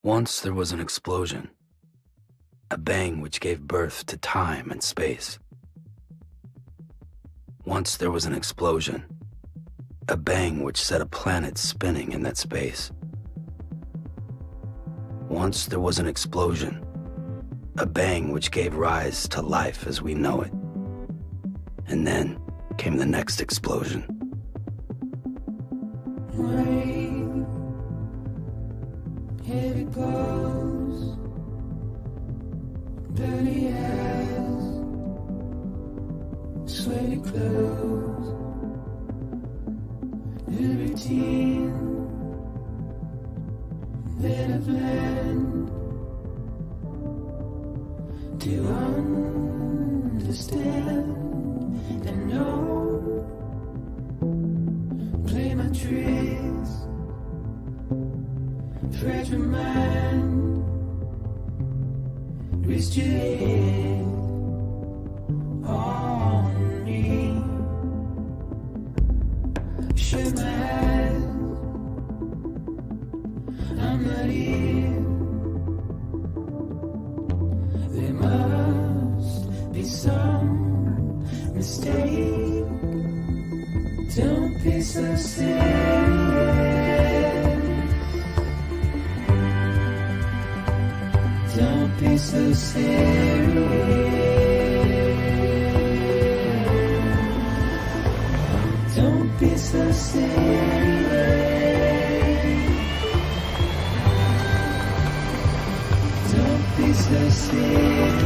Once there was an explosion, a bang which gave birth to time and space. Once there was an explosion, a bang which set a planet spinning in that space. Once there was an explosion, a bang which gave rise to life as we know it. And then came the next explosion. Rain, here it goes, dirty eyes, sweaty clothes, the routine that I've learned to understand and know. Play my tricks, fragile mind, rest your head on me. Shut my eyes, I'm not here. There must be some mistake. Don't be so serious. Don't be so serious. Don't be so serious. Don't be so serious.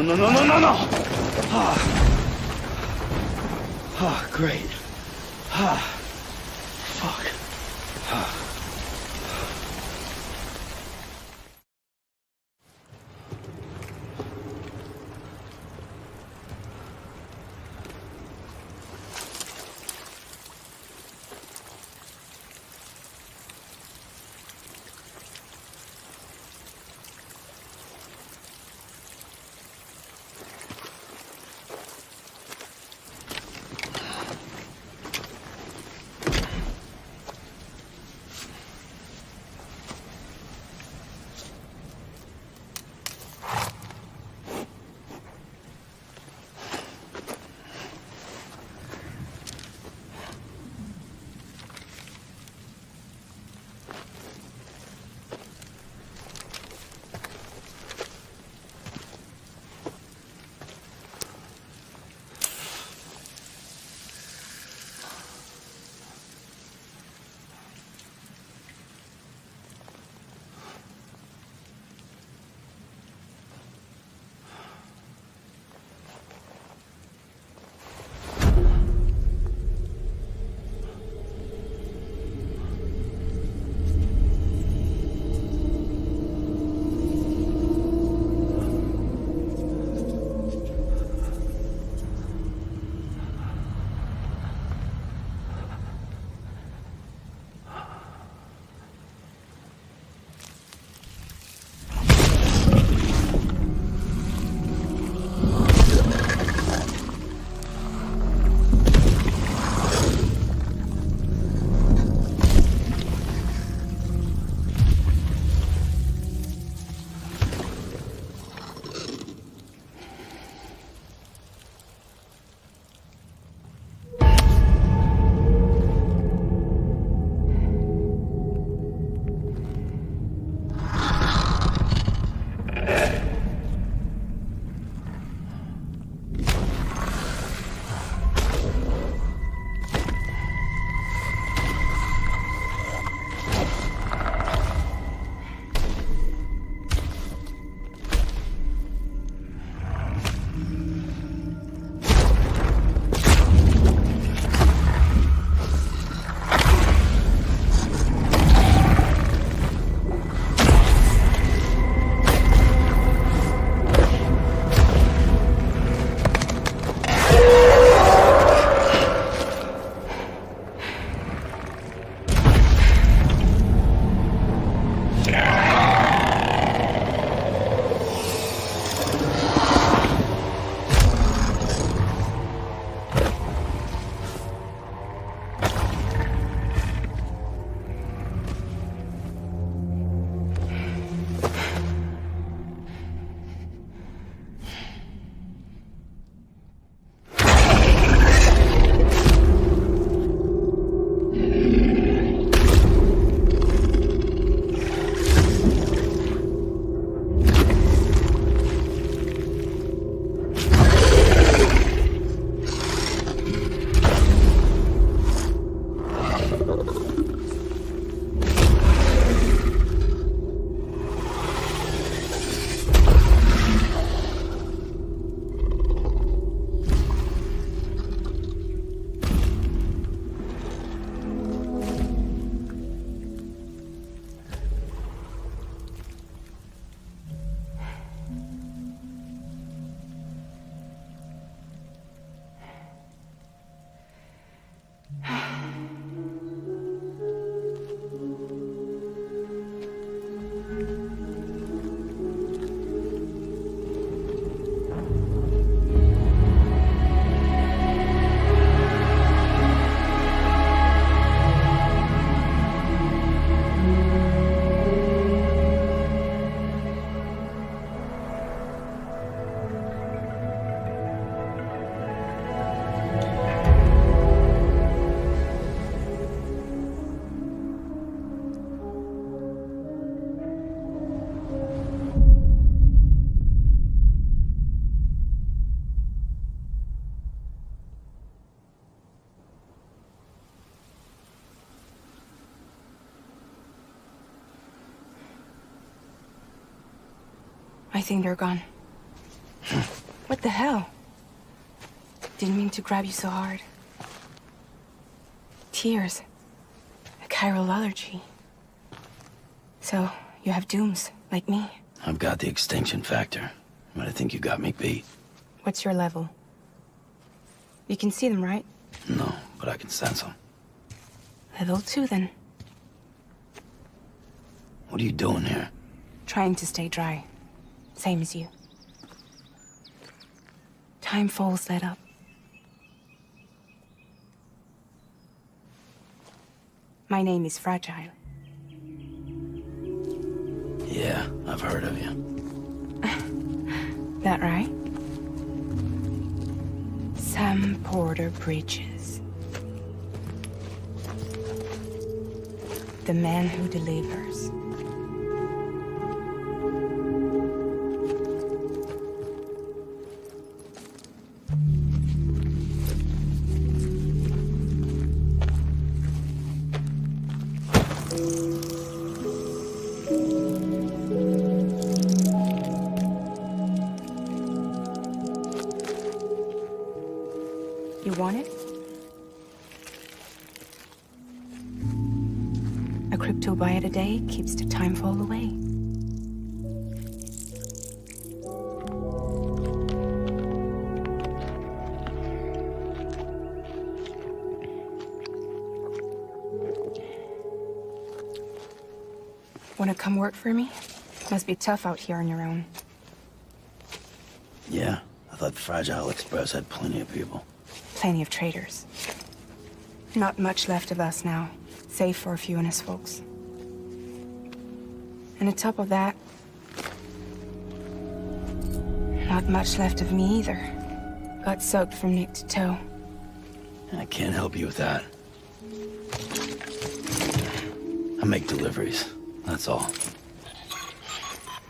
No. Great. Fuck. I think they're gone. What the hell? Didn't mean to grab you so hard. Tears. A chiral allergy. So, you have dooms, like me. I've got the extinction factor, but I think you got me beat. What's your level? You can see them, right? No, but I can sense them. Level 2, then. What are you doing here? Trying to stay dry. Same as you. Time falls let up. My name is Fragile. Yeah, I've heard of you. That right? Sam Porter Bridges. The man who delivers. You want it? A crypto buy a day keeps the time fall away. Wanna come work for me? Must be tough out here on your own. Yeah, I thought Fragile Express had plenty of people. Plenty of traitors. Not much left of us now, save for a few honest folks. And on top of that, not much left of me either. Got soaked from neck to toe. I can't help you with that. I make deliveries, that's all.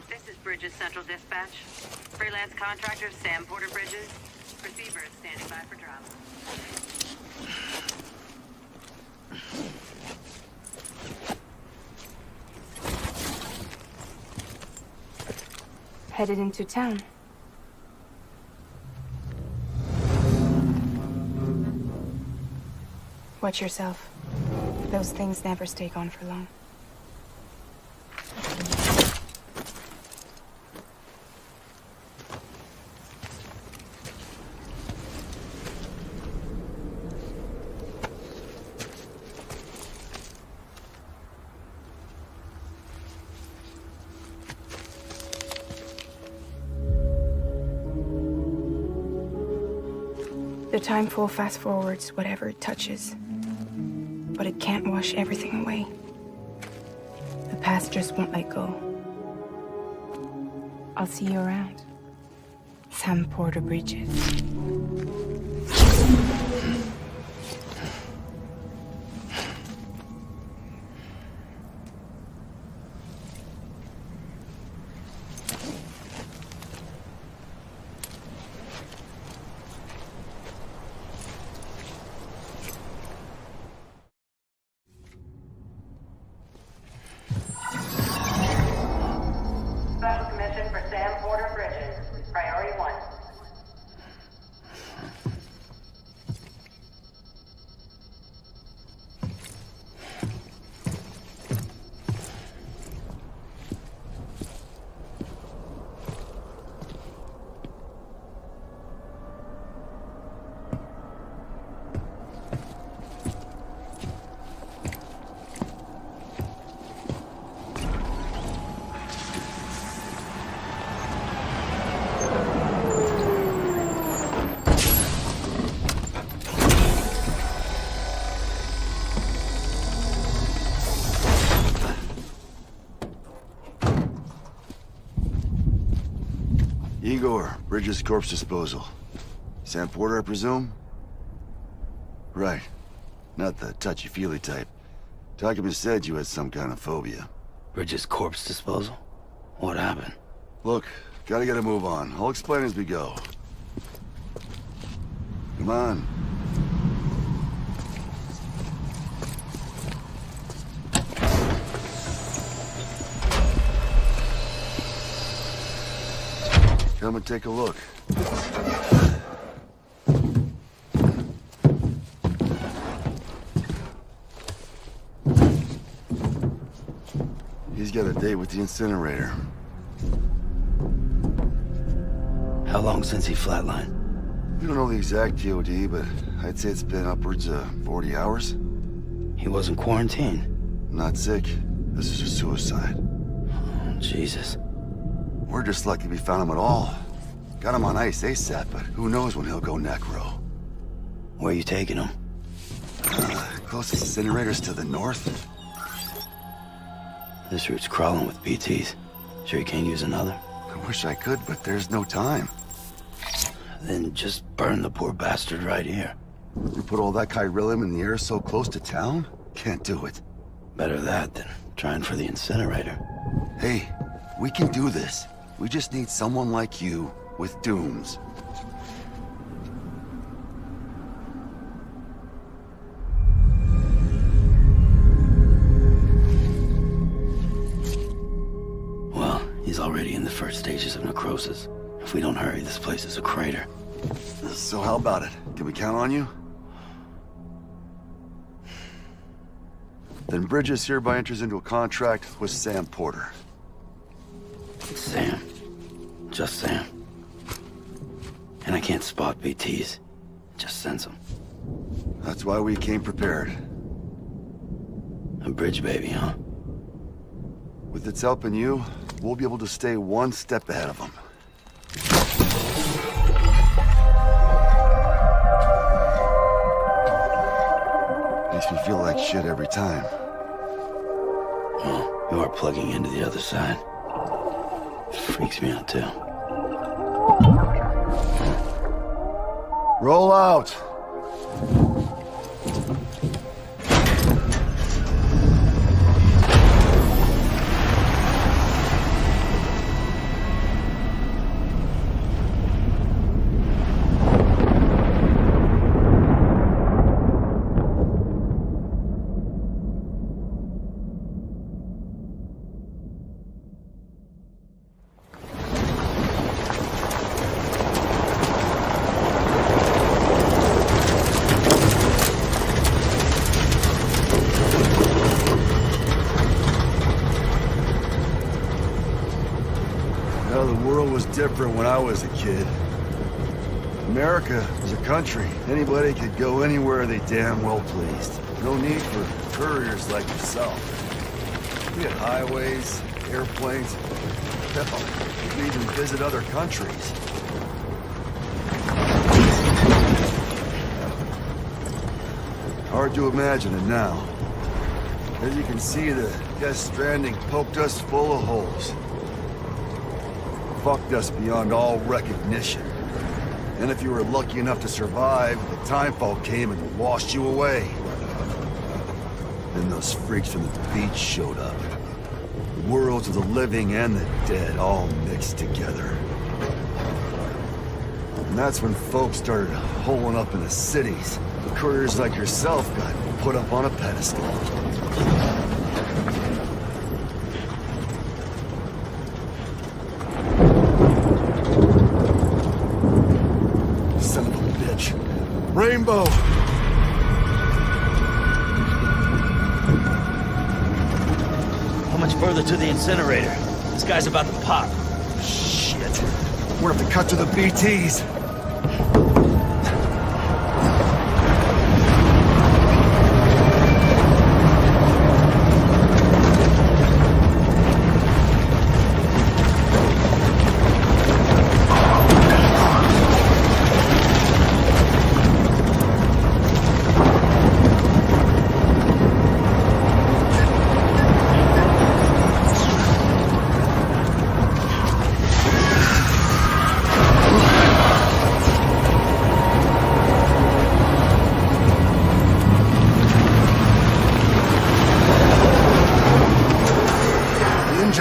This is Bridges Central Dispatch. Freelance contractor Sam Porter Bridges. Receiver is standing by for drop. Headed into town. Watch yourself. Those things never stay gone for long. The time fall fast forwards whatever it touches. But it can't wash everything away. The past just won't let go. I'll see you around. Sam Porter Bridges. Special commission for Sam Porter Bridges. Priority 1. Igor, Bridges corpse disposal. Sam Porter, I presume? Right. Not the touchy-feely type. Takuma said you had some kind of phobia. Bridges corpse disposal? What happened? Look, gotta get a move on. I'll explain as we go. Come on. Come and take a look. He's got a date with the incinerator. How long since he flatlined? We don't know the exact TOD, but I'd say it's been upwards of 40 hours. He wasn't quarantined. Not sick. This is a suicide. Oh, Jesus. We're just lucky we found him at all. Got him on ice ASAP, but who knows when he'll go necro. Where you taking him? Closest incinerators to the north. This route's crawling with BTs. Sure you can't use another? I wish I could, but there's no time. Then just burn the poor bastard right here. We put all that chiralium in the air so close to town? Can't do it. Better that than trying for the incinerator. Hey, we can do this. We just need someone like you with dooms. Well, he's already in the first stages of necrosis. If we don't hurry, this place is a crater. So how about it? Can we count on you? Then Bridges hereby enters into a contract with Sam Porter. Sam. Just Sam. And I can't spot BTs. Just sense them. That's why we came prepared. A bridge baby, huh? With its help and you, we'll be able to stay one step ahead of them. Makes me feel like shit every time. Well, you are plugging into the other side. Freaks me out, too. Roll out! Different when I was a kid. America was a country. Anybody could go anywhere they damn well pleased. No need for couriers like yourself. We had highways, airplanes. Hell, we could even visit other countries. Hard to imagine it now. As you can see, the Death Stranding poked us full of holes. Fucked us beyond all recognition. And if you were lucky enough to survive, the timefall came and washed you away. Then those freaks from the beach showed up. The worlds of the living and the dead all mixed together. And that's when folks started holing up in the cities. Couriers like yourself got put up on a pedestal. Rainbow! How much further to the incinerator? This guy's about to pop. Shit. We're gonna have to cut to the BTs.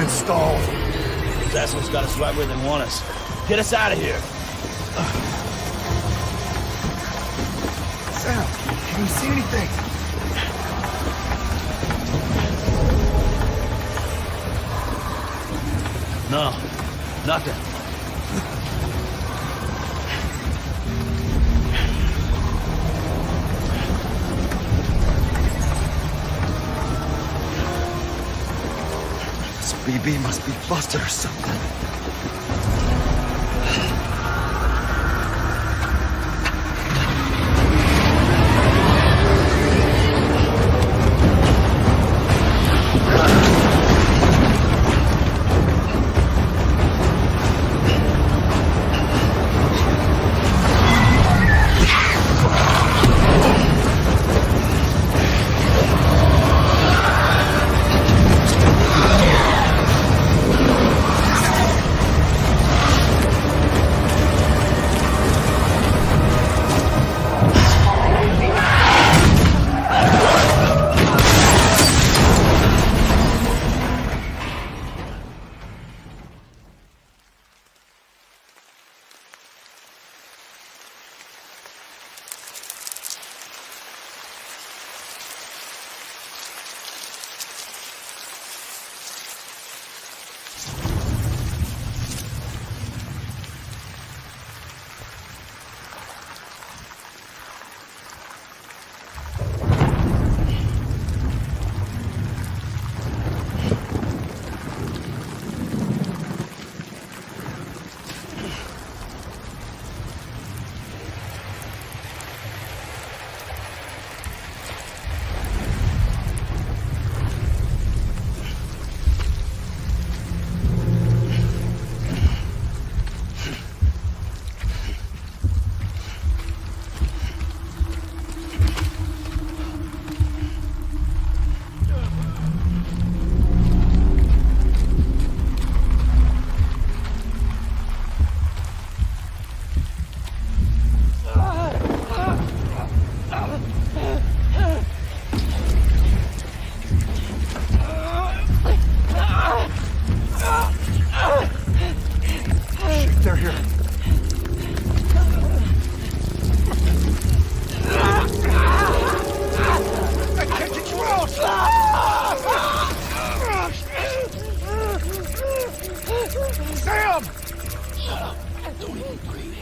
Stalled. These assholes got us right where they want us. Get us out of here. Sam, can you see anything? No, nothing. BB must be busted or something. They're here. I can't get you out! Sam! Shut up. Don't even breathe.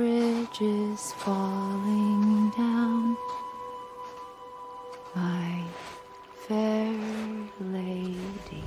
bridges falling down, my fair lady.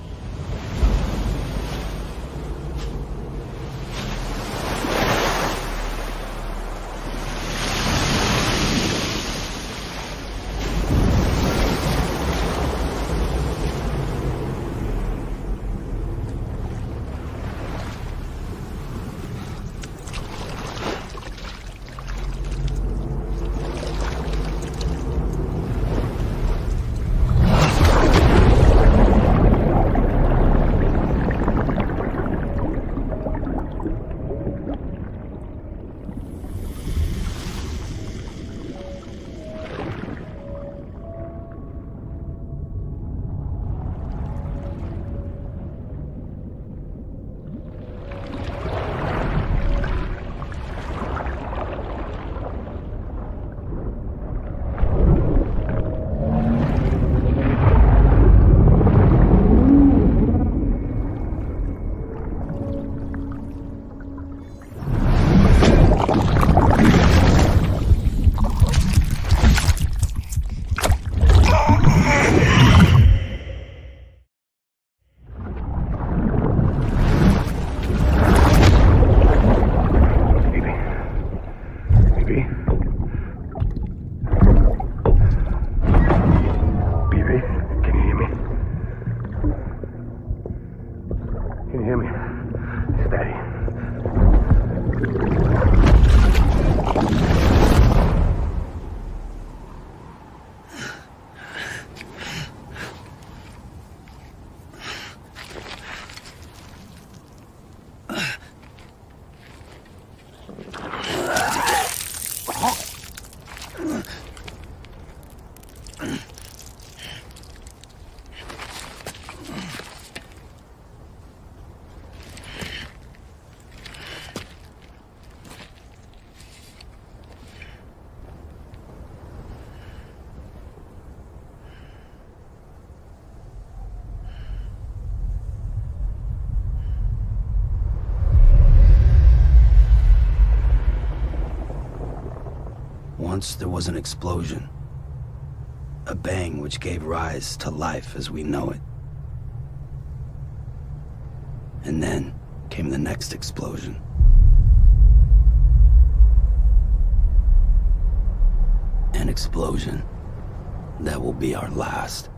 Steady. Once there was an explosion. A bang which gave rise to life as we know it. And then came the next explosion. An explosion that will be our last.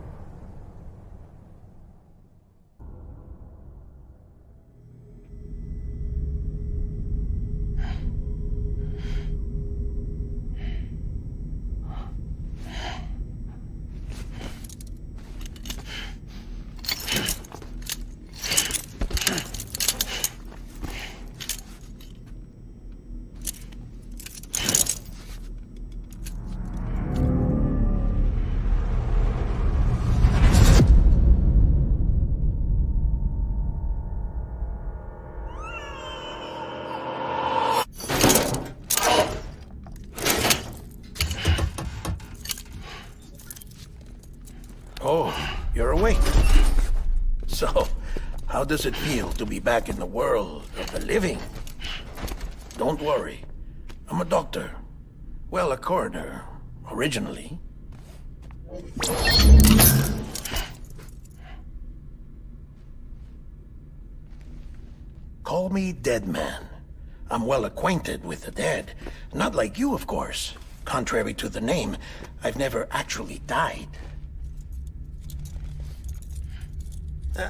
Oh, you're awake. So, how does it feel to be back in the world of the living? Don't worry. I'm a doctor. Well, a coroner, originally. Call me Dead Man. I'm well acquainted with the dead. Not like you, of course. Contrary to the name, I've never actually died.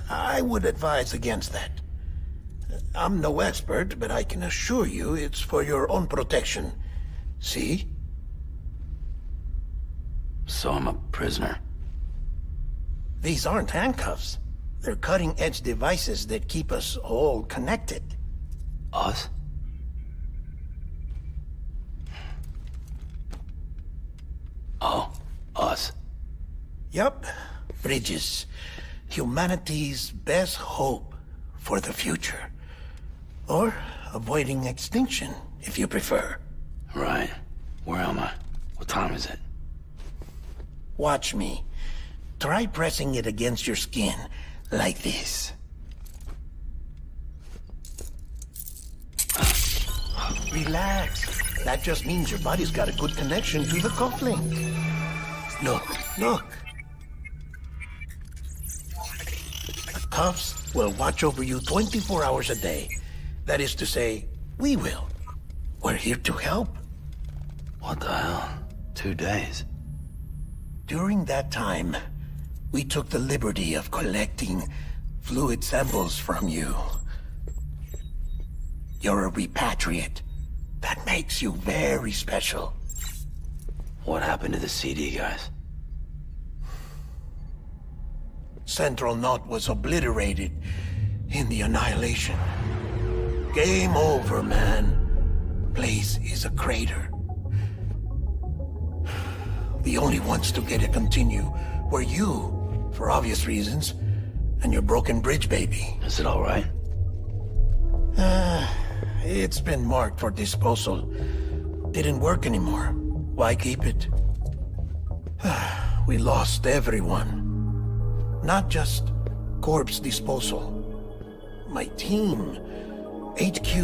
I would advise against that. I'm no expert, but I can assure you it's for your own protection. See? So I'm a prisoner. These aren't handcuffs. They're cutting-edge devices that keep us all connected. Us? Oh, us. Yup. Bridges. Humanity's best hope for the future. Or avoiding extinction, if you prefer. Right. Where am I? What time is it? Watch me. Try pressing it against your skin, like this. Relax. That just means your body's got a good connection to the cufflink. Look. The cuffs will watch over you 24 hours a day. That is to say, we will. We're here to help. What the hell? 2 days? During that time, we took the liberty of collecting fluid samples from you. You're a repatriate. That makes you very special. What happened to the CD guys? Central Knot was obliterated in the annihilation. Game over, man. Place is a crater. The only ones to get to continue were you, for obvious reasons, and your broken bridge baby. Is it all right? It's been marked for disposal. Didn't work anymore. Why keep it? We lost everyone. Not just corpse disposal. My team, HQ,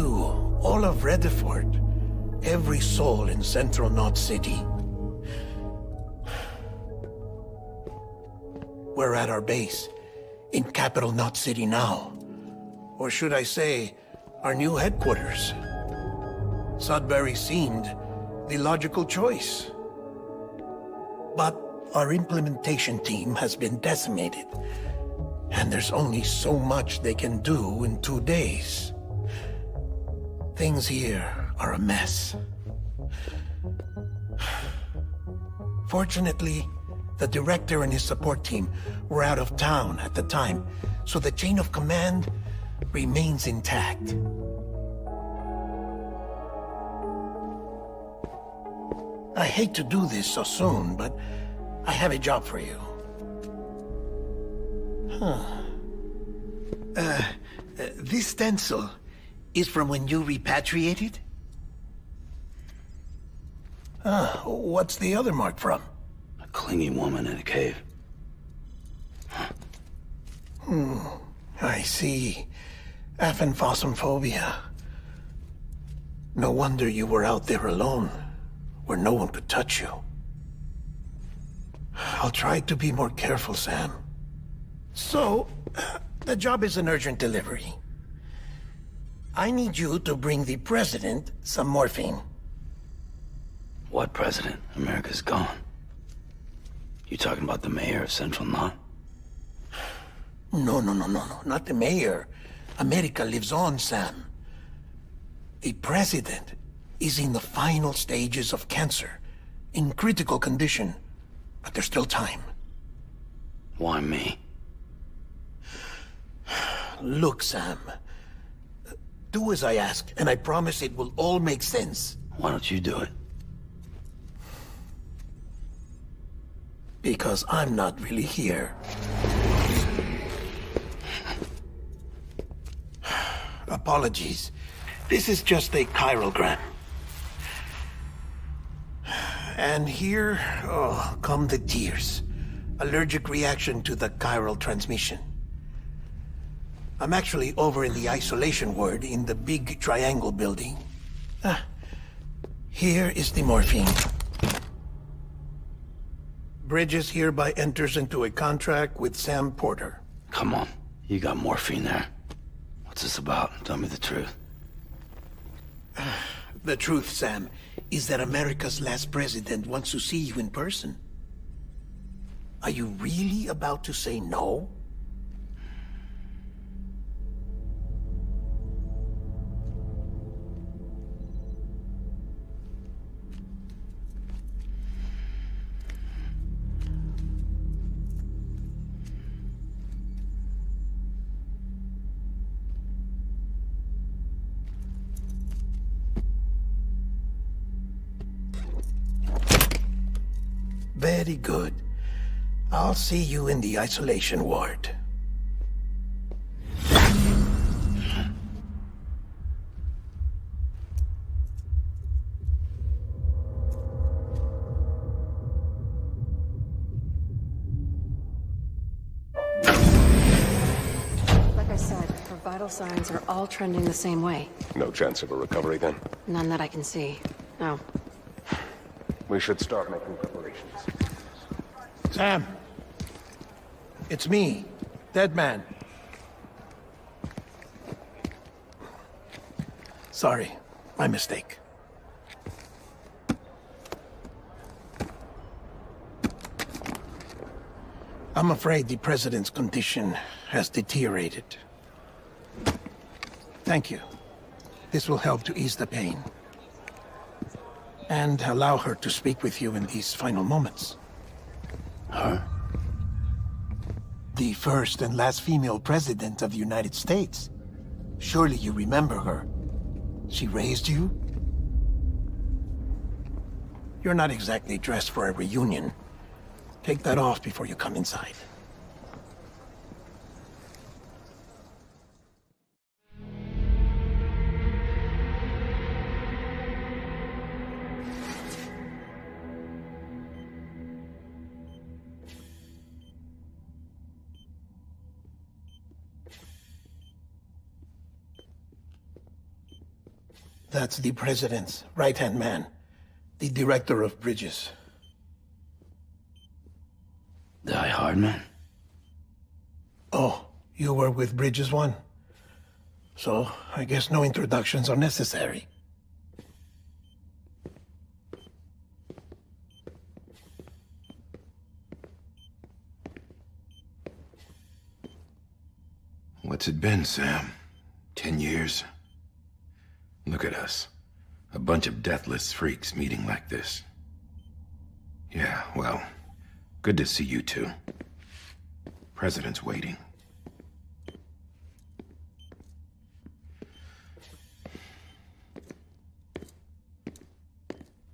all of Redford, every soul in Central Knot City. We're at our base, in Capital Knot City now. Or should I say, our new headquarters. Sudbury seemed the logical choice. But our implementation team has been decimated, and there's only so much they can do in 2 days. Things here are a mess. Fortunately, the director and his support team were out of town at the time, so the chain of command remains intact. I hate to do this so soon, but I have a job for you. This stencil is from when you repatriated? What's the other mark from? A clingy woman in a cave. I see. Aphenphosmphobia. No wonder you were out there alone, where no one could touch you. I'll try to be more careful, Sam. So, the job is an urgent delivery. I need you to bring the president some morphine. What president? America's gone. You talking about the mayor of Central Knot? No, not the mayor. America lives on, Sam. The president is in the final stages of cancer, in critical condition, but there's still time. Why me? Look, Sam. Do as I ask, and I promise it will all make sense. Why don't you do it? Because I'm not really here. Apologies. This is just a chiralgram. And here, come the tears. Allergic reaction to the chiral transmission. I'm actually over in the isolation ward in the big triangle building. Here is the morphine. Bridges hereby enters into a contract with Sam Porter. Come on. You got morphine there. What's this about? Tell me the truth. The truth, Sam, is that America's last president wants to see you in person. Are you really about to say no? Very good. I'll see you in the isolation ward. Like I said, her vital signs are all trending the same way. No chance of a recovery then? None that I can see. No. We should start making preparations. Sam! It's me, Dead Man. Sorry, my mistake. I'm afraid the president's condition has deteriorated. Thank you. This will help to ease the pain. And allow her to speak with you in these final moments. Her? The first and last female president of the United States. Surely you remember her. She raised you? You're not exactly dressed for a reunion. Take that off before you come inside. That's the president's right-hand man, the director of bridges. Die Hard Man? Oh, you were with Bridges 1? So, I guess no introductions are necessary. What's it been, Sam? 10 years? Look at us. A bunch of deathless freaks meeting like this. Yeah, well, good to see you two. President's waiting.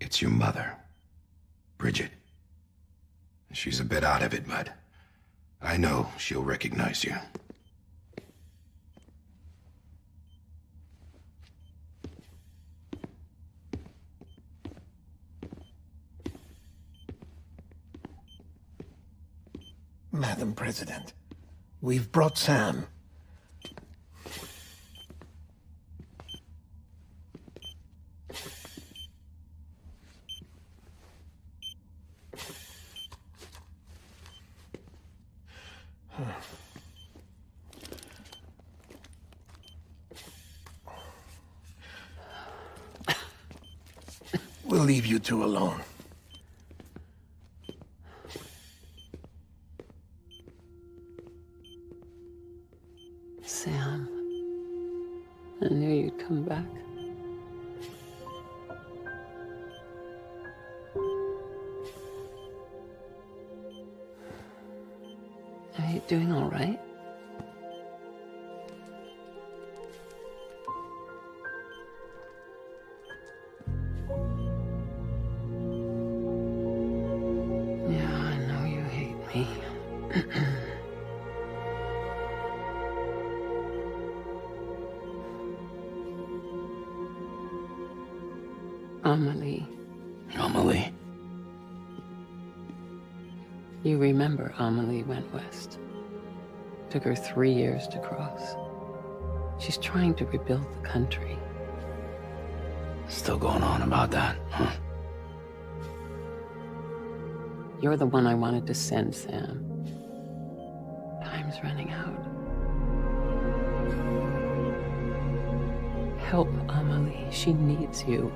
It's your mother, Bridget. She's a bit out of it, but I know she'll recognize you. Madam President, we've brought Sam. We'll leave you two alone. Sam, I knew you'd come back. Are you doing all right? Yeah, I know you hate me. Amelie. Amelie? You remember Amelie went west. Took her 3 years to cross. She's trying to rebuild the country. Still going on about that, huh? You're the one I wanted to send, Sam. Time's running out. Help Amelie. She needs you.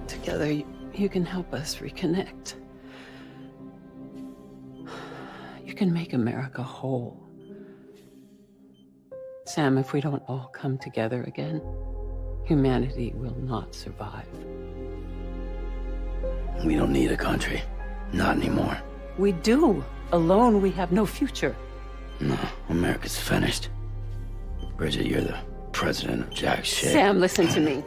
Together, you can help us reconnect. You can make America whole. Sam, if we don't all come together again, humanity will not survive. We don't need a country. Not anymore. We do. Alone, we have no future. No, America's finished. Bridget, you're the president of jack shit. Sam, listen to me.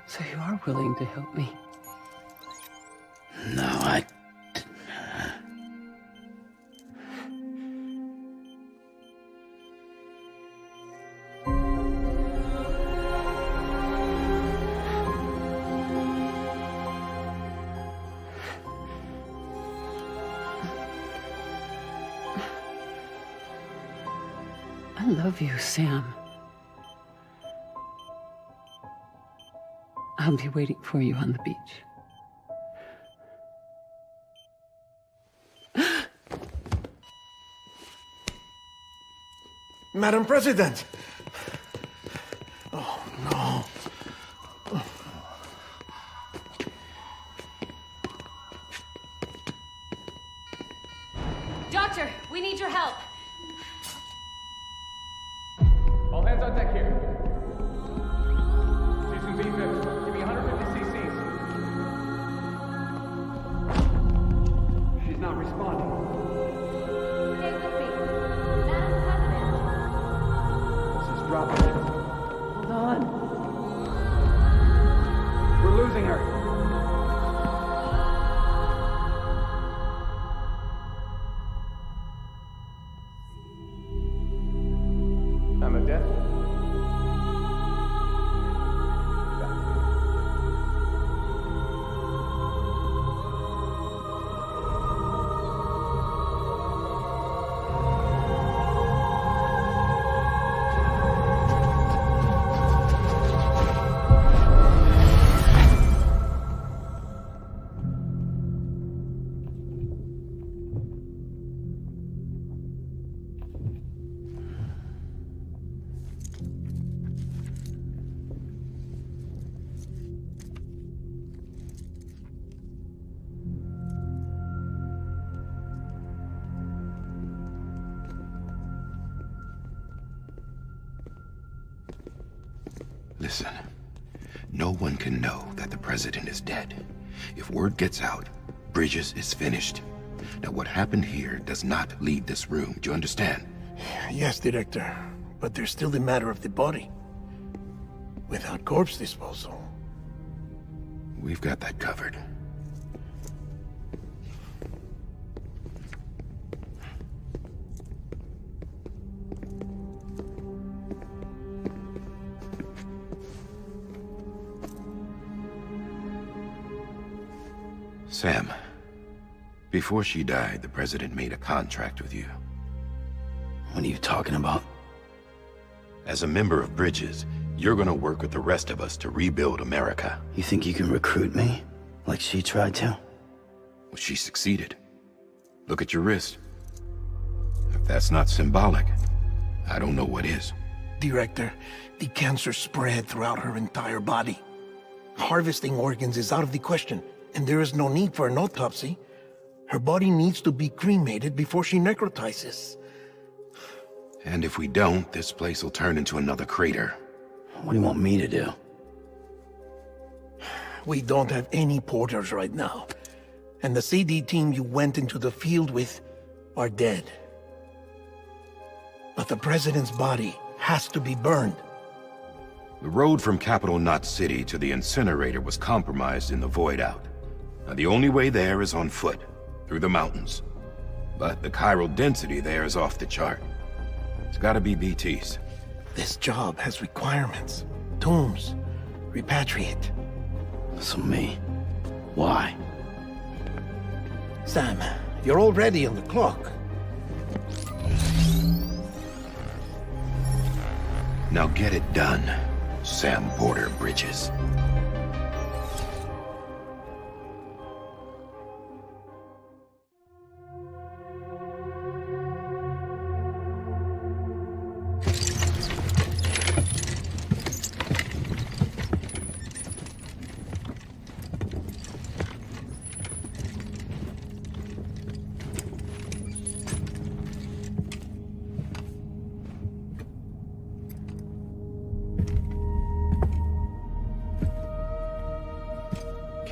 So you are willing to help me? No, I love you, Sam. I'll be waiting for you on the beach. Madam President! Oh, no. Doctor, we need your help. All hands on deck here. Season V-Vips, give me 150 cc's. She's not responding. Stay with me. Madam President. This is dropping. Hold on. We're losing her. I'm a death. Listen, no one can know that the president is dead. If word gets out, Bridges is finished. Now, what happened here does not leave this room. Do you understand? Yes, Director. But there's still the matter of the body. Without corpse disposal. We've got that covered. Sam, before she died, the president made a contract with you. What are you talking about? As a member of Bridges, you're gonna work with the rest of us to rebuild America. You think you can recruit me? Like she tried to? Well, she succeeded. Look at your wrist. If that's not symbolic, I don't know what is. Director, the cancer spread throughout her entire body. Harvesting organs is out of the question, and there is no need for an autopsy. Her body needs to be cremated before she necrotizes. And if we don't, this place will turn into another crater. What do you want me to do? We don't have any porters right now. And the CD team you went into the field with are dead. But the president's body has to be burned. The road from Capital Knot City to the incinerator was compromised in the void out. Now, the only way there is on foot, through the mountains. But the chiral density there is off the chart. It's gotta be BTs. This job has requirements. Tombs. Repatriate. So me? Why? Sam, you're already on the clock. Now get it done, Sam Porter Bridges.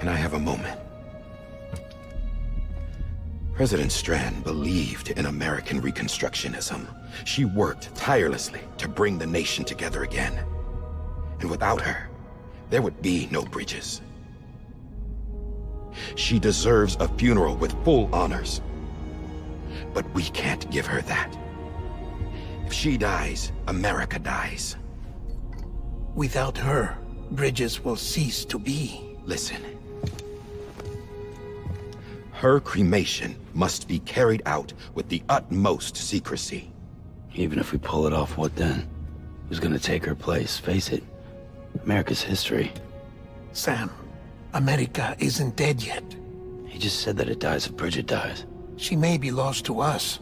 Can I have a moment? President Strand believed in American Reconstructionism. She worked tirelessly to bring the nation together again. And without her, there would be no Bridges. She deserves a funeral with full honors. But we can't give her that. If she dies, America dies. Without her, Bridges will cease to be. Listen. Her cremation must be carried out with the utmost secrecy. Even if we pull it off, what then? Who's gonna take her place? Face it, America's history. Sam, America isn't dead yet. He just said that it dies if Bridget dies. She may be lost to us,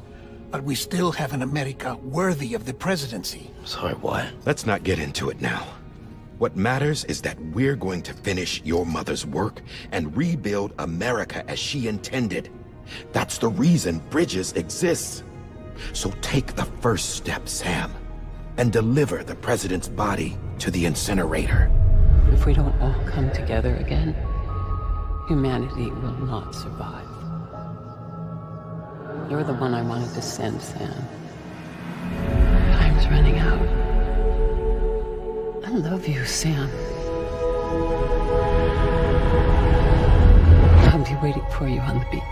but we still have an America worthy of the presidency. Sorry, what? Let's not get into it now. What matters is that we're going to finish your mother's work and rebuild America as she intended. That's the reason Bridges exists. So take the first step, Sam, and deliver the president's body to the incinerator. If we don't all come together again, humanity will not survive. You're the one I wanted to send, Sam. Time's running out. I love you, Sam. I'll be waiting for you on the beach.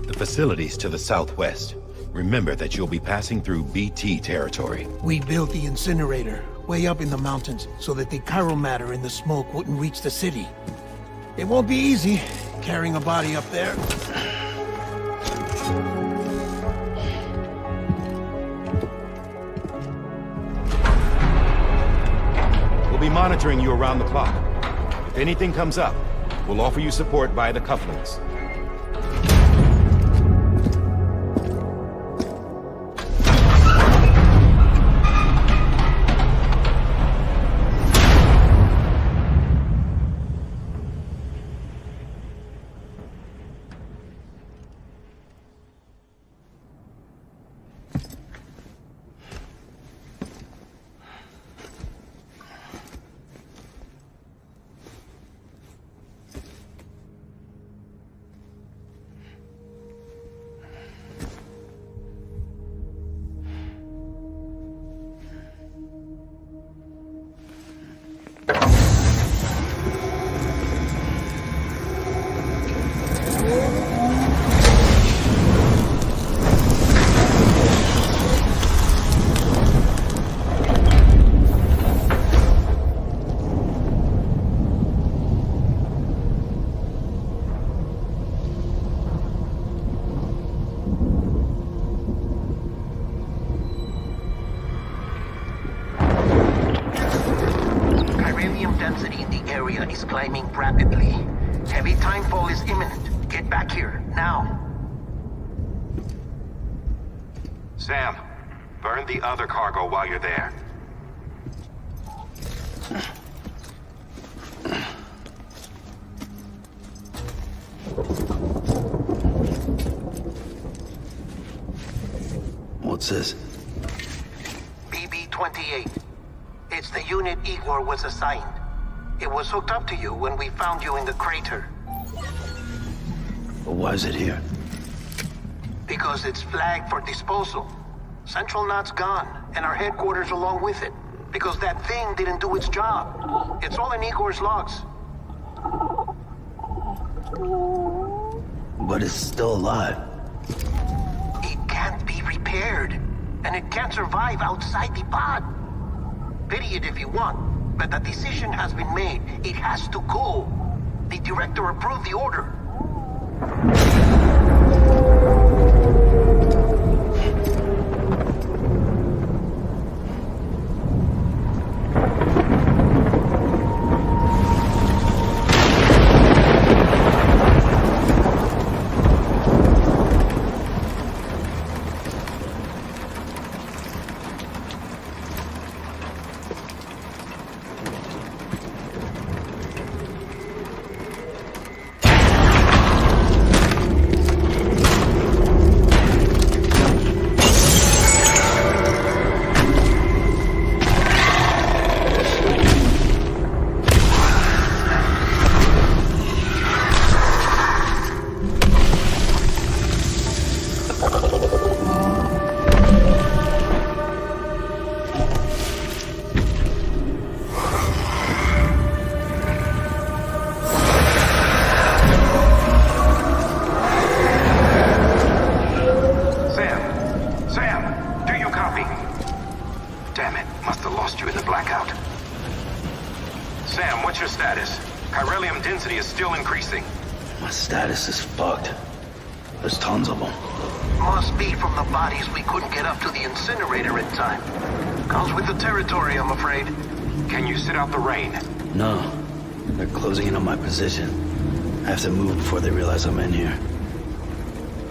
The facilities to the southwest. Remember that you'll be passing through BT territory. We built the incinerator way up in the mountains so that the chiral matter in the smoke wouldn't reach the city. It won't be easy carrying a body up there. We'll be monitoring you around the clock. If anything comes up, we'll offer you support via the cufflinks. climbing rapidly. Heavy timefall is imminent. Get back here, now. Sam, burn the other cargo while you're there. What's this? BB-28. It's the unit Igor was assigned. It was hooked up to you when we found you in the crater. But why is it here? Because it's flagged for disposal. Central Knot's gone, and our headquarters along with it. Because that thing didn't do its job. It's all in Igor's logs. But it's still alive. It can't be repaired. And it can't survive outside the pod. Pity it if you want, but the decision has been made. It has to go. The director approved the order. My status is fucked. There's tons of them. Must be from the bodies we couldn't get up to the incinerator in time. Comes with the territory, I'm afraid. Can you sit out the rain? No. They're closing in on my position. I have to move before they realize I'm in here.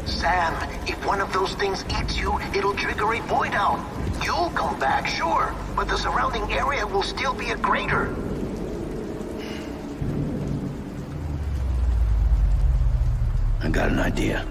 Sam, if one of those things eats you, it'll trigger a void out. You'll come back, sure, but the surrounding area will still be a crater. I got an idea.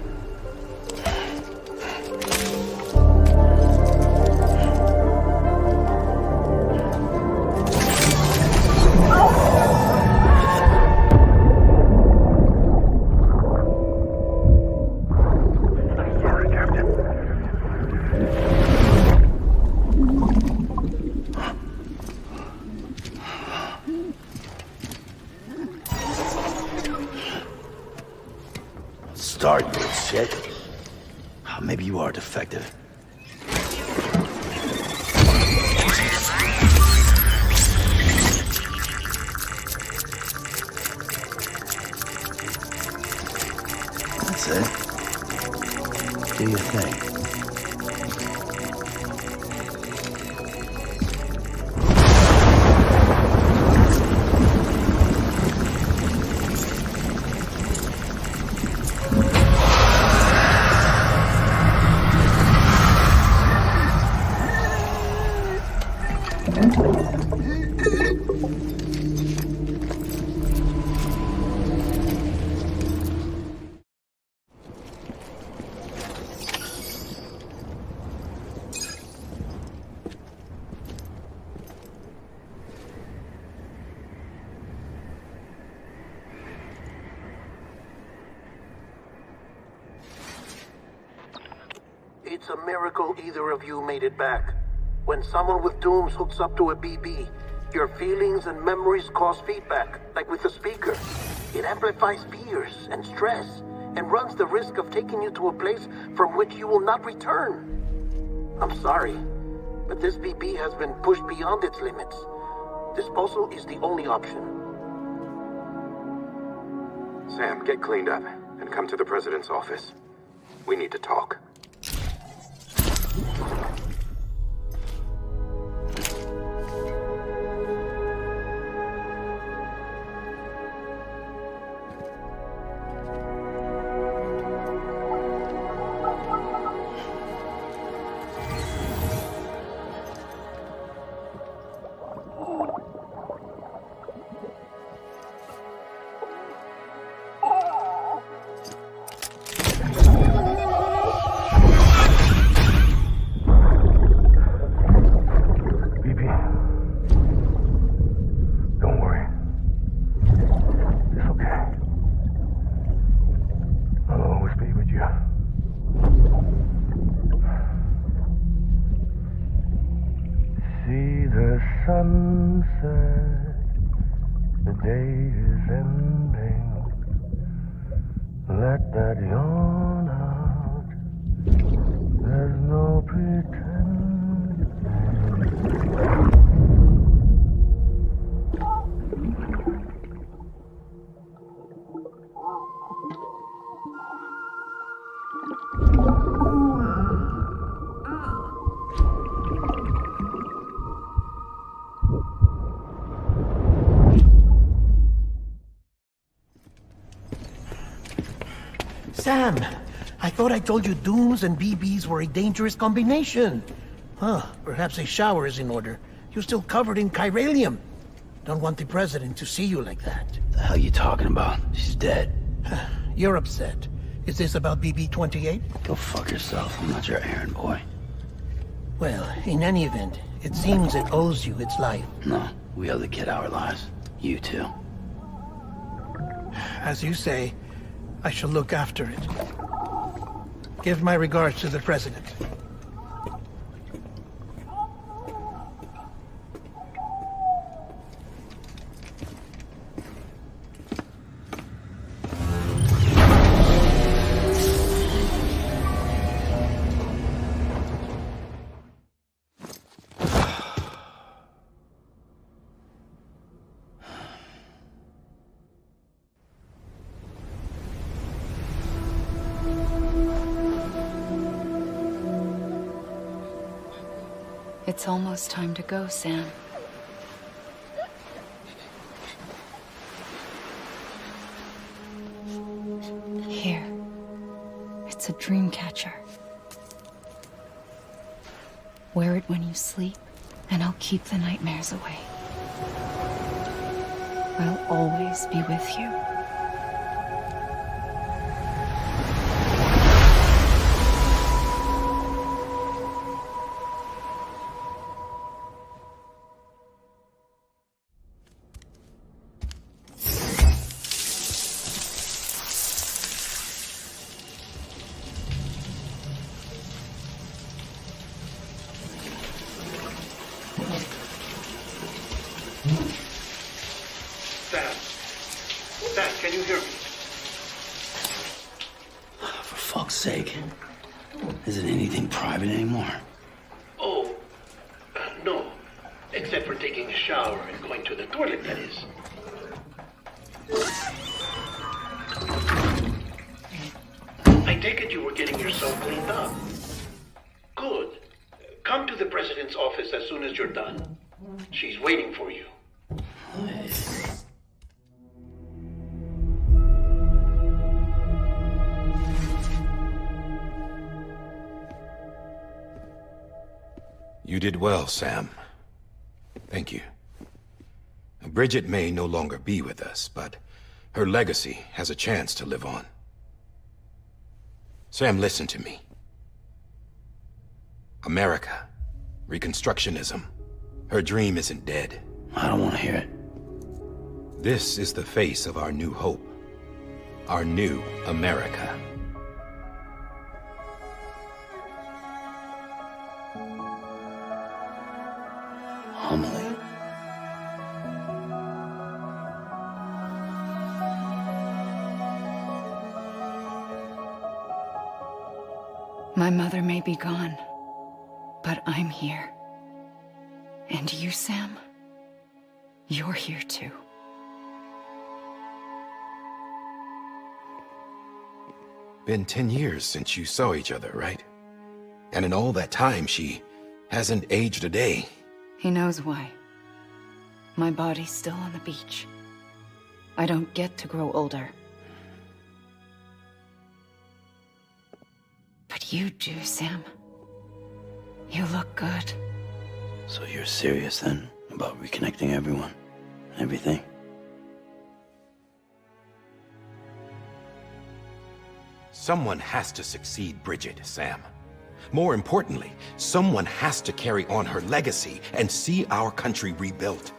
Start, you shit. Oh, maybe you are defective. That's it. Do your thing. It's a miracle either of you made it back. When someone with dooms hooks up to a BB, your feelings and memories cause feedback, like with the speaker. It amplifies fears and stress, and runs the risk of taking you to a place from which you will not return. I'm sorry, but this BB has been pushed beyond its limits. Disposal is the only option. Sam, get cleaned up and come to the president's office. We need to talk. the sunset, the day is ending. Let that yawn out. There's no pretending. Sam, I thought I told you dooms and BBs were a dangerous combination. Huh, perhaps a shower is in order. You're still covered in chiralium. Don't want the president to see you like that. The hell you talking about? She's dead. You're upset. Is this about BB-28? Go fuck yourself. I'm not your errand boy. Well, in any event, it seems it owes you its life. No, we owe the kid our lives. You too. As you say, I shall look after it. Give my regards to the president. It's almost time to go, Sam. Here. It's a dream catcher. Wear it when you sleep, and I'll keep the nightmares away. I'll always be with you. Sam, can you hear me? For fuck's sake. Isn't anything private anymore? Oh, no. Except for taking a shower and going to the toilet, that is. I take it you were getting yourself cleaned up. Good. Come to the president's office as soon as you're done. She's waiting for you. You did well, Sam. Thank you. Bridget may no longer be with us, but her legacy has a chance to live on. Sam, listen to me. America, Reconstructionism, her dream isn't dead. I don't want to hear it. This is the face of our new hope. Our new America. Homily. My mother may be gone, but I'm here. And you, Sam? You're here too. Been 10 years since you saw each other, right? And in all that time, she hasn't aged a day. He knows why. My body's still on the beach. I don't get to grow older. But you do, Sam. You look good. So you're serious then about reconnecting everyone? Everything? Someone has to succeed Bridget, Sam. More importantly, someone has to carry on her legacy and see our country rebuilt.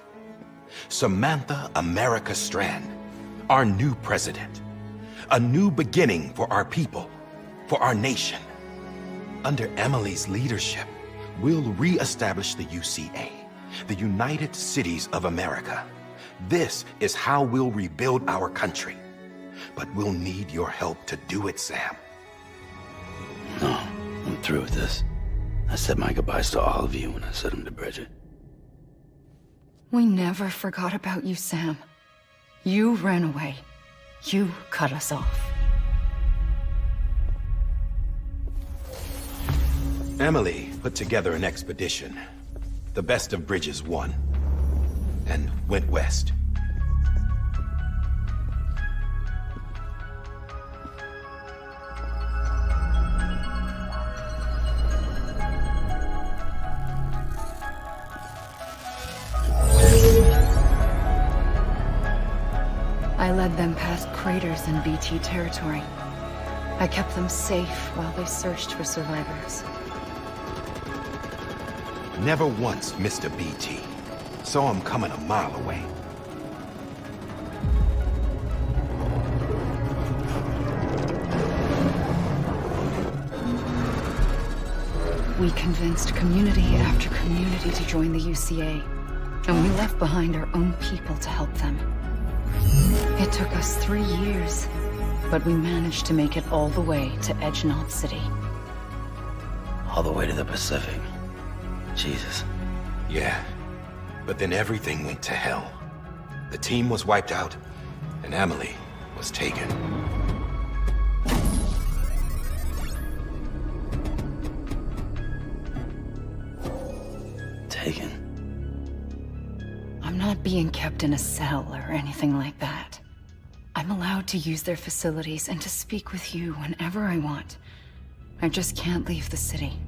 Samantha America Strand, our new president. A new beginning for our people, for our nation. Under Emily's leadership, we'll re-establish the UCA The United Cities of America. This is how we'll rebuild our country. But we'll need your help to do it, Sam. No, I'm through with this. I said my goodbyes to all of you when I said them to Bridget. We never forgot about you, Sam. You ran away. You cut us off. Emily put together an expedition. The best of Bridges won. And went west. I led them past craters in BT territory. I kept them safe while they searched for survivors. Never once missed a BT. Saw him coming a mile away. We convinced community after community to join the UCA, and we left behind our own people to help them. It took us 3 years, but we managed to make it all the way to Edge-Knot City. All the way to the Pacific. Jesus. Yeah, but then everything went to hell. The team was wiped out, and Emily was taken. Taken? I'm not being kept in a cell or anything like that. I'm allowed to use their facilities and to speak with you whenever I want. I just can't leave the city.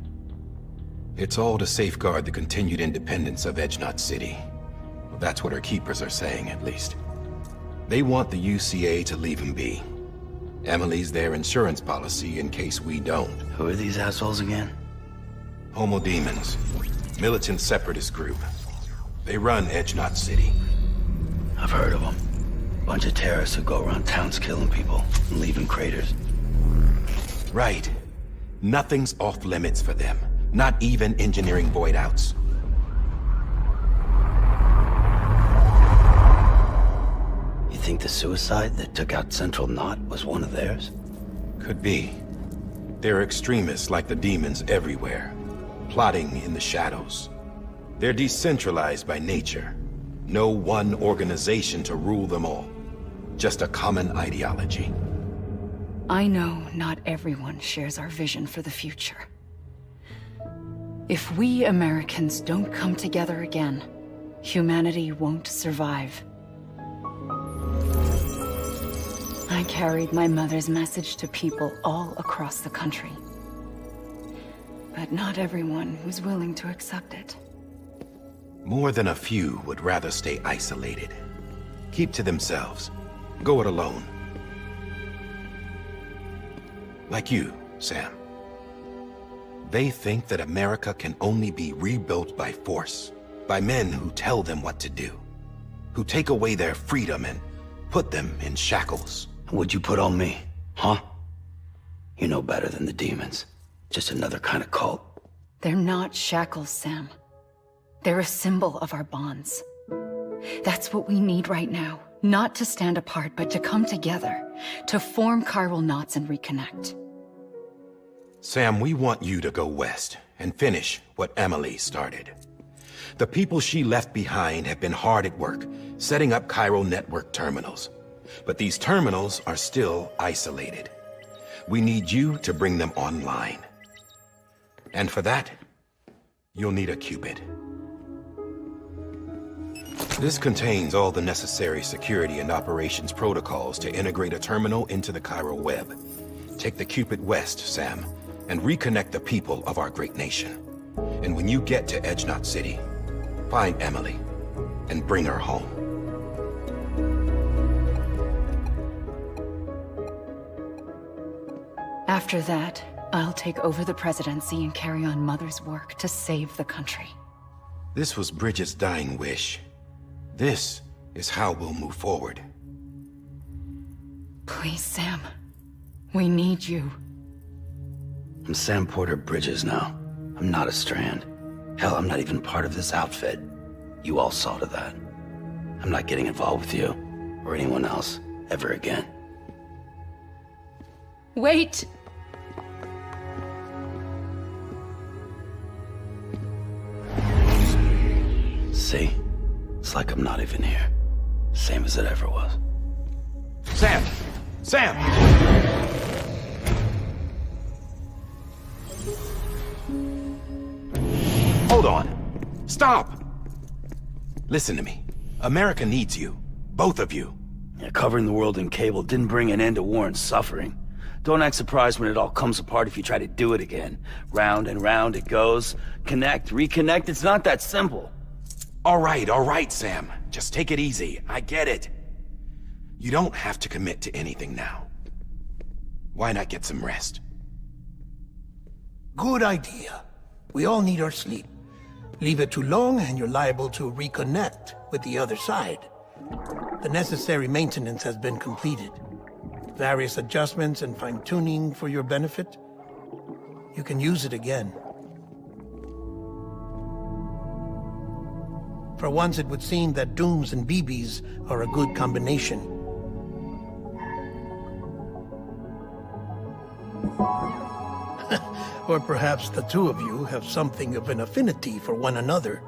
It's all to safeguard the continued independence of Edge-Knot City. Well, that's what our keepers are saying, at least. They want the UCA to leave him be. Emily's their insurance policy in case we don't. Who are these assholes again? Homo Demons. Militant separatist group. They run Edge-Knot City. I've heard of them. Bunch of terrorists who go around towns killing people and leaving craters. Right. Nothing's off limits for them. Not even engineering void outs. You think the suicide that took out Central Knot was one of theirs? Could be. There are extremists like the demons everywhere, plotting in the shadows. They're decentralized by nature. No one organization to rule them all. Just a common ideology. I know not everyone shares our vision for the future. If we Americans don't come together again, humanity won't survive. I carried my mother's message to people all across the country. But not everyone was willing to accept it. More than a few would rather stay isolated. Keep to themselves. Go it alone. Like you, Sam. They think that America can only be rebuilt by force, by men who tell them what to do, who take away their freedom and put them in shackles. What'd you put on me, huh? You know better than the demons. Just another kind of cult. They're not shackles, Sam. They're a symbol of our bonds. That's what we need right now. Not to stand apart, but to come together, to form chiral knots and reconnect. Sam, we want you to go west and finish what Emily started. The people she left behind have been hard at work, setting up chiral network terminals. But these terminals are still isolated. We need you to bring them online. And for that, you'll need a qubit. This contains all the necessary security and operations protocols to integrate a terminal into the chiral web. Take the qubit west, Sam, and reconnect the people of our great nation. And when you get to Edge-Knot City, find Emily and bring her home. After that, I'll take over the presidency and carry on Mother's work to save the country. This was Bridget's dying wish. This is how we'll move forward. Please, Sam. We need you. I'm Sam Porter Bridges now. I'm not a Strand. Hell, I'm not even part of this outfit. You all saw to that. I'm not getting involved with you, or anyone else, ever again. Wait! See? It's like I'm not even here. Same as it ever was. Sam! Sam! Hold on. Stop! Listen to me. America needs you. Both of you. Yeah, covering the world in cable didn't bring an end to war and suffering. Don't act surprised when it all comes apart if you try to do it again. Round and round it goes. Connect, reconnect, it's not that simple. All right, Sam. Just take it easy. I get it. You don't have to commit to anything now. Why not get some rest? Good idea. We all need our sleep. Leave it too long and you're liable to reconnect with the other side. The necessary maintenance has been completed. Various adjustments and fine-tuning for your benefit. You can use it again. For once, it would seem that Dooms and BBs are a good combination. Or perhaps the two of you have something of an affinity for one another.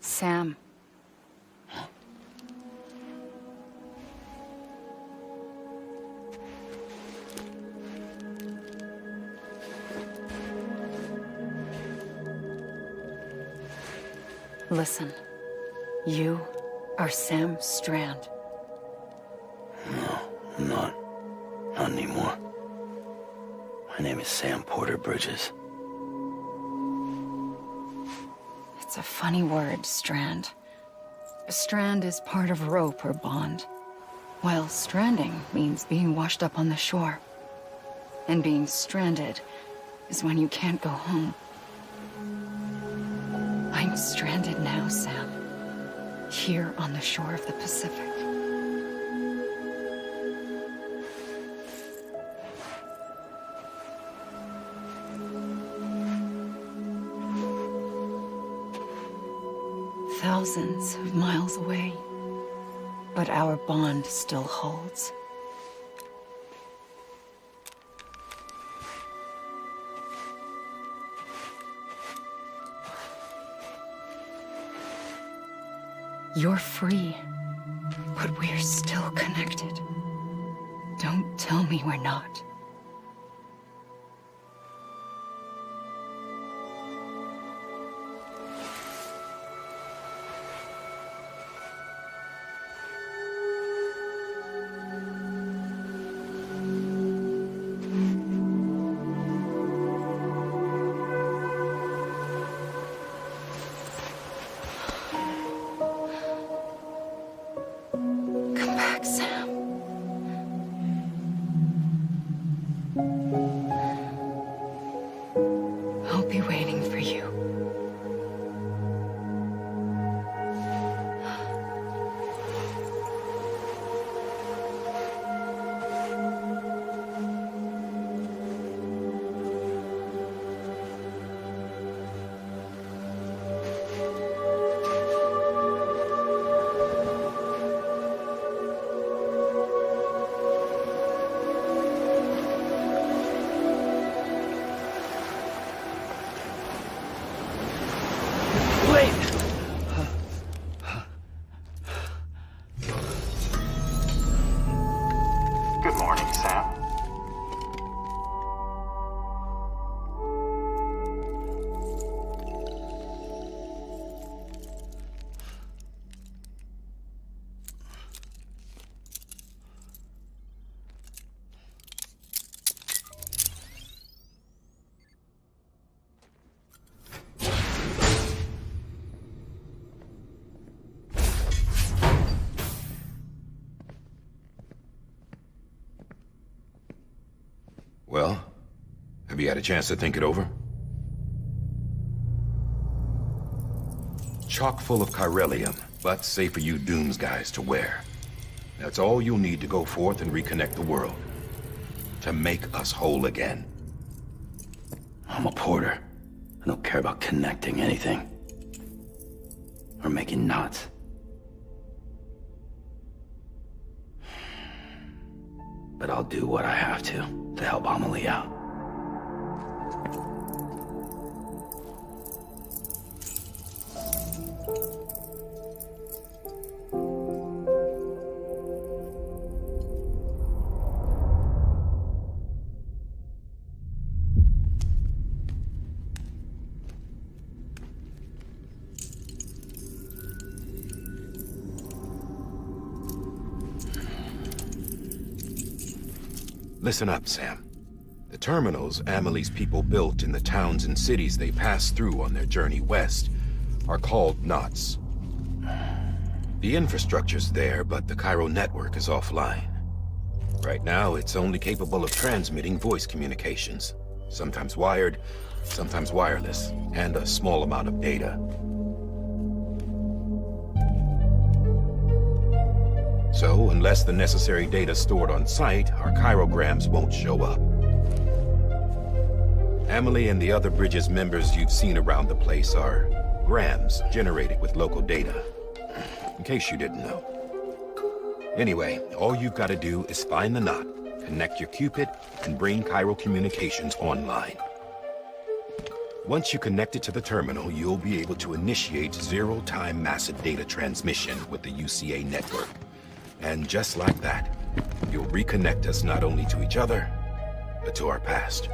Sam. Listen, you are Sam Strand. No, I'm not. Not anymore. My name is Sam Porter Bridges. It's a funny word, Strand. A strand is part of rope or bond, while stranding means being washed up on the shore. And being stranded is when you can't go home. I'm stranded now, Sam. Here on the shore of the Pacific. Thousands of miles away, but our bond still holds. You're free, but we're still connected. Don't tell me we're not. Have you had a chance to think it over? Chock full of chiralium, but safe for you Dooms guys to wear. That's all you'll need to go forth and reconnect the world. To make us whole again. I'm a porter. I don't care about connecting anything. Or making knots. But I'll do what I have to help Amelie out. Listen up, Sam. The terminals Amelie's people built in the towns and cities they passed through on their journey west are called knots. The infrastructure's there, but the Cairo network is offline. Right now, it's only capable of transmitting voice communications. Sometimes wired, sometimes wireless, and a small amount of data. So, unless the necessary data stored on site, our chirograms won't show up. Amelie and the other Bridges members you've seen around the place are grams generated with local data. In case you didn't know. Anyway, all you've got to do is find the knot, connect your Cupid, and bring Cairo communications online. Once you connect it to the terminal, you'll be able to initiate zero-time massive data transmission with the UCA network. And just like that, you'll reconnect us not only to each other, but to our past.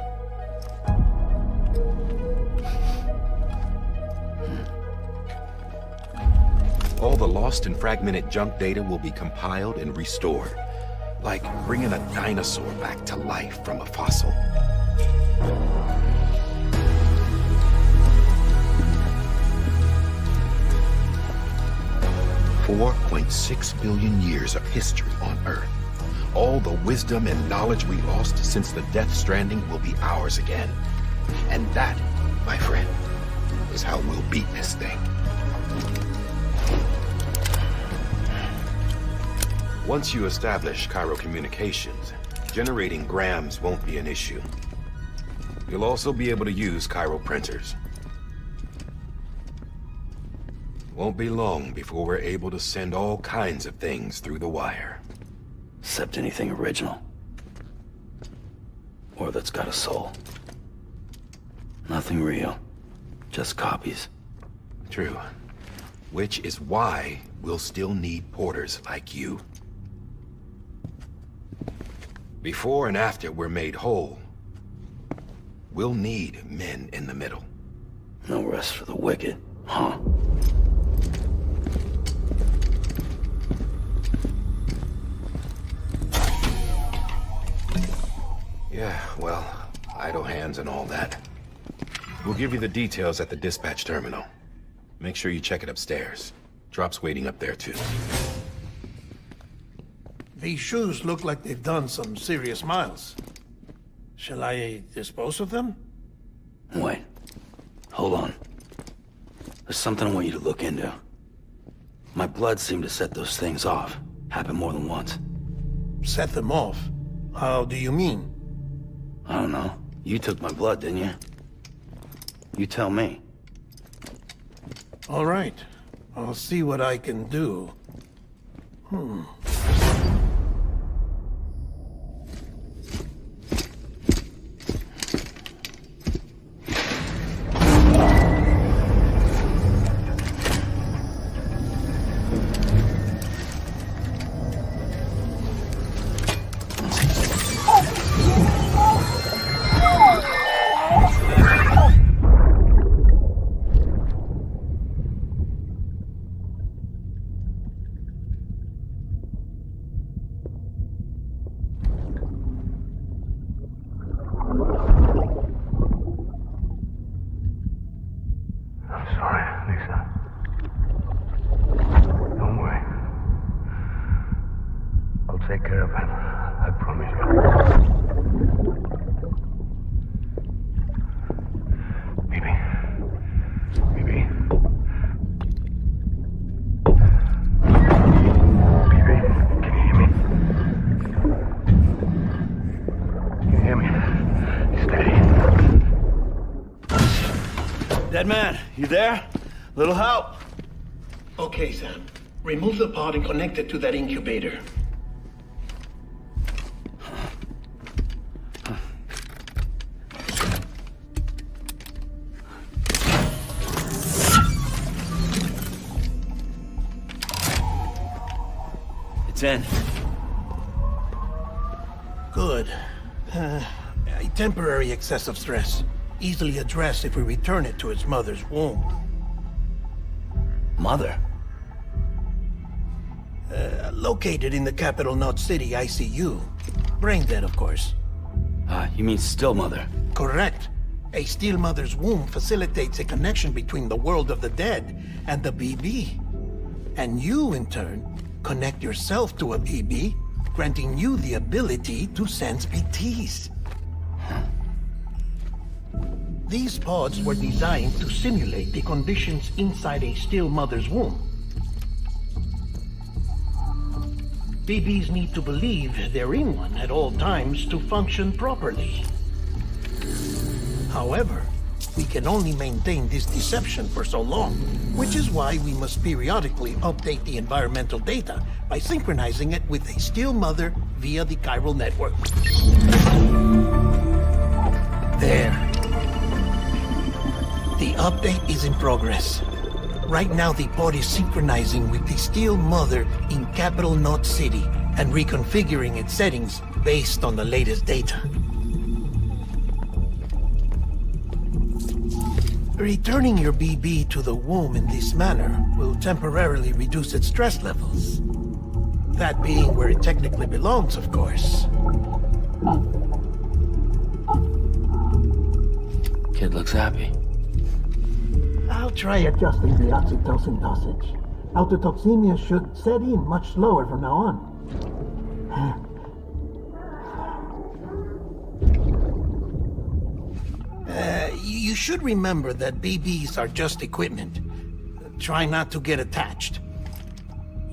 All the lost and fragmented junk data will be compiled and restored, like bringing a dinosaur back to life from a fossil. $4.6 billion years of history on Earth. All the wisdom and knowledge we lost since the Death Stranding will be ours again. And that, my friend, is how we'll beat this thing. Once you establish Cairo communications, generating grams won't be an issue. You'll also be able to use Cairo printers. Won't be long before we're able to send all kinds of things through the wire. Except anything original. Or that's got a soul. Nothing real. Just copies. True. Which is why we'll still need porters like you. Before and after we're made whole, we'll need men in the middle. No rest for the wicked, huh? Yeah, well, idle hands and all that. We'll give you the details at the dispatch terminal. Make sure you check it upstairs. Drop's waiting up there, too. These shoes look like they've done some serious miles. Shall I dispose of them? Wait. Hold on. There's something I want you to look into. My blood seemed to set those things off. Happened more than once. Set them off? How do you mean? I don't know. You took my blood, didn't you? You tell me. All right. I'll see what I can do. You there? Little help. Okay, Sam. Remove the pod and connect it to that incubator. It's in. Good. A temporary excess of stress. Easily addressed if we return it to its mother's womb. Mother? Located in the capital Knot City ICU. Brain dead, of course. You mean still mother? Correct. A still mother's womb facilitates a connection between the world of the dead and the BB. And you, in turn, connect yourself to a BB, granting you the ability to sense BTs. These pods were designed to simulate the conditions inside a still mother's womb. BBs need to believe they're in one at all times to function properly. However, we can only maintain this deception for so long, which is why we must periodically update the environmental data by synchronizing it with a still mother via the chiral network. There. The update is in progress. Right now, the pod is synchronizing with the still mother in capital Knot City and reconfiguring its settings based on the latest data. Returning your BB to the womb in this manner will temporarily reduce its stress levels. That being where it technically belongs, of course. Kid looks happy. I'll try adjusting the oxytocin dosage. Autotoxemia should set in much slower from now on. You should remember that BBs are just equipment. Try not to get attached.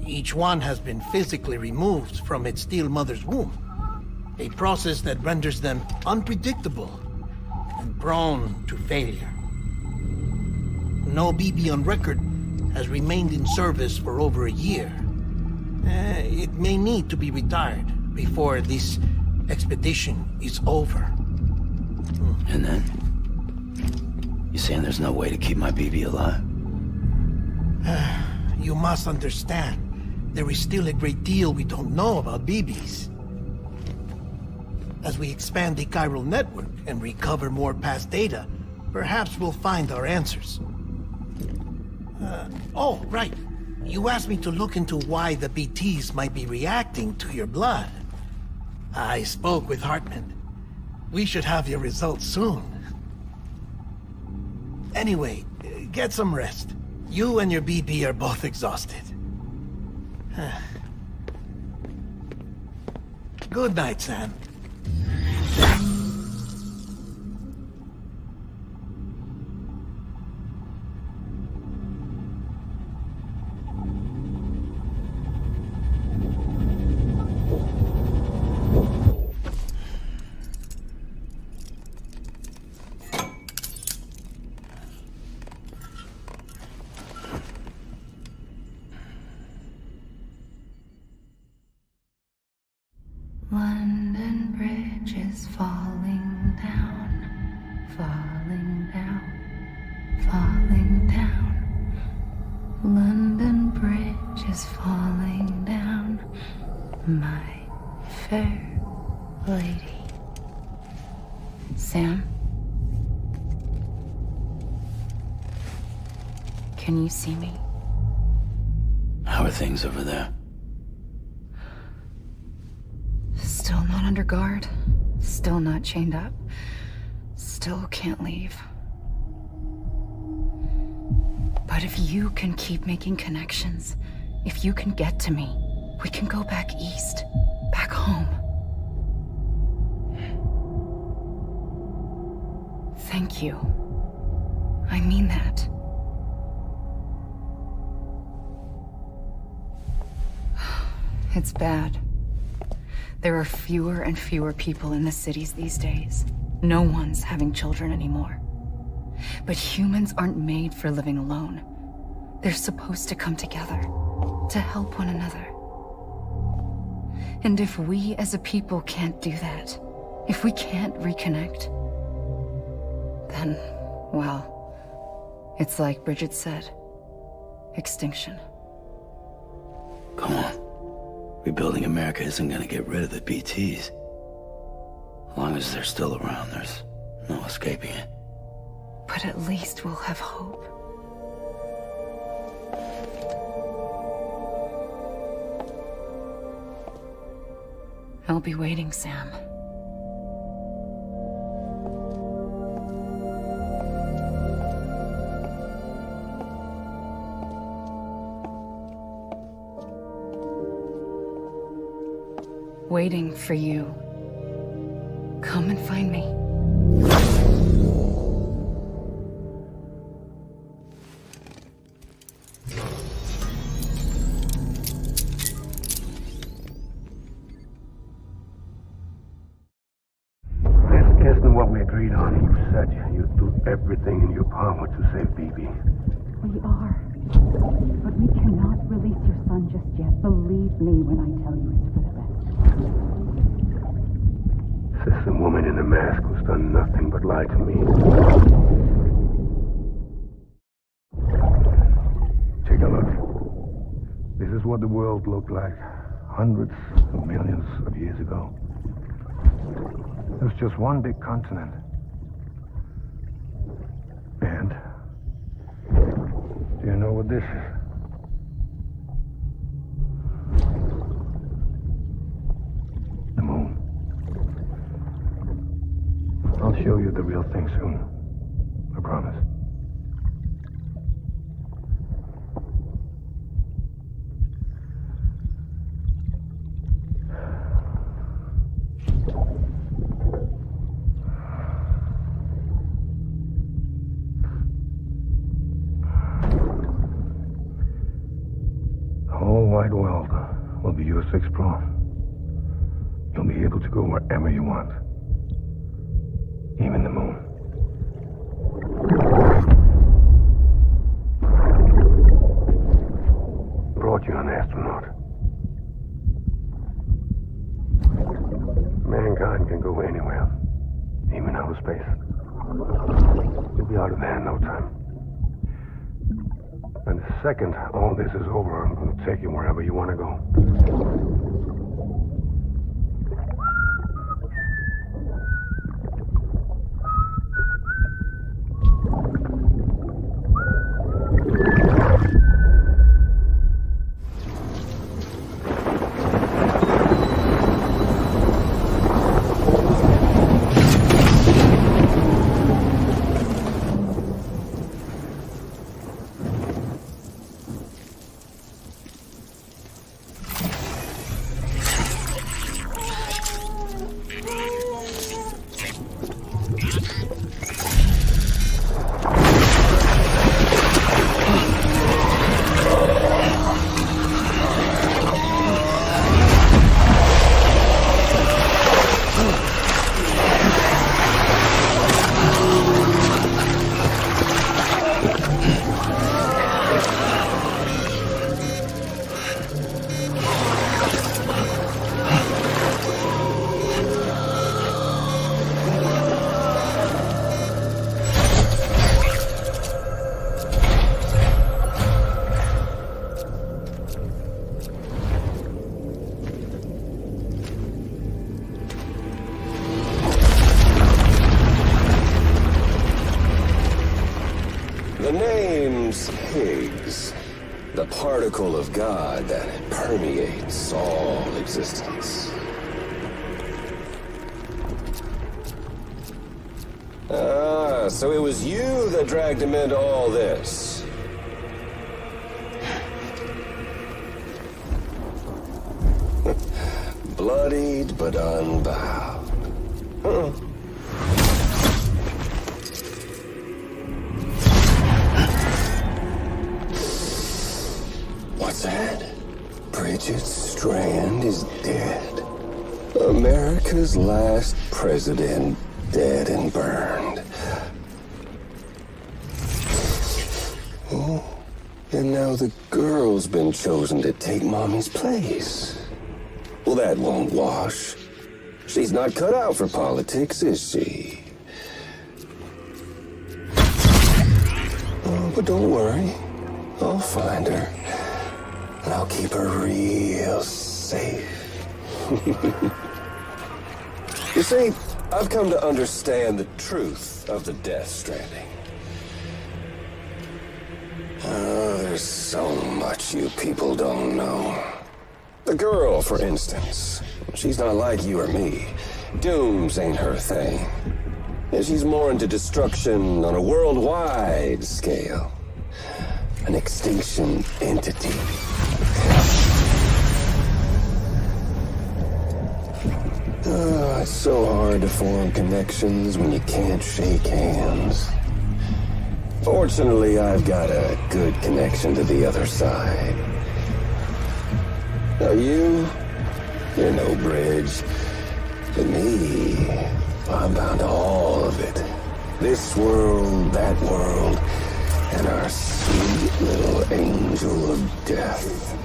Each one has been physically removed from its still mother's womb. A process that renders them unpredictable and prone to failure. No BB on record has remained in service for over a year. It may need to be retired before this expedition is over. And then? You saying there's no way to keep my BB alive? You must understand, there is still a great deal we don't know about BBs. As we expand the chiral network and recover more past data, perhaps we'll find our answers. Oh, right. You asked me to look into why the BTs might be reacting to your blood. I spoke with Hartman. We should have your results soon. Anyway, get some rest. You and your BB are both exhausted. Good night, Sam. London Bridge is falling down, falling down, falling down. London Bridge is falling down, my fair lady. Sam? Can you see me? How are things over there? Still not under guard. Still not chained up. Still can't leave. But if you can keep making connections, if you can get to me, we can go back east. Back home. Thank you. I mean that. It's bad. There are fewer and fewer people in the cities these days. No one's having children anymore. But humans aren't made for living alone. They're supposed to come together, to help one another. And if we as a people can't do that, if we can't reconnect, then, well, it's like Bridget said, extinction. Come on. Rebuilding America isn't gonna get rid of the BTs. As long as they're still around, there's no escaping it. But at least we'll have hope. I'll be waiting, Sam. Waiting for you. Come and find me. Isn't what we agreed on. You said you'd do everything in your power to save Bibi. We are. But we cannot release your son just yet. Believe me when I tell you it's for the best. This woman in the mask who's done nothing but lie to me. Take a look. This is what the world looked like hundreds of millions of years ago. It was just one big continent. And do you know what this is? The moon. I'll show you the real thing soon. I promise. The whole wide world will be yours to explore. You'll be able to go wherever you want. Even the moon. Brought you an astronaut. Mankind can go anywhere, even outer space. You'll be out of there in no time. And the second all this is over, I'm going to take you wherever you want to go. The name's Higgs, the particle of God that permeates all existence. Ah, so it was you that dragged him into all this. Bloodied but unbowed. Huh. What's that? Bridget Strand is dead. America's last president dead and burned. And now the girl's been chosen to take Mommy's place. Well, that won't wash. She's not cut out for politics, is she? Oh, but don't worry. I'll find her. And I'll keep her real safe. You see, I've come to understand the truth of the Death Stranding. There's so much you people don't know. The girl, for instance. She's not like you or me. Dooms ain't her thing. And she's more into destruction on a worldwide scale. An extinction entity. It's so hard to form connections when you can't shake hands. Fortunately, I've got a good connection to the other side. Now you're no bridge. To me, I'm bound to all of it. This world, that world, and our sweet little angel of death.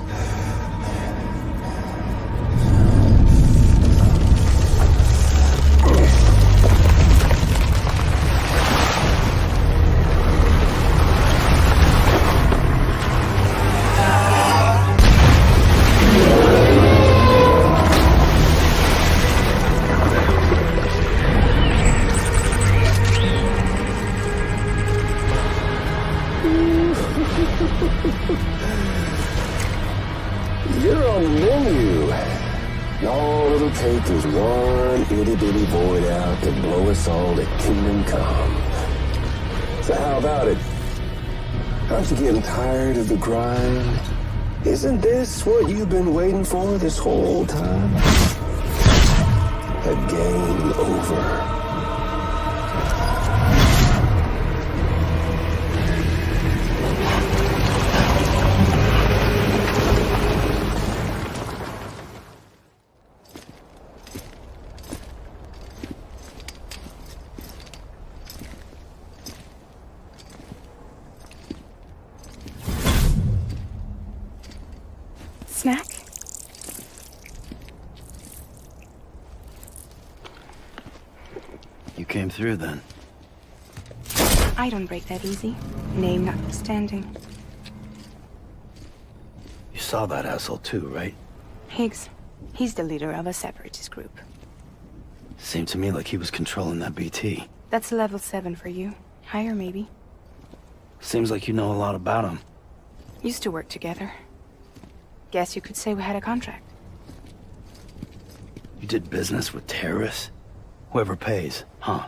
You're on the menu. All it'll take is one itty-bitty void out to blow us all to kingdom come. So how about it? Aren't you getting tired of the grind? Isn't this what you've been waiting for this whole time? A game over. Snack? You came through then. I don't break that easy. Name notwithstanding. You saw that asshole too, right? Higgs. He's the leader of a separatist group. Seemed to me like he was controlling that BT. That's level 7 for you. Higher, maybe. Seems like you know a lot about him. Used to work together. Guess you could say we had a contract. You did business with terrorists? Whoever pays, huh?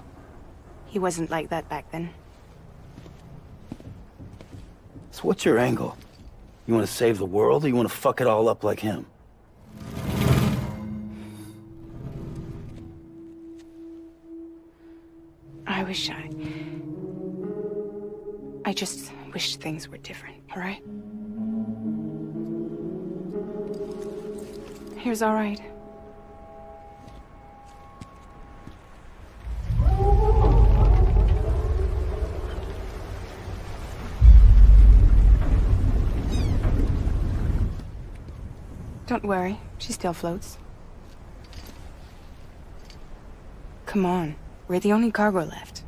He wasn't like that back then. So what's your angle? You want to save the world, or you want to fuck it all up like him? I just wish things were different, all right? Here's all right. Don't worry, she still floats. Come on, we're the only cargo left.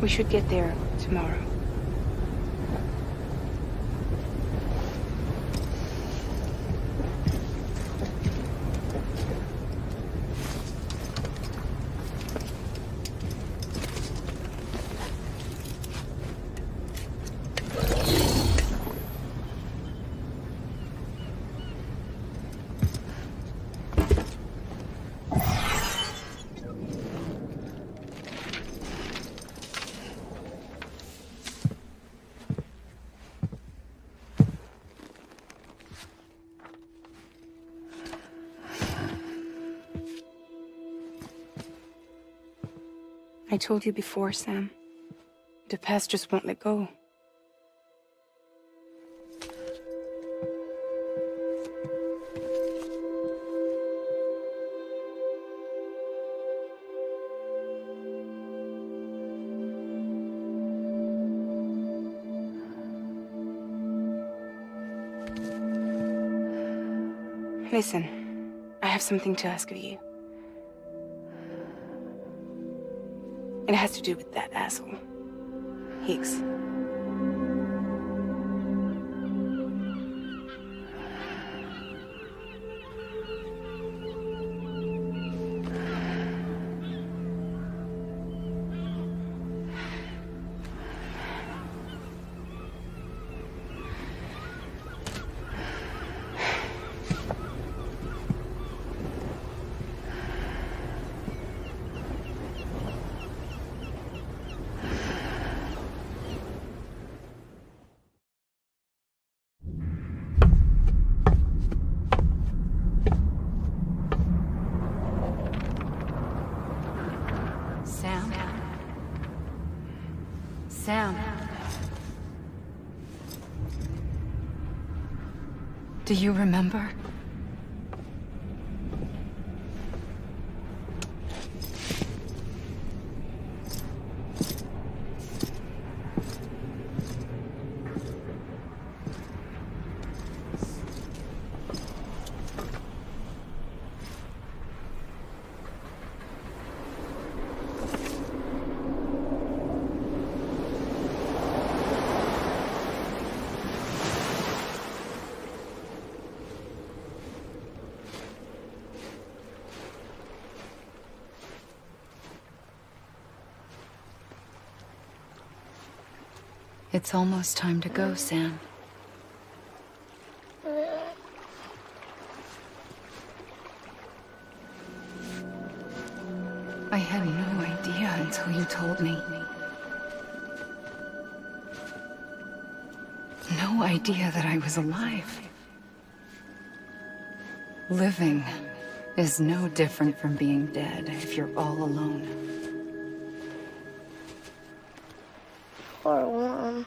We should get there tomorrow. I told you before, Sam. The past just won't let go. Listen, I have something to ask of you. It has to do with that asshole, Higgs. Sam. Do you remember? It's almost time to go, Sam. I had no idea until you told me. No idea that I was alive. Living is no different from being dead if you're all alone. Poor Mom.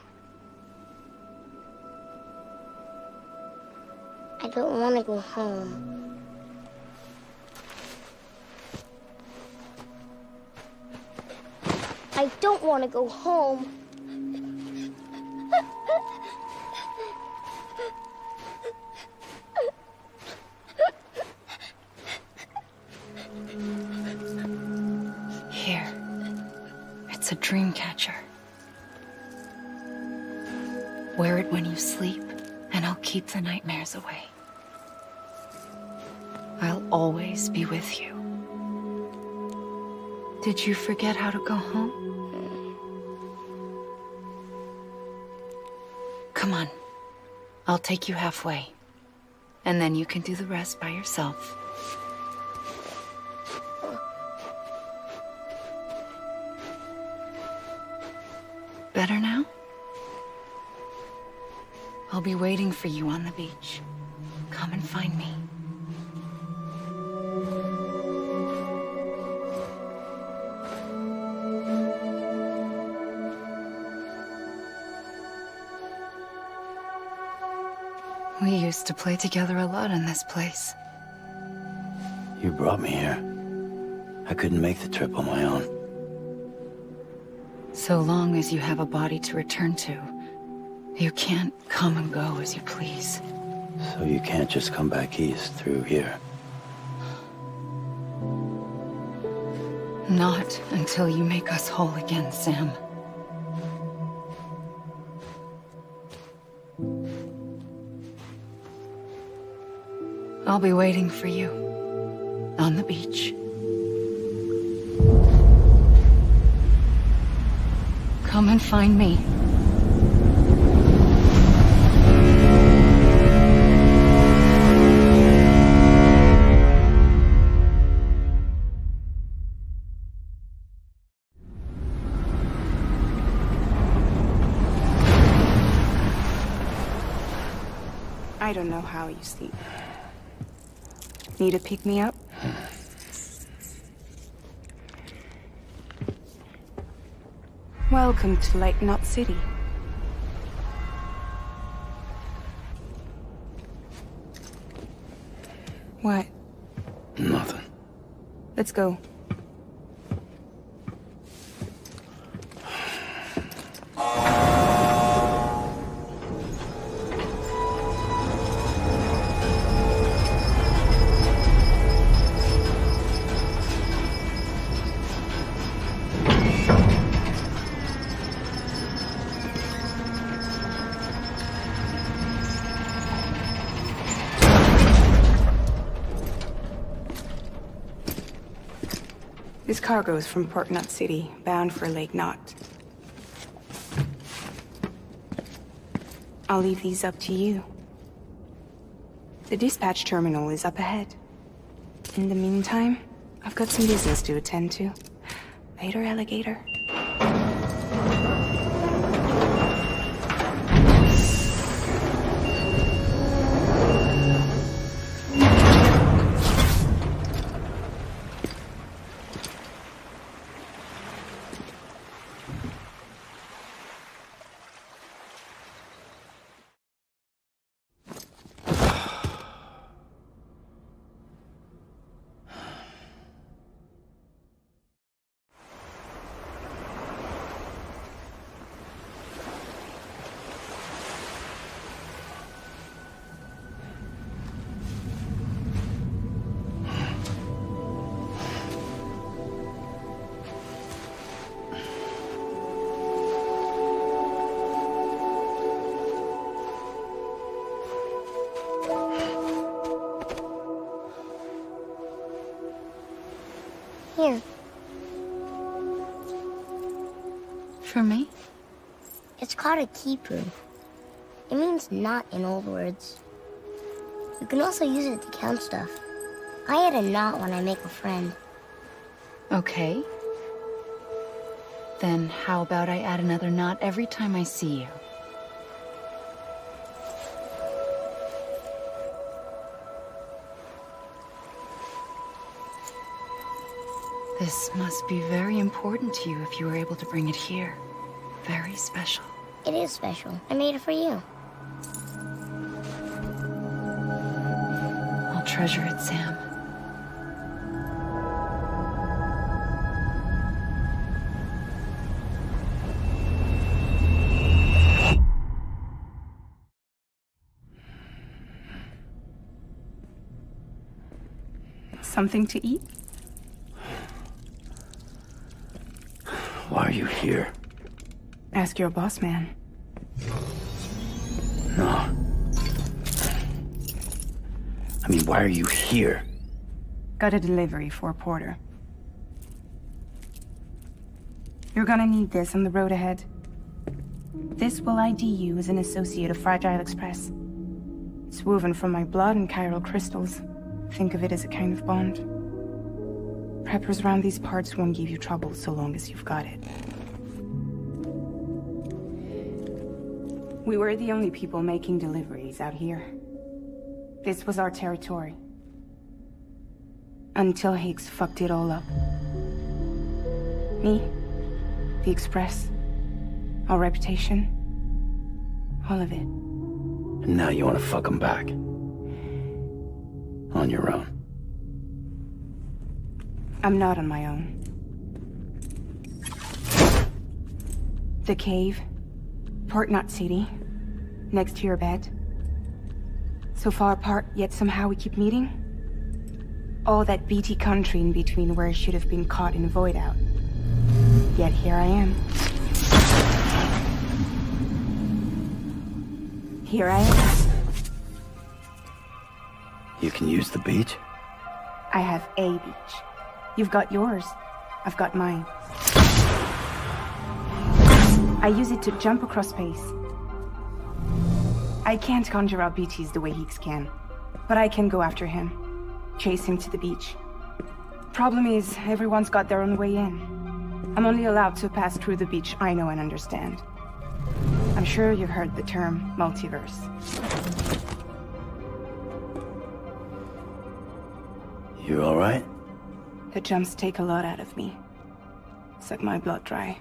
I don't want to go home. I don't want to go home. Here. It's a dream catcher. Wear it when you sleep, and I'll keep the nightmares away. I'll always be with you. Did you forget how to go home? Come on. I'll take you halfway. And then you can do the rest by yourself. Better now? I'll be waiting for you on the beach. Come and find me. We used to play together a lot in this place. You brought me here. I couldn't make the trip on my own. So long as you have a body to return to, you can't come and go as you please. So you can't just come back east through here? Not until you make us whole again, Sam. I'll be waiting for you on the beach. Come and find me. I don't know how you sleep. Need to pick me up? Welcome to Lake Knot City. What? Nothing. Let's go. This cargo is from Port Knot City, bound for Lake Knot. I'll leave these up to you. The dispatch terminal is up ahead. In the meantime, I've got some business to attend to. Later, alligator. Here. For me? It's called a kipu. It means knot in old words. You can also use it to count stuff. I add a knot when I make a friend. Okay. Then how about I add another knot every time I see you? This must be very important to you if you were able to bring it here. Very special. It is special. I made it for you. I'll treasure it, Sam. Something to eat? Why are you here? Ask your boss man. No. I mean, why are you here? Got a delivery for Porter. You're gonna need this on the road ahead. This will ID you as an associate of Fragile Express. It's woven from my blood and chiral crystals. Think of it as a kind of bond. Preppers around these parts won't give you trouble so long as you've got it. We were the only people making deliveries out here. This was our territory. Until Higgs fucked it all up. Me, the Express, our reputation, all of it. And now you want to fuck him back. On your own. I'm not on my own. The cave, Port Knot City, next to your bed. So far apart, yet somehow we keep meeting. All that BT country in between where I should have been caught in a void out. Yet here I am. Here I am. You can use the beach? I have a beach. You've got yours. I've got mine. I use it to jump across space. I can't conjure up BTs the way Higgs can, but I can go after him, chase him to the beach. Problem is, everyone's got their own way in. I'm only allowed to pass through the beach I know and understand. I'm sure you've heard the term multiverse. You all right? The jumps take a lot out of me. Suck my blood dry.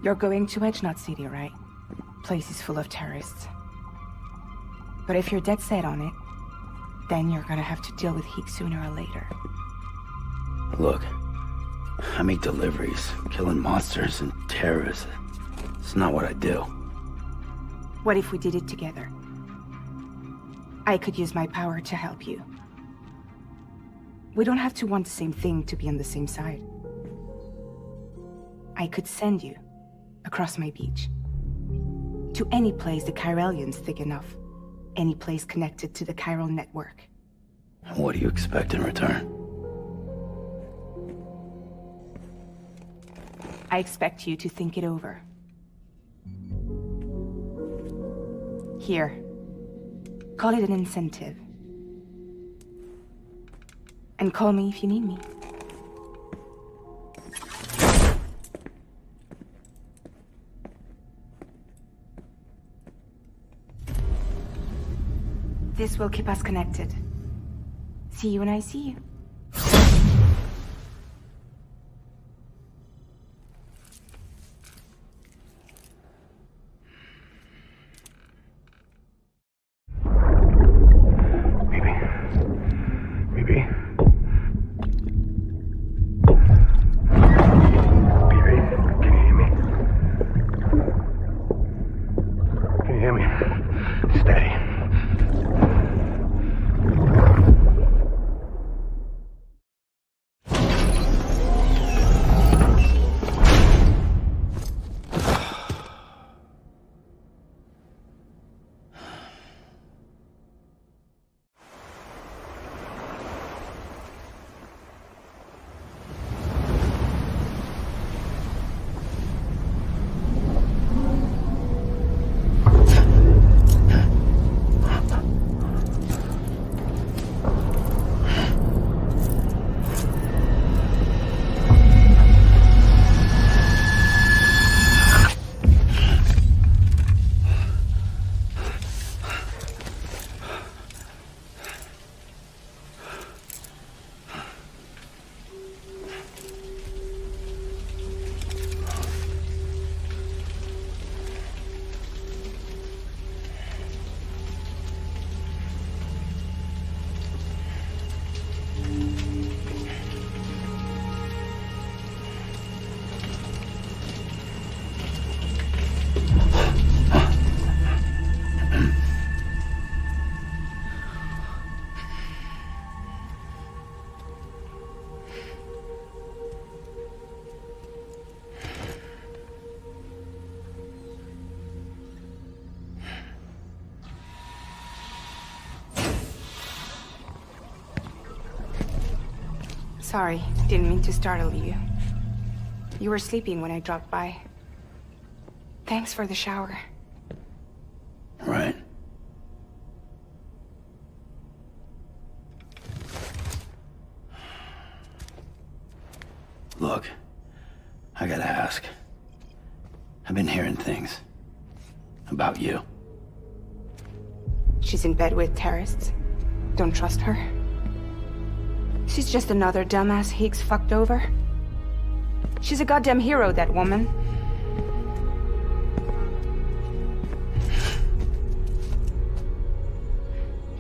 You're going to Edge City, right? Place is full of terrorists. But if you're dead set on it, then you're gonna have to deal with Heek sooner or later. Look, I make deliveries, killing monsters and terrorists. It's not what I do. What if we did it together? I could use my power to help you. We don't have to want the same thing to be on the same side. I could send you across my beach. To any place the Chiralian's thick enough. Any place connected to the chiral network. What do you expect in return? I expect you to think it over. Here. Call it an incentive. And call me if you need me. This will keep us connected. See you when I see you. Sorry, didn't mean to startle you. You were sleeping when I dropped by. Thanks for the shower. Right. Look, I gotta ask. I've been hearing things about you. She's in bed with terrorists. Don't trust her. She's just another dumbass Higgs fucked over. She's a goddamn hero, that woman.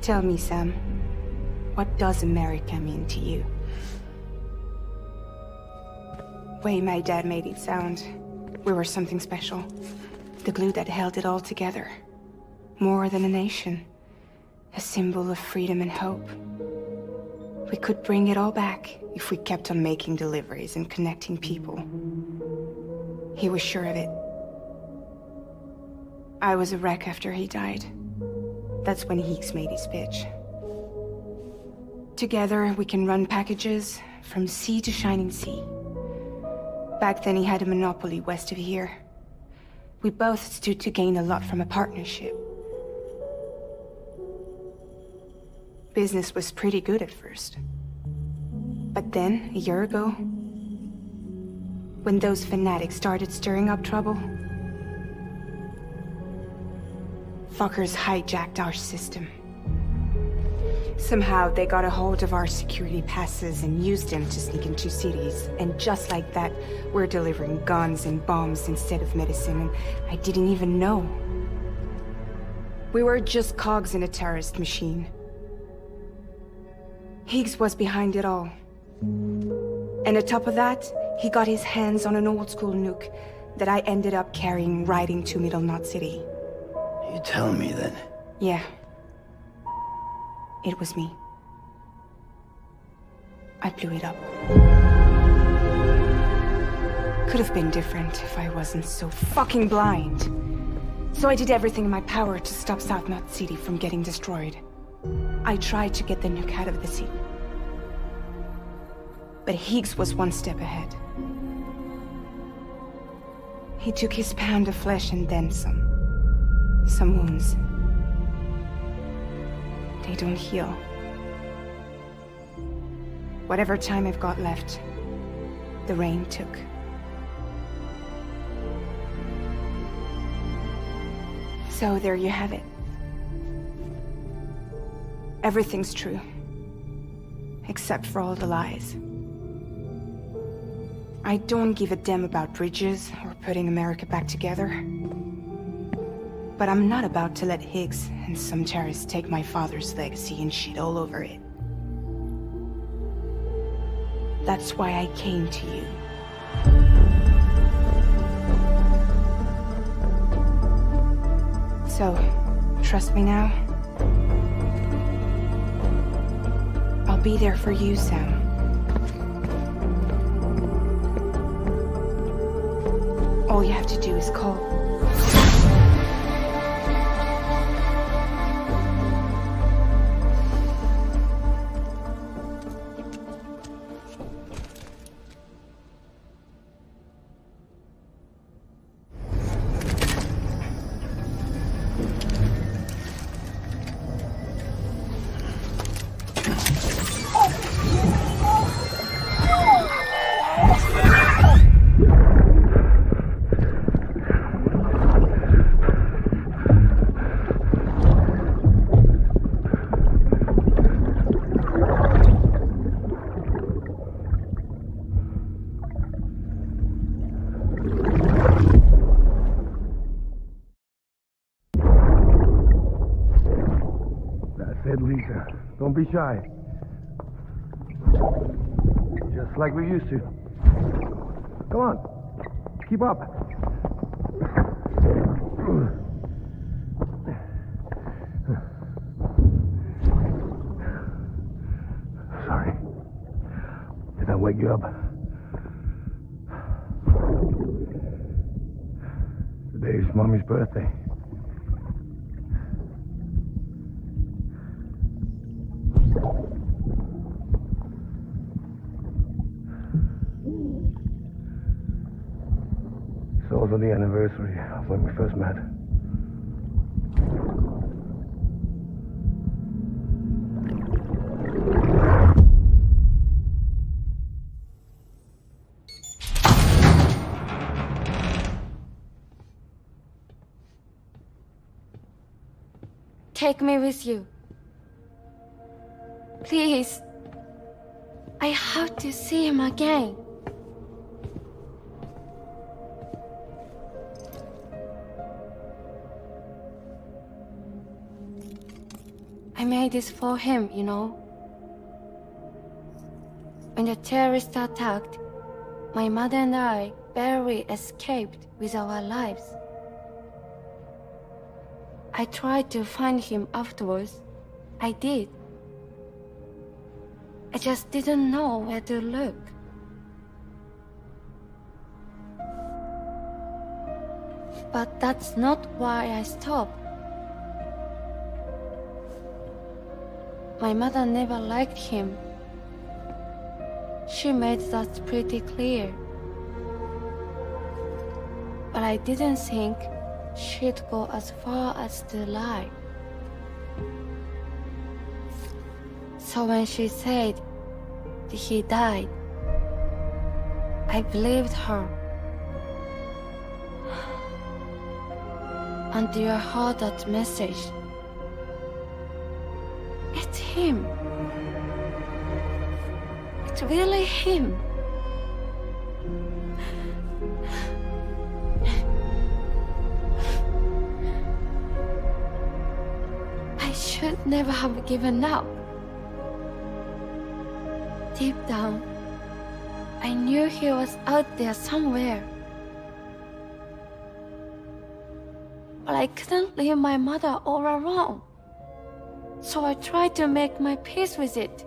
Tell me, Sam, what does America mean to you? Way my dad made it sound, we were something special. The glue that held it all together. More than a nation. A symbol of freedom and hope. We could bring it all back if we kept on making deliveries and connecting people. He was sure of it. I was a wreck after he died. That's when Heeks made his pitch. Together, we can run packages from sea to shining sea. Back then, he had a monopoly west of here. We both stood to gain a lot from a partnership. Business was pretty good at first. But then, a year ago, when those fanatics started stirring up trouble, fuckers hijacked our system. Somehow they got a hold of our security passes and used them to sneak into cities. And just like that, we're delivering guns and bombs instead of medicine, and I didn't even know. We were just cogs in a terrorist machine. Higgs was behind it all. And on top of that, he got his hands on an old-school nuke that I ended up carrying right into Middle Knot City. You tell me then? Yeah. It was me. I blew it up. Could have been different if I wasn't so fucking blind. So I did everything in my power to stop South Knot City from getting destroyed. I tried to get the nuke out of the city. But Higgs was one step ahead. He took his pound of flesh and then some. Some wounds. They don't heal. Whatever time I've got left, the rain took. So there you have it. Everything's true. Except for all the lies. I don't give a damn about bridges or putting America back together. But I'm not about to let Higgs and some terrorists take my father's legacy and shit all over it. That's why I came to you. So, trust me now? I'll be there for you, Sam. All you have to do is call. Lisa, don't be shy. Just like we used to. Come on, keep up. Sorry. Did I wake you up? Today's Mommy's birthday. It's also the anniversary of when we first met. Take me with you. Please. I have to see him again. I made this for him, you know. When the terrorists attacked, my mother and I barely escaped with our lives. I tried to find him afterwards. I did. I just didn't know where to look. But that's not why I stopped. My mother never liked him. She made that pretty clear. But I didn't think she'd go as far as to lie. So when she said that he died, I believed her. Until I heard that message. It's him. It's really him. I should never have given up. Deep down, I knew he was out there somewhere. But I couldn't leave my mother all alone. So I tried to make my peace with it.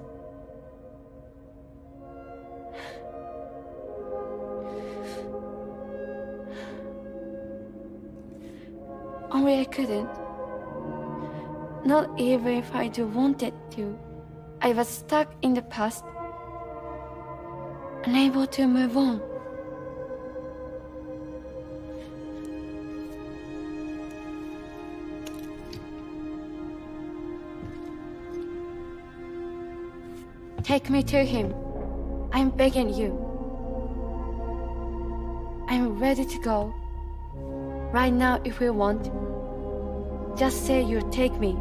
Only I couldn't. Not even if I do wanted to. I was stuck in the past, unable to move on. Take me to him. I'm begging you. I'm ready to go. Right now, if you want. Just say you'll take me.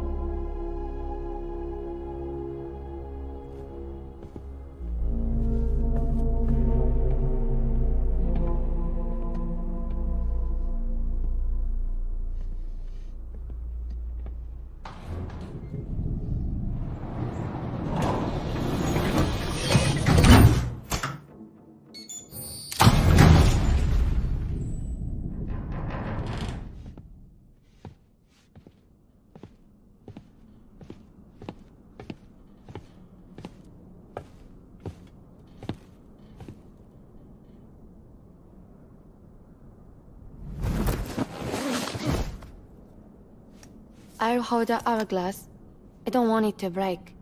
I'll hold the hourglass. I don't want it to break.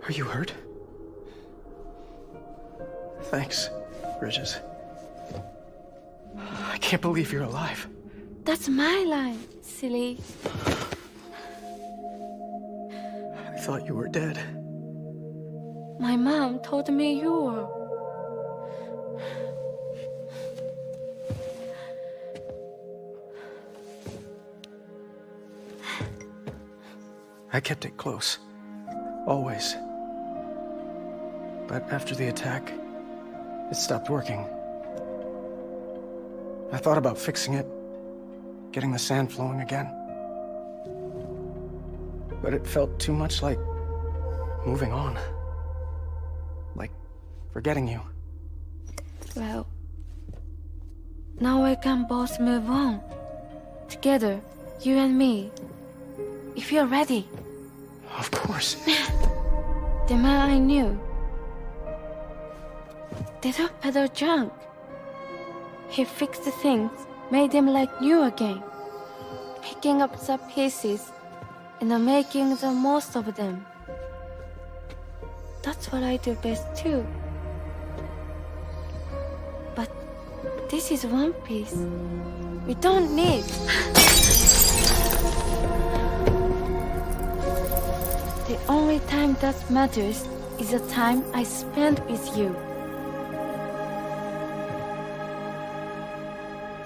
Are you hurt? Thanks, Bridges. I can't believe you're alive. That's my line, silly. I thought you were dead. My mom told me you were. I kept it close. Always. But after the attack, it stopped working. I thought about fixing it, getting the sand flowing again. But it felt too much like moving on. Like forgetting you. Well, now we can both move on. Together, you and me. If you're ready. Of course. The man I knew. They don't peddle junk. He fixed the things, made them like new again. Picking up the pieces and making the most of them. That's what I do best too. But this is one piece. We don't need. The only time that matters is the time I spend with you.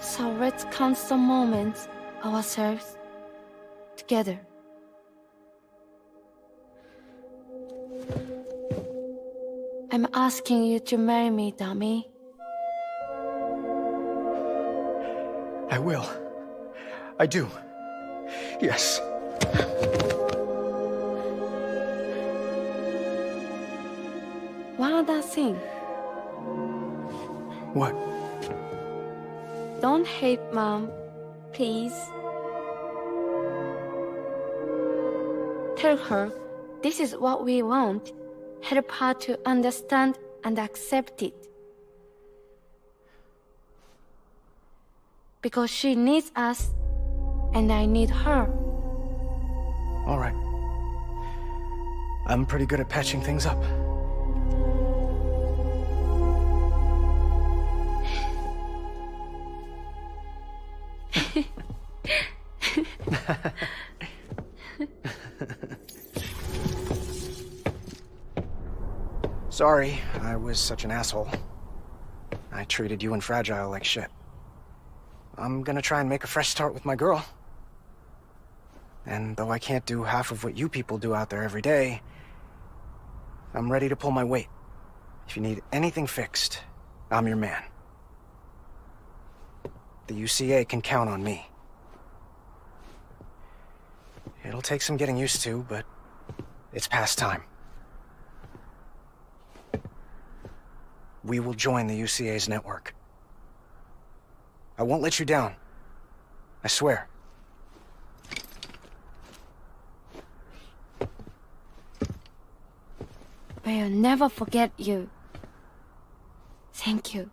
So let's count some moments ourselves together. I'm asking you to marry me, dummy. I will. I do. Yes. One other thing. What? Don't hate Mom, please. Tell her this is what we want. Help her to understand and accept it. Because she needs us, and I need her. All right. I'm pretty good at patching things up. Sorry, I was such an asshole. I treated you and Fragile like shit. I'm gonna try and make a fresh start with my girl. And though I can't do half of what you people do out there every day, I'm ready to pull my weight. If you need anything fixed, I'm your man. The UCA can count on me. It'll take some getting used to, but it's past time. We will join the UCA's network. I won't let you down. I swear. We'll never forget you. Thank you.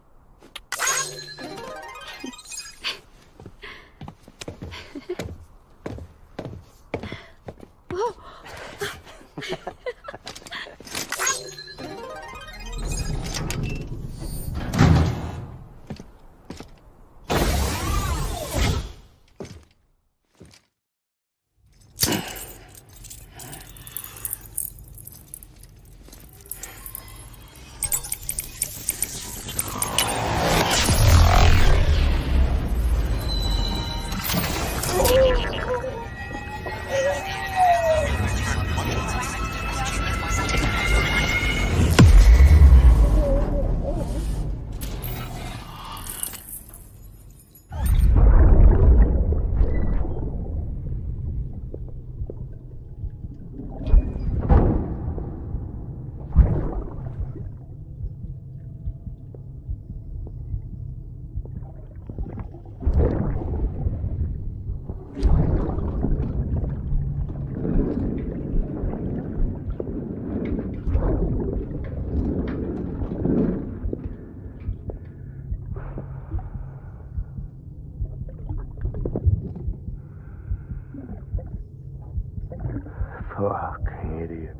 Fuck, idiot.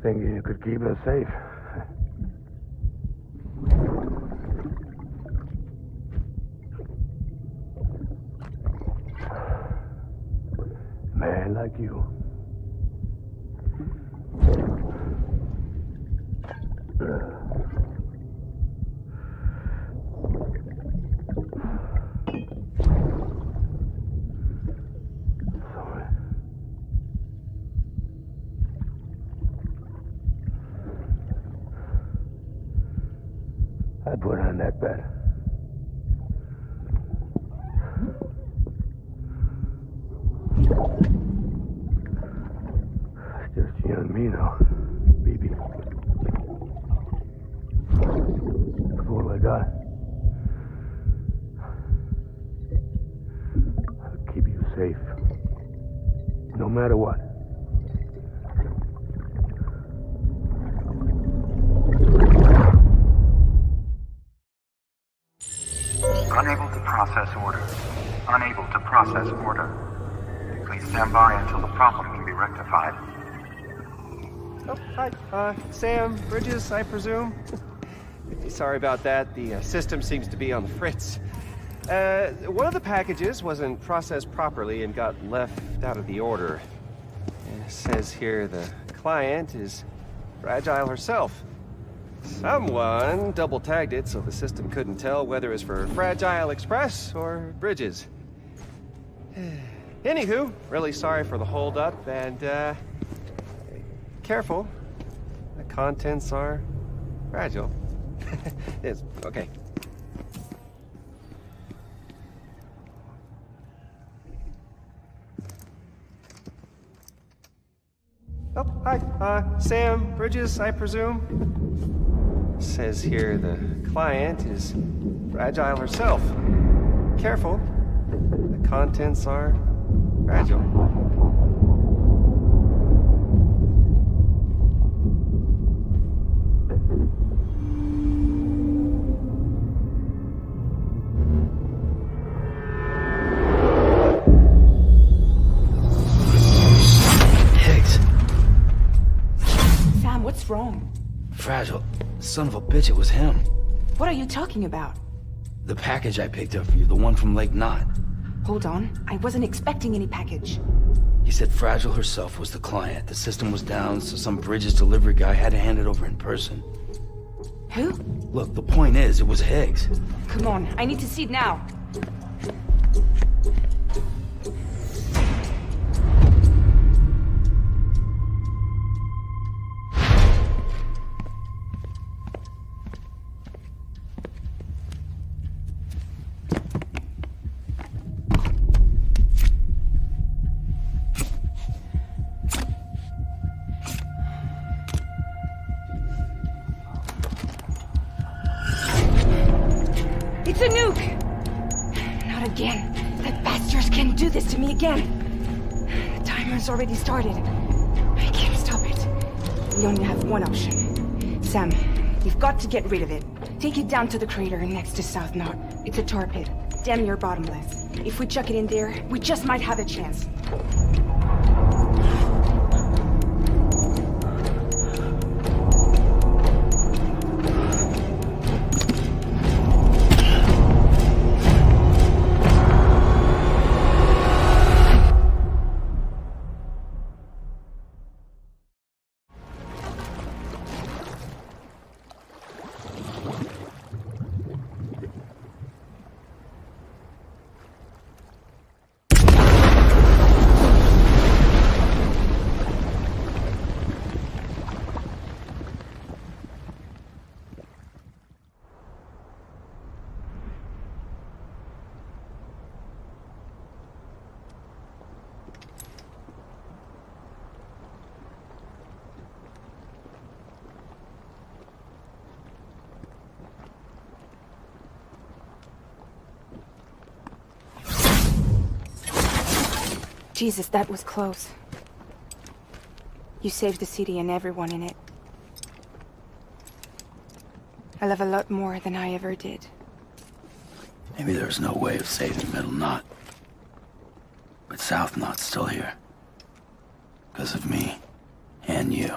Thinking you could keep us safe. Man like you. I'd put on that bet. It's just you and me now, baby. That's all I got. I'll keep you safe. No matter what. Unable to process order. Unable to process order. Please stand by until the problem can be rectified. Oh, hi. Sam, Bridges, I presume? Sorry about that. The system seems to be on the fritz. One of the packages wasn't processed properly and got left out of the order. It says here the client is Fragile herself. Someone double-tagged it so the system couldn't tell whether it was for Fragile Express or Bridges. Anywho, really sorry for the hold-up, and, careful. The contents are fragile. It's okay. Oh, hi. Sam, Bridges, I presume? Says here the client is Fragile herself. Careful. The contents are fragile. What's wrong? Fragile. Son of a bitch, it was him. What are you talking about? The package I picked up for you, the one from Lake Knot. Hold on. I wasn't expecting any package. He said Fragile herself was the client. The system was down, so some Bridges delivery guy had to hand it over in person. Who? Look, the point is, it was Higgs. Come on, I need to see it now. It's a nuke! Not again. That bastards can't do this to me again. The timer's already started. I can't stop it. We only have one option. Sam, we've got to get rid of it. Take it down to the crater next to South Knot. It's a tar pit. Damn near bottomless. If we chuck it in there, we just might have a chance. Jesus, that was close. You saved the city and everyone in it. I love a lot more than I ever did. Maybe there's no way of saving Middle Knot. But South Knot's still here. Because of me. And you.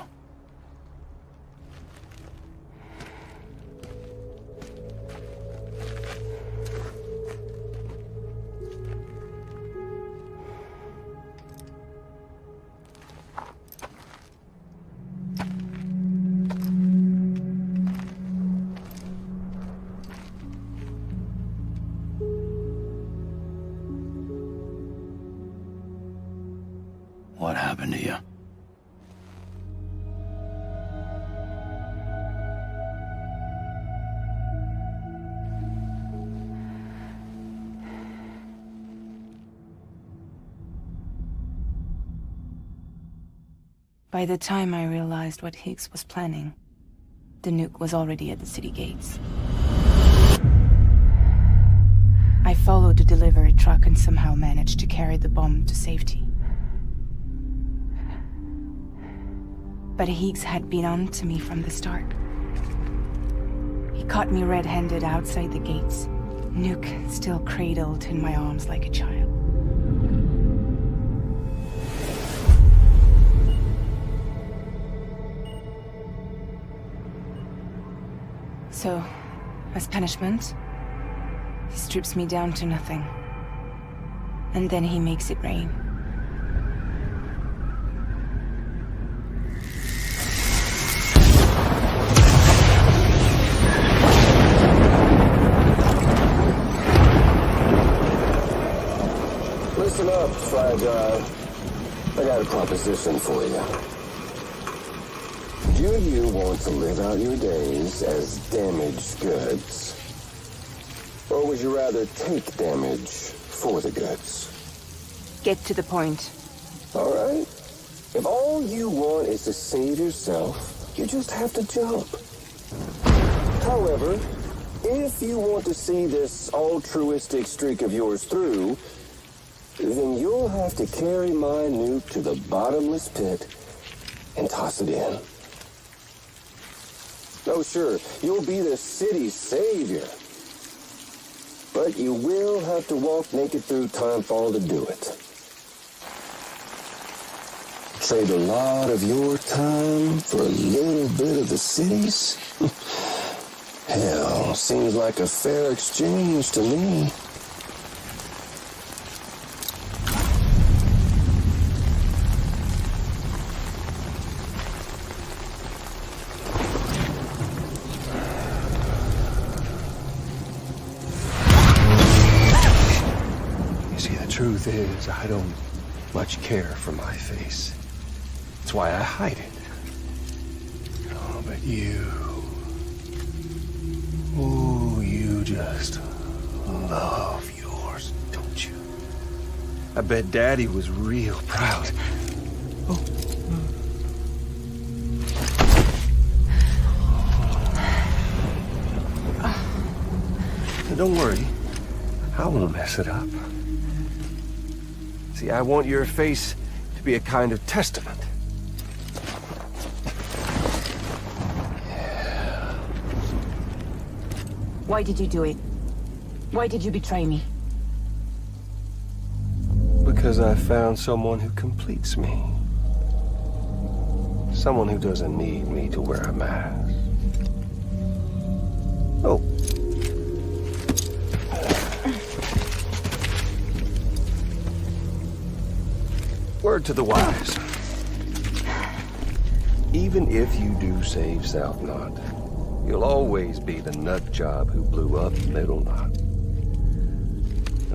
What happened to you? By the time I realized what Higgs was planning, the nuke was already at the city gates. I followed the delivery truck and somehow managed to carry the bomb to safety. But Higgs had been on to me from the start. He caught me red-handed outside the gates, nuke still cradled in my arms like a child. So, as punishment, he strips me down to nothing. And then he makes it rain. Listen up, Fragile. I got a proposition for you. Do you want to live out your days as damaged goods? Or would you rather take damage for the goods? Get to the point. All right. If all you want is to save yourself, you just have to jump. However, if you want to see this altruistic streak of yours through, then you'll have to carry my nuke to the bottomless pit and toss it in. Oh, sure, you'll be the city's savior. But you will have to walk naked through Timefall to do it. Trade a lot of your time for a little bit of the city's? Hell, seems like a fair exchange to me. You see, the truth is, I don't much care for my face. That's why I hide it. Oh, but you... Oh, you just love yours, don't you? I bet Daddy was real proud. Oh. Now, don't worry. I won't mess it up. See, I want your face to be a kind of testament. Why did you do it? Why did you betray me? Because I found someone who completes me. Someone who doesn't need me to wear a mask. Oh. Word to the wise. Even if you do save South Knot, you'll always be the nut job who blew up Middle Knot.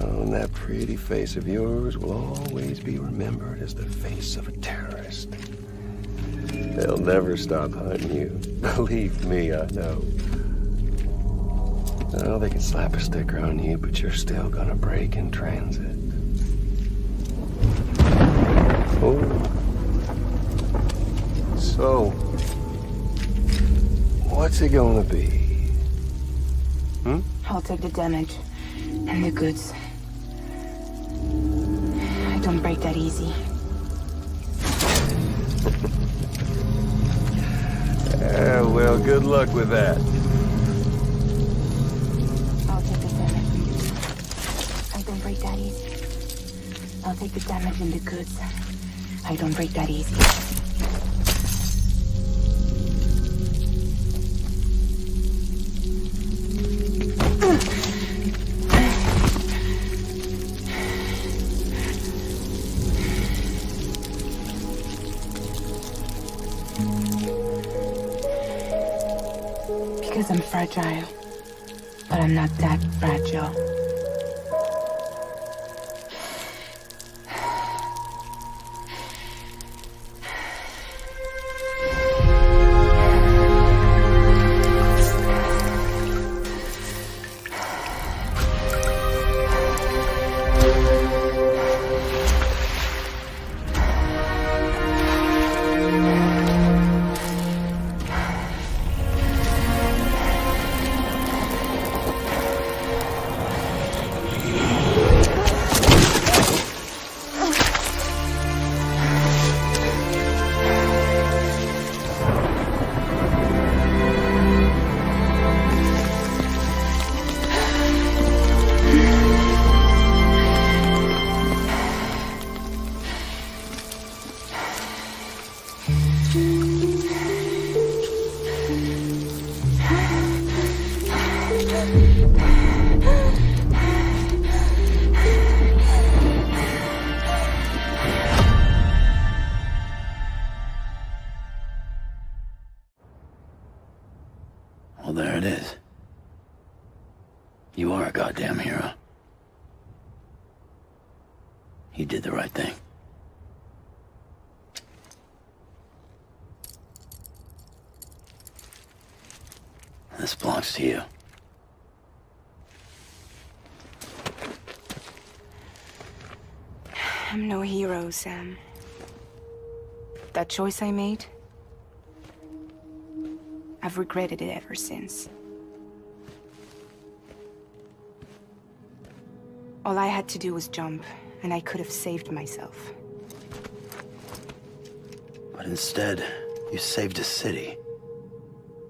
Oh, and that pretty face of yours will always be remembered as the face of a terrorist. They'll never stop hunting you. Believe me, I know. Oh, they can slap a sticker on you, but you're still gonna break in transit. Oh. So, what's it gonna be? Hmm? I'll take the damage and the goods. I don't break that easy. Well, good luck with that. I'll take the damage. I don't break that easy. I'll take the damage and the goods. I don't break that easy. Because I'm fragile, but I'm not that fragile. Well, there it is. You are a goddamn hero. You did the right thing. This belongs to you. I'm no hero, Sam. That choice I made, I've regretted it ever since. All I had to do was jump, and I could have saved myself. But instead, you saved a city.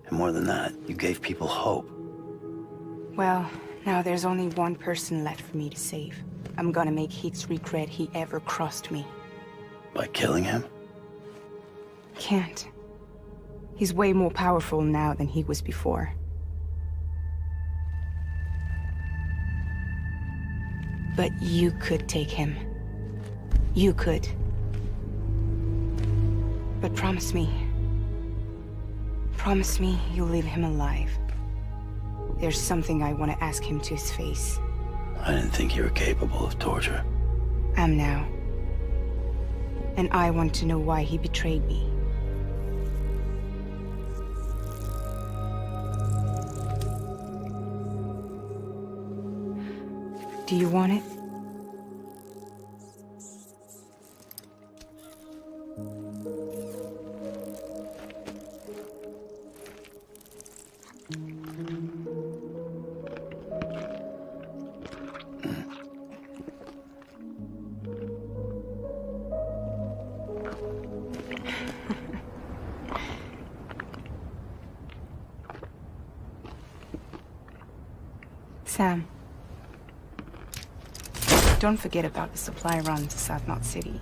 And more than that, you gave people hope. Well, now there's only one person left for me to save. I'm gonna make Heats regret he ever crossed me. By killing him? Can't. He's way more powerful now than he was before. But you could take him. You could. But promise me. Promise me you'll leave him alive. There's something I want to ask him to his face. I didn't think you were capable of torture. Am now. And I want to know why he betrayed me. Do you want it? Sam. Don't forget about the supply run to South Knot City.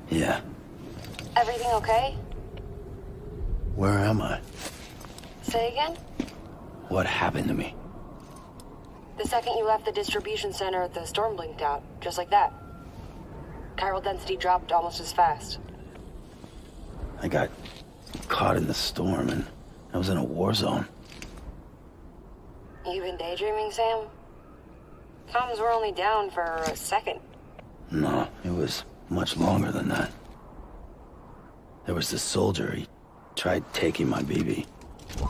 Yeah. Everything okay? Where am I? Say again? What happened to me? The second you left the distribution center, the storm blinked out, just like that. Chiral density dropped almost as fast. I got caught in the storm and I was in a war zone. You been daydreaming, Sam? Comms were only down for a second. No, it was much longer than that. There was this soldier, he tried taking my BB.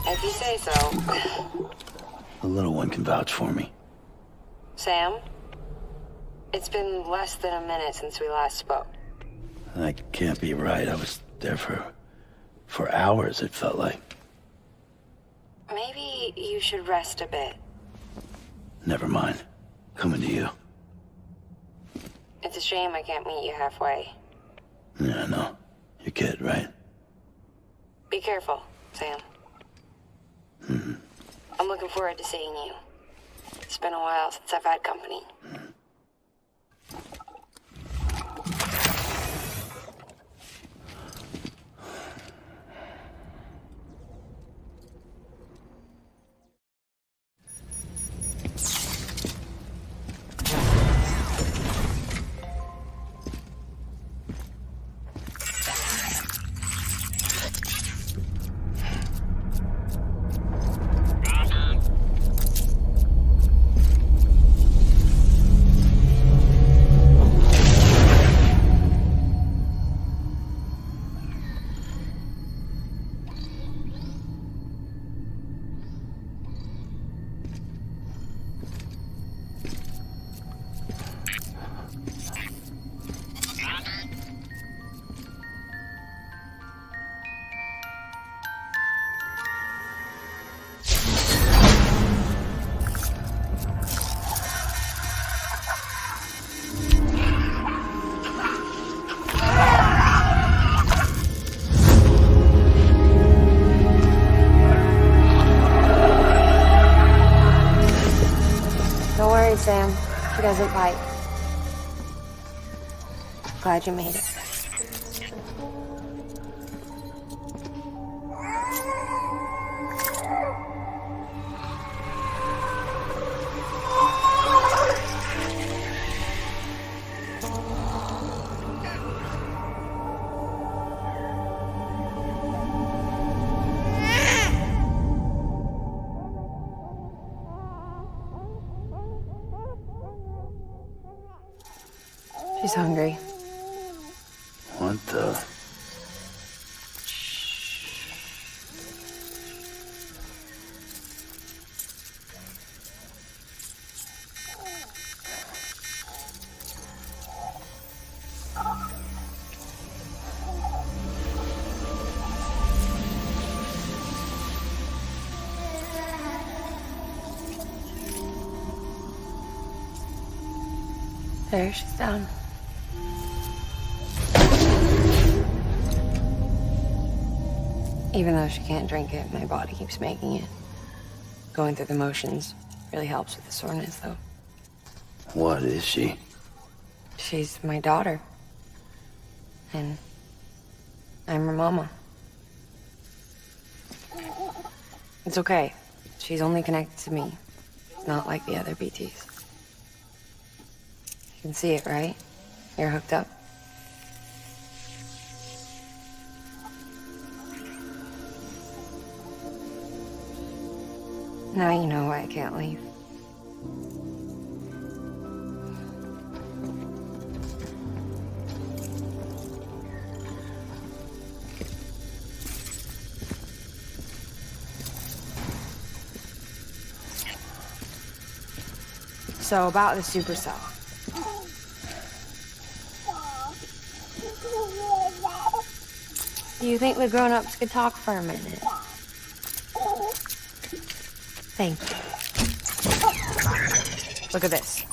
If you say so. The little one can vouch for me. Sam? It's been less than a minute since we last spoke. That can't be right. I was there for hours, it felt like. Maybe you should rest a bit. Never mind. Coming to you. It's a shame I can't meet you halfway. Yeah, I know. Your kid, right? Be careful, Sam. Mm-hmm. I'm looking forward to seeing you. It's been a while since I've had company. Sam, she doesn't bite. Glad you made it. She's hungry. What the? There, she's down. Even though she can't drink it, my body keeps making it. Going through the motions really helps with the soreness, though. What is she? She's my daughter. And I'm her mama. It's okay. She's only connected to me. Not like the other BTs. You can see it, right? You're hooked up. Now you know why I can't leave. So about the supercell. Do you think the grown-ups could talk for a minute? Thank you. Look at this.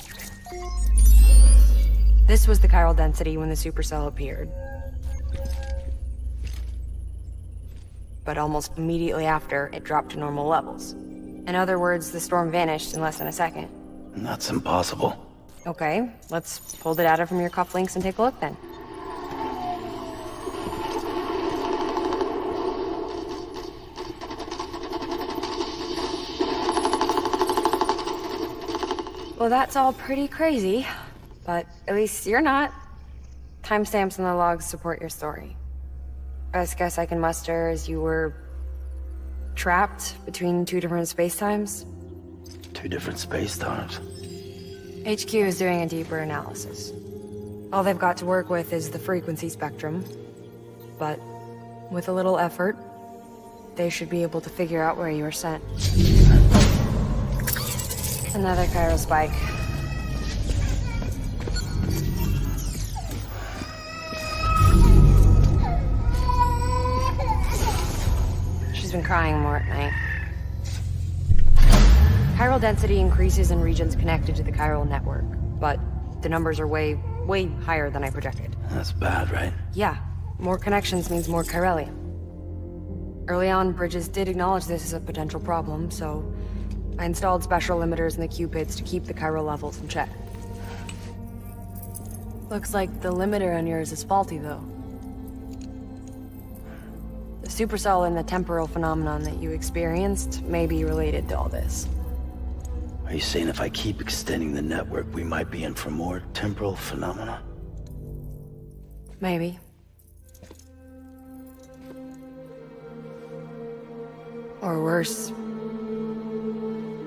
This was the chiral density when the supercell appeared. But almost immediately after, it dropped to normal levels. In other words, the storm vanished in less than a second. That's impossible. Okay, let's pull the data from your cufflinks and take a look then. Well, that's all pretty crazy, but at least you're not. Timestamps in the logs support your story. Best guess I can muster is you were trapped between two different spacetimes. Two different space times. HQ is doing a deeper analysis. All they've got to work with is the frequency spectrum, but with a little effort, they should be able to figure out where you were sent. Another chiral spike. She's been crying more at night. Chiral density increases in regions connected to the chiral network, but the numbers are way higher than I projected. That's bad, right? Yeah, more connections means more chiralium. Early on, Bridges did acknowledge this as a potential problem, so I installed special limiters in the Cupids to keep the chiral levels in check. Looks like the limiter on yours is faulty, though. The supercell and the temporal phenomenon that you experienced may be related to all this. Are you saying if I keep extending the network, we might be in for more temporal phenomena? Maybe. Or worse,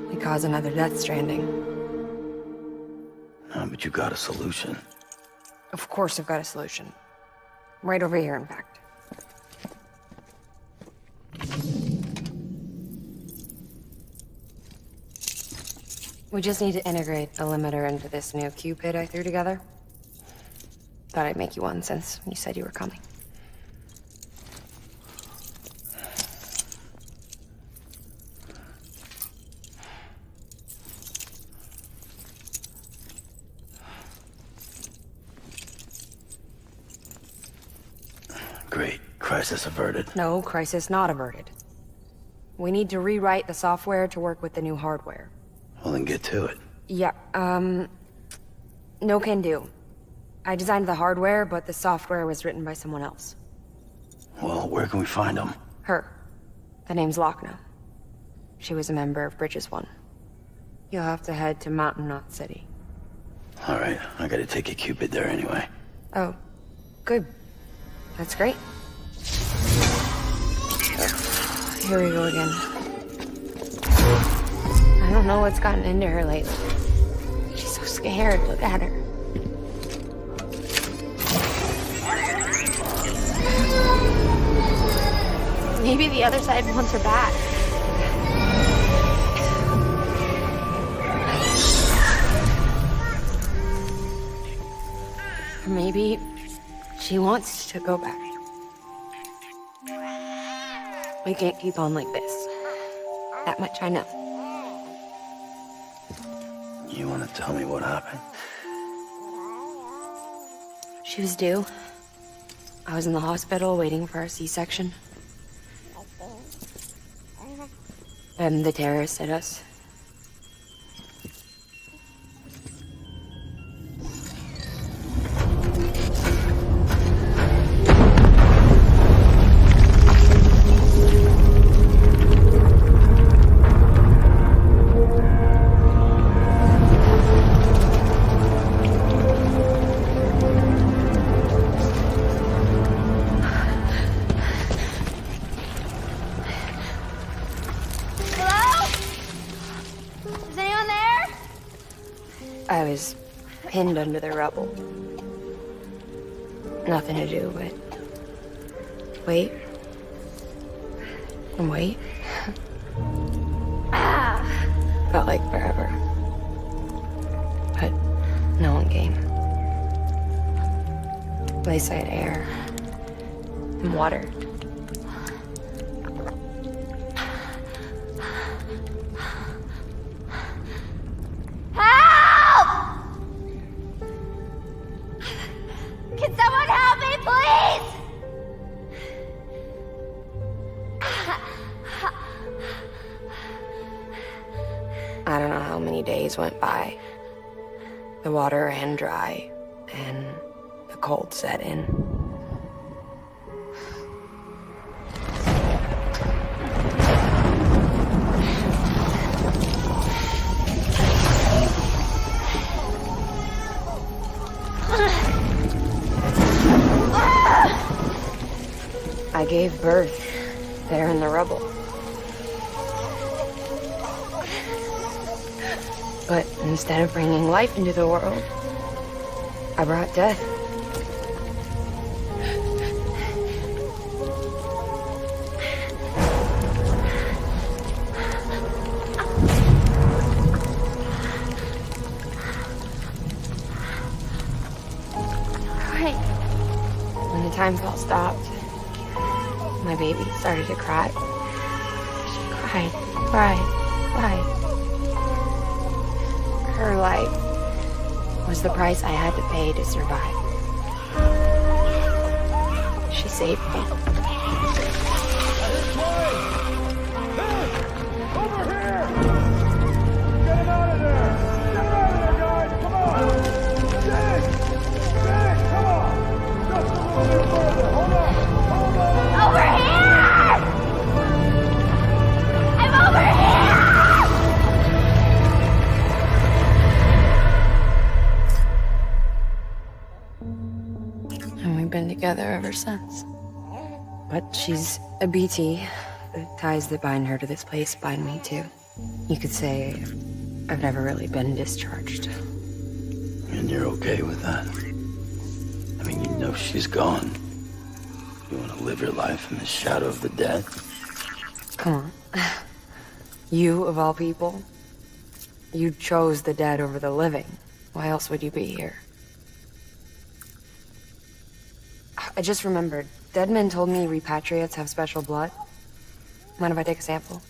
we cause another Death Stranding. No, but you got a solution. Of course I've got a solution. Right over here, in fact. We just need to integrate a limiter into this new Cupid I threw together. Thought I'd make you one since you said you were coming. Great. Crisis averted. No, crisis not averted. We need to rewrite the software to work with the new hardware. Well, then get to it. Yeah, no can do. I designed the hardware, but the software was written by someone else. Well, where can we find them? Her. The name's Lochna. She was a member of Bridges 1. You'll have to head to Mountain Knot City. All right, I gotta take a Cupid there anyway. Oh, good. That's great. Here we go again. I don't know what's gotten into her lately. She's so scared. Look at her. Maybe the other side wants her back. Or maybe she wants to go back. We can't keep on like this. That much I know. You want to tell me what happened? She was due. I was in the hospital waiting for a C-section. And the terrorists hit us. I was pinned under the rubble. Nothing to do but wait and wait. Felt like forever. But no one came. At least I had air and water. Can someone help me, please? I don't know how many days went by. The water ran dry, and the cold set in. I gave birth there in the rubble. But instead of bringing life into the world, I brought death. When the time felt stopped, my baby started to cry. She cried. Her life was the price I had to pay to survive. She saved me. Over here! Get him out of there! Get him out of there, guys! Come on! Dig! Dig! Come on! Just a little bit further! Hold on! Hold on! Over here! I'm over here! And we've been together ever since. But she's a BT. The ties that bind her to this place bind me too. You could say I've never really been discharged. And you're okay with that? I mean, you know she's gone. You want to live your life in the shadow of the dead? Come on. You, of all people, you chose the dead over the living. Why else would you be here? I just remembered. Deadman told me repatriates have special blood. Mind if I take a sample?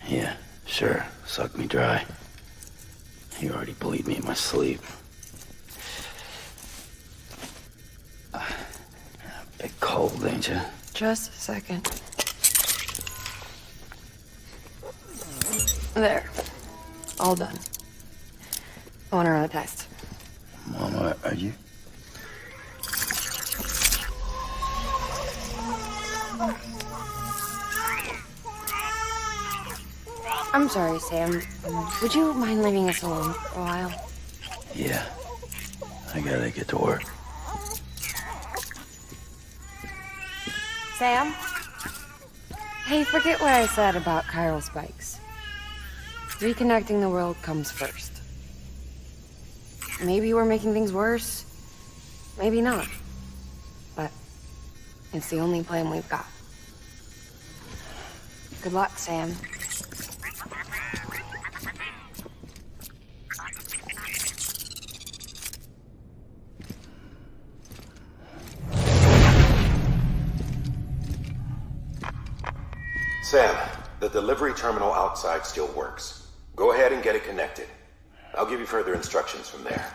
Yeah, sure. Suck me dry. You already bleed me in my sleep. Bit cold, ain't you? Just a second. There. All done. I want to run a test. Mama, are you? I'm sorry, Sam. Would you mind leaving us alone for a while? Yeah. I gotta get to work. Sam? Hey, forget what I said about chiral spikes. Reconnecting the world comes first. Maybe we're making things worse. Maybe not. But it's the only plan we've got. Good luck, Sam. Sam, the delivery terminal outside still works. Go ahead and get it connected. I'll give you further instructions from there.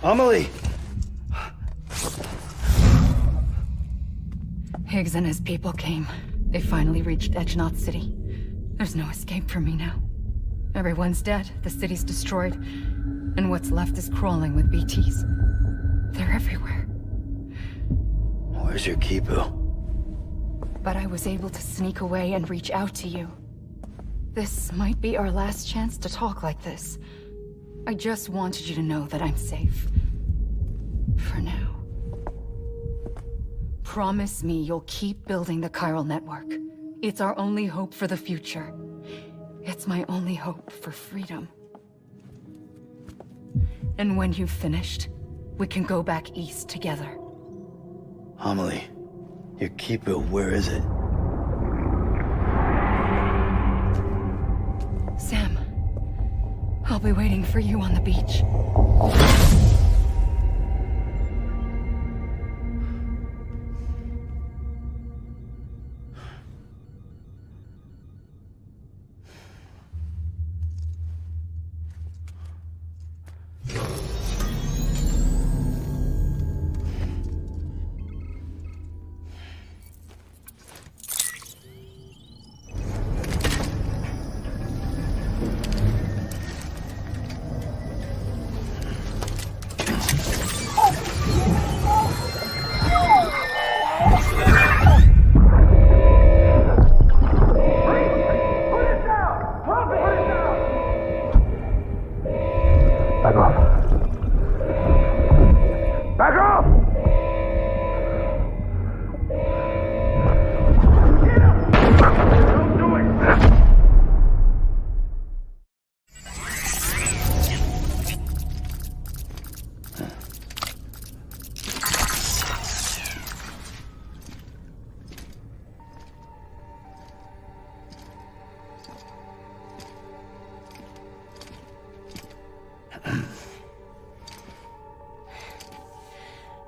Amelie! Higgs and his people came. They finally reached Edgenot City. There's no escape for me now. Everyone's dead, the city's destroyed, and what's left is crawling with BTs. They're everywhere. Where's your Kipu? But I was able to sneak away and reach out to you. This might be our last chance to talk like this. I just wanted you to know that I'm safe. For now. Promise me you'll keep building the chiral network. It's our only hope for the future. It's my only hope for freedom. And when you've finished, we can go back east together. Amelie, your keeper, where is it? Sam, I'll be waiting for you on the beach.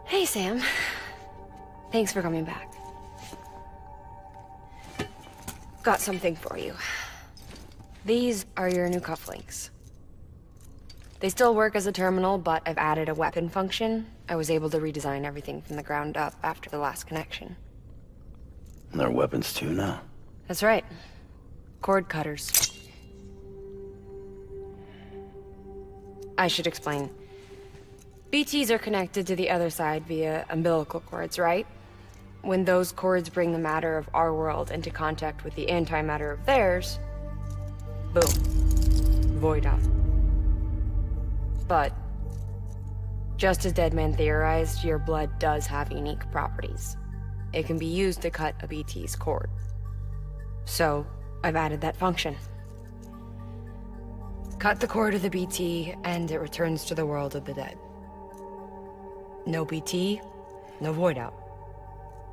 Hey, Sam. Thanks for coming back. Got something for you. These are your new cufflinks. They still work as a terminal, but I've added a weapon function. I was able to redesign everything from the ground up after the last connection. And they're weapons too now. That's right. Cord cutters. I should explain. BTs are connected to the other side via umbilical cords, right? When those cords bring the matter of our world into contact with the antimatter of theirs, boom. Void out. But, just as Deadman theorized, your blood does have unique properties. It can be used to cut a BT's cord. So, I've added that function. Cut the cord of the BT, and it returns to the world of the dead. No BT, no void out.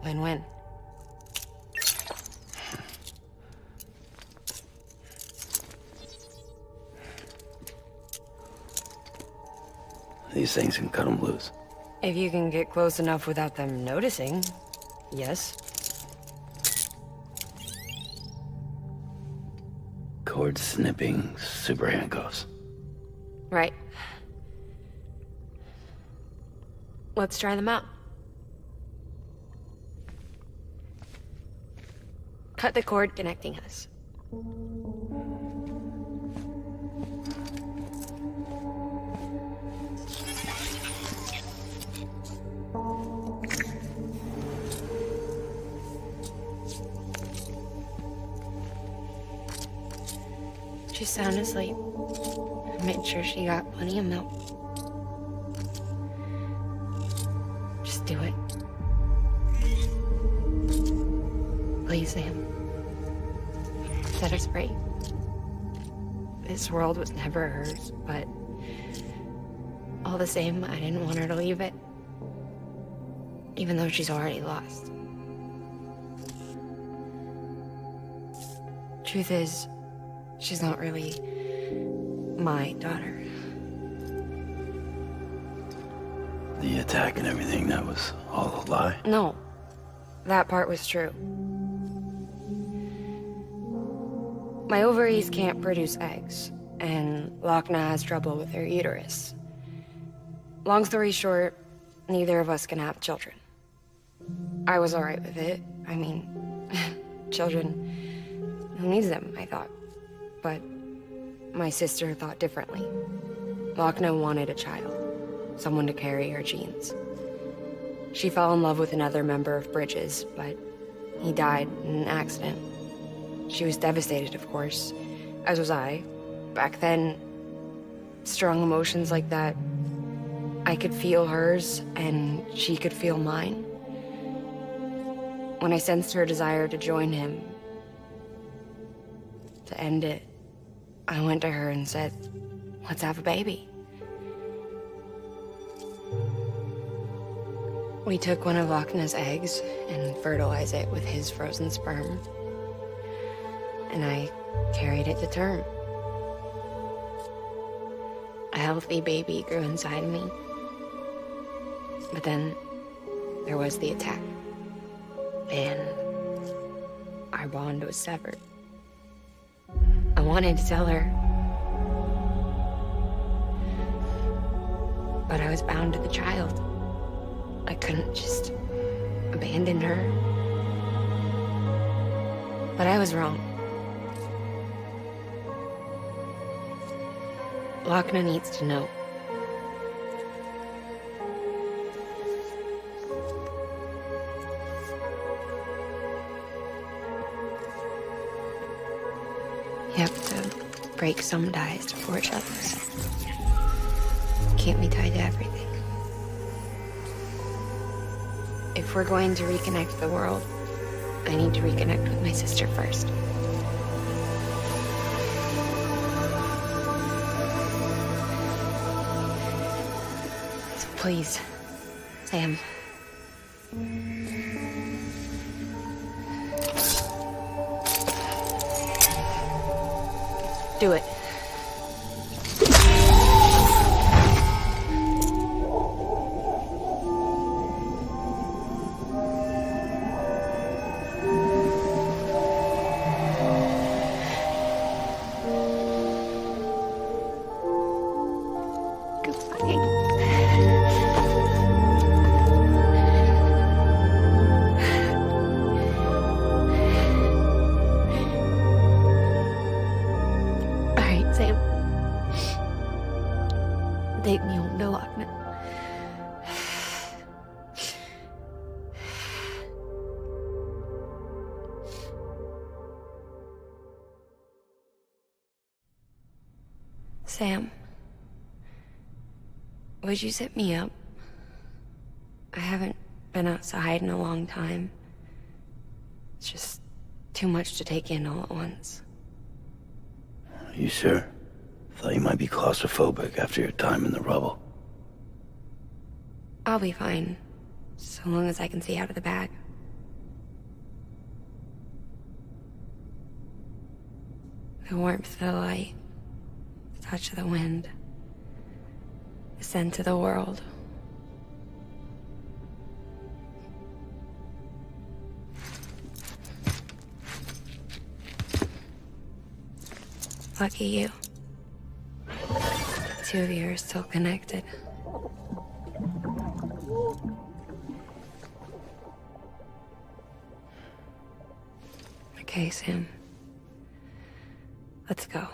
Win-win. These things can cut them loose. If you can get close enough without them noticing, yes. Cord snipping super handcuffs. Right. Let's try them out. Cut the cord connecting us. She's sound asleep. I made sure she got plenty of milk. Just do it. Please, Sam. Set her free. This world was never hers, but all the same, I didn't want her to leave it. Even though she's already lost. Truth is, she's not really my daughter. The attack and everything, that was all a lie? No. That part was true. My ovaries can't produce eggs, and Lochna has trouble with her uterus. Long story short, neither of us can have children. I was alright with it. I mean, children, who needs them, I thought. But my sister thought differently. Lochna wanted a child, someone to carry her genes. She fell in love with another member of Bridges, but he died in an accident. She was devastated, of course, as was I. Back then, strong emotions like that, I could feel hers, and she could feel mine. When I sensed her desire to join him, to end it, I went to her and said, let's have a baby. We took one of Lochna's eggs and fertilized it with his frozen sperm. And I carried it to term. A healthy baby grew inside me. But then there was the attack. And our bond was severed. I wanted to tell her. But I was bound to the child. I couldn't just abandon her. But I was wrong. Lochna needs to know. You have to break some ties to forge others. Can't be tied to everything. If we're going to reconnect the world, I need to reconnect with my sister first. So please, Sam. Do it. Take me home to Lochna. Sam, would you sit me up? I haven't been outside in a long time. It's just too much to take in all at once. You sure? Thought you might be claustrophobic after your time in the rubble. I'll be fine, so long as I can see out of the bag. The warmth of the light, the touch of the wind, the scent of the world. Lucky you. The two of you are still connected. Okay, Sam. Let's go.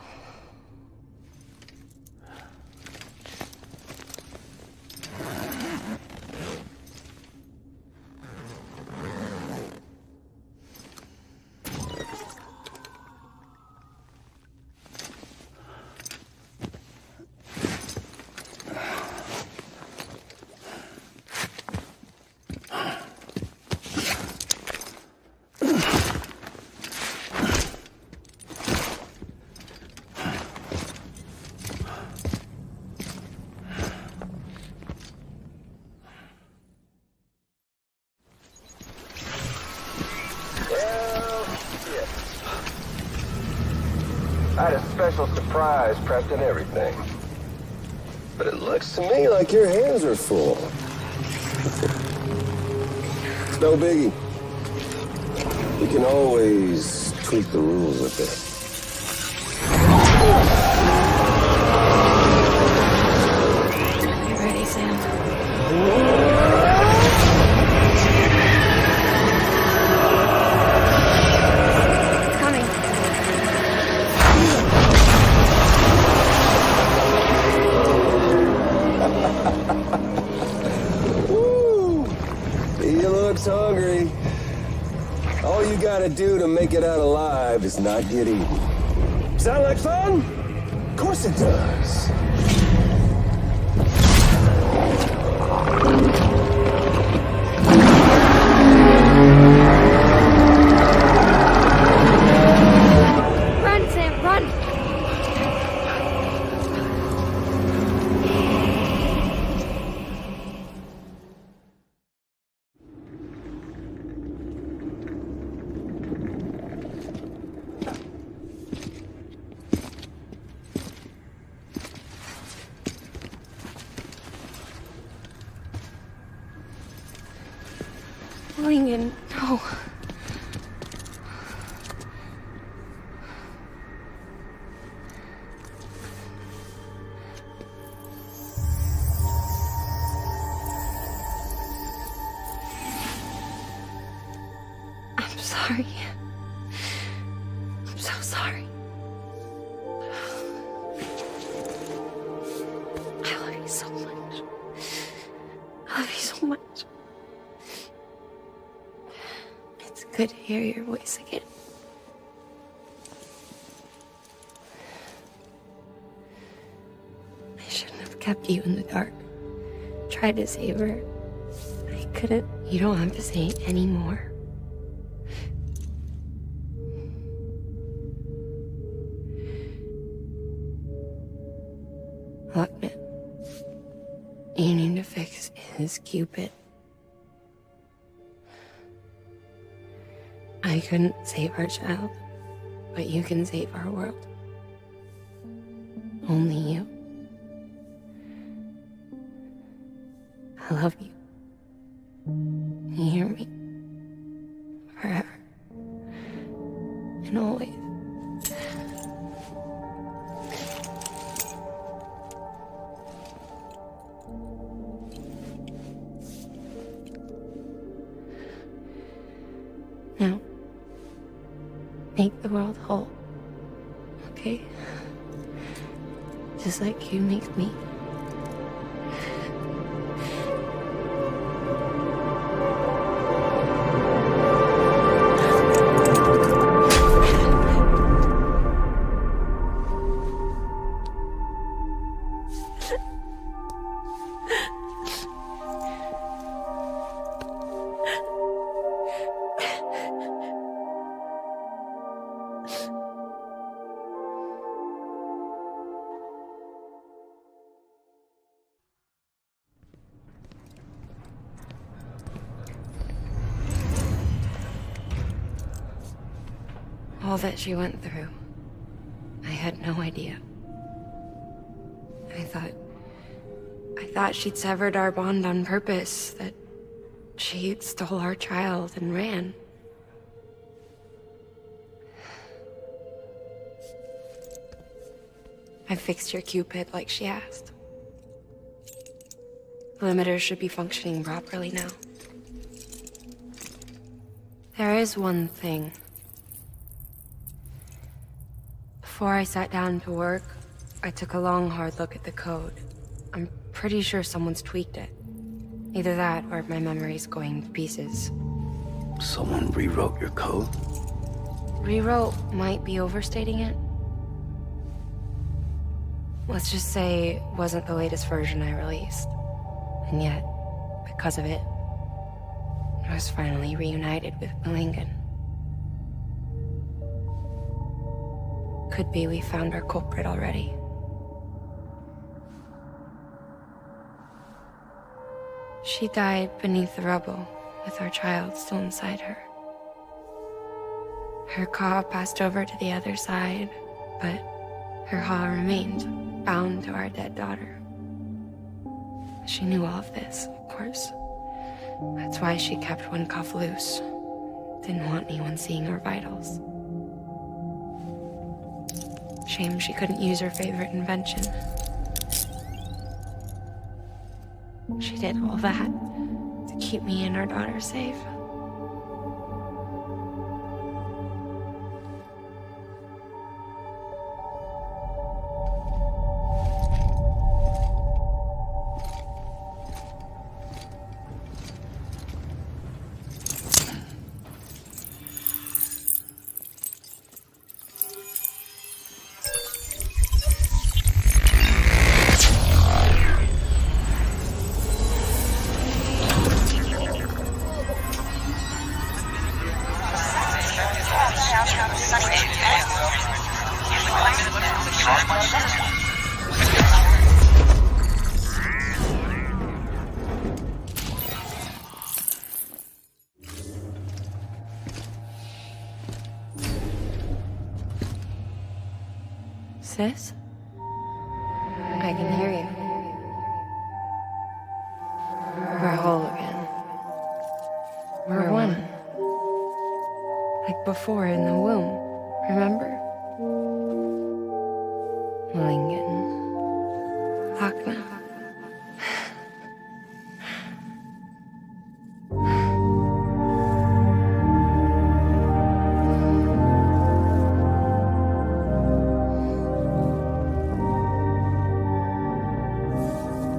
I had a special surprise prepped and everything. But it looks to me like your hands are full. It's no biggie. We can always tweak the rules a bit. You ready, Sam? Hungry. All you gotta do to make it out alive is not get eaten. Sound like fun? Of course it does. Lincoln, no. I'm sorry. I'm so sorry. I love you so much. I love you so much. It's good to hear your voice again. I shouldn't have kept you in the dark. Tried to save her. I couldn't. You don't have to say any more. Look, man. You need to fix his Cupid. I couldn't save our child, but you can save our world. Only you. I love you. You hear me? Forever. And always. Now, make the world whole, okay? Just like you make me. All that she went through, I had no idea. I thought she'd severed our bond on purpose, that she stole our child and ran. I fixed your Cupid like she asked. The limiter should be functioning properly now. There is one thing. Before I sat down to work, I took a long, hard look at the code. I'm pretty sure someone's tweaked it. Either that, or my memory's going to pieces. Someone rewrote your code? Rewrote might be overstating it. Let's just say it wasn't the latest version I released. And yet, because of it, I was finally reunited with Lincoln. Could be we found our culprit already. She died beneath the rubble, with our child still inside her. Her Ka passed over to the other side, but her Ha remained, bound to our dead daughter. She knew all of this, of course. That's why she kept one cuff loose. Didn't want anyone seeing her vitals. Shame she couldn't use her favorite invention. She did all that to keep me and our daughter safe. Sis? I can hear you. We're whole again. We're before in the womb, remember? Lingen. Hakna.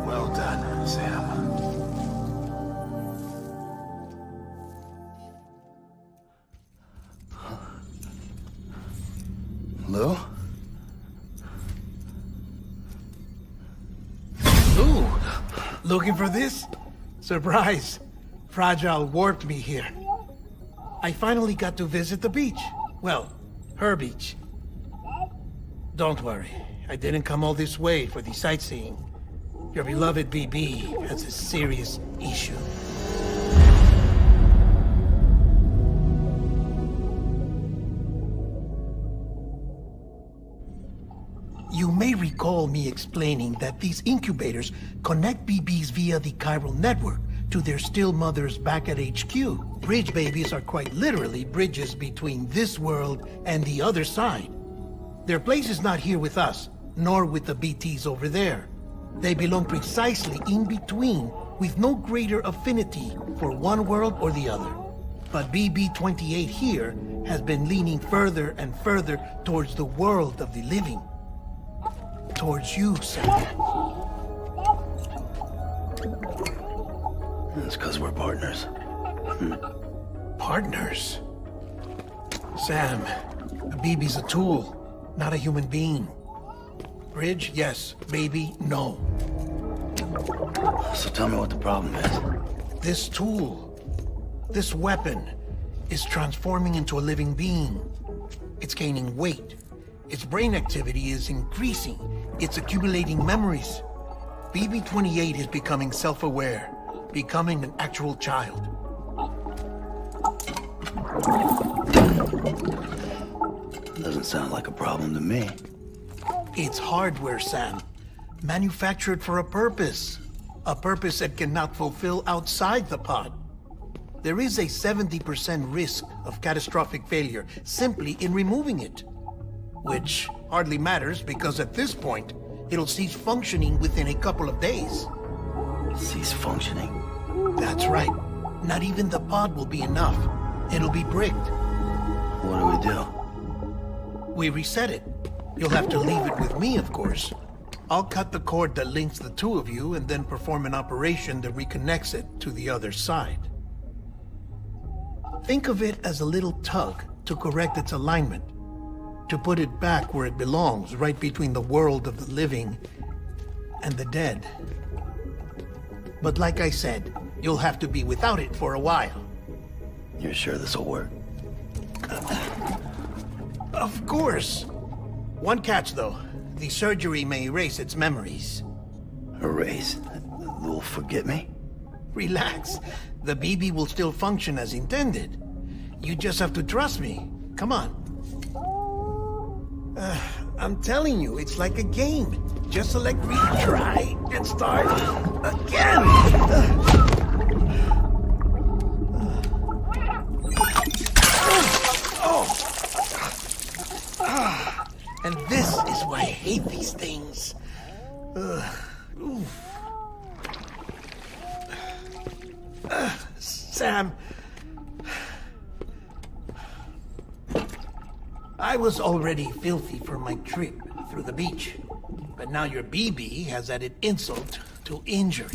Well done, Sam. Lou? Ooh, looking for this? Surprise. Fragile warped me here. I finally got to visit the beach. Well, her beach. Don't worry, I didn't come all this way for the sightseeing. Your beloved BB has a serious issue. You may recall me explaining that these incubators connect BBs via the chiral network to their still mothers back at HQ. Bridge babies are quite literally bridges between this world and the other side. Their place is not here with us, nor with the BTs over there. They belong precisely in between, with no greater affinity for one world or the other. But BB-28 here has been leaning further and further towards the world of the living. Towards you, Sam. It's because we're partners. Partners? Sam, a BB's a tool, not a human being. Bridge, yes. Baby, no. So tell me what the problem is. This tool, this weapon, is transforming into a living being. It's gaining weight. Its brain activity is increasing. It's accumulating memories. BB-28 is becoming self-aware, becoming an actual child. Doesn't sound like a problem to me. It's hardware, Sam. Manufactured for a purpose. A purpose it cannot fulfill outside the pod. There is a 70% risk of catastrophic failure simply in removing it. Which hardly matters because at this point, it'll cease functioning within a couple of days. Cease functioning? That's right. Not even the pod will be enough. It'll be bricked. What do we do? We reset it. You'll have to leave it with me, of course. I'll cut the cord that links the two of you and then perform an operation that reconnects it to the other side. Think of it as a little tug to correct its alignment. To put it back where it belongs, right between the world of the living and the dead. But like I said, you'll have to be without it for a while. You're sure this'll work? Of course. One catch, though. The surgery may erase its memories. Erase? You'll forget me? Relax. The BB will still function as intended. You just have to trust me. Come on. I'm telling you, it's like a game. Just select retry and start again. And this is why I hate these things. Sam, I was already filthy for my trip through the beach, but now your BB has added insult to injury.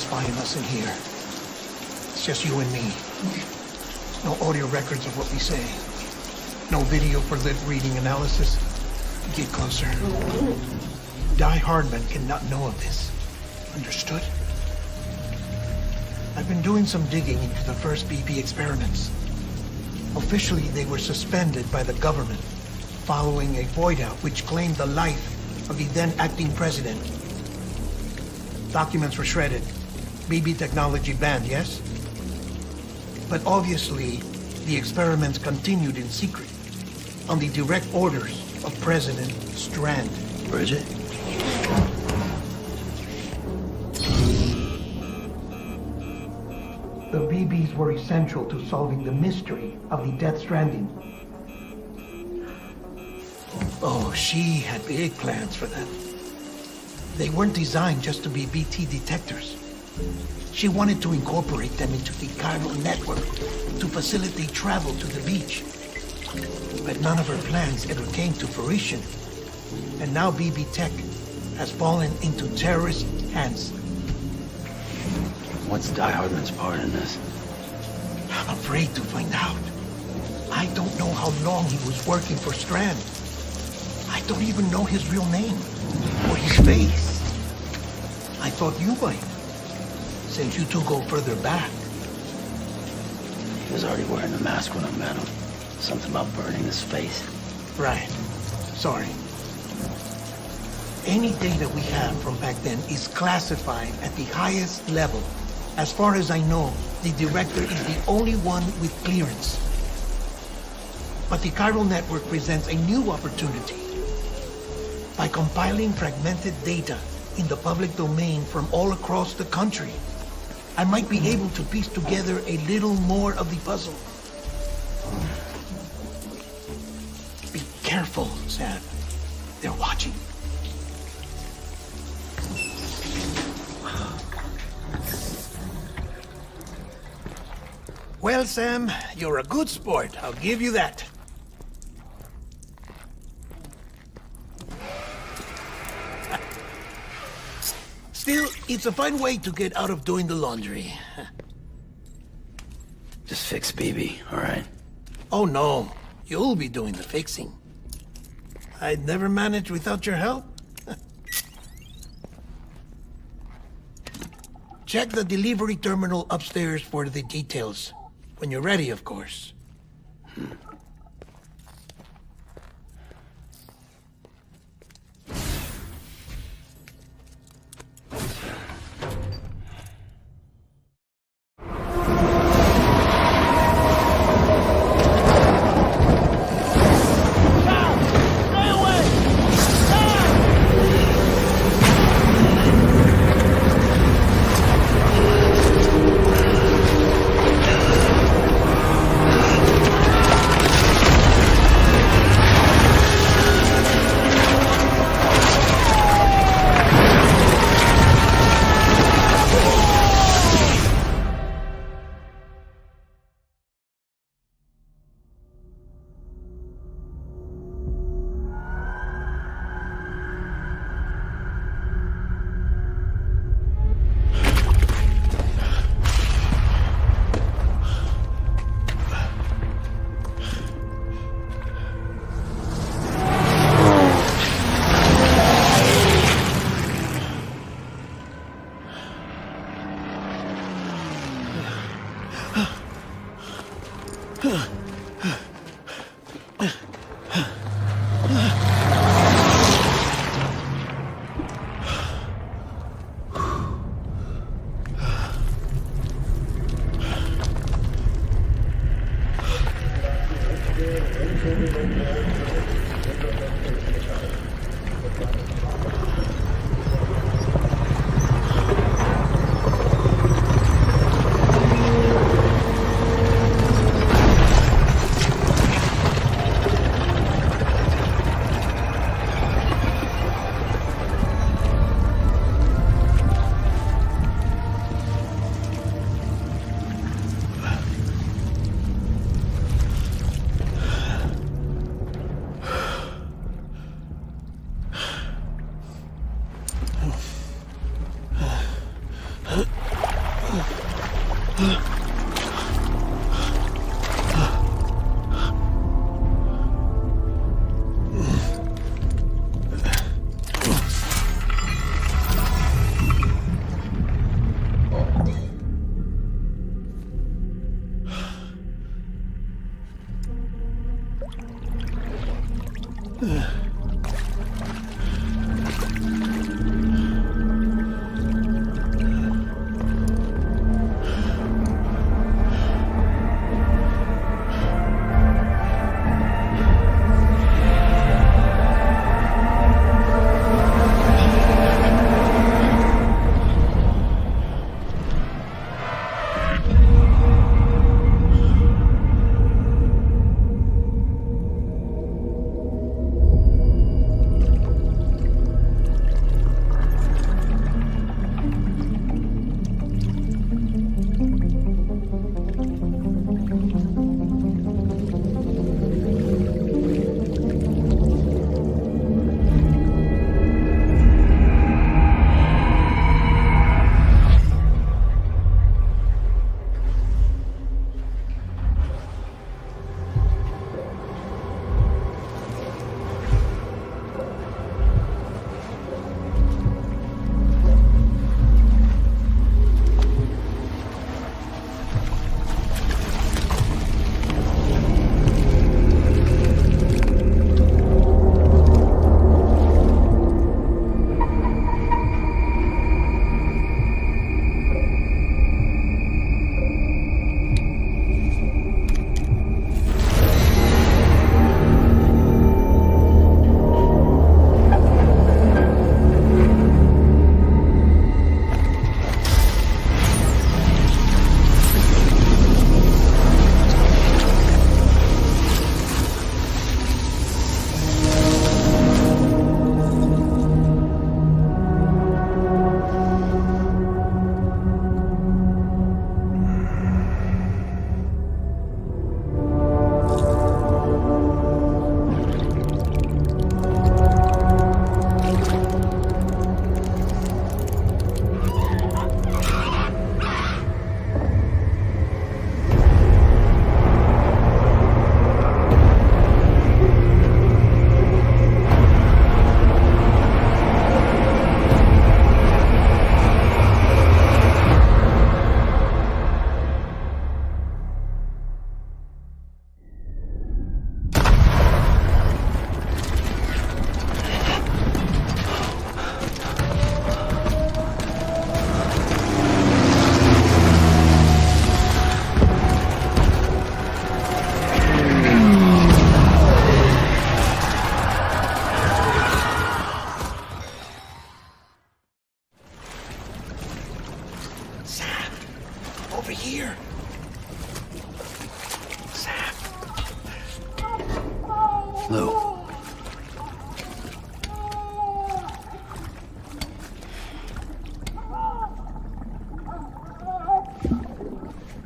spying us in here. It's just you and me. No audio records of what we say. No video for lip-reading analysis. Get closer. Die Hardman cannot know of this. Understood? I've been doing some digging into the first BP experiments. Officially, they were suspended by the government following a void-out which claimed the life of the then-acting president. Documents were shredded. BB technology banned, yes? But obviously, the experiments continued in secret, on the direct orders of President Strand. Bridget? The BBs were essential to solving the mystery of the Death Stranding. Oh, she had big plans for them. They weren't designed just to be BT detectors. She wanted to incorporate them into the chiral network to facilitate travel to the beach. But none of her plans ever came to fruition. And now BB Tech has fallen into terrorist hands. What's Die Hardman's part in this? I'm afraid to find out. I don't know how long he was working for Strand. I don't even know his real name or his face. I thought you might, since you two go further back. He was already wearing the mask when I met him. Something about burning his face. Right. Sorry. Any data we have from back then is classified at the highest level. As far as I know, the director is the only one with clearance. But the chiral network presents a new opportunity. By compiling fragmented data in the public domain from all across the country, I might be able to piece together a little more of the puzzle. Be careful, Sam. They're watching. Well, Sam, you're a good sport. I'll give you that. Still, it's a fine way to get out of doing the laundry. Just fix BB, all right? Oh, no. You'll be doing the fixing. I'd never manage without your help. Check the delivery terminal upstairs for the details. When you're ready, of course.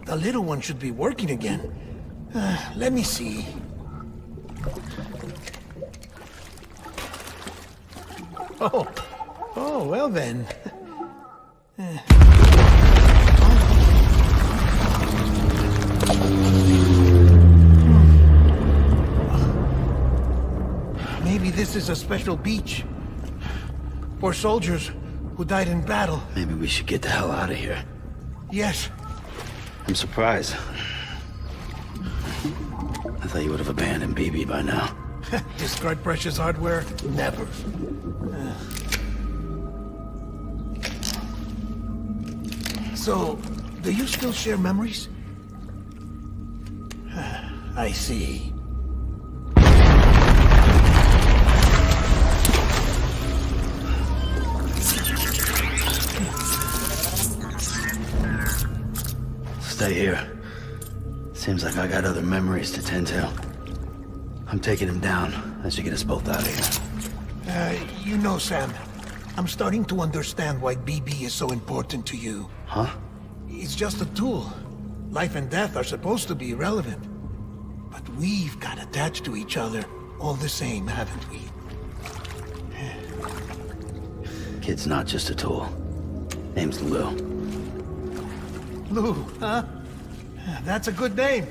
The little one should be working again. Let me see. Oh, well then. Maybe this is a special beach. For soldiers who died in battle. Maybe we should get the hell out of here. Yes. I'm surprised. I thought you would have abandoned BB by now. Discard precious hardware? Never. So, do you still share memories? I see. Stay here. Seems like I got other memories to tend to. I'm taking him down. That should get us both out of here. You know, Sam, I'm starting to understand why BB is so important to you. Huh? It's just a tool. Life and death are supposed to be irrelevant. But we've got attached to each other all the same, haven't we? Kid's not just a tool. Name's Lou. Lou, huh? That's a good name.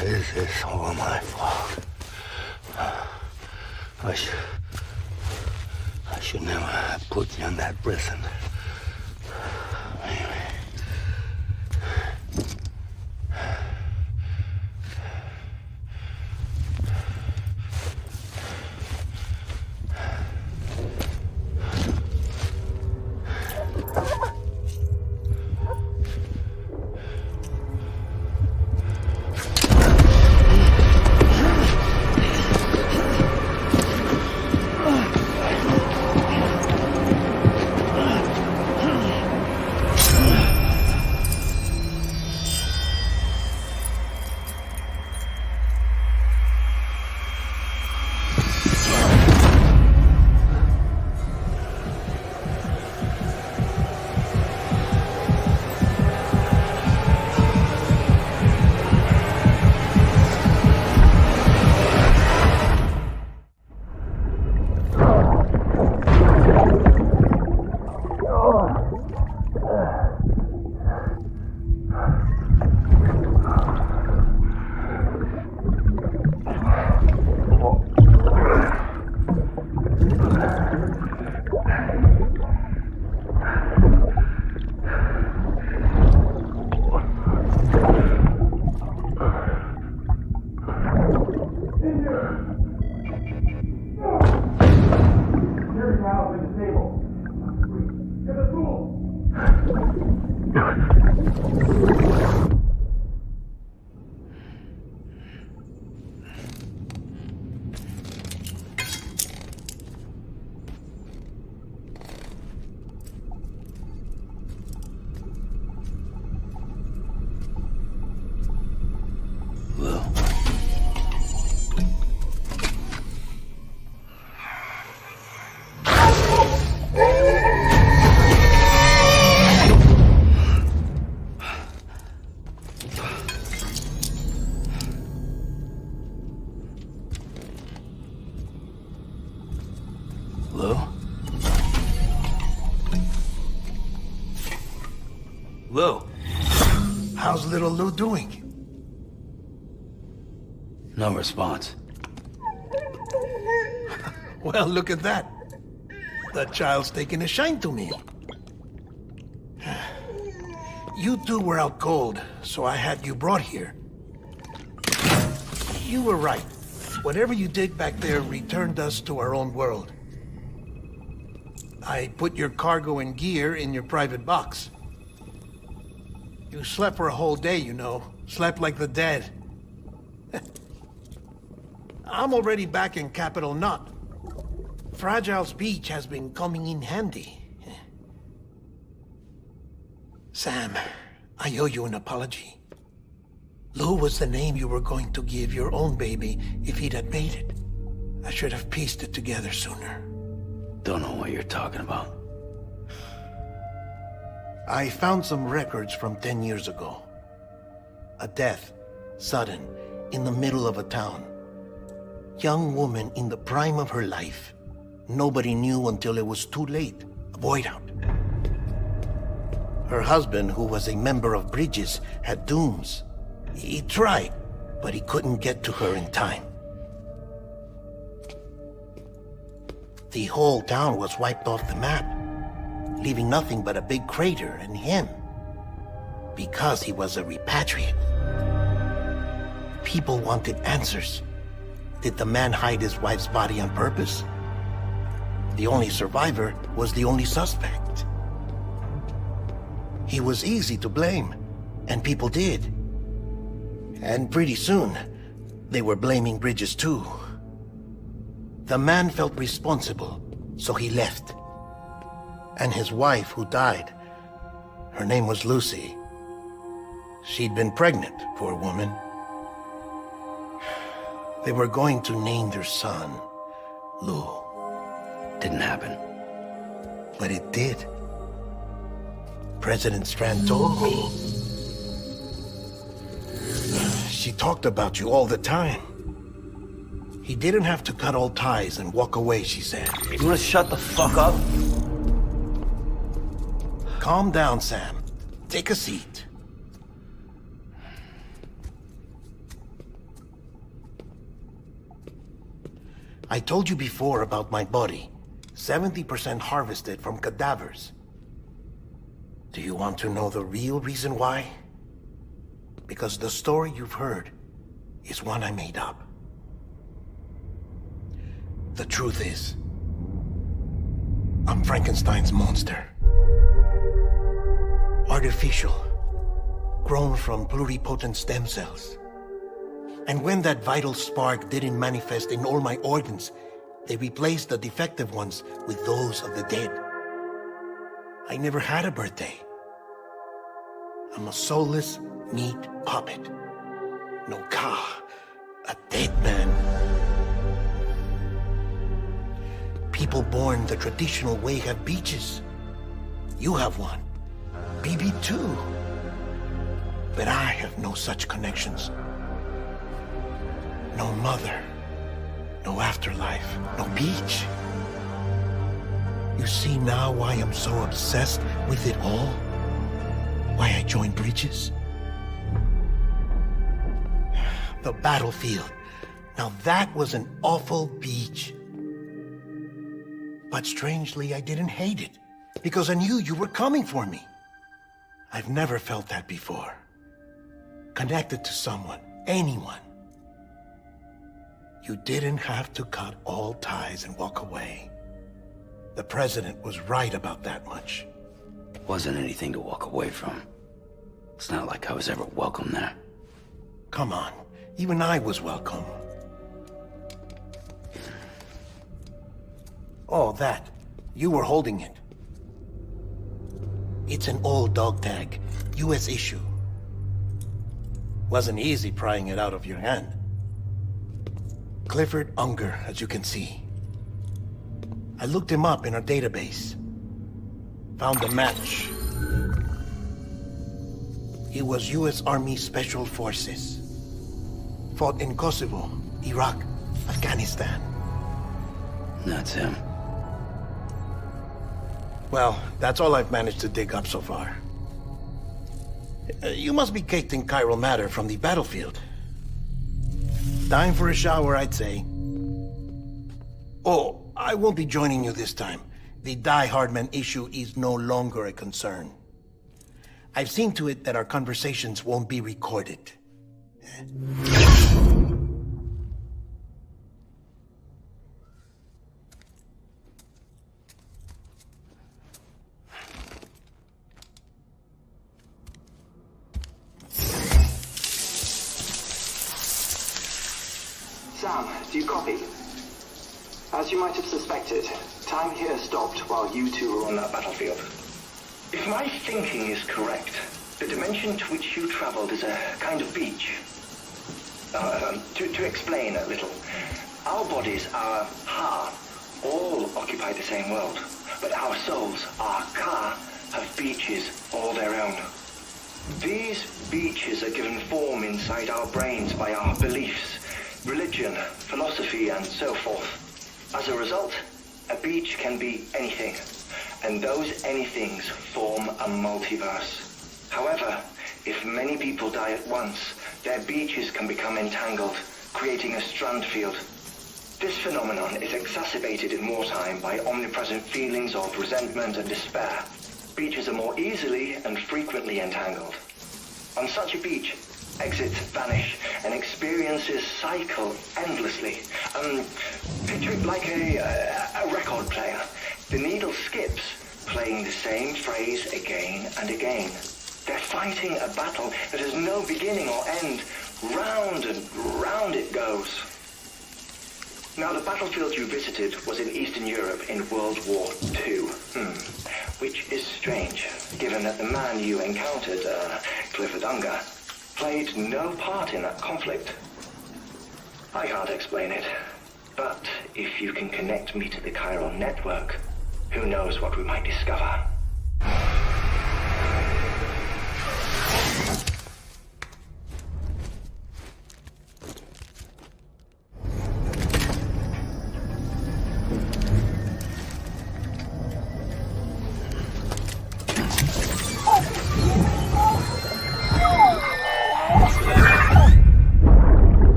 This is all my fault. I should never have put you in that prison. Lou. How's little Lou doing? No response. Well, look at that. The child's taking a shine to me. You two were out cold, so I had you brought here. You were right. Whatever you did back there returned us to our own world. I put your cargo and gear in your private box. You slept for a whole day, you know. Slept like the dead. I'm already back in Capital Knot. Fragile's beach has been coming in handy. Sam, I owe you an apology. Lou was the name you were going to give your own baby if he'd had made it. I should have pieced it together sooner. Don't know what you're talking about. I found some records from 10 years ago. A death, sudden, in the middle of a town. Young woman in the prime of her life. Nobody knew until it was too late. A void out. Her husband, who was a member of Bridges, had dooms. He tried, but he couldn't get to her in time. The whole town was wiped off the map, leaving nothing but a big crater and him. Because he was a repatriate. People wanted answers. Did the man hide his wife's body on purpose? The only survivor was the only suspect. He was easy to blame, and people did. And pretty soon, they were blaming Bridges too. The man felt responsible, so he left. And his wife, who died, her name was Lucy. She'd been pregnant, poor woman. They were going to name their son Lou. Didn't happen. But it did. President Strand told me. She talked about you all the time. He didn't have to cut all ties and walk away, she said. You wanna shut the fuck up? Calm down, Sam. Take a seat. I told you before about my body. 70% harvested from cadavers. Do you want to know the real reason why? Because the story you've heard is one I made up. The truth is, I'm Frankenstein's monster. Artificial, grown from pluripotent stem cells. And when that vital spark didn't manifest in all my organs, they replaced the defective ones with those of the dead. I never had a birthday. I'm a soulless meat puppet. No car, a dead man. People born the traditional way have beaches. You have one. BB too. But I have no such connections. No mother. No afterlife. No beach. You see now why I'm so obsessed with it all? Why I joined Bridges? The battlefield. Now that was an awful beach. But strangely, I didn't hate it. Because I knew you were coming for me. I've never felt that before. Connected to someone, anyone. You didn't have to cut all ties and walk away. The president was right about that much. Wasn't anything to walk away from. It's not like I was ever welcome there. Come on, even I was welcome. Oh, that. You were holding it. It's an old dog tag, US issue. Wasn't easy prying it out of your hand. Clifford Unger, as you can see. I looked him up in our database. Found a match. He was US Army Special Forces. Fought in Kosovo, Iraq, Afghanistan. That's him. Well, that's all I've managed to dig up so far. You must be caked in chiral matter from the battlefield. Time for a shower, I'd say. Oh, I won't be joining you this time. The Die Hardman issue is no longer a concern. I've seen to it that our conversations won't be recorded. Sam, do you copy? As you might have suspected, time here stopped while you two were on that battlefield. If my thinking is correct, The dimension to which you traveled is a kind of beach. To explain a little, our bodies, our Ha, all occupy the same world, but our souls, our Ka, have beaches all their own. These beaches are given form inside our brains by our beliefs, religion, philosophy, and so forth. As a result, a beach can be anything, and those anythings form a multiverse. However, if many people die at once, their beaches can become entangled, creating a strand field. This phenomenon is exacerbated in wartime by omnipresent feelings of resentment and despair. Beaches are more easily and frequently entangled. On such a beach, exits vanish and experiences cycle endlessly. Picture it like a record player. The needle skips, playing the same phrase again and again. They're fighting a battle that has no beginning or end. Round and round it goes. Now, the battlefield you visited was in Eastern Europe in World War II. Which is strange, given that the man you encountered, Clifford Unger, played no part in that conflict. I can't explain it, but if you can connect me to the chiral network, who knows what we might discover.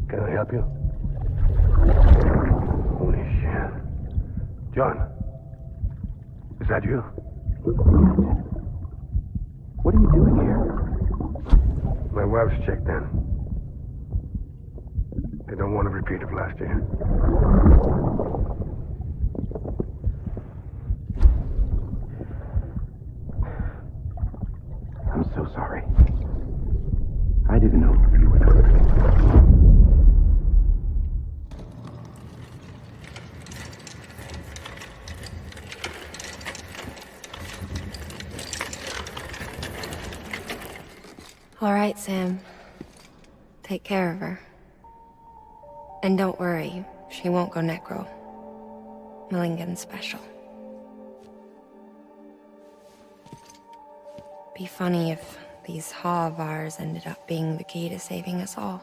Can I help you? Holy shit. John, is that you? Captain, what are you doing here? My wife's checked in. They don't want a repeat of last year. I'm so sorry. I didn't know you were coming. All right, Sam. Take care of her. And don't worry, she won't go necro. Millingen's special. Be funny if these Ha of ours ended up being the key to saving us all.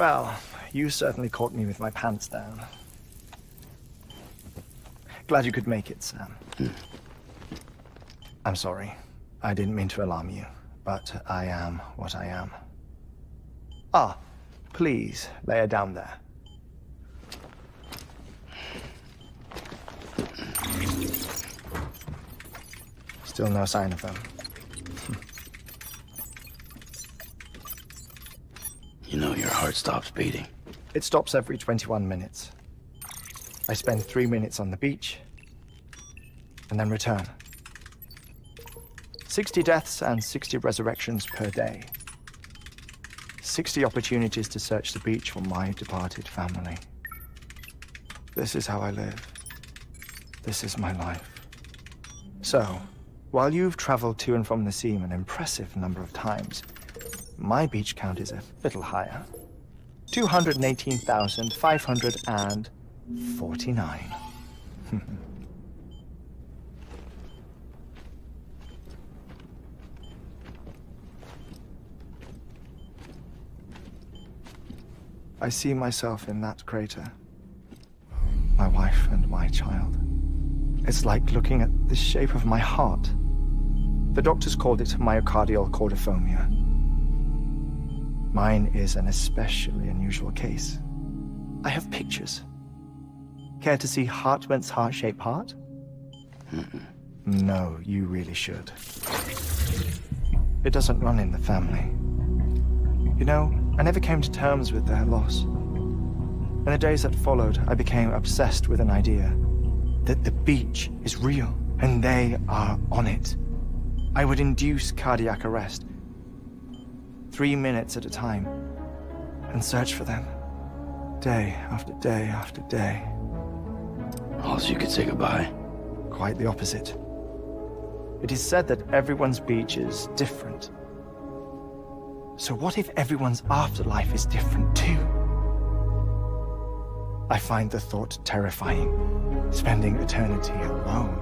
Well, you certainly caught me with my pants down. Glad you could make it, Sam. I'm sorry. I didn't mean to alarm you, but I am what I am. Ah, please, lay her down there. Still no sign of them. You know your heart stops beating. It stops every 21 minutes. I spend 3 minutes on the beach, and then return. 60 deaths and 60 resurrections per day. 60 opportunities to search the beach for my departed family. This is how I live. This is my life. So, while you've traveled to and from the scene an impressive number of times, my beach count is a little higher. 218,549. I see myself in that crater. My wife and my child. It's like looking at the shape of my heart. The doctors called it myocardial cordiformia. Mine is an especially unusual case. I have pictures. Care to see Hartman's heart-shaped heart? No, you really should. It doesn't run in the family. You know, I never came to terms with their loss. In the days that followed, I became obsessed with an idea that the beach is real, and they are on it. I would induce cardiac arrest, 3 minutes at a time, and search for them, day after day after day. Also, you could say goodbye. Quite the opposite. It is said that everyone's beach is different. So what if everyone's afterlife is different too? I find the thought terrifying, spending eternity alone,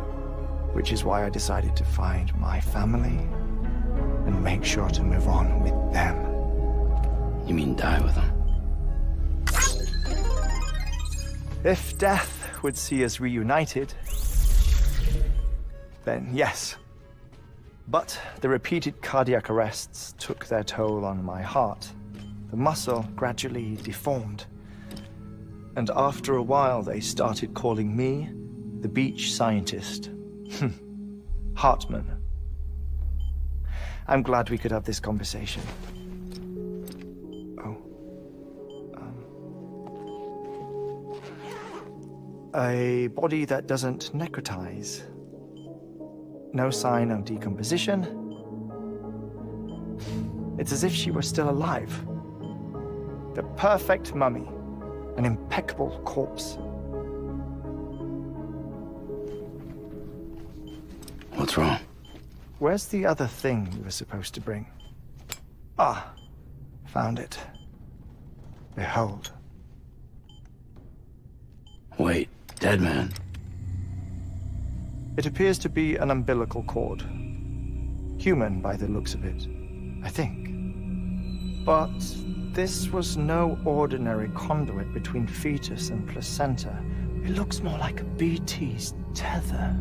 which is why I decided to find my family and make sure to move on with them. You mean die with them? If death would see us reunited, then yes. But the repeated cardiac arrests took their toll on my heart. The muscle gradually deformed. And after a while, they started calling me the beach scientist. Hartman. I'm glad we could have this conversation. A body that doesn't necrotize. No sign of decomposition. It's as if she were still alive. The perfect mummy. An impeccable corpse. What's wrong? Where's the other thing you were supposed to bring? Ah, found it. Behold. Wait, dead man. It appears to be an umbilical cord. Human by the looks of it, I think. But this was no ordinary conduit between fetus and placenta. It looks more like a BT's tether.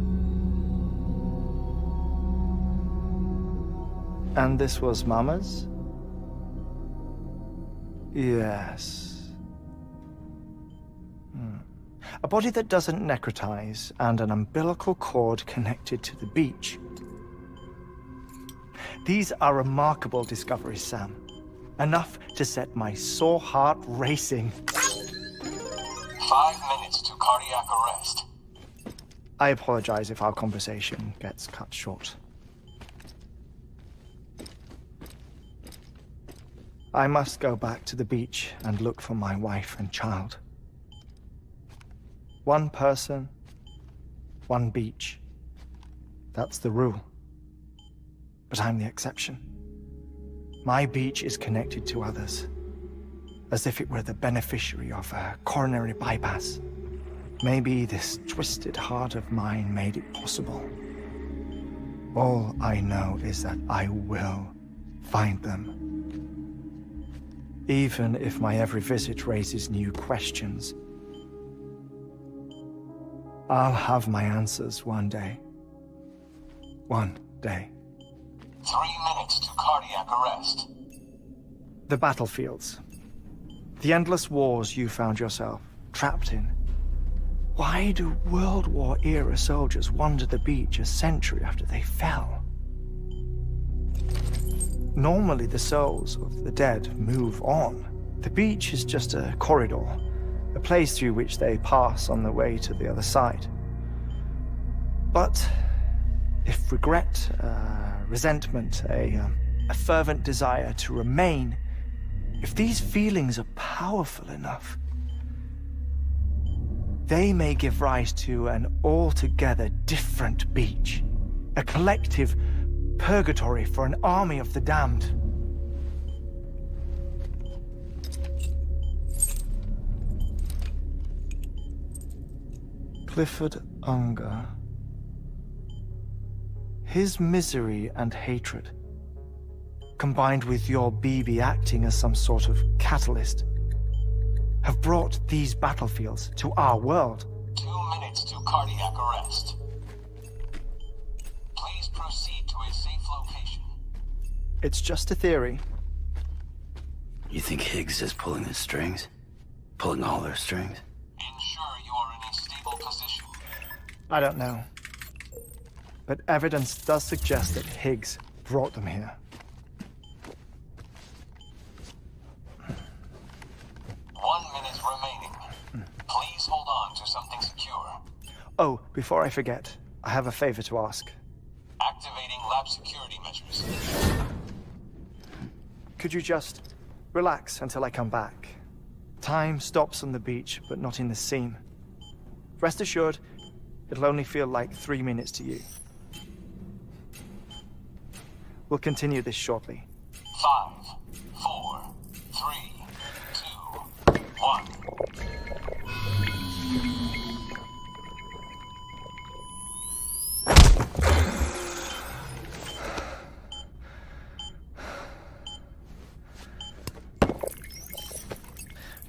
And this was Mama's? Yes. A body that doesn't necrotize, and an umbilical cord connected to the beach. These are remarkable discoveries, Sam. Enough to set my sore heart racing. 5 minutes to cardiac arrest. I apologize if our conversation gets cut short. I must go back to the beach and look for my wife and child. One person, one beach. That's the rule. But I'm the exception. My beach is connected to others, as if it were the beneficiary of a coronary bypass. Maybe this twisted heart of mine made it possible. All I know is that I will find them. Even if my every visit raises new questions, I'll have my answers one day. One day. 3 minutes to cardiac arrest. The battlefields. The endless wars you found yourself trapped in. Why do World War-era soldiers wander the beach a century after they fell? Normally, the souls of the dead move on. The beach is just a corridor, a place through which they pass on the way to the other side. But if regret, resentment, a fervent desire to remain, if these feelings are powerful enough, they may give rise to an altogether different beach, a collective purgatory for an army of the damned. Clifford Unger. His misery and hatred, combined with your BB acting as some sort of catalyst, have brought these battlefields to our world. 2 minutes to cardiac arrest. Please proceed to a safe location. It's just a theory. You think Higgs is pulling the strings? Pulling all their strings? Ensure you are in a stable position. I don't know. But evidence does suggest that Higgs brought them here. 1 minute remaining. Please hold on to something secure. Oh, before I forget, I have a favor to ask. Activating lab security measures. Could you just relax until I come back? Time stops on the beach, but not in the scene. Rest assured, it'll only feel like 3 minutes to you. We'll continue this shortly. 5, 4, 3, 2, 1.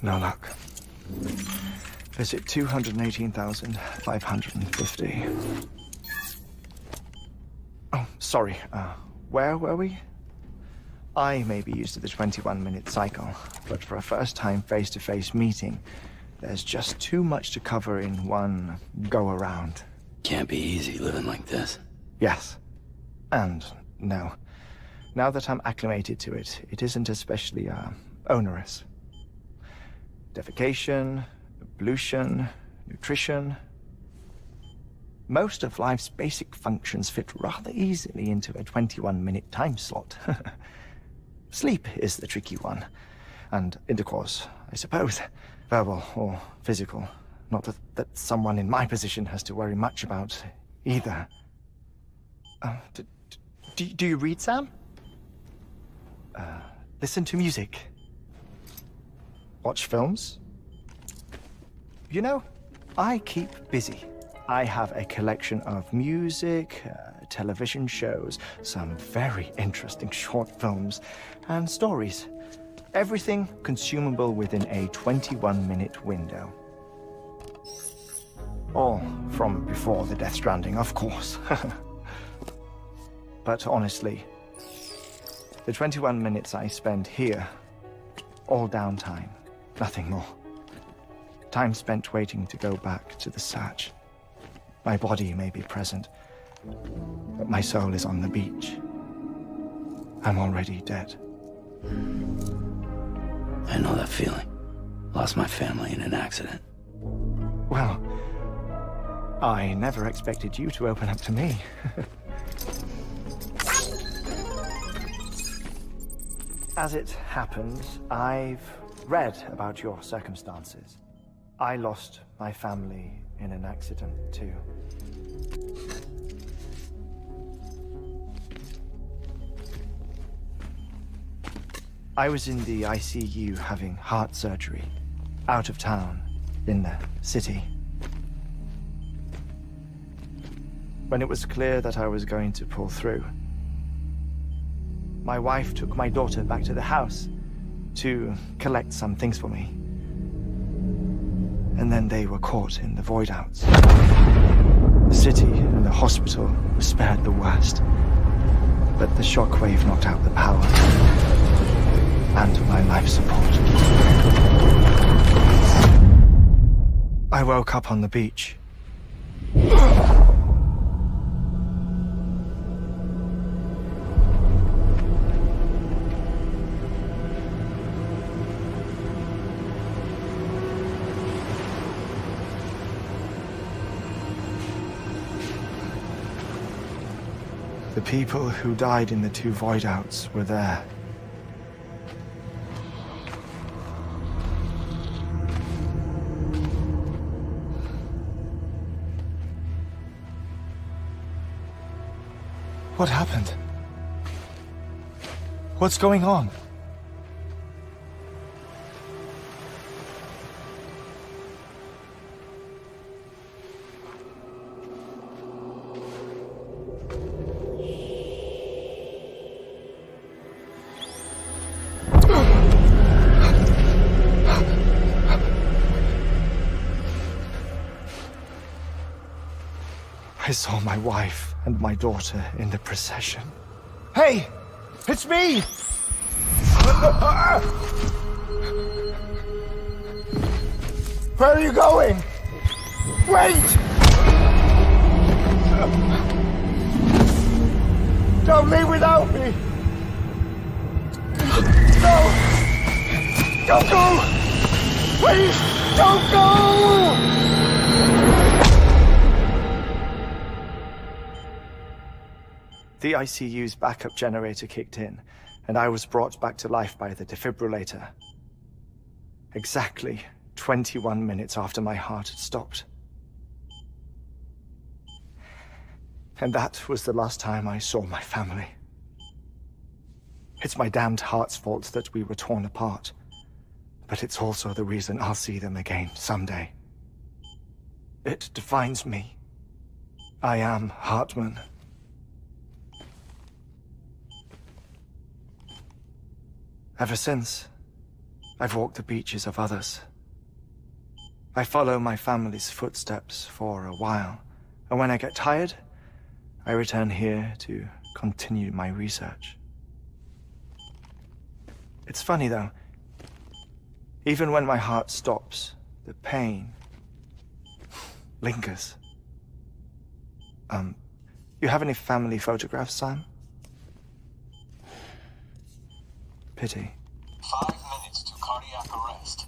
No luck. Visit 218,550. Oh, sorry. Where were we? I may be used to the 21-minute cycle, but for a first-time face-to-face meeting, there's just too much to cover in one go-around. Can't be easy living like this. Yes. And no. Now that I'm acclimated to it, it isn't especially, onerous. Defecation, ablution, nutrition. Most of life's basic functions fit rather easily into a 21-minute time slot. Sleep is the tricky one. And intercourse, I suppose. Verbal or physical. Not that someone in my position has to worry much about either. Do you read, Sam? Listen to music. Watch films. You know, I keep busy. I have a collection of music, television shows, some very interesting short films, and stories. Everything consumable within a 21-minute window. All from before the Death Stranding, of course. But honestly, the 21 minutes I spend here, all downtime, nothing more. Time spent waiting to go back to the search. My body may be present, but my soul is on the beach. I'm already dead. I know that feeling. Lost my family in an accident. Well, I never expected you to open up to me. As it happens, I've read about your circumstances. I lost my family in an accident, too. I was in the ICU having heart surgery, out of town, in the city. When it was clear that I was going to pull through, my wife took my daughter back to the house, to collect some things for me. And then they were caught in the void-outs. The city and the hospital were spared the worst. But the shockwave knocked out the power and my life support. I woke up on the beach. The people who died in the 2 void-outs were there. What happened? What's going on? I saw my wife and my daughter in the procession. Hey! It's me! Where are you going? Wait! Don't leave without me! No! Don't go! Please, don't go! The ICU's backup generator kicked in, and I was brought back to life by the defibrillator. Exactly 21 minutes after my heart had stopped. And that was the last time I saw my family. It's my damned heart's fault that we were torn apart, but it's also the reason I'll see them again someday. It defines me. I am Hartman. Ever since, I've walked the beaches of others. I follow my family's footsteps for a while, and when I get tired, I return here to continue my research. It's funny though, even when my heart stops, the pain lingers. You have any family photographs, Sam? Pity. 5 minutes to cardiac arrest.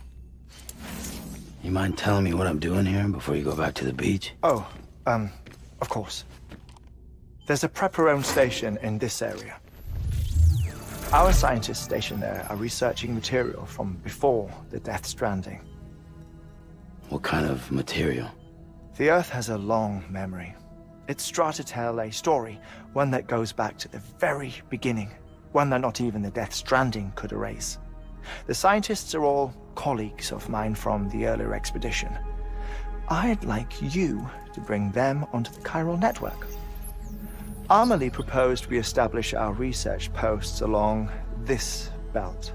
You mind telling me what I'm doing here before you go back to the beach? Oh, of course. There's a prepper-owned station in this area. Our scientists stationed there are researching material from before the Death Stranding. What kind of material? The Earth has a long memory. It's trying to tell a story, one that goes back to the very beginning. One that not even the Death Stranding could erase. The scientists are all colleagues of mine from the earlier expedition. I'd like you to bring them onto the chiral network. Amelie proposed we establish our research posts along this belt.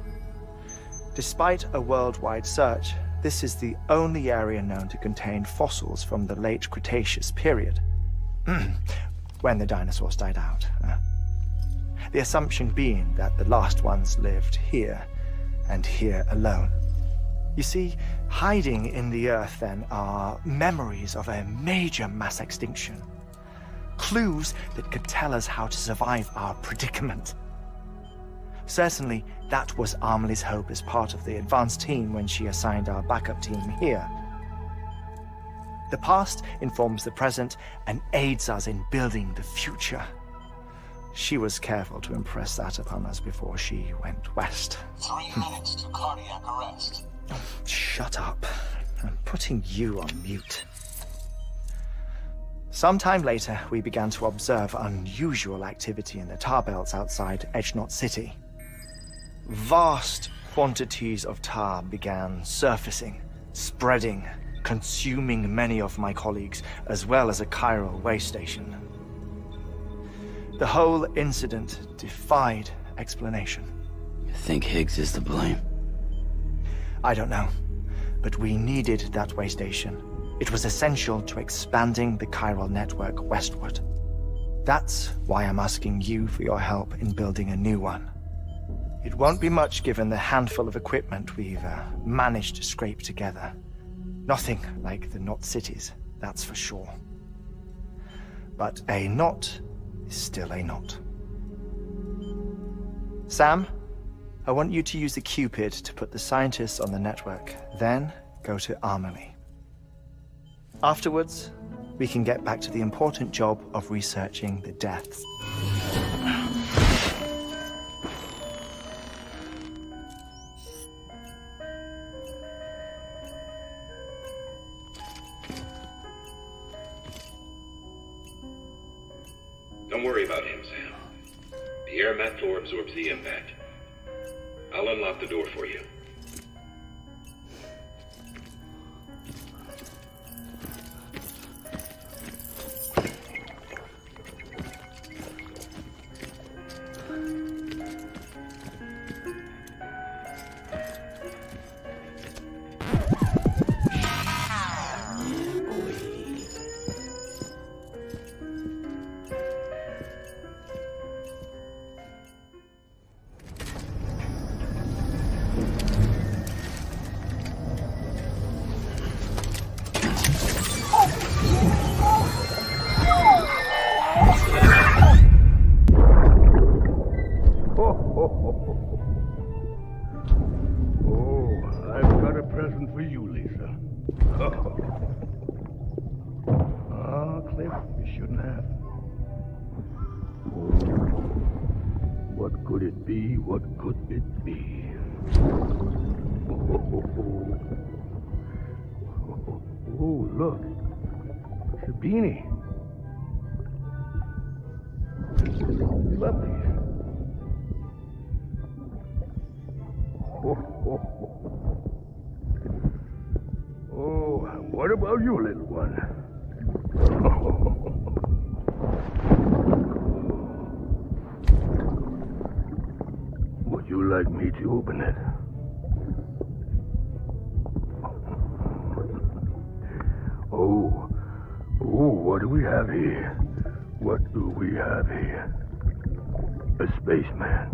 Despite a worldwide search, this is the only area known to contain fossils from the late Cretaceous period. When the dinosaurs died out. The assumption being that the last ones lived here, and here alone. You see, hiding in the Earth then are memories of a major mass extinction. Clues that could tell us how to survive our predicament. Certainly, that was Amelie's hope as part of the advanced team when she assigned our backup team here. The past informs the present and aids us in building the future. She was careful to impress that upon us before she went west. 3 minutes to cardiac arrest. Oh, shut up. I'm putting you on mute. Sometime later, we began to observe unusual activity in the tar belts outside Edgenot City. Vast quantities of tar began surfacing, spreading, consuming many of my colleagues, as well as a chiral way station. The whole incident defied explanation. You think Higgs is to blame? I don't know. But we needed that way station. It was essential to expanding the chiral network westward. That's why I'm asking you for your help in building a new one. It won't be much given the handful of equipment we've managed to scrape together. Nothing like the Knot cities, that's for sure. But a knot is still a knot. Sam, I want you to use the Cupid to put the scientists on the network, then go to Armory. Afterwards, we can get back to the important job of researching the deaths. Don't worry about him, Sam. The air mat floor absorbs the impact. I'll unlock the door for you. What could it be? Oh, look. It's a beanie. Lovely. Oh, what about you, little one? Would you like me to open it? Oh, what do we have here? What do we have here? A spaceman.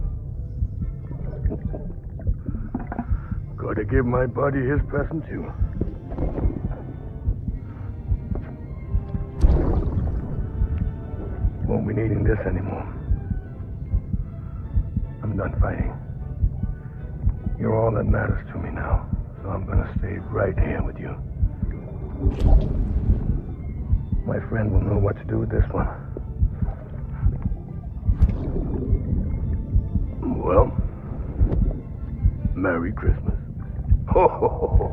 Gotta give my buddy his present too. Won't be needing this anymore. I'm done fighting. You're all that matters to me now, so I'm gonna stay right here with you. My friend will know what to do with this one. Well, Merry Christmas. Ho, ho, ho, ho.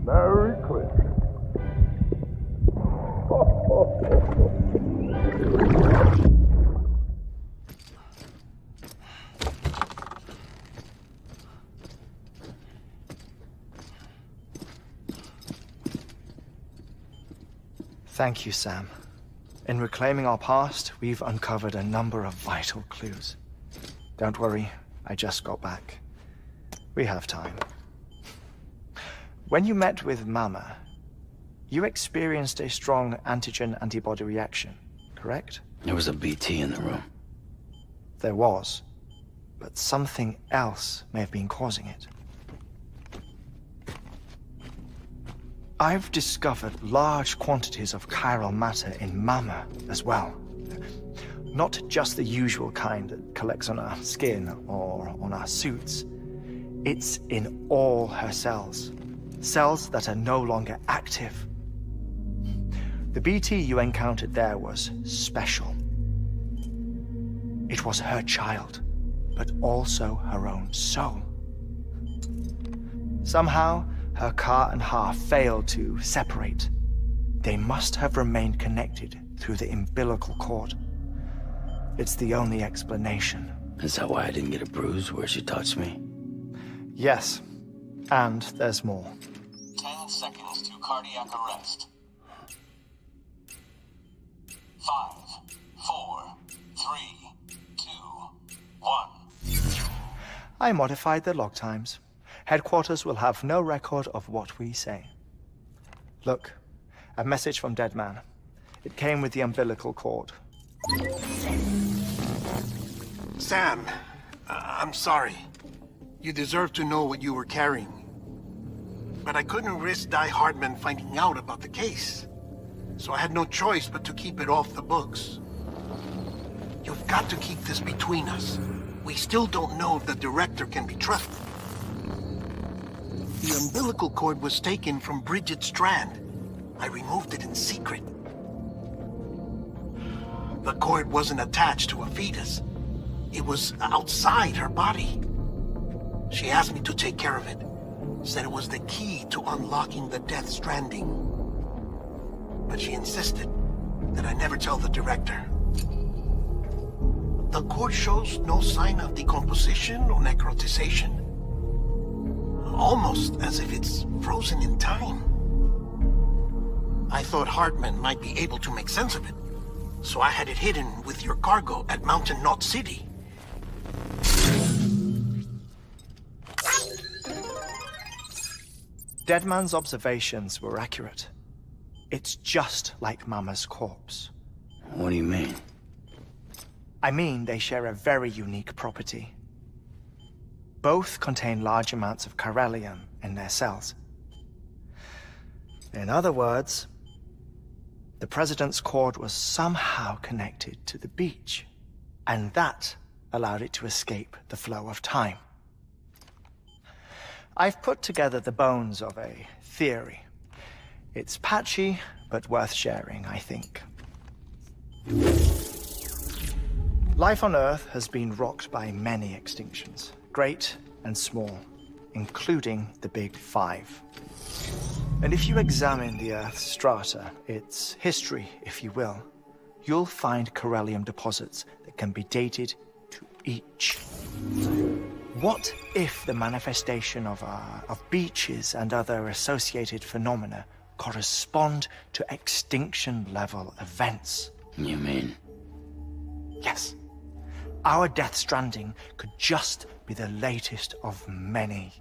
Merry Christmas. Ho, ho, ho, ho. Thank you, Sam. In reclaiming our past, we've uncovered a number of vital clues. Don't worry, I just got back. We have time. When you met with Mama, you experienced a strong antigen-antibody reaction, correct? There was a BT in the room. There was, but something else may have been causing it. I've discovered large quantities of chiral matter in Mama as well. Not just the usual kind that collects on our skin or on our suits. It's in all her cells. Cells that are no longer active. The BT you encountered there was special. It was her child, but also her own soul. Somehow, her Ka and Ha failed to separate. They must have remained connected through the umbilical cord. It's the only explanation. Is that why I didn't get a bruise where she touched me? Yes, and there's more. 10 seconds to cardiac arrest. 5, 4, 3, 2, 1. I modified the log times. Headquarters will have no record of what we say. Look, a message from Dead Man. It came with the umbilical cord. Sam, I'm sorry. You deserve to know what you were carrying. But I couldn't risk Die Hardman finding out about the case. So I had no choice but to keep it off the books. You've got to keep this between us. We still don't know if the director can be trusted. The umbilical cord was taken from Bridget Strand. I removed it in secret. The cord wasn't attached to a fetus. It was outside her body. She asked me to take care of it. Said it was the key to unlocking the Death Stranding. But she insisted that I never tell the director. The cord shows no sign of decomposition or necrotization. Almost as if it's frozen in time. I thought Hardman might be able to make sense of it, so I had it hidden with your cargo at Mountain Knot City. Deadman's observations were accurate. It's just like Mama's corpse. What do you mean? I mean they share a very unique property. Both contain large amounts of chiralium in their cells. In other words, the President's cord was somehow connected to the beach, and that allowed it to escape the flow of time. I've put together the bones of a theory. It's patchy, but worth sharing, I think. Life on Earth has been rocked by many extinctions, great and small, including the Big Five. And if you examine the Earth's strata, its history, if you will, you'll find chiralium deposits that can be dated to each. What if the manifestation of beaches and other associated phenomena correspond to extinction-level events? You mean? Yes. Our Death Stranding could just be the latest of many.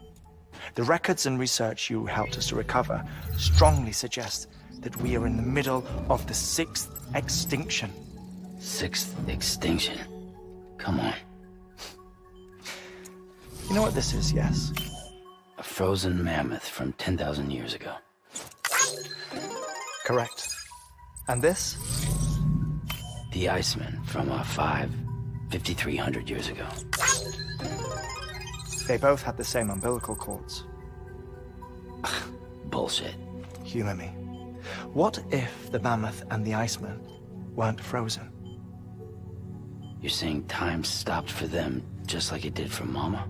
The records and research you helped us to recover strongly suggest that we are in the middle of the 6th extinction. 6th extinction? Come on. You know what this is, yes? A frozen mammoth from 10,000 years ago. Correct. And this? The Iceman from 5,300 years ago. They both had the same umbilical cords. Bullshit. Humor me. What if the mammoth and the Iceman weren't frozen? You're saying time stopped for them just like it did for Mama?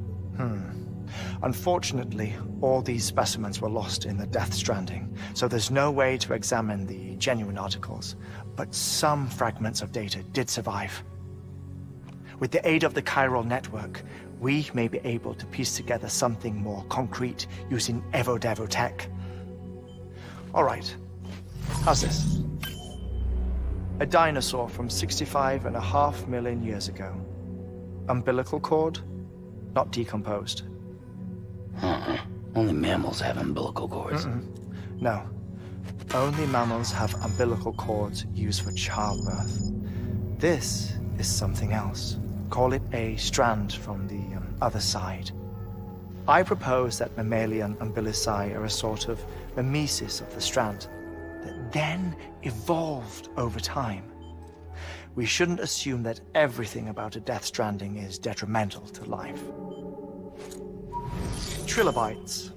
Unfortunately, all these specimens were lost in the Death Stranding, so there's no way to examine the genuine articles, but some fragments of data did survive. With the aid of the chiral network, we may be able to piece together something more concrete using Evo-Devo tech. All right, how's this? A dinosaur from 65.5 million years ago. Umbilical cord, not decomposed. Only mammals have umbilical cords. No. Only mammals have umbilical cords used for childbirth. This is something else. Call it a strand from the other side. I propose that mammalian umbilici are a sort of mimesis of the strand that then evolved over time. We shouldn't assume that everything about a Death Stranding is detrimental to life. Trilobites,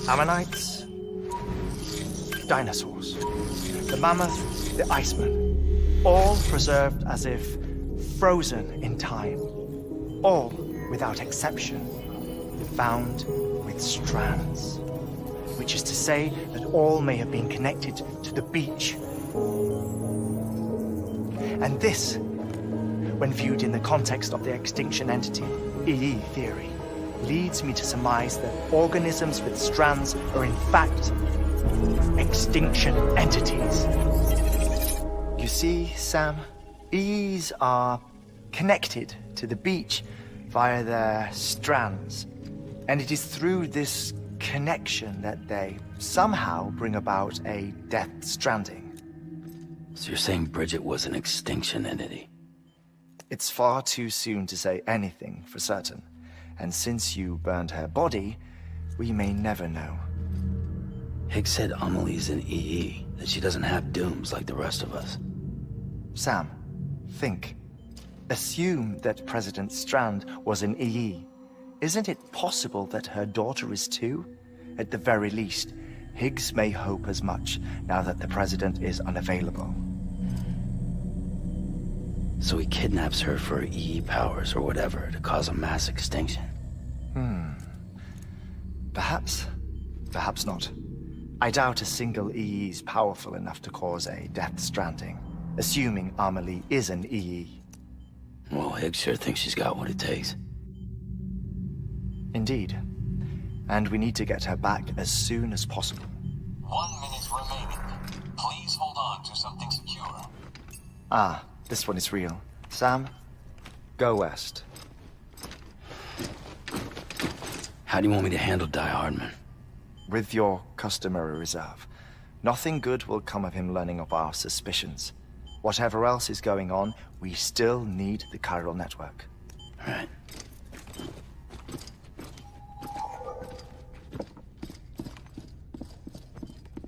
ammonites, dinosaurs, the mammoth, the Iceman, all preserved as if frozen in time, all without exception, found with strands, which is to say that all may have been connected to the beach. And this, when viewed in the context of the extinction entity, EE theory, leads me to surmise that organisms with strands are in fact extinction entities. You see, Sam, EEs are connected to the beach via their strands. And it is through this connection that they somehow bring about a Death Stranding. So you're saying Bridget was an extinction entity? It's far too soon to say anything for certain. And since you burned her body, we may never know. Higgs said Amelie's an EE, that she doesn't have dooms like the rest of us. Sam, think. Assume that President Strand was an EE. Isn't it possible that her daughter is too? At the very least, Higgs may hope as much now that the President is unavailable. So he kidnaps her for EE powers or whatever to cause a mass extinction. Perhaps. Perhaps not. I doubt a single EE is powerful enough to cause a Death Stranding, assuming Amelie is an EE. Well, Higgs sure thinks she's got what it takes. Indeed. And we need to get her back as soon as possible. 1 minute remaining. Please hold on to something secure. Ah, this one is real. Sam, go west. How do you want me to handle Die Hardman? With your customary reserve. Nothing good will come of him learning of our suspicions. Whatever else is going on, we still need the chiral network. All right.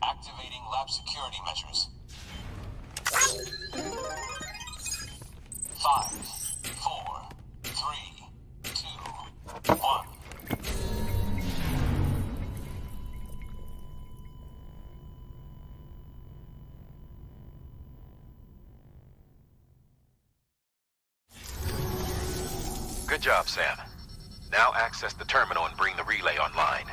Activating lab security measures. 5, 4, 3, 2, 1. Good job, Sam. Now access the terminal and bring the relay online.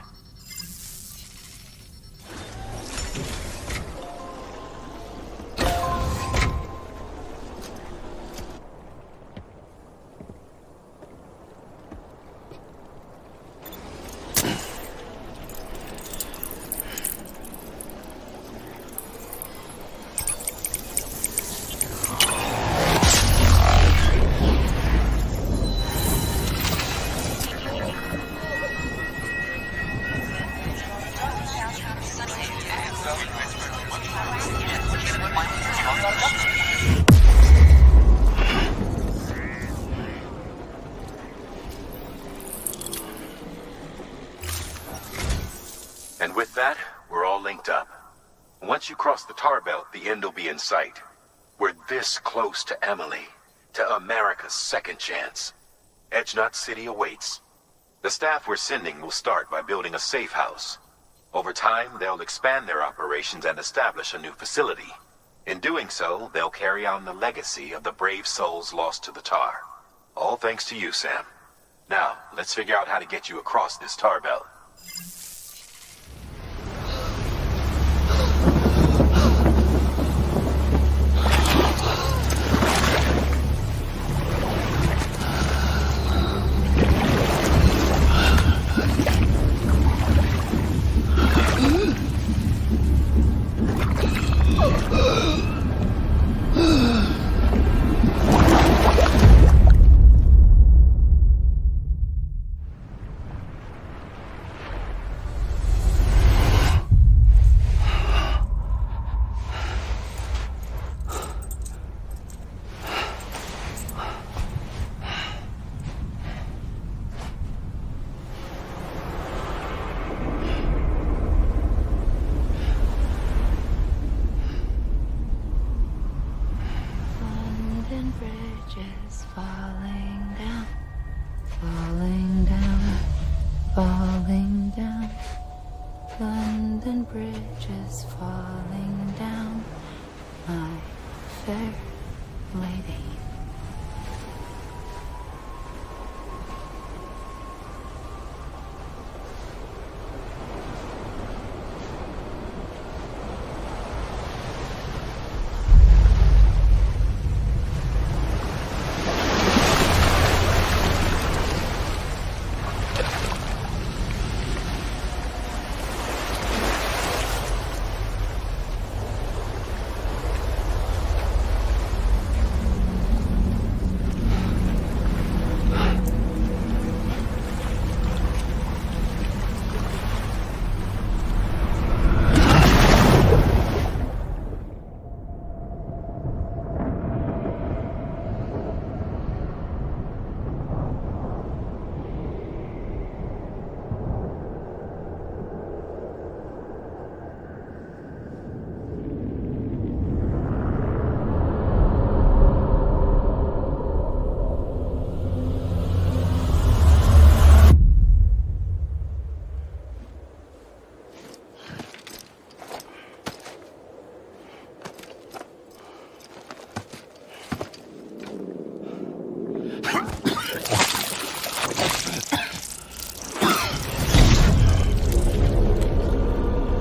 And with that, we're all linked up. Once you cross the tar belt, the end will be in sight. We're this close to Emily, to America's second chance. Edgenut City awaits. The staff we're sending will start by building a safe house. Over time, they'll expand their operations and establish a new facility. In doing so, they'll carry on the legacy of the brave souls lost to the tar. All thanks to you, Sam. Now, let's figure out how to get you across this tar belt.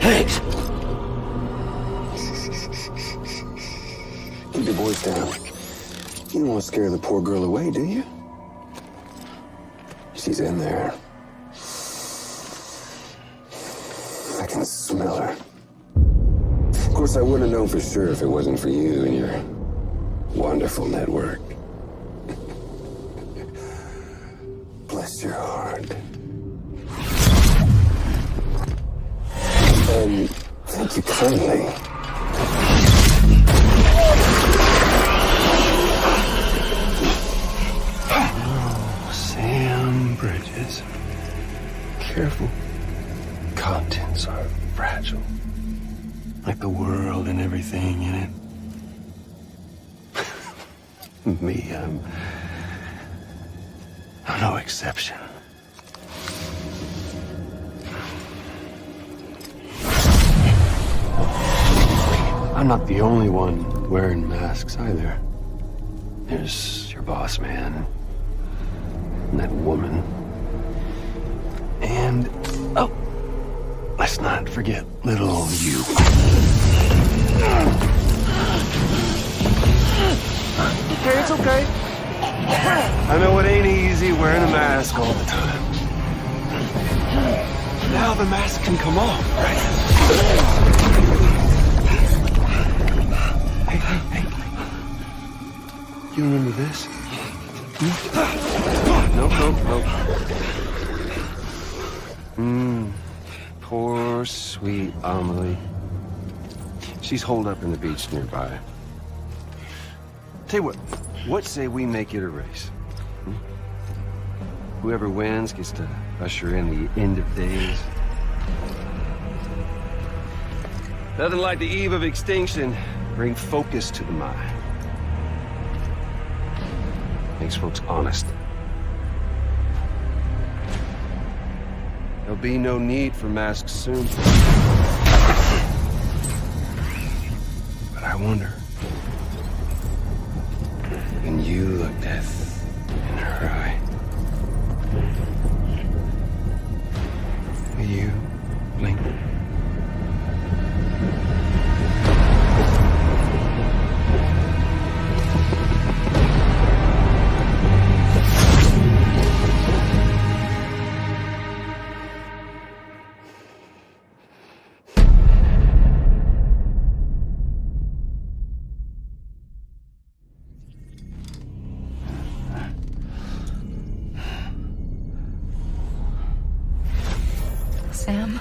Higgs! Keep your voice down. You don't want to scare the poor girl away, do you? She's in there. I can smell her. Of course, I wouldn't have known for sure if it wasn't for you and your wonderful network. Bless your heart. And thank you kindly. Oh, Sam Bridges. Careful. Contents are fragile. Like the world and everything in it. Me, I'm no exception. I'm not the only one wearing masks either. There's your boss man, and that woman, and oh, let's not forget little you. Okay, it's okay. I know it ain't easy wearing a mask all the time. Now the mask can come off, right? Hey. You remember this? Nope. Poor, sweet Amelie. She's holed up in the beach nearby. Tell you what say we make it a race? Whoever wins gets to usher in the end of days. Nothing like the eve of extinction. Bring focus to the mind. Makes folks honest. There'll be no need for masks soon. But I wonder, when you look death in her eye, will you blink? Sam?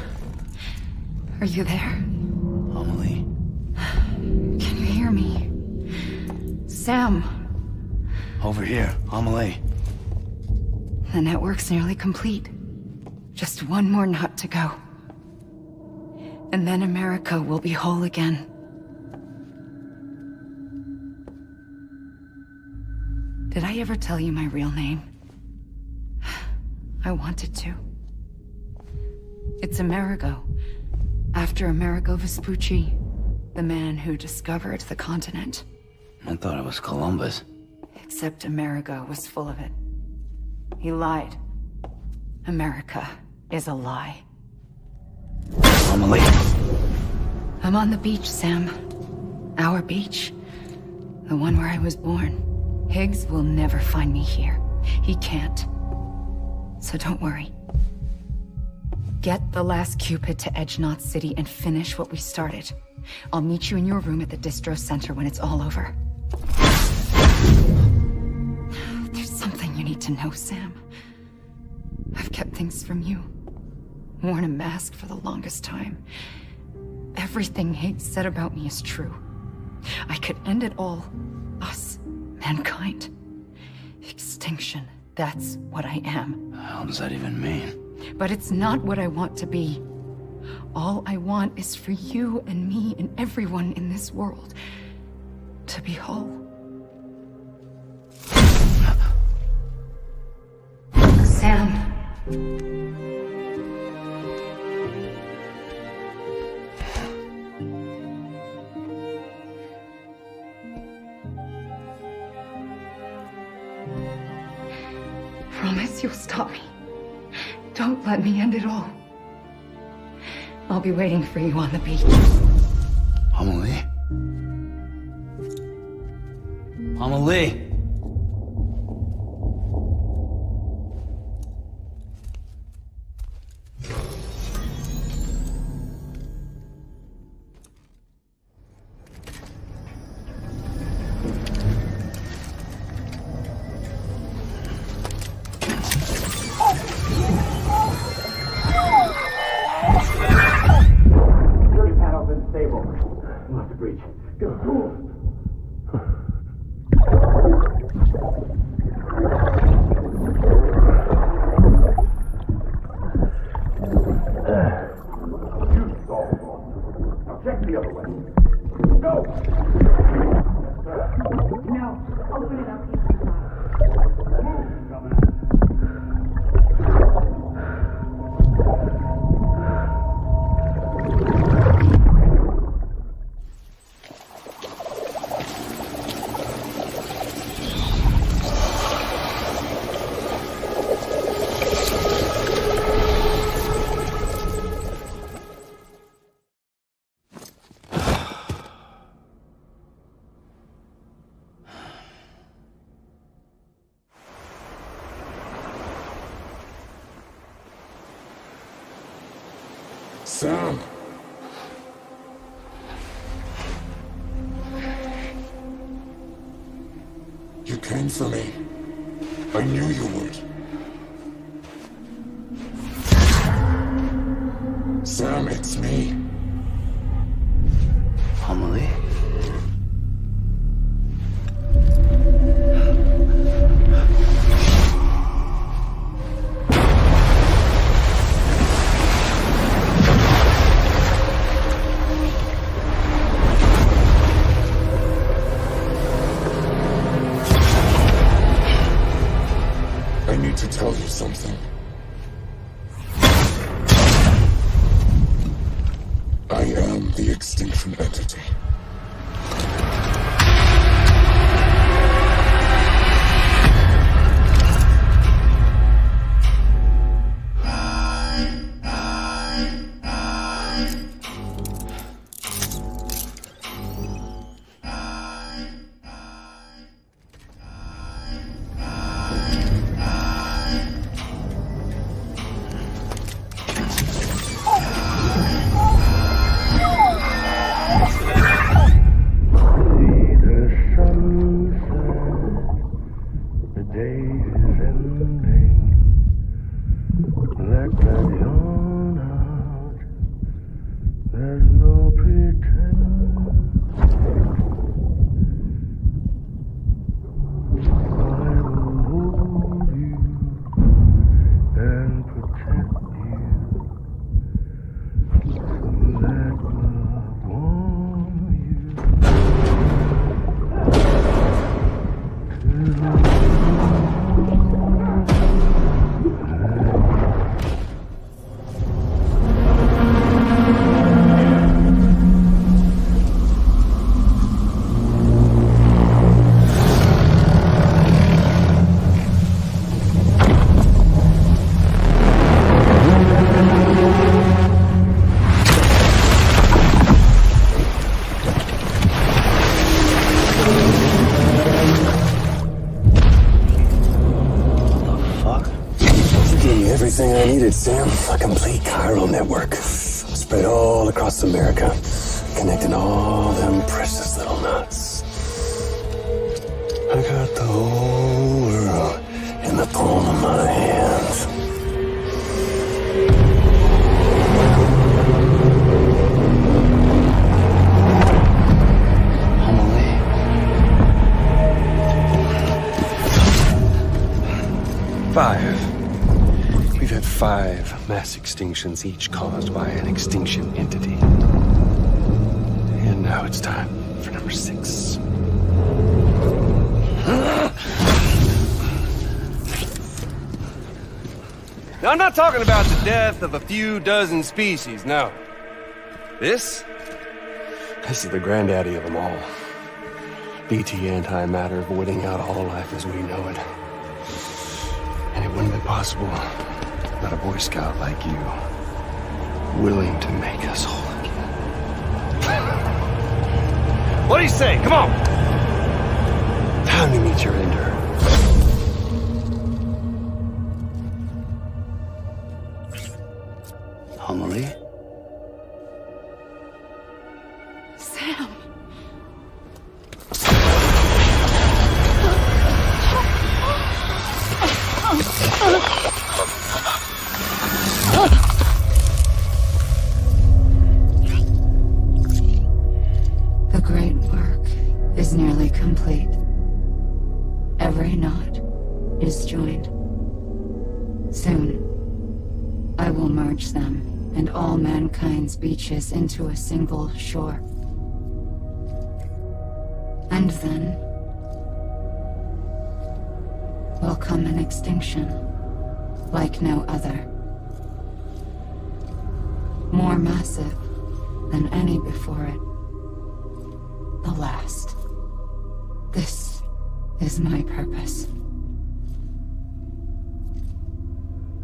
Are you there? Amelie? Can you hear me? Sam! Over here, Amelie. The network's nearly complete. Just one more nut to go. And then America will be whole again. Did I ever tell you my real name? I wanted to. It's Amerigo, after Amerigo Vespucci, the man who discovered the continent. I thought it was Columbus. Except Amerigo was full of it. He lied. America is a lie. Amelie. I'm on the beach, Sam. Our beach. The one where I was born. Higgs will never find me here. He can't. So don't worry. Get the last Cupid to Edge Knot City and finish what we started. I'll meet you in your room at the distro center when it's all over. There's something you need to know, Sam. I've kept things from you. Worn a mask for the longest time. Everything Higgs said about me is true. I could end it all. Us. Mankind. Extinction. That's what I am. How does that even mean? But it's not what I want to be. All I want is for you and me and everyone in this world to be whole. Sam. Promise? promise you'll stop me. Don't let me end it all. I'll be waiting for you on the beach. Amelie? Amelie! Sam! You came for me. I knew you would. Sam, it's me. Amelie? To tell you something. I am the extinction entity. Everything I needed, Sam. A complete chiral network. Spread all across America. Connecting all them precious little nuts. I got the whole world in the palm of my hand. We've had 5 mass extinctions, each caused by an extinction entity. And now it's time for number 6. Now, I'm not talking about the death of a few dozen species, no. This is the granddaddy of them all. BT antimatter voiding out all life as we know it. And it wouldn't have been possible that a Boy Scout like you, willing to make us whole again. What do you say? Come on! Time to meet your ender. Homily? Sam. The great work is nearly complete. Every knot is joined. Soon, I will merge them and all mankind's beaches into a single shore. And then will come an extinction like no other. More massive than any before it. The last. This is my purpose.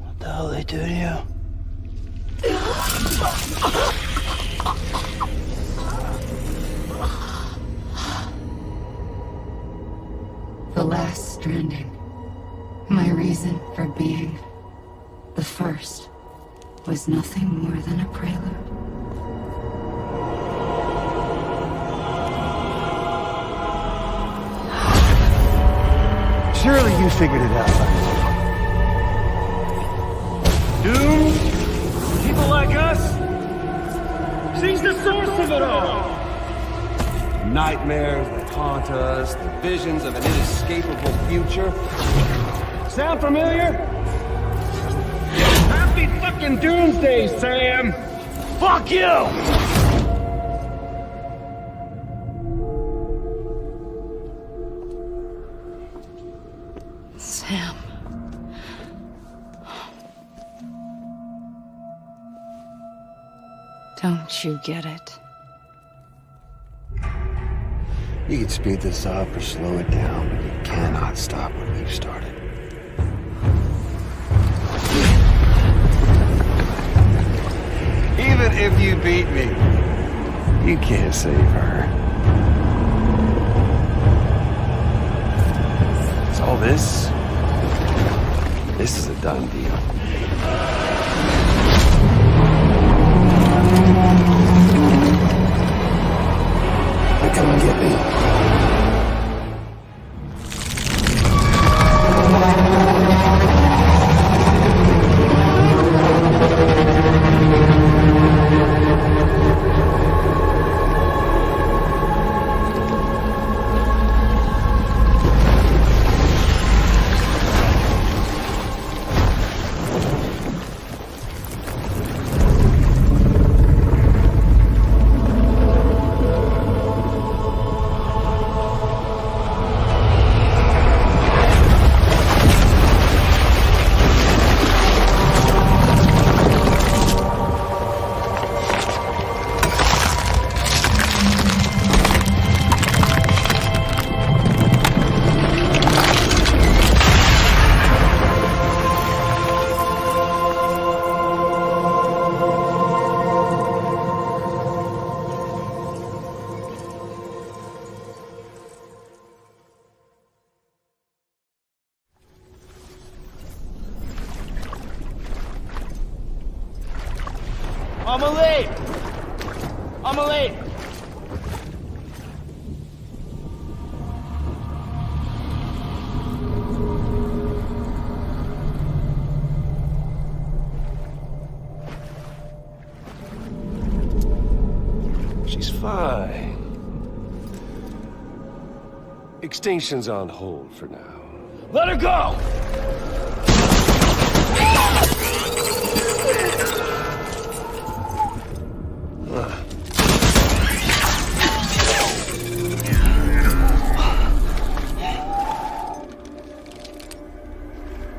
What the hell they do to you? The last stranding. My reason for being. The first was nothing more than a prelude. Surely you figured it out by now. Doom? People like us? She's the source of it all! Nightmares that haunt us, the visions of an inescapable future. Sound familiar? Happy fucking doomsday, Sam! Fuck you! Sam. Don't you get it? You can speed this up or slow it down, but you cannot stop what we've started. Even if you beat me, you can't save her. So this is a done deal. Now come and get me. Amelie! She's fine. Extinction's on hold for now. Let her go!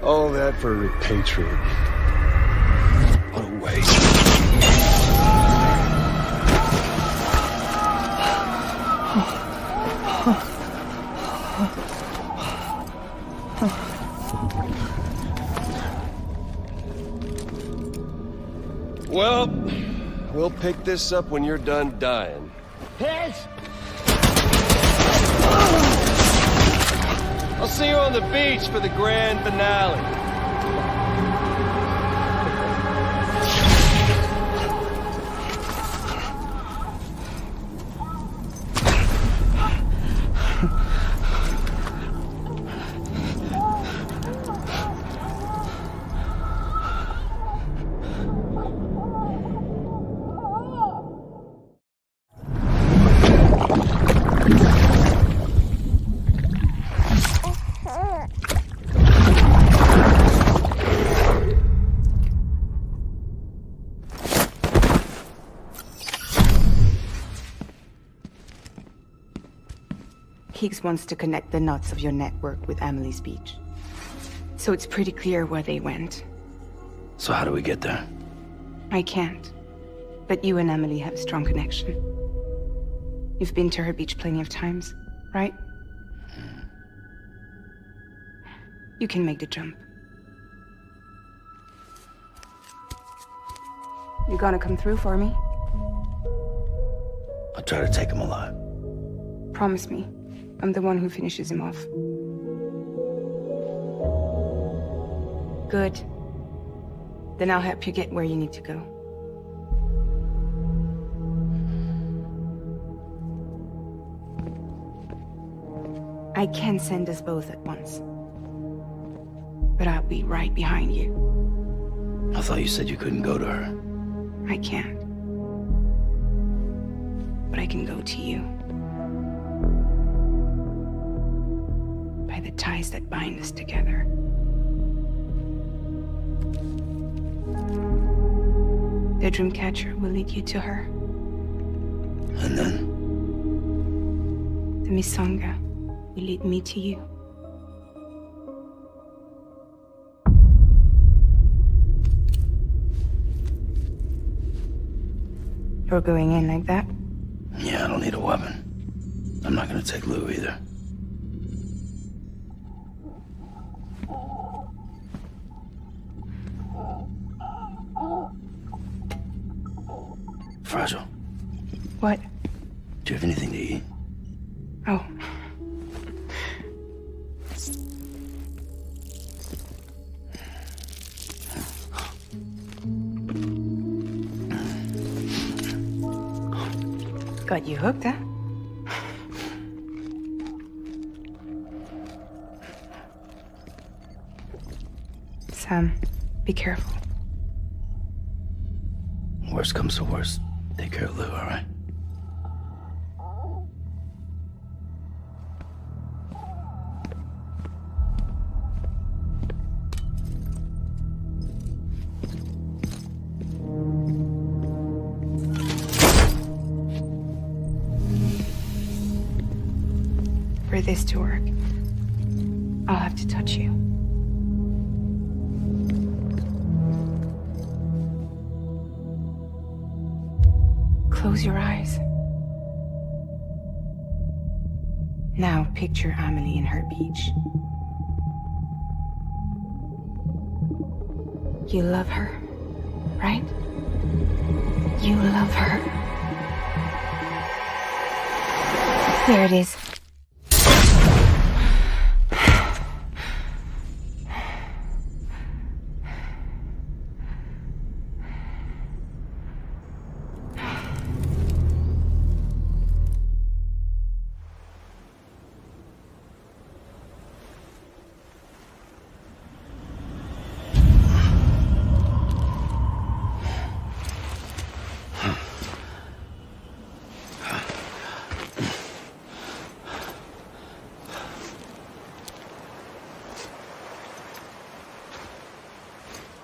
All that for repatriate. What a waste. Well, we'll pick this up when you're done dying. Heads! I'll see you on the beach for the grand finale. Higgs wants to connect the knots of your network with Amelie's beach. So it's pretty clear where they went. So how do we get there? I can't. But you and Amelie have a strong connection. You've been to her beach plenty of times, right? You can make the jump. You gonna come through for me? I'll try to take him alive. Promise me. I'm the one who finishes him off. Good. Then I'll help you get where you need to go. I can send us both at once. But I'll be right behind you. I thought you said you couldn't go to her. I can't. But I can go to you. By the ties that bind us together. The Dreamcatcher will lead you to her. And then? The Misanga will lead me to you. You're going in like that? Yeah, I don't need a weapon. I'm not gonna take Lou either. Fragile. What? Do you have anything to eat? Oh. Got you hooked, huh? Sam, be careful. Worst comes to worst. Take care of Lou, all right? For this to work, I'll have to touch you. Close your eyes. Now picture Amelie in her beach. You love her, right? You love her. There it is.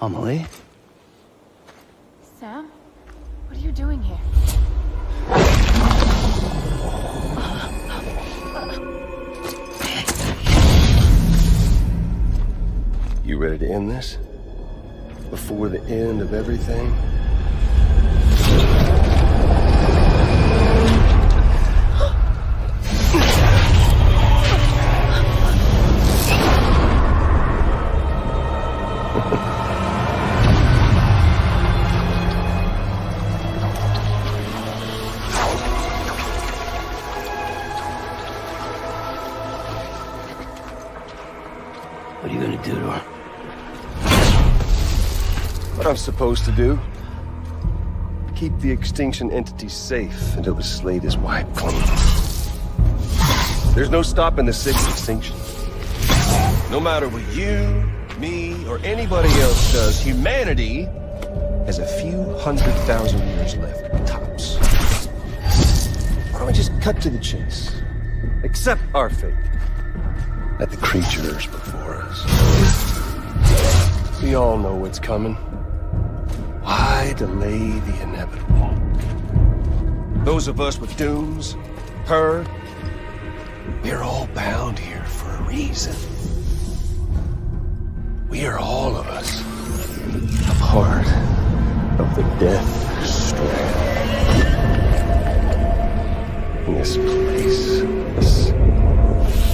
Amelie? Sam? What are you doing here? You ready to end this? Before the end of everything? What I'm supposed to do? Keep the extinction entity safe until the slate is wiped clean. There's no stopping the sixth extinction. No matter what you, me, or anybody else does, humanity has a few 100,000 years left, tops. Why don't we just cut to the chase? Accept our fate. Let the creatures before us. We all know what's coming. Why delay the inevitable? Those of us with dooms, her, we're all bound here for a reason. We are all of us a part of the Death Stranding. This place, this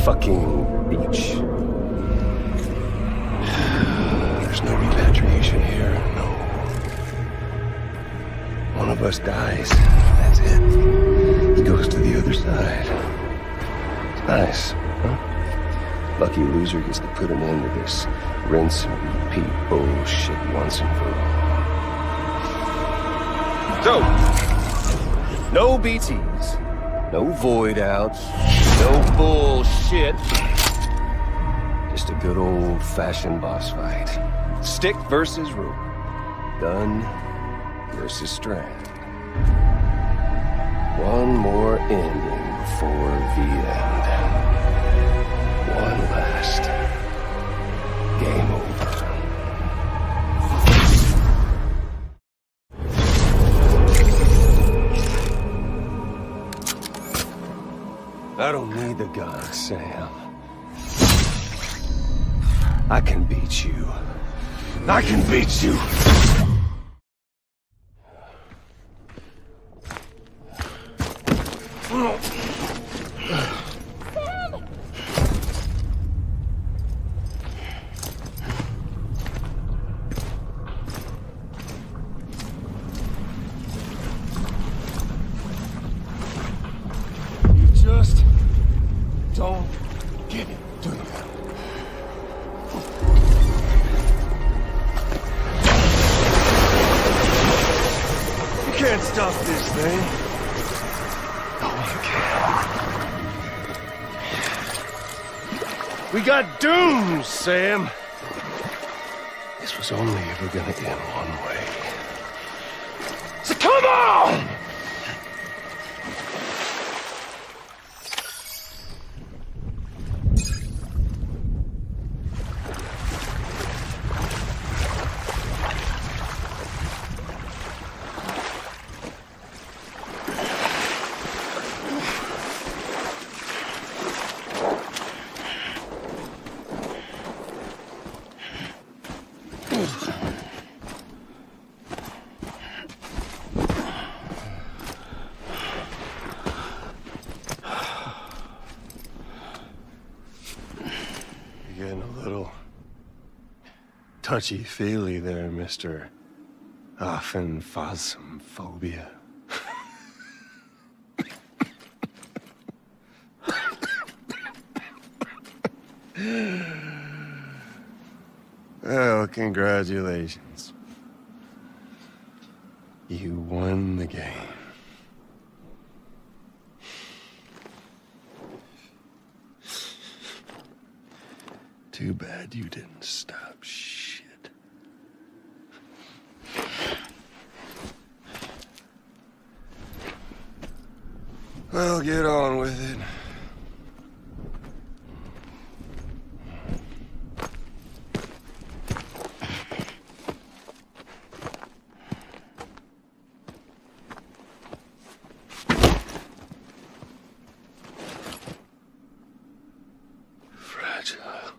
fucking beach. There's no repatriation here, no. One of us dies, that's it. He goes to the other side. It's nice, huh? Lucky loser gets to put an end to this rinse and repeat bullshit once and for all. So, no BTs, no void outs, no bullshit. Just a good old-fashioned boss fight. Stick versus rope. Gun versus strand. One more ending before the end. One last game over. I don't need the gun, Sam. I can beat you. I can beat you. Just don't get it, do you? You can't stop this thing. No, you can't. We got dooms, Sam. This was only ever gonna end one way. So come on! Getting a little touchy-feely there, Mr. Phasmophobia. Well, congratulations. You won the game. Too bad you didn't stop shit. Well, get on with it. Fragile.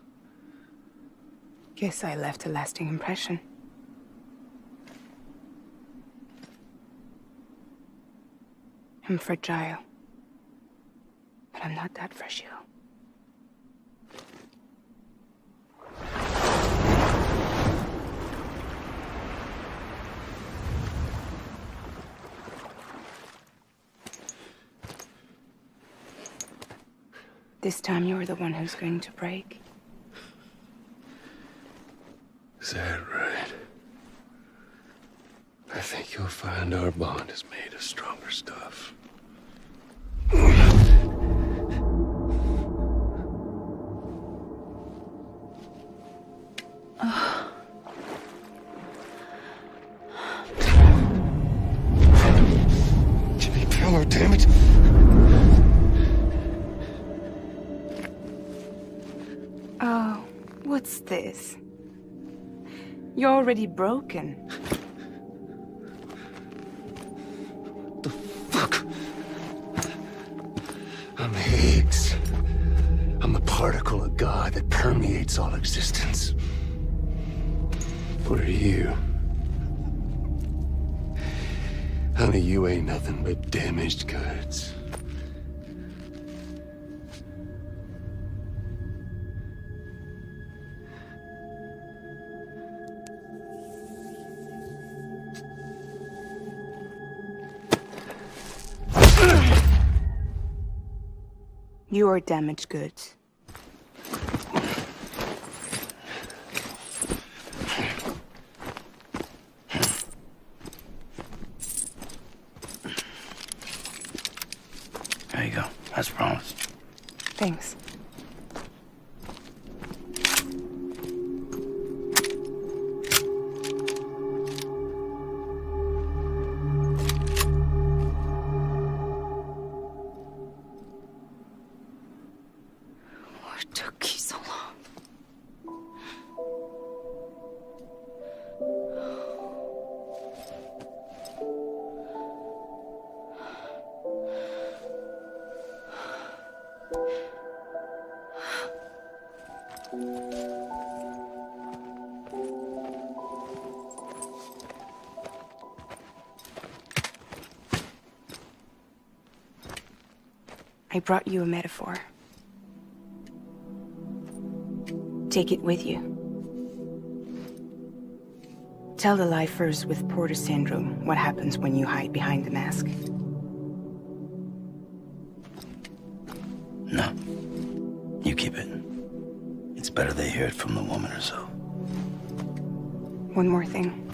Guess I left a lasting impression. I'm fragile. But I'm not that fragile. This time you're the one who's going to break. Is that right? I think you'll find our bond is made of stronger stuff. Jimmy Pillar, damn it! Oh, what's this? You're already broken. I'm Higgs. I'm the particle of God that permeates all existence. What are you? Honey, you ain't nothing but damaged goods. You are damaged goods. There you go, as promised. Thanks. What took you so long? I brought you a metaphor. Take it with you. Tell the lifers with Porter syndrome what happens when you hide behind the mask. No. You keep it. It's better they hear it from the woman herself. One more thing.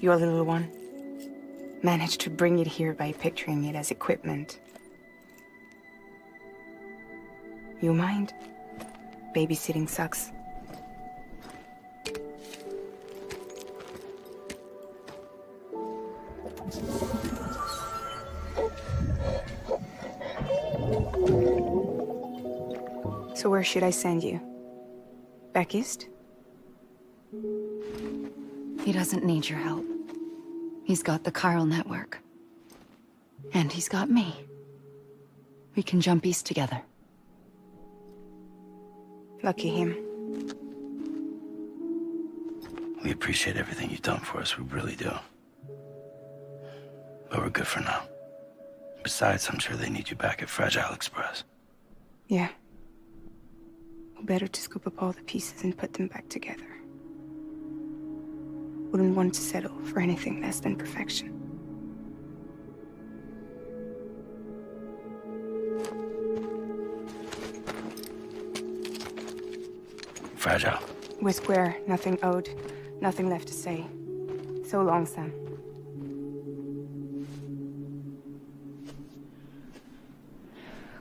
Your little one managed to bring it here by picturing it as equipment. You mind? Babysitting sucks. So where should I send you? Back east? He doesn't need your help. He's got the chiral network. And he's got me. We can jump east together. Lucky him. We appreciate everything you've done for us, we really do. But we're good for now. Besides, I'm sure they need you back at Fragile Express. Yeah. Better to scoop up all the pieces and put them back together. Wouldn't want to settle for anything less than perfection. Fragile. We're square, nothing owed, nothing left to say. So long, Sam.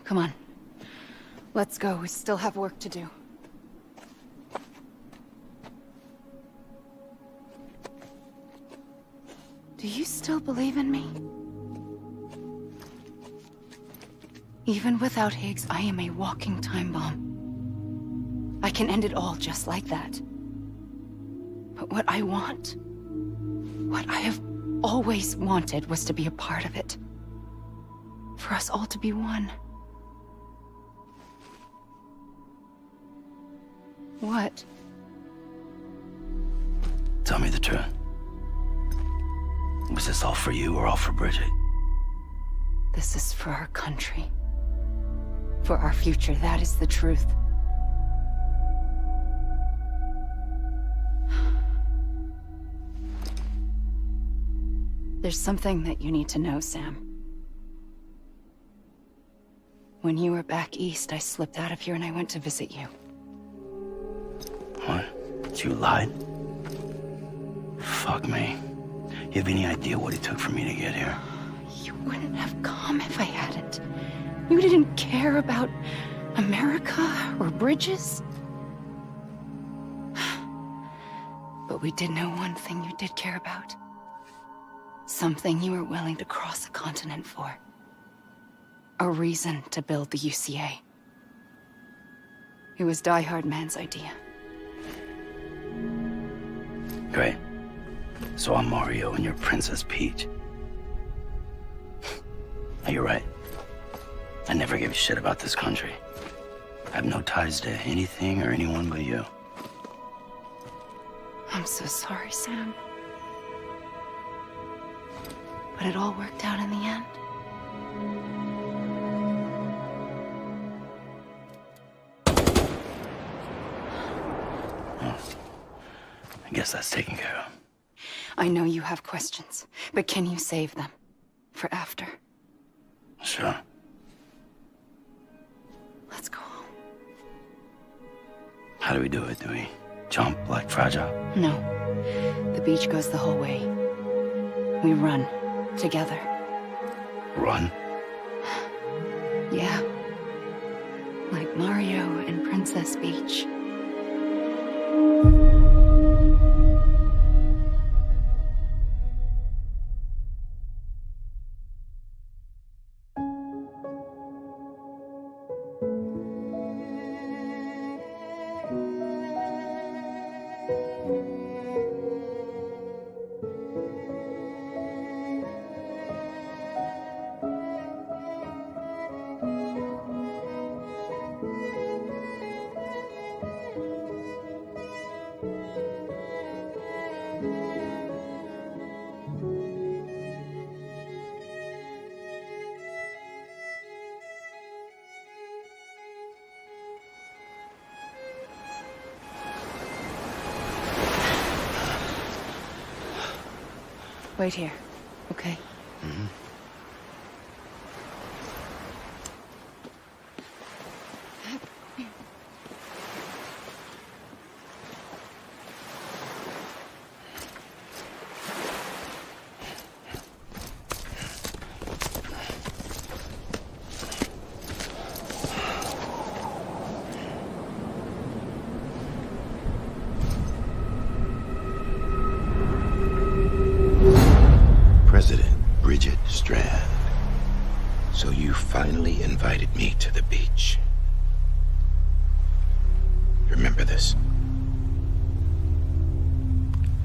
Come on. Let's go. We still have work to do. Do you still believe in me? Even without Higgs, I am a walking time bomb. I can end it all just like that. But what I want, what I have always wanted, was to be a part of it. For us all to be one. What? Tell me the truth. Was this all for you or all for Bridget? This is for our country. For our future, that is the truth. There's something that you need to know, Sam. When you were back east, I slipped out of here and I went to visit you. What? You lied? Fuck me. You have any idea what it took for me to get here? You wouldn't have come if I hadn't. You didn't care about America or bridges. But we did know one thing you did care about. Something you were willing to cross a continent for. A reason to build the UCA. It was Die Hard Man's idea. Great. So I'm Mario and you're Princess Peach. You're right. I never gave a shit about this country. I have no ties to anything or anyone but you. I'm so sorry, Sam. But it all worked out in the end. Oh. I guess that's taken care of. I know you have questions, but can you save them? For after? Sure. Let's go home. How do we do it? Do we jump like Fragile? No. The beach goes the whole way. We run. Together. Run? Yeah. Like Mario and Princess Peach. Wait here, okay? Mm-hmm. So you finally invited me to the beach. Remember this?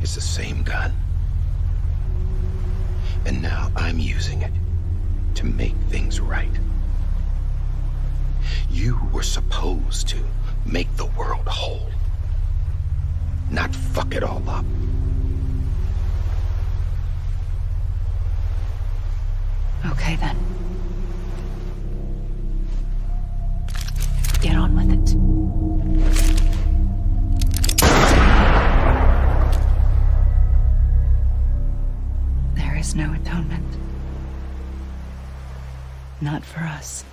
It's the same gun. And now I'm using it to make things right. You were supposed to make the world whole, not fuck it all up. Okay, then. Get on with it. There is no atonement. Not for us.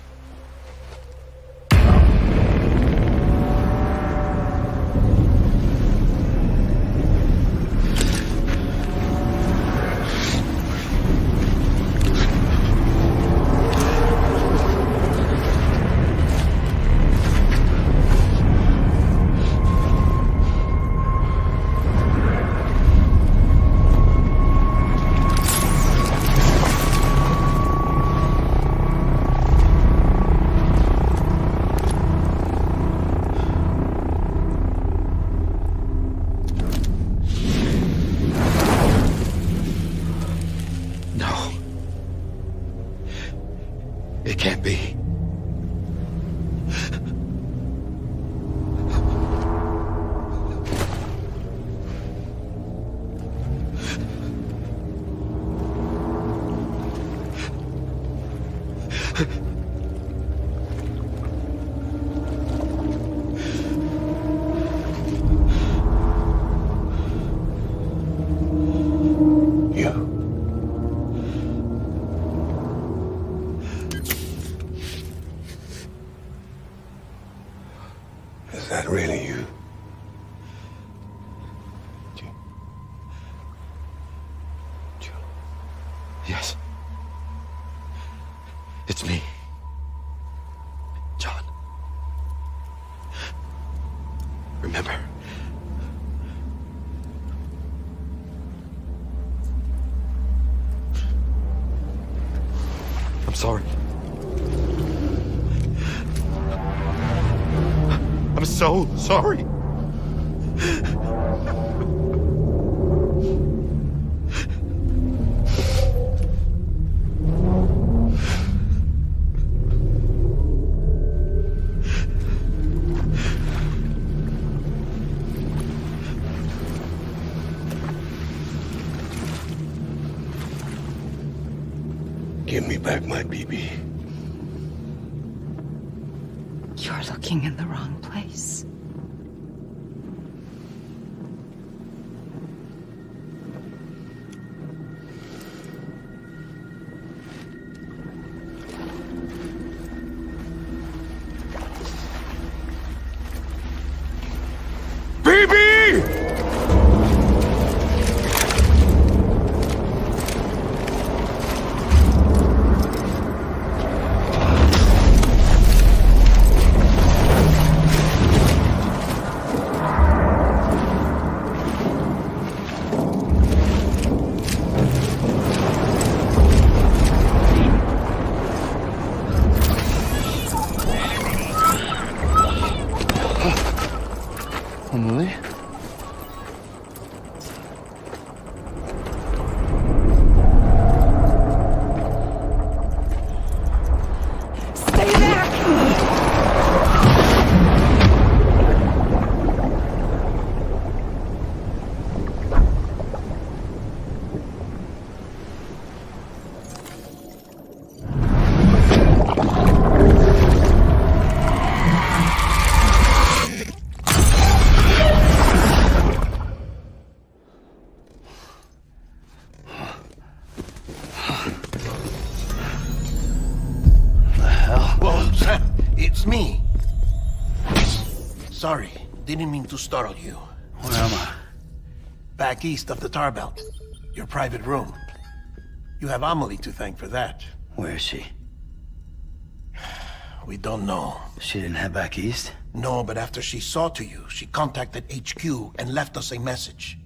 Is that really you? Yes. It's me. John. Remember? I'm sorry. I'm so sorry. Give me back my BB. You're looking in the wrong place. Emily? Stay back! Me. Sorry, didn't mean to startle you. Where am I? Back east of the tar belt. Your private room. You have Amelie to thank for that. Where is she? We don't know. She didn't head back east? No, but after she saw to you, she contacted HQ and left us a message.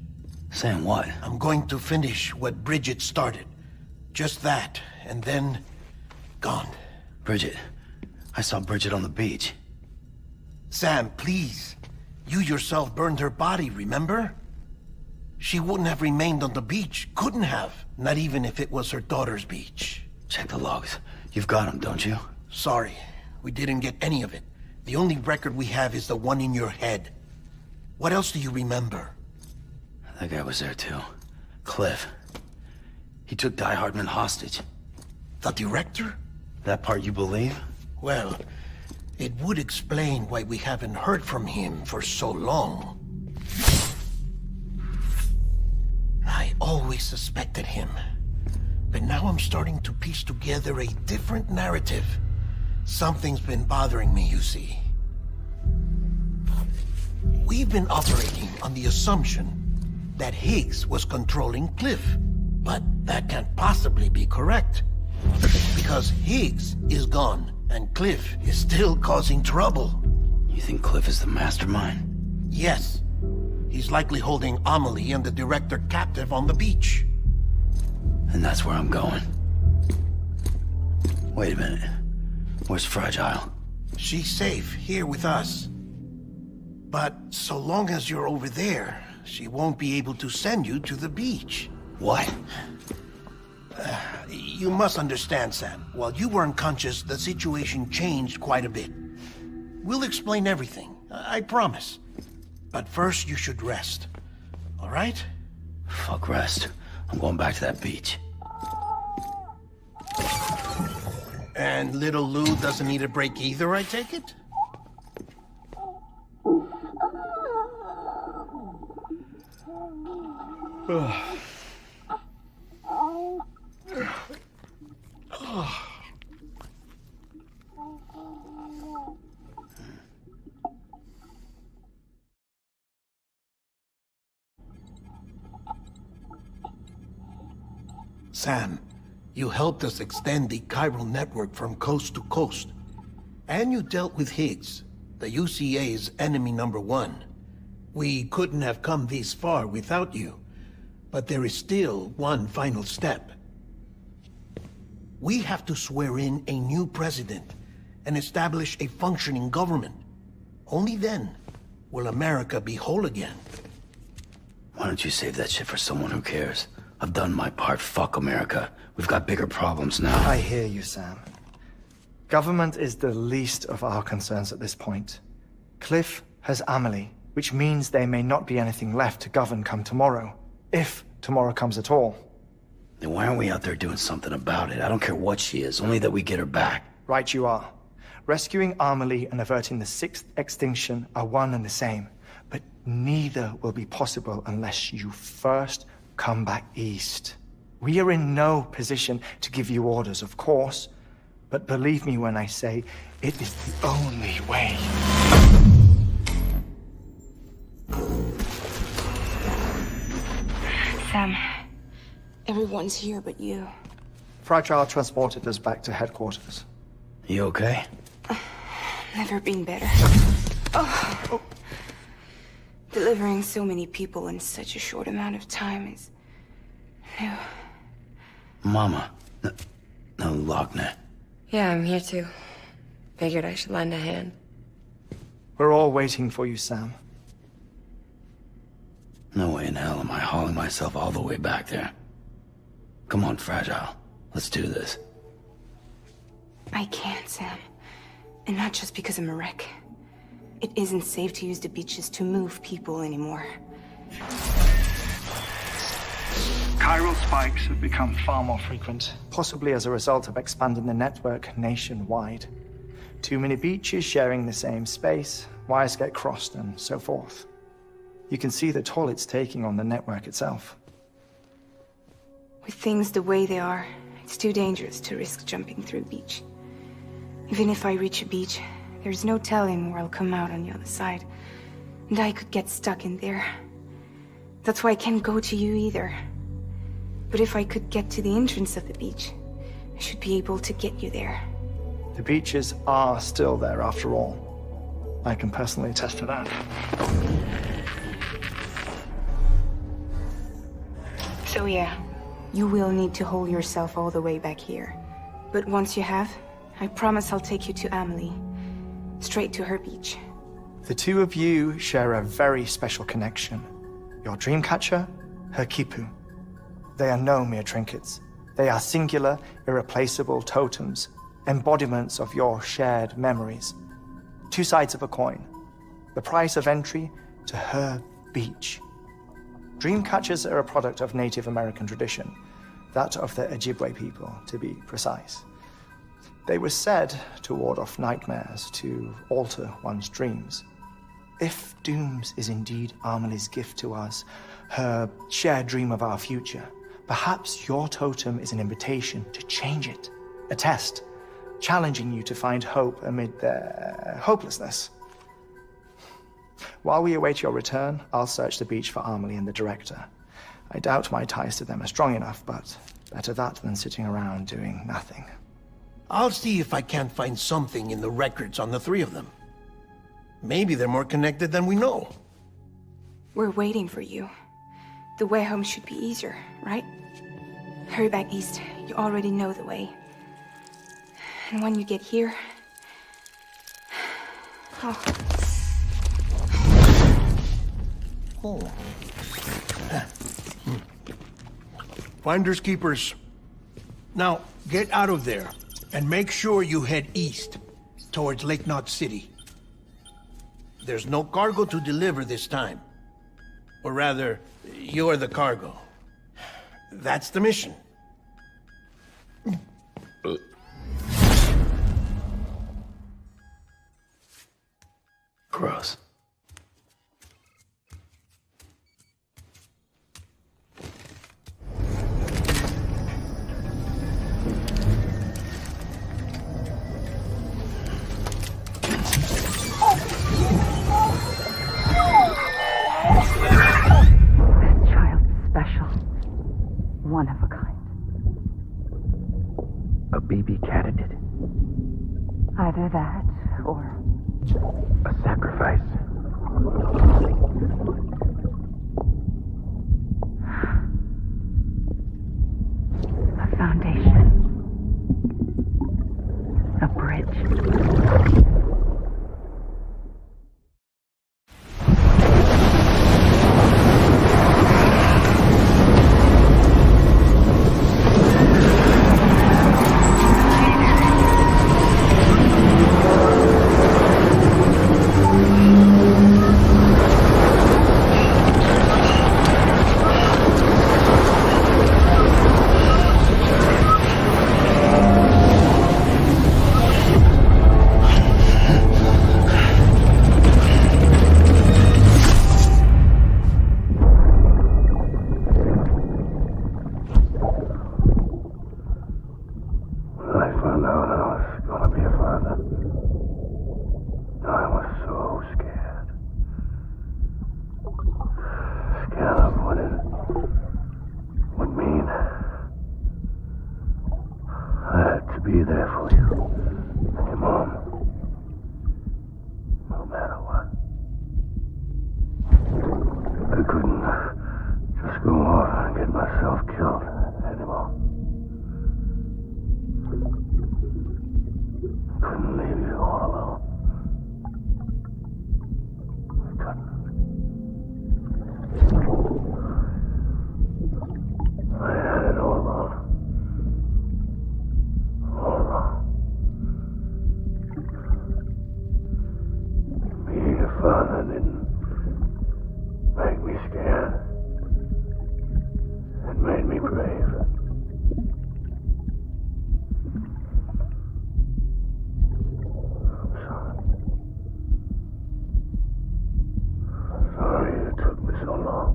Saying what? I'm going to finish what Bridget started. Just that, and then... gone. Bridget. I saw Bridget on the beach. Sam, please. You yourself burned her body, remember? She wouldn't have remained on the beach. Couldn't have. Not even if it was her daughter's beach. Check the logs. You've got them, don't you? Sorry. We didn't get any of it. The only record we have is the one in your head. What else do you remember? That guy was there too. Cliff. He took Die Hardman hostage. The director? That part you believe? Well, it would explain why we haven't heard from him for so long. I always suspected him. But now I'm starting to piece together a different narrative. Something's been bothering me, you see. We've been operating on the assumption that Higgs was controlling Cliff. But that can't possibly be correct. Because Higgs is gone. And Cliff is still causing trouble. You think Cliff is the mastermind? Yes. He's likely holding Amelie and the director captive on the beach. And that's where I'm going. Wait a minute. Where's Fragile? She's safe here with us. But so long as you're over there, she won't be able to send you to the beach. What? You must understand, Sam. While you were unconscious, the situation changed quite a bit. We'll explain everything, I promise. But first, you should rest. All right? Fuck rest. I'm going back to that beach. And little Lou doesn't need a break either, I take it? Sam, you helped us extend the chiral network from coast to coast. And you dealt with Higgs, the UCA's enemy #1. We couldn't have come this far without you, but there is still one final step. We have to swear in a new president and establish a functioning government. Only then will America be whole again. Why don't you save that shit for someone who cares? I've done my part. Fuck America. We've got bigger problems now. I hear you, Sam. Government is the least of our concerns at this point. Cliff has Amelie, which means there may not be anything left to govern come tomorrow. If tomorrow comes at all. Then why aren't we out there doing something about it? I don't care what she is, only that we get her back. Right you are. Rescuing Amelie and averting the 6th extinction are one and the same. But neither will be possible unless you first come back east. We are in no position to give you orders, of course. But believe me when I say, it is the only way. Sam, everyone's here but you. Fragile transported us back to headquarters. You okay? Never been better. Oh. Delivering so many people in such a short amount of time is new. Mama. No, Lochner. Yeah, I'm here too. Figured I should lend a hand. We're all waiting for you, Sam. No way in hell am I hauling myself all the way back there. Come on, Fragile. Let's do this. I can't, Sam. And not just because I'm a wreck. It isn't safe to use the beaches to move people anymore. Chiral spikes have become far more frequent. Possibly as a result of expanding the network nationwide. Too many beaches sharing the same space, wires get crossed, and so forth. You can see the toll it's taking on the network itself. With things the way they are, it's too dangerous to risk jumping through a beach. Even if I reach a beach, there's no telling where I'll come out on the other side. And I could get stuck in there. That's why I can't go to you either. But if I could get to the entrance of the beach, I should be able to get you there. The beaches are still there after all. I can personally attest to that. So yeah, you will need to hold yourself all the way back here. But once you have, I promise I'll take you to Amelie. Straight to her beach. The two of you share a very special connection. Your dreamcatcher, her Kipu. They are no mere trinkets. They are singular, irreplaceable totems, embodiments of your shared memories. Two sides of a coin. The price of entry to her beach. Dreamcatchers are a product of Native American tradition, that of the Ojibwe people, to be precise. They were said to ward off nightmares, to alter one's dreams. If Dooms is indeed Amelie's gift to us, her shared dream of our future, perhaps your totem is an invitation to change it. A test, challenging you to find hope amid their hopelessness. While we await your return, I'll search the beach for Amelie and the director. I doubt my ties to them are strong enough, but better that than sitting around doing nothing. I'll see if I can't find something in the records on the three of them. Maybe they're more connected than we know. We're waiting for you. The way home should be easier, right? Hurry back east. You already know the way. And when you get here... Oh. Finders keepers. Now, get out of there, and make sure you head east, towards Lake Knot City. There's no cargo to deliver this time. Or rather, you're the cargo. That's the mission. Gross. One of a kind. may be candidate. Either that, or... a sacrifice. A foundation. A bridge. Be there for you. And your mom. No matter what. I couldn't just go off and get myself killed anymore. I couldn't leave you all alone. I couldn't. I had it all wrong. Being a father didn't make me scared. It made me brave. I'm sorry. I'm sorry it took me so long.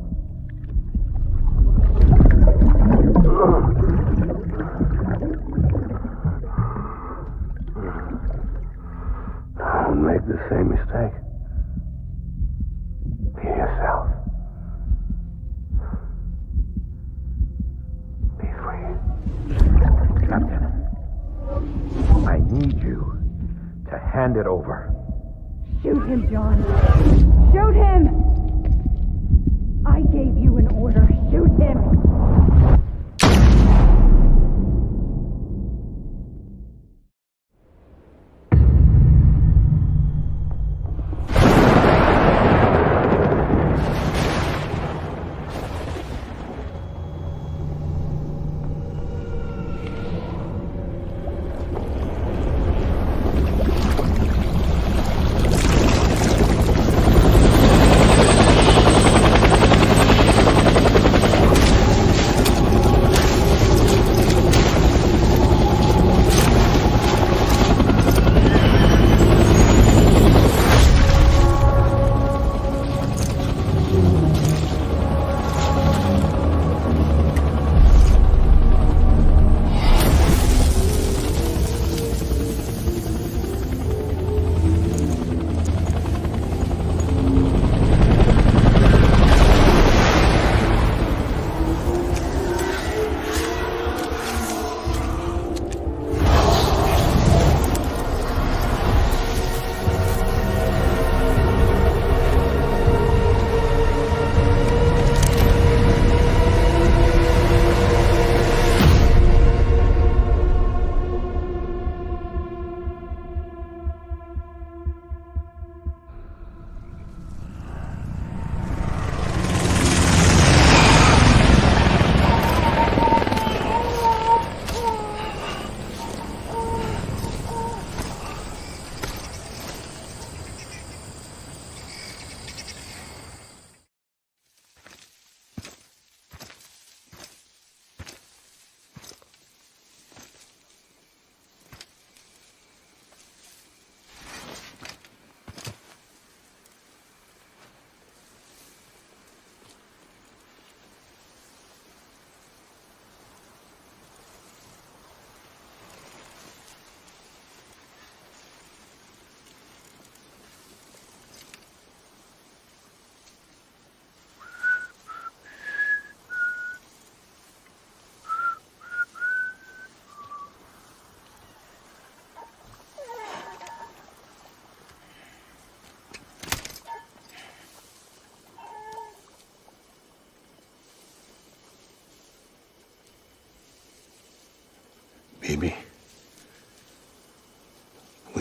Don't make the same mistake. Be yourself. Be free. Captain, I need you to hand it over. Shoot him, John. Shoot him! I gave you an order. Shoot him!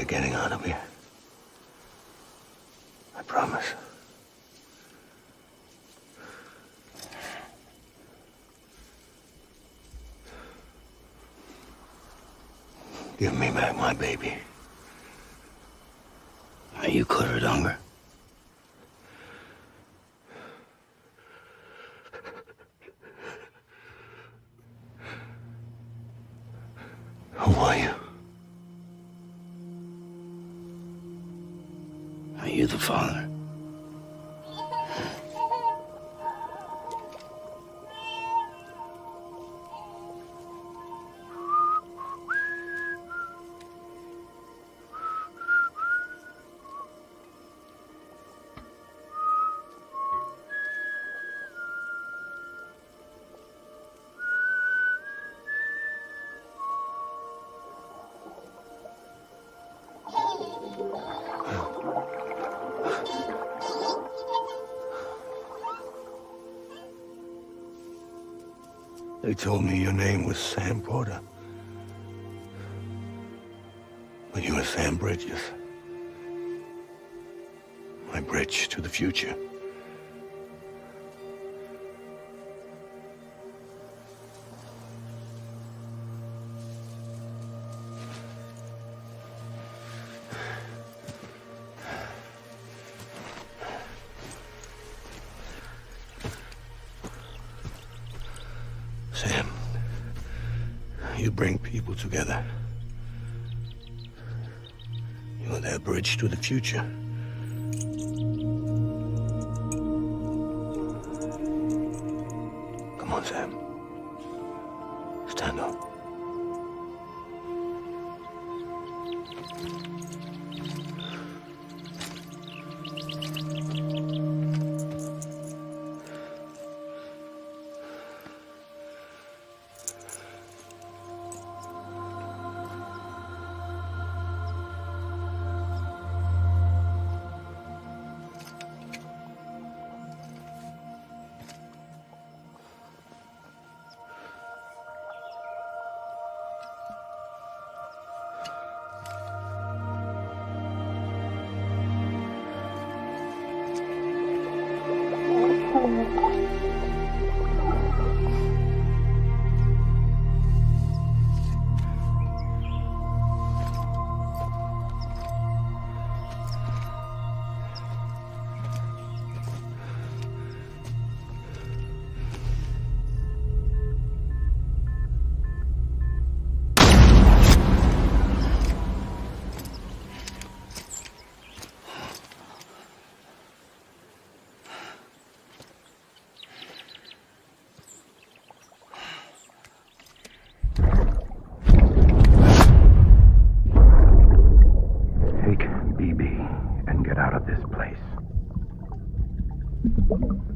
We're getting out of here. I promise. Give me back my baby. Are you cleared, Unger? Who are you? Are you the father? They told me your name was Sam Porter. But you were Sam Bridges. My bridge to the future. Sam, you bring people together. You're their bridge to the future. Come on, Sam. Stand up.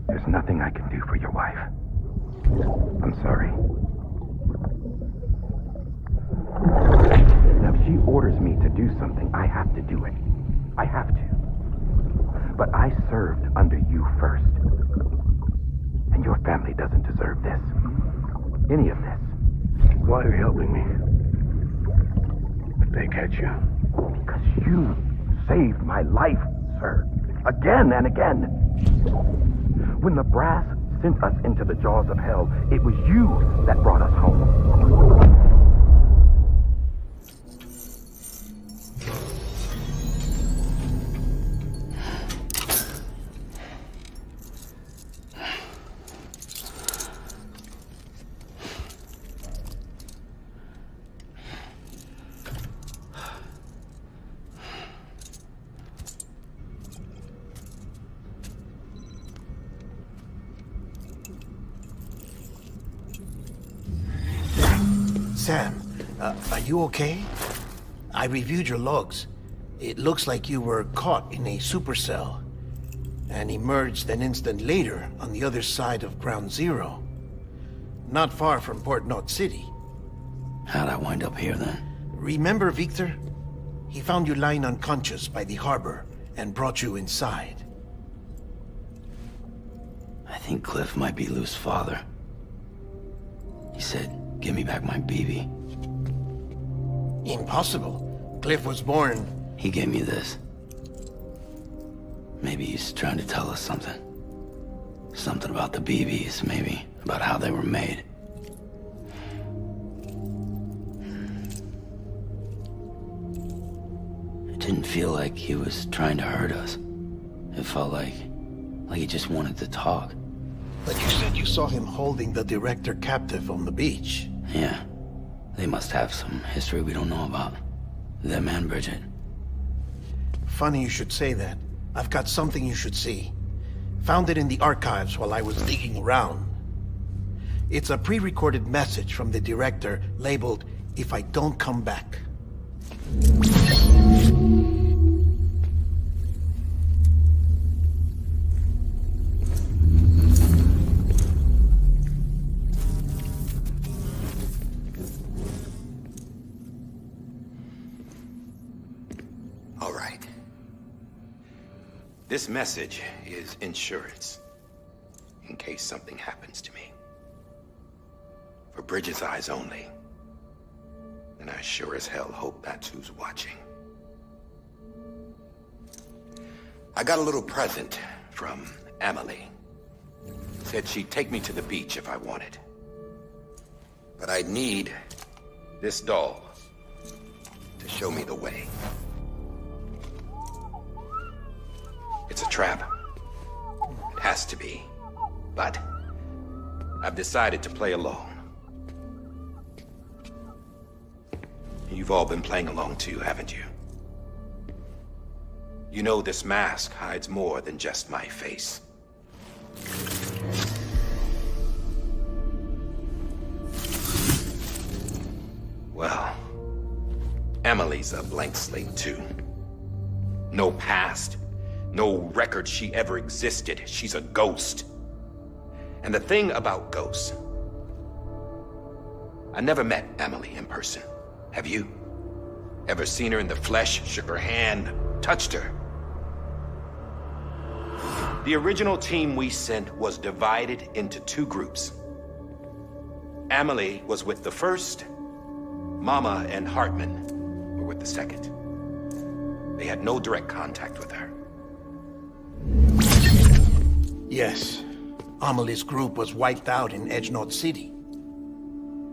There's nothing I can do for your wife. I'm sorry. Now, if she orders me to do something, I have to do it. I have to. But I served under you first. And your family doesn't deserve this. Any of this. Why are you helping me? If they catch you. Because you saved my life, sir. Again and again. When the brass sent us into the jaws of hell, it was you that brought us home. Sam, are you okay? I reviewed your logs. It looks like you were caught in a supercell and emerged an instant later on the other side of Ground Zero. Not far from Port Knot City. How'd I wind up here then? Remember Victor? He found you lying unconscious by the harbor and brought you inside. I think Cliff might be Lou's father. He said, "Give me back my BB." Impossible. Cliff was born He gave me this. Maybe he's trying to tell us something. Something about the BBs, maybe. About how they were made. It didn't feel like he was trying to hurt us. It felt like he just wanted to talk. But you said you saw him holding the director captive on the beach. Yeah. They must have some history we don't know about. Them and Bridget. Funny you should say that. I've got something you should see. Found it in the archives while I was digging around. It's a pre-recorded message from the director labeled, "If I don't come back." All right. This message is insurance, in case something happens to me. For Bridget's eyes only. And I sure as hell hope that's who's watching. I got a little present from Emily. Said she'd take me to the beach if I wanted. But I'd need this doll to show me the way. It's a trap. It has to be. But I've decided to play along. You've all been playing along too, haven't you? You know this mask hides more than just my face. Well, Emily's a blank slate too. No past. No record she ever existed. She's a ghost. And the thing about ghosts, I never met Emily in person. Have you? Ever seen her in the flesh, shook her hand, touched her? The original team we sent was divided into two groups. Emily was with the first. Mama and Hartman were with the second. They had no direct contact with her. Yes. Amelie's group was wiped out in Edge North City.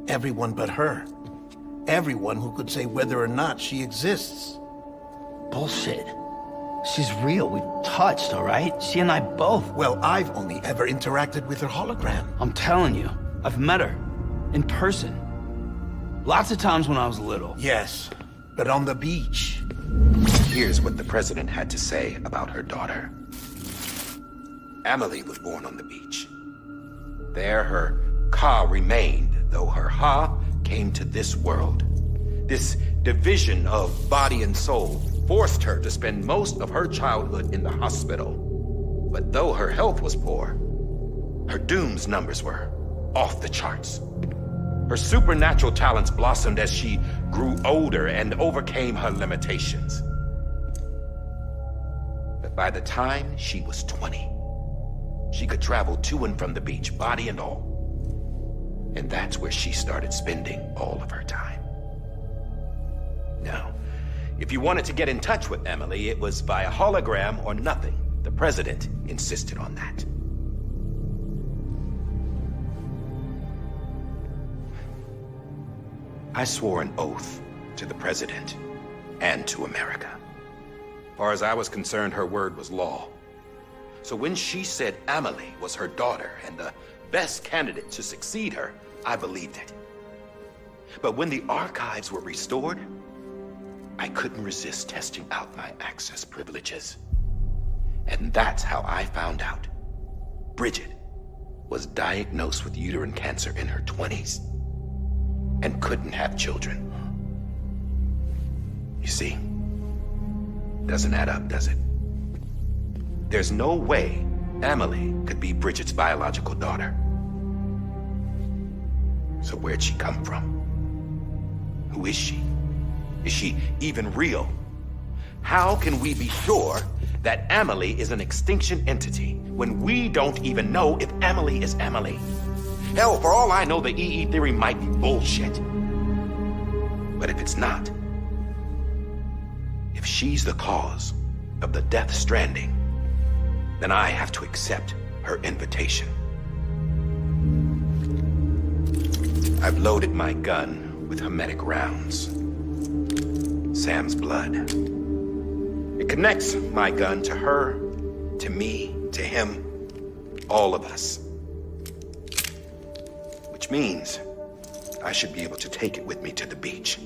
Everyone but her. Everyone who could say whether or not she exists. Bullshit. She's real. We touched, all right? She and I both. Well, I've only ever interacted with her hologram. I'm telling you, I've met her. In person. Lots of times when I was little. Yes, but on the beach. Here's what the president had to say about her daughter. Emily was born on the beach. There her Ka remained, though her Ha came to this world. This division of body and soul forced her to spend most of her childhood in the hospital. But though her health was poor, her Doom's numbers were off the charts. Her supernatural talents blossomed as she grew older and overcame her limitations. But by the time she was 20, she could travel to and from the beach, body and all. And that's where she started spending all of her time. Now, if you wanted to get in touch with Emily, it was via hologram or nothing. The president insisted on that. I swore an oath to the president and to America. As far as I was concerned, her word was law. So when she said Emily was her daughter and the best candidate to succeed her, I believed it. But when the archives were restored, I couldn't resist testing out my access privileges. And that's how I found out Bridget was diagnosed with uterine cancer in her 20s and couldn't have children. You see, doesn't add up, does it? There's no way Emily could be Bridget's biological daughter. So where'd she come from? Who is she? Is she even real? How can we be sure that Emily is an extinction entity when we don't even know if Emily is Emily? Hell, for all I know, the EE theory might be bullshit. But if it's not, if If she's the cause of the Death Stranding, then I have to accept her invitation. I've loaded my gun with hermetic rounds. Sam's blood. It connects my gun to her, to me, to him, all of us. Which means I should be able to take it with me to the beach.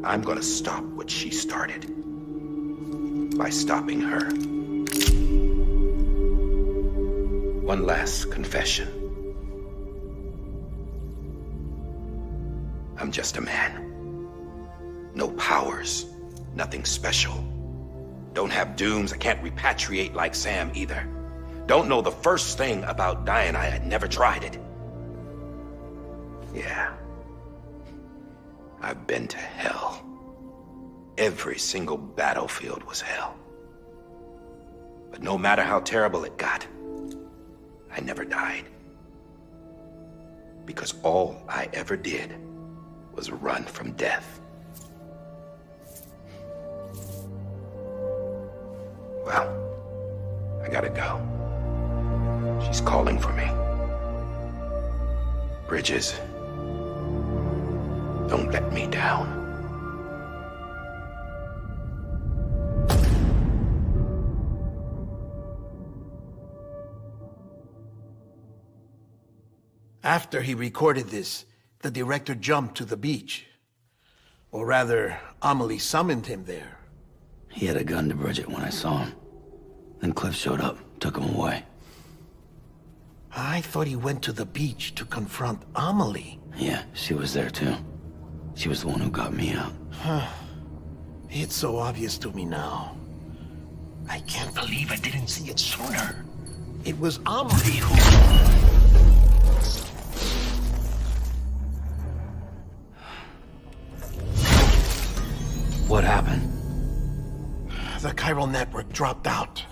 I'm gonna stop what she started by stopping her. One last confession. I'm just a man. No powers, nothing special. Don't have dooms, I can't repatriate like Sam either. Don't know the first thing about dying, I had never tried it. Yeah. I've been to hell. Every single battlefield was hell. But no matter how terrible it got, I never died. Because all I ever did was run from death. Well, I gotta go. She's calling for me. Bridges, don't let me down. After he recorded this, the director jumped to the beach. Or rather, Amelie summoned him there. He had a gun to Bridget when I saw him. Then Cliff showed up, took him away. I thought he went to the beach to confront Amelie. Yeah, she was there too. She was the one who got me out. It's so obvious to me now. I can't believe I didn't see it sooner. It was Amelie who... What happened? The chiral network dropped out.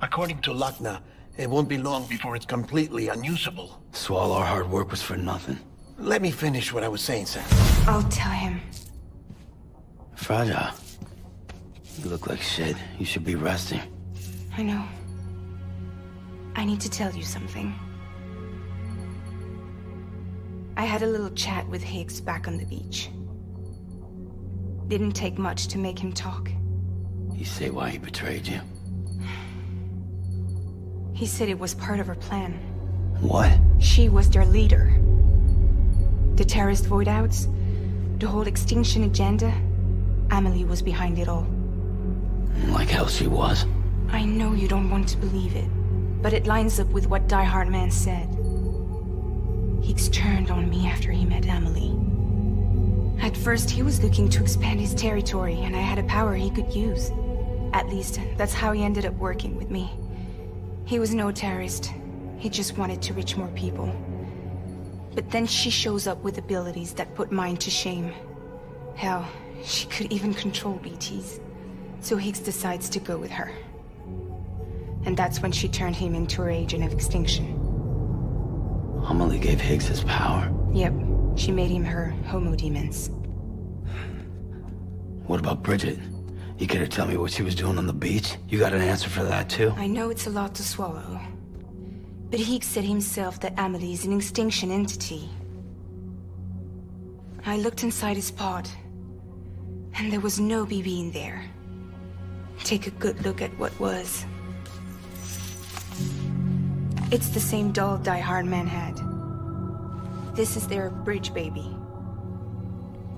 According to Lakna, it won't be long before it's completely unusable. So all our hard work was for nothing. Let me finish what I was saying, Sam. I'll tell him. Fragile. You look like shit. You should be resting. I know. I need to tell you something. I had a little chat with Higgs back on the beach. Didn't take much to make him talk. You say why he betrayed you? He said it was part of her plan. What? She was their leader. The terrorist void-outs, the whole extinction agenda, Amelie was behind it all. Like hell she was. I know you don't want to believe it, but it lines up with what Die Hard Man said. Higgs turned on me after he met Amelie. At first, he was looking to expand his territory, and I had a power he could use. At least, that's how he ended up working with me. He was no terrorist. He just wanted to reach more people. But then she shows up with abilities that put mine to shame. Hell, she could even control BTs. So Higgs decides to go with her. And that's when she turned him into her agent of extinction. Amelie gave Higgs his power? Yep. She made him her homo demons. What about Bridget? You care to tell me what she was doing on the beach? You got an answer for that too? I know it's a lot to swallow. But Higgs said himself that Amelie is an extinction entity. I looked inside his pod, and there was no BB in there. Take a good look at what was. It's the same doll Die Hard Man had. This is their bridge baby.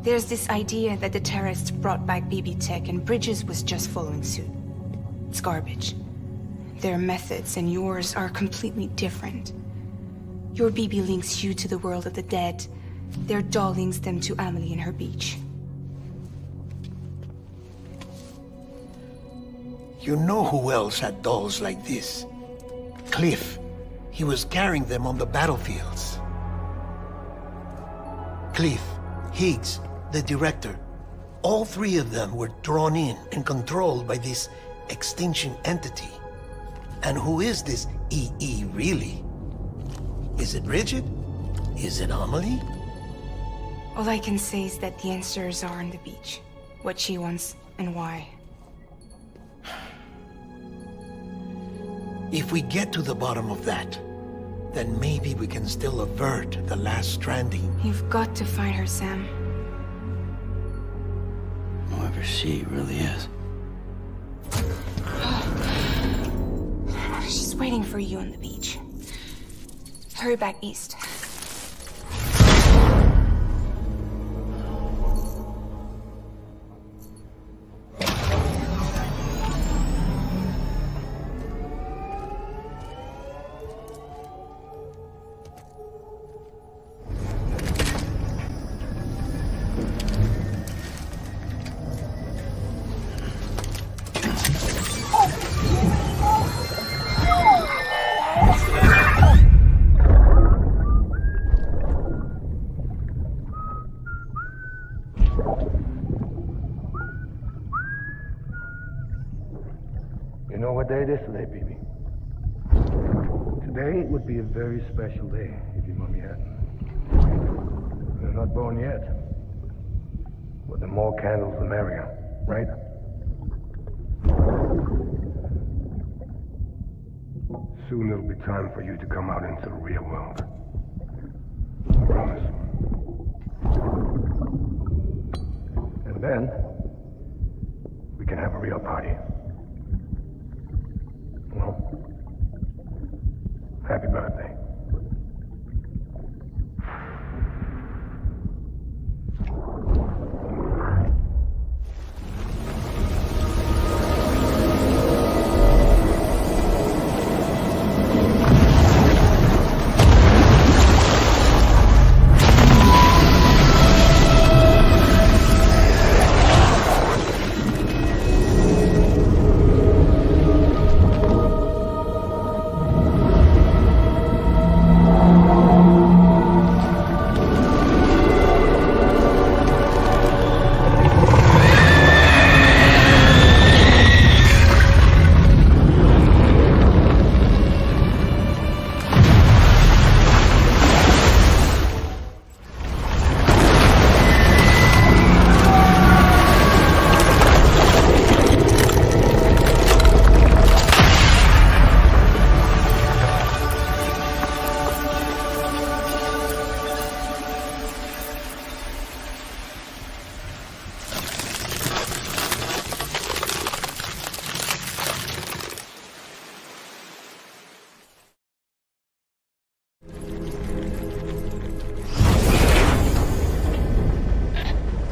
There's this idea that the terrorists brought back BB tech and Bridges was just following suit. It's garbage. Their methods and yours are completely different. Your BB links you to the world of the dead. Their doll links them to Amelie and her beach. You know who else had dolls like this? Cliff. He was carrying them on the battlefields. Cliff, Higgs, the director, all three of them were drawn in and controlled by this extinction entity. And who is this EE really? Is it Bridget? Is it Amelie? All I can say is that the answers are on the beach. what she wants and why. If we get to the bottom of that, then maybe we can still avert the last stranding. You've got to find her, Sam. Whoever she really is. She's waiting for you on the beach. Hurry back east. You know what day it is today, BB? Today would be a very special day if your mommy hadn't. You're not born yet. But the more candles, the merrier, right? Soon it'll be time for you to come out into the real world. I promise. And then, we can have a real party. Well, happy birthday.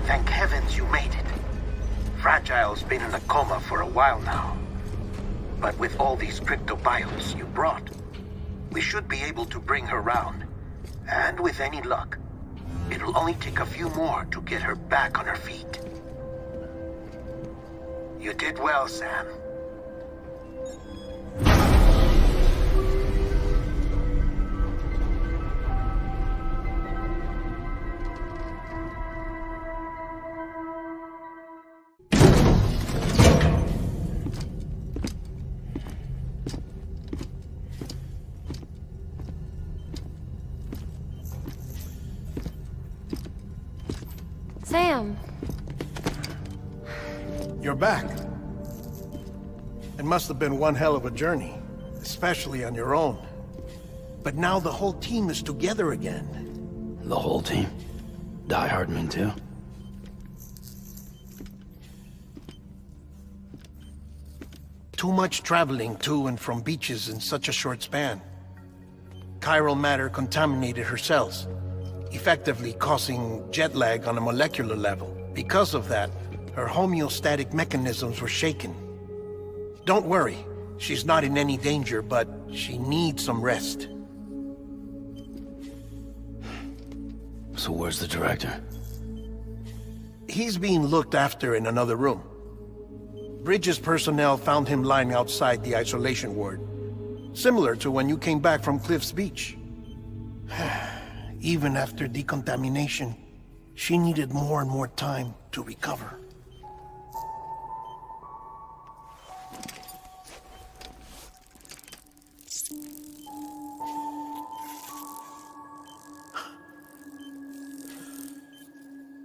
Thank heavens you made it. Fragile's been in a coma for a while now. But with all these cryptobiotes you brought, we should be able to bring her round. And with any luck, it'll only take a few more to get her back on her feet. You did well, Sam. Sam. You're back. It must have been one hell of a journey, especially on your own. But now the whole team is together again. The whole team? Die Hardman too? Too much traveling to and from beaches in such a short span. Chiral matter contaminated her cells, effectively causing jet lag on a molecular level. Because of that, her homeostatic mechanisms were shaken. Don't worry, she's not in any danger, but she needs some rest. So where's the director? He's being looked after in another room. Bridges personnel found him lying outside the isolation ward, similar to when you came back from Cliff's Beach. Even after decontamination, she needed more and more time to recover.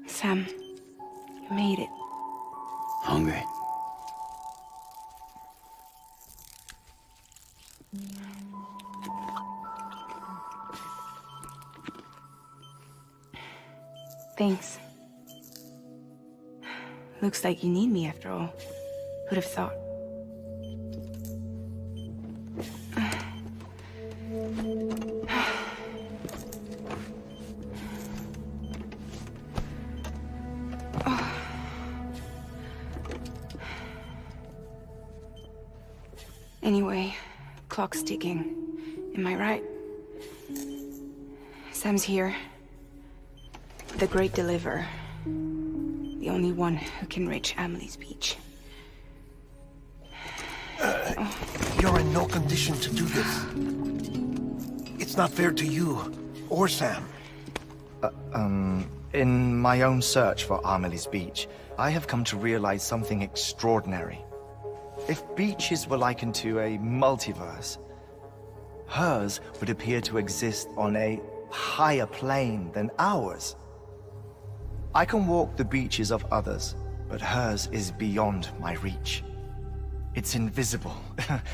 Sam, you made it. Hungry. Thanks. Looks like you need me after all. Who'd have thought? Anyway, clock's ticking. Am I right? Sam's here. The Great Deliverer. The only one who can reach Amelie's beach. You're in no condition to do this. It's not fair to you or Sam. In my own search for Amelie's beach, I have come to realize something extraordinary. If beaches were likened to a multiverse, hers would appear to exist on a higher plane than ours. I can walk the beaches of others, but hers is beyond my reach. It's invisible,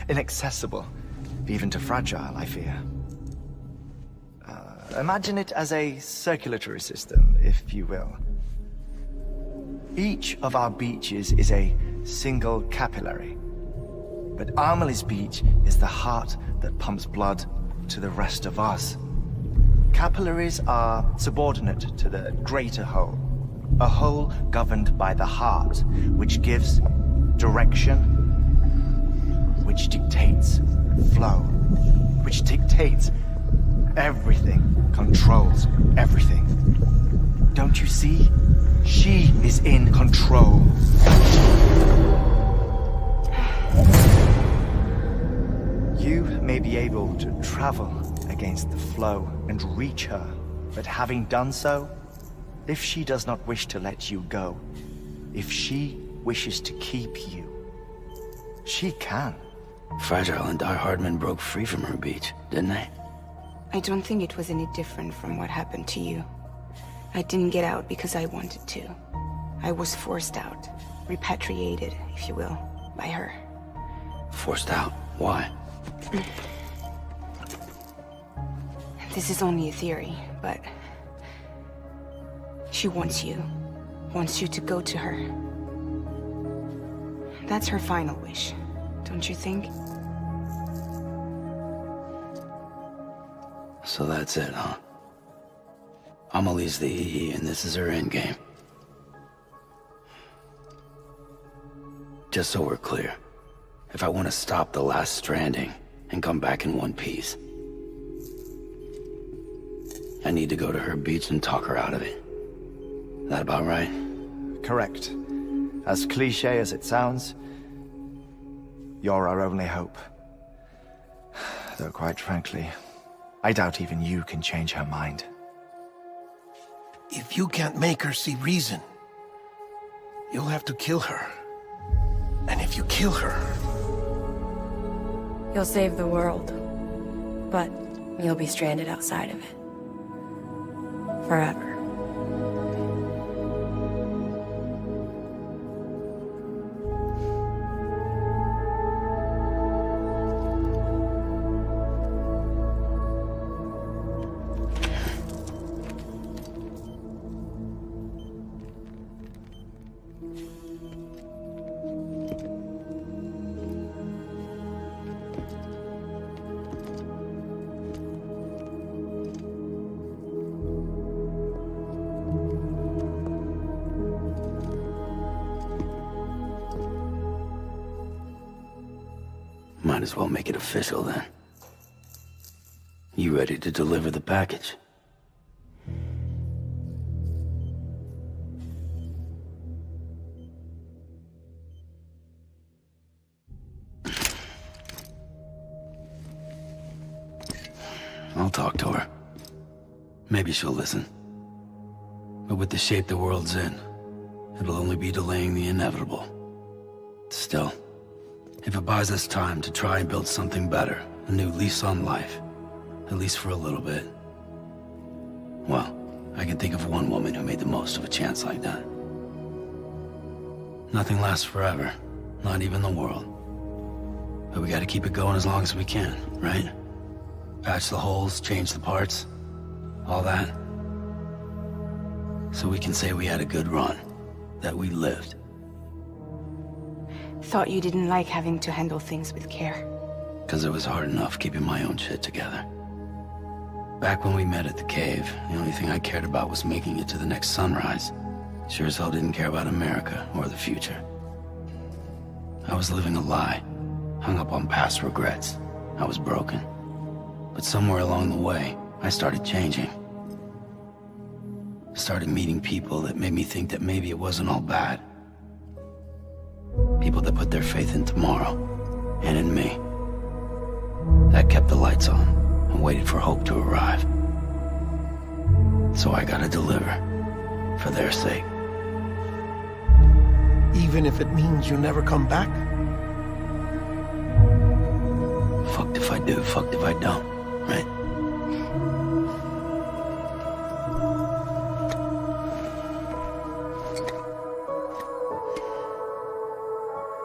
inaccessible, even to fragile, I fear. Imagine it as a circulatory system, if you will. Each of our beaches is a single capillary. But Amelie's beach is the heart that pumps blood to the rest of us. Capillaries are subordinate to the greater whole. A whole governed by the heart, which gives direction, which dictates flow, which dictates everything, controls everything. Don't you see? She is in control. You may be able to travel against the flow and reach her, but having done so, if she does not wish to let you go, if she wishes to keep you, she can. Fragile and Die Hardman broke free from her beach, didn't they? I don't think it was any different from what happened to you. I didn't get out because I wanted to. I was forced out. Repatriated, if you will, by her. Forced out? Why? This is only a theory, but... she wants you. Wants you to go to her. That's her final wish, don't you think? So that's it, huh? Amelie's the EE, and this is her endgame. Just so we're clear, if I want to stop the last stranding and come back in one piece, I need to go to her beach and talk her out of it. That about right? Correct. As cliché as it sounds, you're our only hope. Though quite frankly, I doubt even you can change her mind. If you can't make her see reason, you'll have to kill her. And if you kill her... You'll save the world, but you'll be stranded outside of it. Forever. Might as well make it official then. You ready to deliver the package? I'll talk to her. Maybe she'll listen. But with the shape the world's in, it'll only be delaying the inevitable. Still, if it buys us time to try and build something better, a new lease on life, at least for a little bit, well, I can think of one woman who made the most of a chance like that. Nothing lasts forever. Not even the world. But we gotta keep it going as long as we can, right? Patch the holes, change the parts. All that. So we can say we had a good run. That we lived. Thought you didn't like having to handle things with care. Because it was hard enough keeping my own shit together. Back when we met at the cave, the only thing I cared about was making it to the next sunrise. Sure as hell didn't care about America or the future. I was living a lie, hung up on past regrets. I was broken. But somewhere along the way, I started changing. Started meeting people that made me think that maybe it wasn't all bad. People that put their faith in tomorrow, and in me. That kept the lights on, and waited for hope to arrive. So I gotta deliver, for their sake. Even if it means you never come back? Fucked if I do, fucked if I don't, right?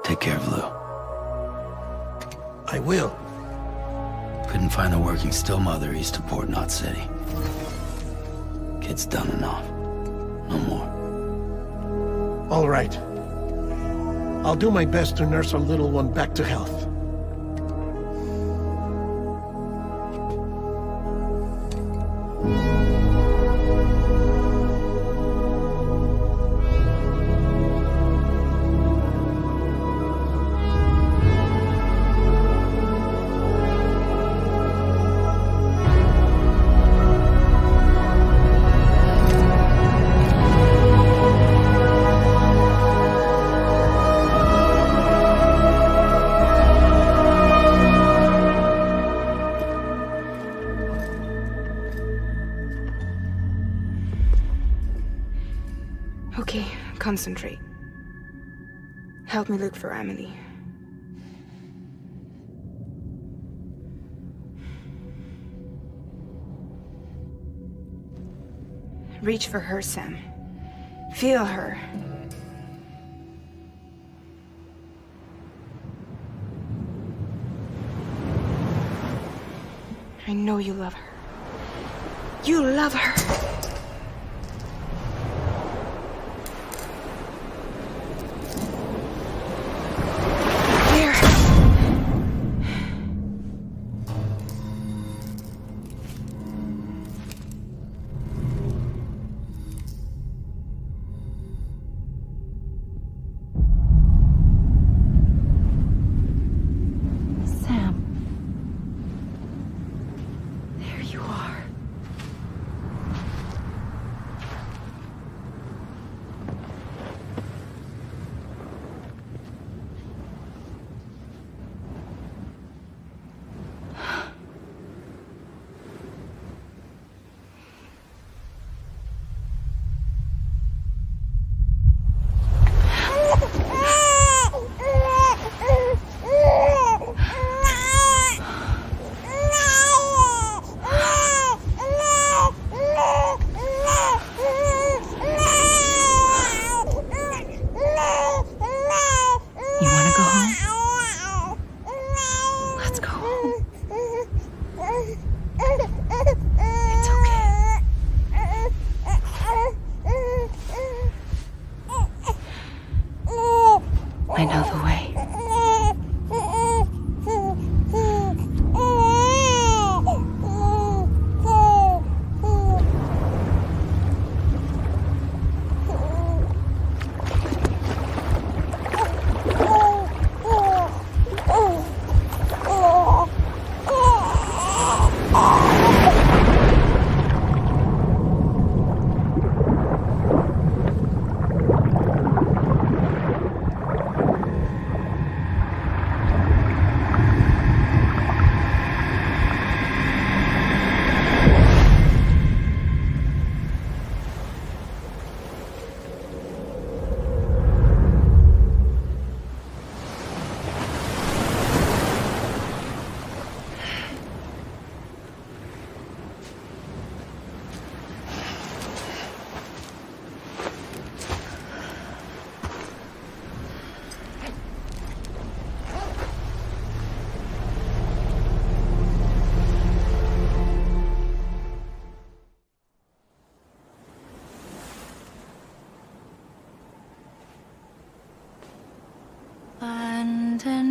Take care of Lou. I will. Couldn't find a working still mother east of Port Knot City. Kid's done enough. No more. All right. I'll do my best to nurse our little one back to health. Okay, concentrate. Help me look for Emily. Reach for her, Sam. Feel her. I know you love her. You love her!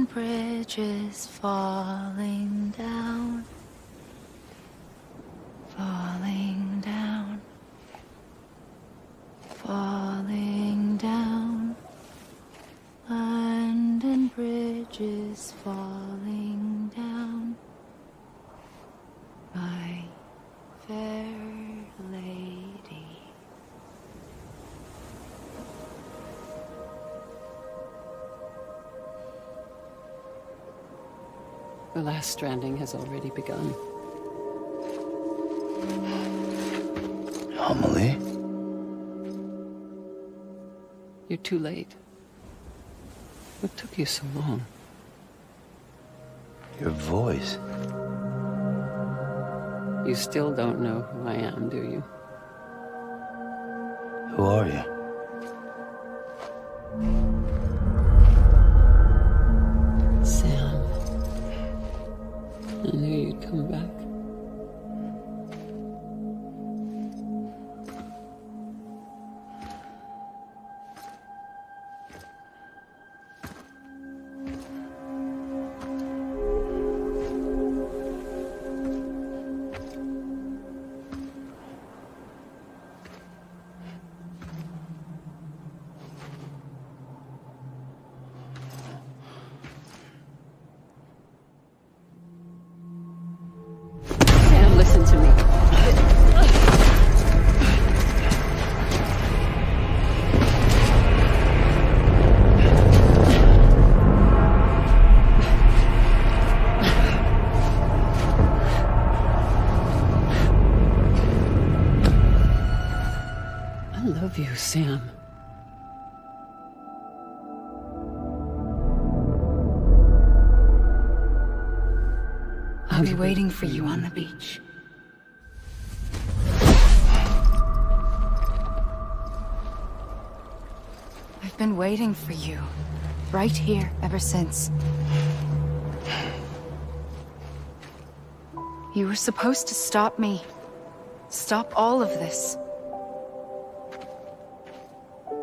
and bridges falling down. Falling down. Falling down. London Bridge is falling down. My fair lady. The last stranding has already begun. Amelie? You're too late. What took you so long? Your voice. You still don't know who I am, do you? Who are you? Sam. I knew you'd come back. Sam, listen to me. I love you, Sam. I'll be waiting for you on the beach. I've been waiting for you, right here, ever since. You were supposed to stop me. Stop all of this.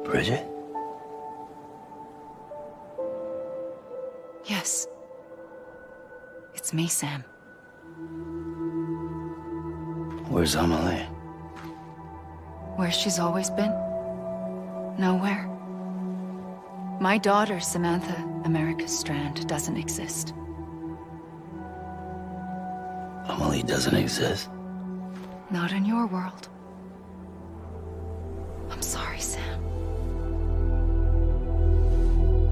Bridget? Yes. It's me, Sam. Where's Amelie? Where she's always been? Nowhere. My daughter, Samantha America Strand, doesn't exist. Amelie doesn't exist? Not in your world. I'm sorry, Sam.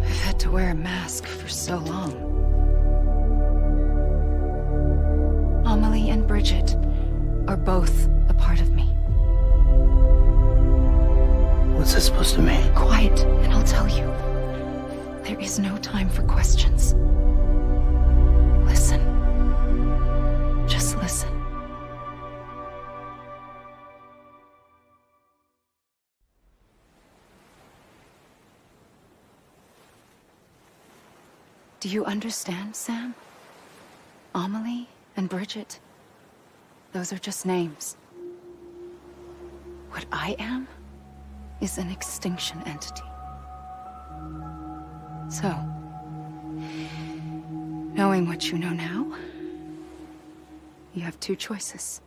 I've had to wear a mask for so long. Amelie and Bridget are both a part of me. What's this supposed to mean? Quiet, and I'll tell you. There is no time for questions. Listen. Just listen. Do you understand, Sam? Amelie and Bridget, those are just names. What I am is an extinction entity. So, knowing what you know now, you have two choices.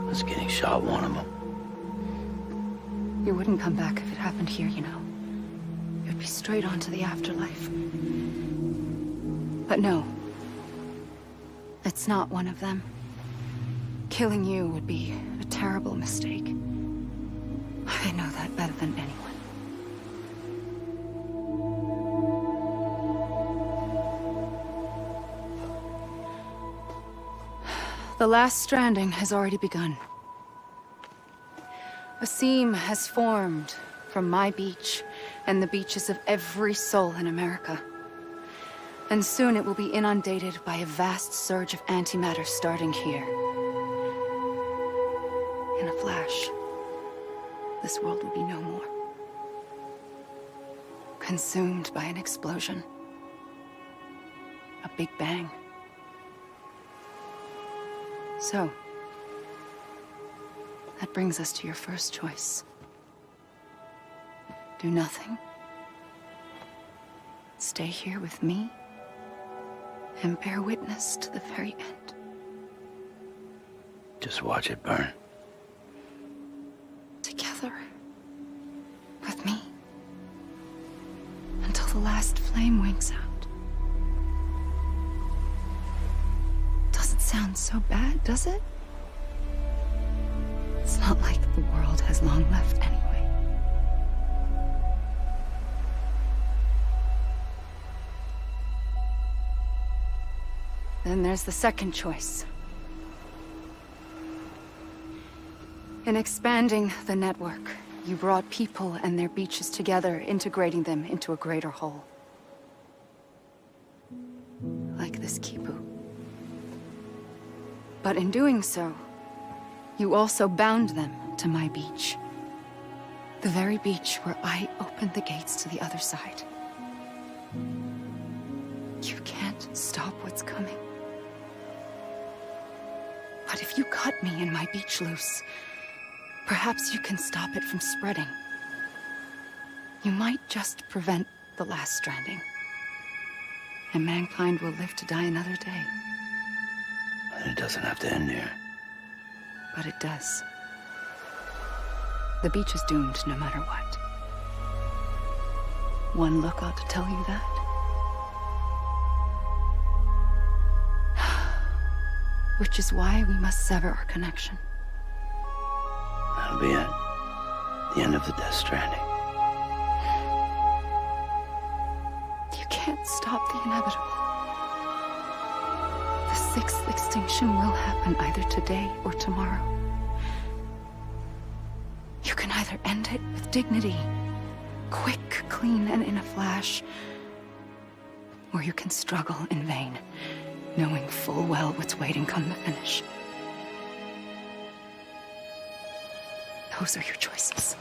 Was getting shot one of them. You wouldn't come back if it happened here, you know. You'd be straight on to the afterlife. But no. It's not one of them. Killing you would be a terrible mistake. I know that better than anyone. The last stranding has already begun. A seam has formed from my beach and the beaches of every soul in America. And soon it will be inundated by a vast surge of antimatter starting here. In a flash, this world will be no more. Consumed by an explosion. A big bang. So, that brings us to your first choice. Do nothing. Stay here with me and bear witness to the very end. Just watch it burn. Together. With me. Until the last flame winks out. Doesn't sound so bad, does it? It's not like the world has long left anyway. Then there's the second choice. In expanding the network, you brought people and their beaches together, integrating them into a greater whole. Like this Kipu. But in doing so, you also bound them to my beach. The very beach where I opened the gates to the other side. You can't stop what's coming. But if you cut me and my beach loose, perhaps you can stop it from spreading. You might just prevent the last stranding. And mankind will live to die another day. And it doesn't have to end here. But it does. The beach is doomed no matter what. One look ought to tell you that. Which is why we must sever our connection. That'll be it. The end of the Death Stranding. You can't stop the inevitable. The sixth extinction will happen either today or tomorrow. You can either end it with dignity, quick, clean, and in a flash, or you can struggle in vain, knowing full well what's waiting come the finish. Those are your choices.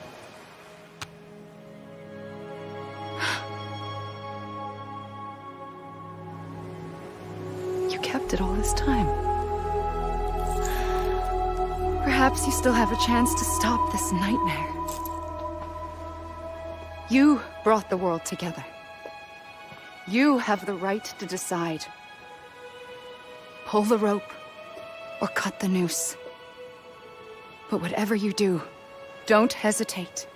You kept it all this time. Perhaps you still have a chance to stop this nightmare. You brought the world together. You have the right to decide. Pull the rope or cut the noose. But whatever you do, don't hesitate.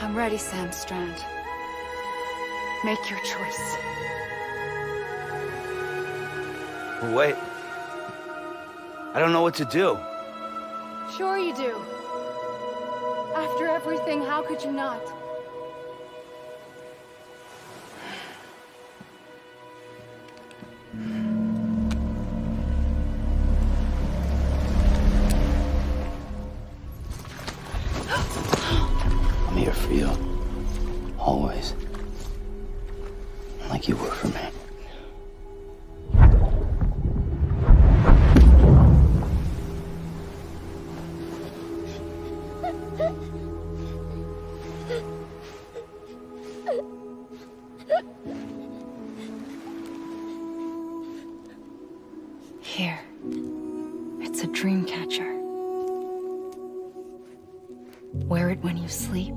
I'm ready, Sam Strand. Make your choice. Wait. I don't know what to do. Sure you do. After everything, how could you not? I'm here for you. Always. Like you were for me. Here. It's a dream catcher. Wear it when you sleep,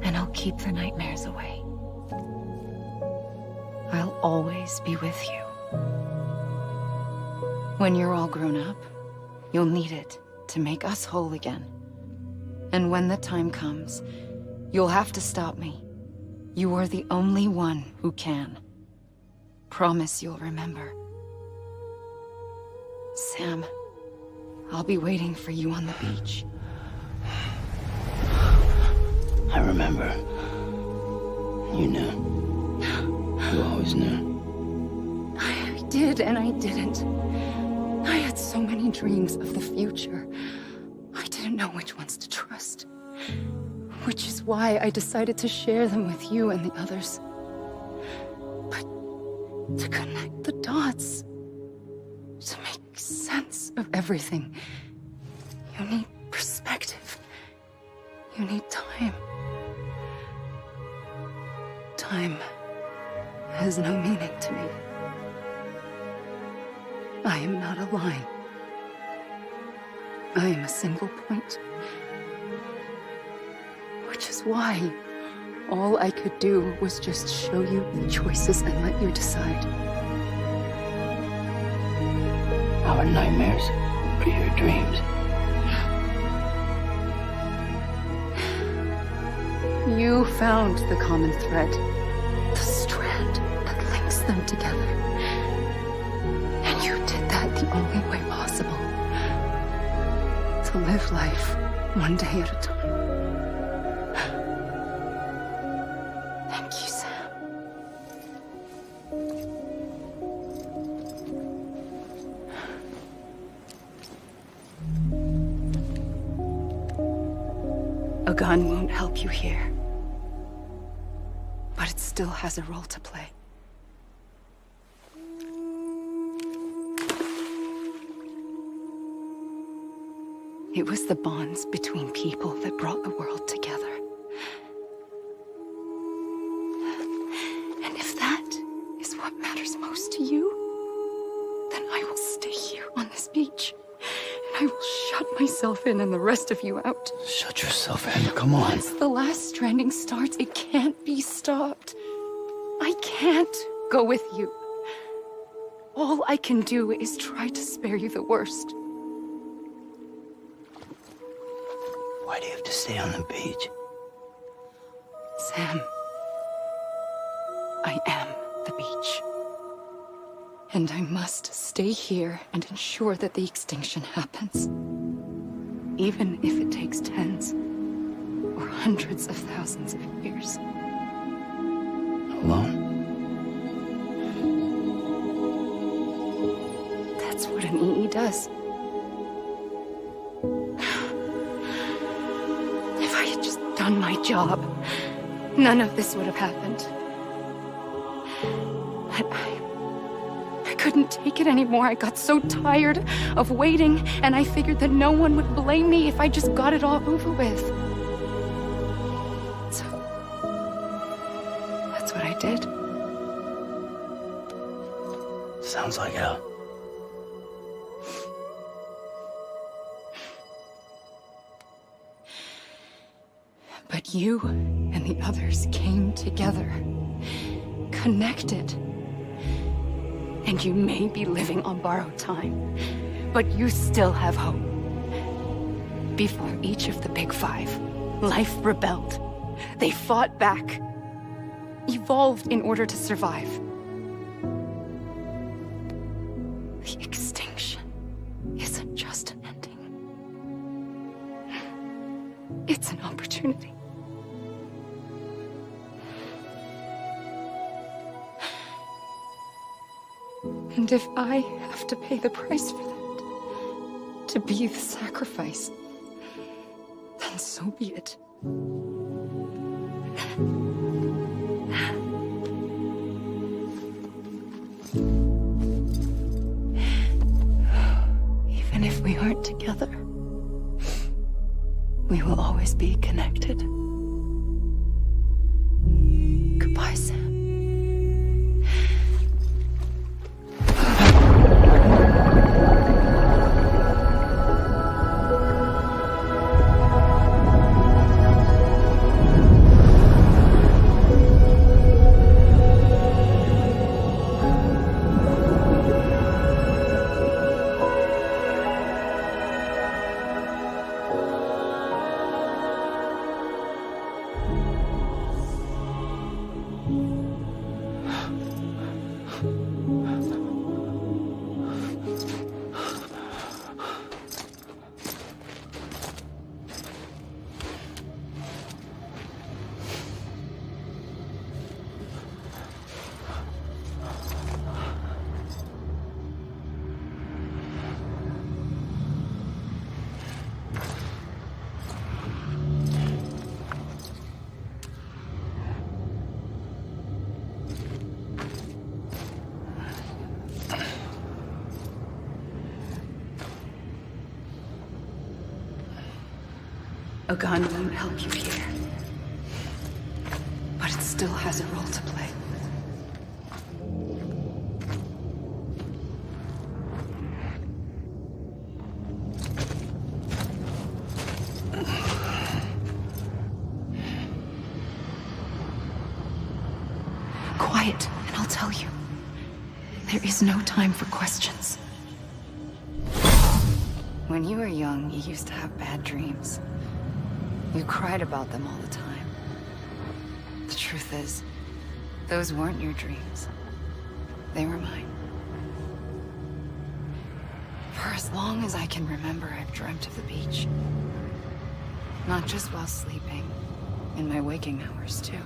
and I'll keep the nightmares away. I'll always be with you. When you're all grown up, you'll need it to make us whole again. And when the time comes, you'll have to stop me. You are the only one who can. Promise you'll remember. Sam, I'll be waiting for you on the beach. I remember. You knew. You always knew. I did and I didn't. I had so many dreams of the future. I didn't know which ones to trust. Which is why I decided to share them with you and the others. But to connect the dots, to make sense of everything, you need perspective. You need time. Time has no meaning to me. I am not a line. I am a single point. Which is why all I could do was just show you the choices and let you decide. Our nightmares are your dreams. You found the common thread, the strand that links them together. And you did that the only way possible. To live life one day at a time. Thank you, Sam. A gun won't help you here. But it still has a role to play. It was the bonds between people that brought the world together. And if that is what matters most to you, then I will stay here on this beach. And I will shut myself in and the rest of you out. Shut yourself in, come on. Once the last stranding starts, it can't be stopped. I can't go with you. All I can do is try to spare you the worst. Why do you have to stay on the beach? Sam, I am the beach. And I must stay here and ensure that the extinction happens. Even if it takes tens or hundreds of thousands of years. Alone? That's what an EE does. If I had just done my job, none of this would have happened. But I couldn't take it anymore. I got so tired of waiting, and I figured that no one would blame me if I just got it all over with. So, that's what I did. Sounds like hell. But you and the others came together, connected. And you may be living on borrowed time, but you still have hope. Before each of the Big Five, life rebelled. They fought back, evolved in order to survive. The extinction isn't just an ending. It's an opportunity. And if I have to pay the price for that, to be the sacrifice, then so be it. Even if we aren't together, we will always be connected. Goodbye, Sam. A gun won't help you here. But it still has a role to play. quiet, and I'll tell you. There is no time for questions. When you were young, you used to have bad dreams. You cried about them all the time. The truth is, those weren't your dreams. They were mine. For as long as I can remember, I've dreamt of the beach. Not just while sleeping, in my waking hours too.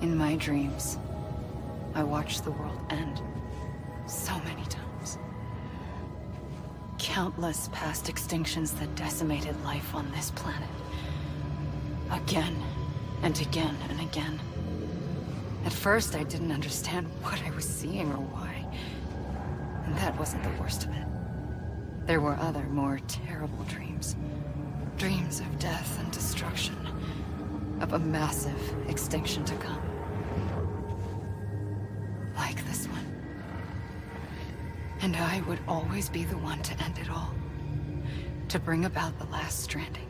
In my dreams, I watched the world end so many times. Countless past extinctions that decimated life on this planet. Again, and again, and again. At first, I didn't understand what I was seeing or why. And that wasn't the worst of it. There were other, more terrible dreams. Dreams of death and destruction. Of a massive extinction to come. Like this one. And I would always be the one to end it all. To bring about the last stranding.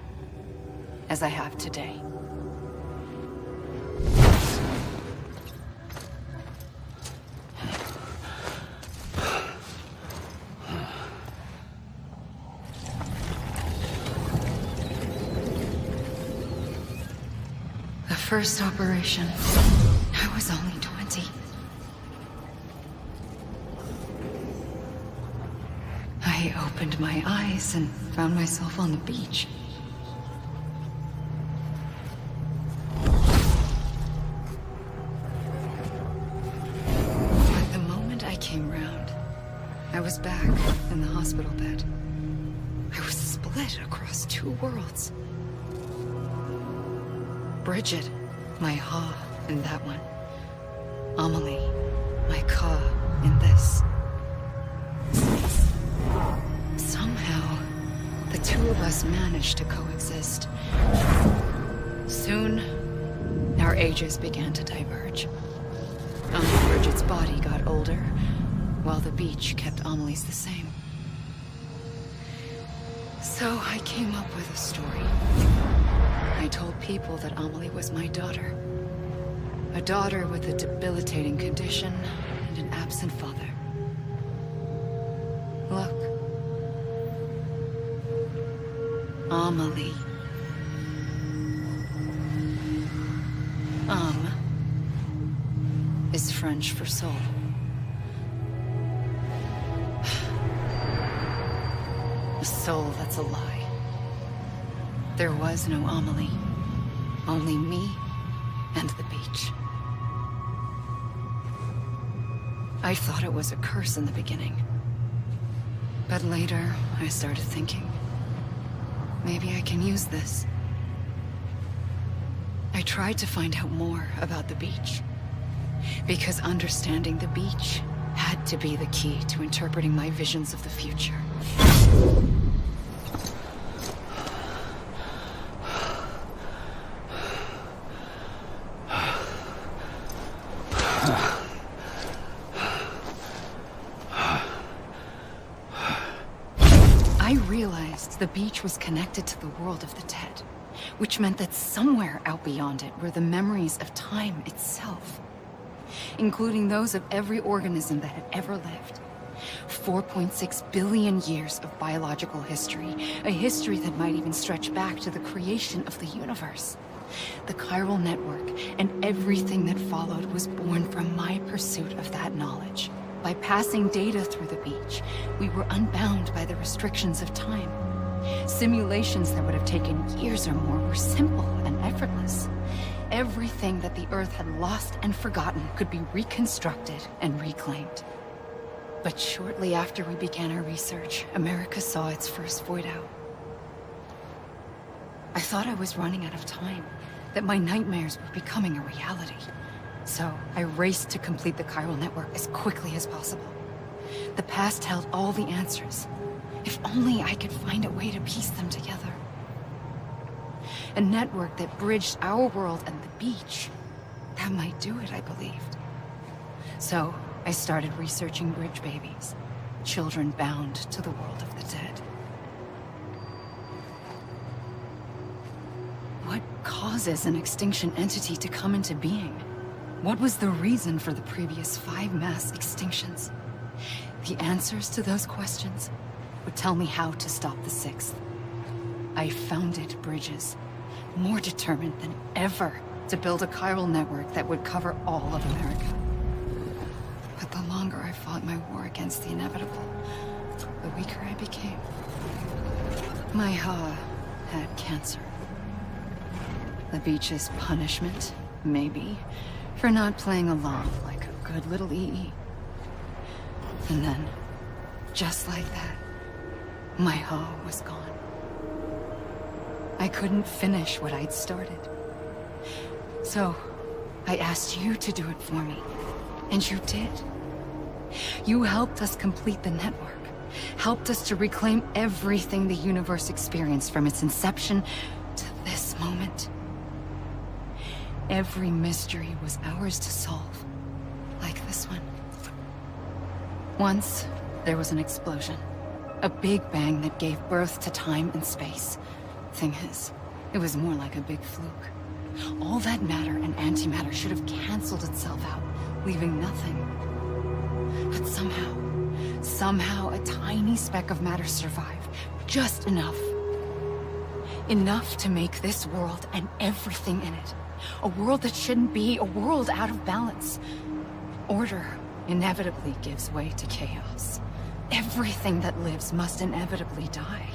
As I have today. The first operation, I was only 20. I opened my eyes and found myself on the beach. But the moment I came round, I was back in the hospital bed. I was split across two worlds. Bridget, my Ha in that one. Amelie, my Ka in this. Somehow, the two of us managed to coexist. Soon, our ages began to diverge. Bridget's body got older, while the beach kept Amelie's the same. So I came up with a story. I told people that Amelie was my daughter. A daughter with a debilitating condition and an absent father. Look. Amelie. Is French for soul. A soul that's a lie. There was no Amelie. Only me and the beach. I thought it was a curse in the beginning. But later, I started thinking, maybe I can use this. I tried to find out more about the beach. Because understanding the beach had to be the key to interpreting my visions of the future. I realized the beach was connected to the world of the dead, which meant that somewhere out beyond it were the memories of time itself, including those of every organism that had ever lived. 4.6 billion years of biological history, a history that might even stretch back to the creation of the universe. The chiral network and everything that followed was born from my pursuit of that knowledge. By passing data through the beach, we were unbound by the restrictions of time. Simulations that would have taken years or more were simple and effortless. Everything that the Earth had lost and forgotten could be reconstructed and reclaimed. But shortly after we began our research, America saw its first void out. I thought I was running out of time, that my nightmares were becoming a reality. So I raced to complete the chiral network as quickly as possible. The past held all the answers. If only I could find a way to piece them together. A network that bridged our world and the beach. That might do it, I believed. So I started researching bridge babies, children bound to the world of the dead. What causes an extinction entity to come into being? What was the reason for the previous 5 mass extinctions? The answers to those questions would tell me how to stop the 6th. I founded Bridges, more determined than ever to build a chiral network that would cover all of America. But the longer I fought my war against the inevitable, the weaker I became. My Ha had cancer. The beach's punishment, maybe, for not playing along like a good little EE. And then, just like that, my Ha was gone. I couldn't finish what I'd started. So, I asked you to do it for me. And you did. You helped us complete the network. Helped us to reclaim everything the universe experienced from its inception to this moment. Every mystery was ours to solve. Like this one. Once, there was an explosion. A big bang that gave birth to time and space. Thing is, it was more like a big fluke. All that matter and antimatter should have canceled itself out, leaving nothing. But somehow a tiny speck of matter survived. Just enough. Enough to make this world and everything in it. A world that shouldn't be, a world out of balance. Order inevitably gives way to chaos. Everything that lives must inevitably die.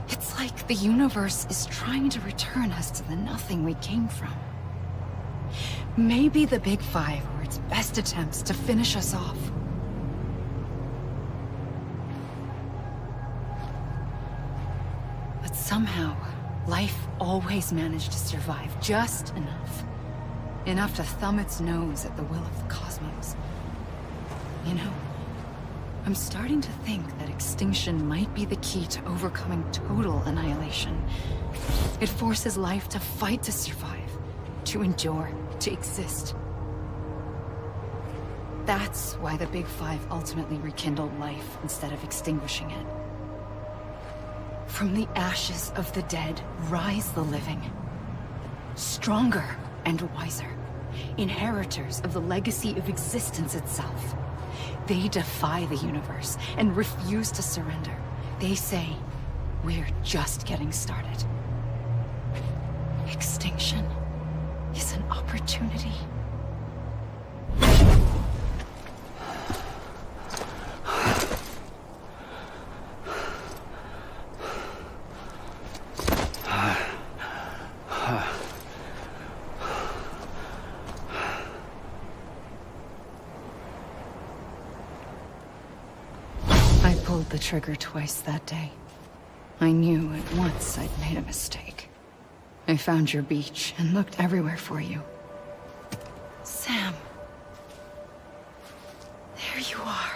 It's like the universe is trying to return us to the nothing we came from. Maybe the Big Five were its best attempts to finish us off. But somehow, life always managed to survive just enough. Enough to thumb its nose at the will of the cosmos. You know, I'm starting to think that extinction might be the key to overcoming total annihilation. It forces life to fight to survive, to endure, to exist. That's why the Big Five ultimately rekindled life instead of extinguishing it. From the ashes of the dead rise the living. Stronger and wiser. Inheritors of the legacy of existence itself. They defy the universe and refuse to surrender. They say, we're just getting started. Extinction is an opportunity. I pulled the trigger twice that day. I knew at once I'd made a mistake. I found your beach and looked everywhere for you. Sam. There you are.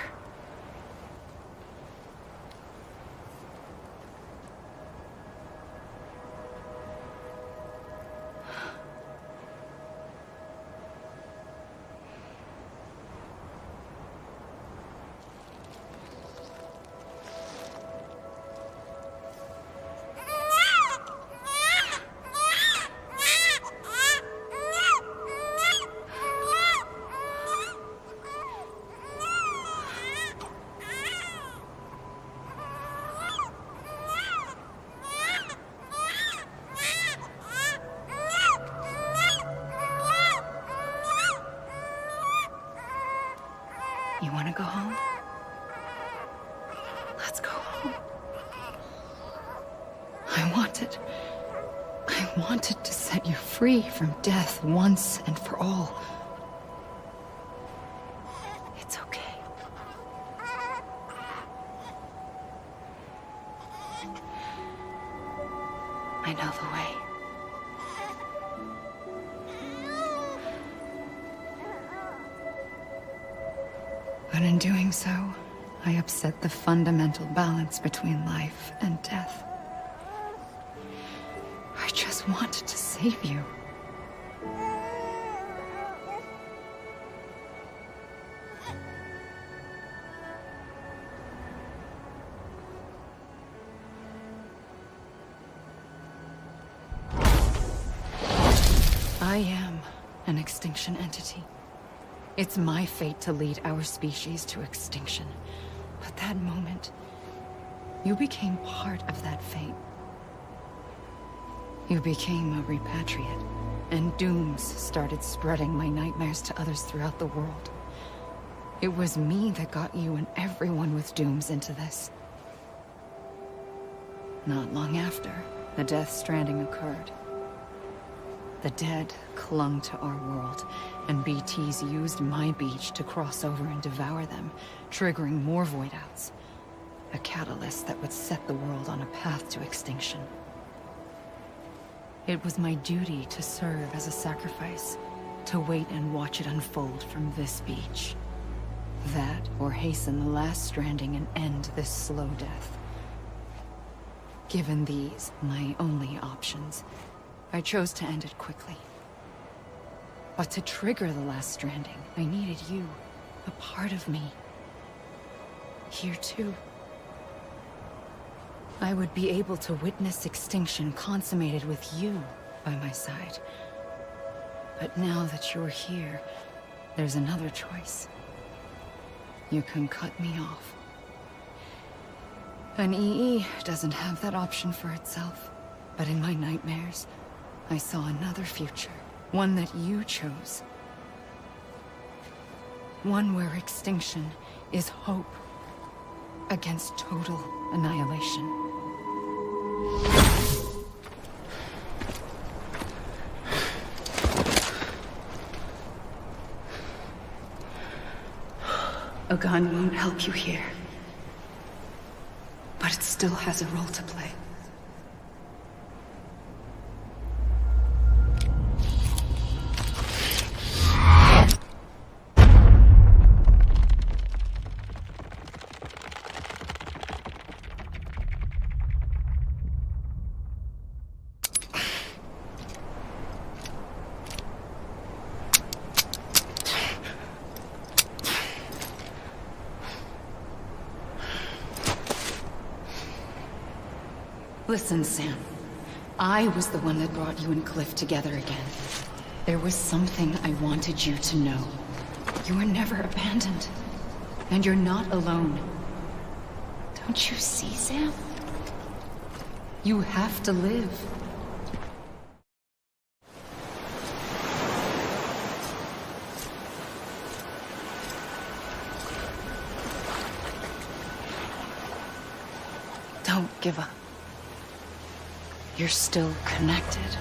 You want to go home? Let's go home. I wanted to set you free from death once and for all. It's okay. I know the way. But in doing so, I upset the fundamental balance between life and death. I just wanted to save you. I am an extinction entity. It's my fate to lead our species to extinction. But that moment, you became part of that fate. You became a repatriate, and dooms started spreading my nightmares to others throughout the world. It was me that got you and everyone with dooms into this. Not long after, the Death Stranding occurred. The dead clung to our world, and BTs used my beach to cross over and devour them, triggering more void outs. A catalyst that would set the world on a path to extinction. It was my duty to serve as a sacrifice, to wait and watch it unfold from this beach. That, or hasten the last stranding and end this slow death. Given these, my only options, I chose to end it quickly. But to trigger the last stranding, I needed you, a part of me. Here too. I would be able to witness extinction consummated with you by my side. But now that you're here, there's another choice. You can cut me off. An EE doesn't have that option for itself. But in my nightmares, I saw another future. One that you chose. One where extinction is hope against total annihilation. A gun won't help you here. But it still has a role to play. Listen, Sam. I was the one that brought you and Cliff together again. There was something I wanted you to know. You were never abandoned. And you're not alone. Don't you see, Sam? You have to live. Don't give up. You're still connected.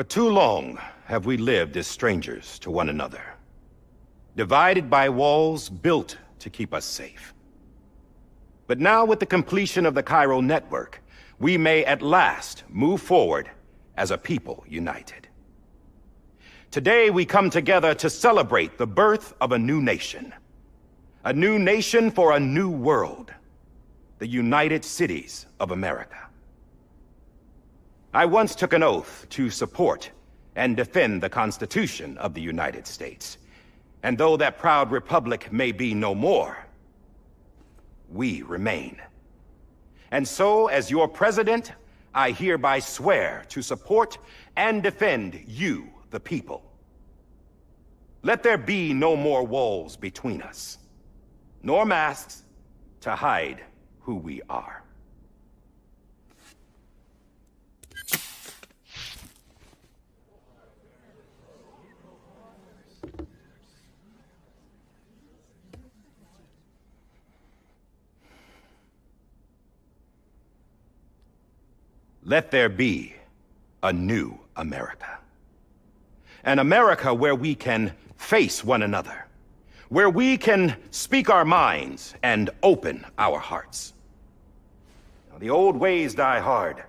For too long have we lived as strangers to one another, divided by walls built to keep us safe. But now, with the completion of the chiral network, we may at last move forward as a people united. Today we come together to celebrate the birth of a new nation. A new nation for a new world. The United Cities of America. I once took an oath to support and defend the Constitution of the United States. And though that proud republic may be no more, we remain. And so, as your president, I hereby swear to support and defend you, the people. Let there be no more walls between us, nor masks to hide who we are. Let there be a new America. An America where we can face one another, where we can speak our minds and open our hearts. Now, the old ways die hard,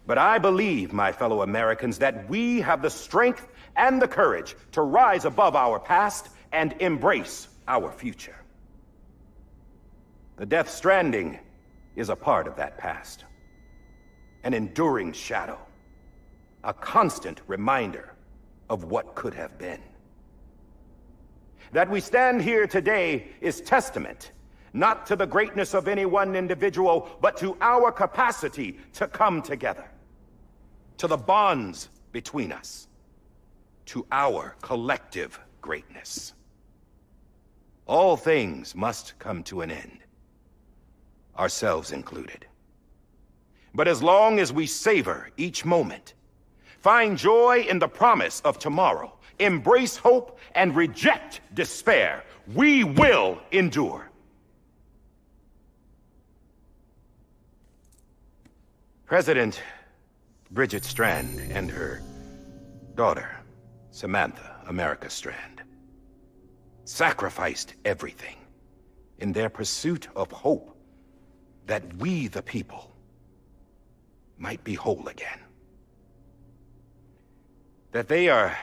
but I believe, my fellow Americans, that we have the strength and the courage to rise above our past and embrace our future. The Death Stranding is a part of that past. An enduring shadow, a constant reminder of what could have been. That we stand here today is testament, not to the greatness of any one individual, but to our capacity to come together, to the bonds between us, to our collective greatness. All things must come to an end, ourselves included. But as long as we savor each moment, find joy in the promise of tomorrow, embrace hope, and reject despair, we will endure. President Bridget Strand and her daughter, Samantha America Strand, sacrificed everything in their pursuit of hope that we, the people, might be whole again. That they are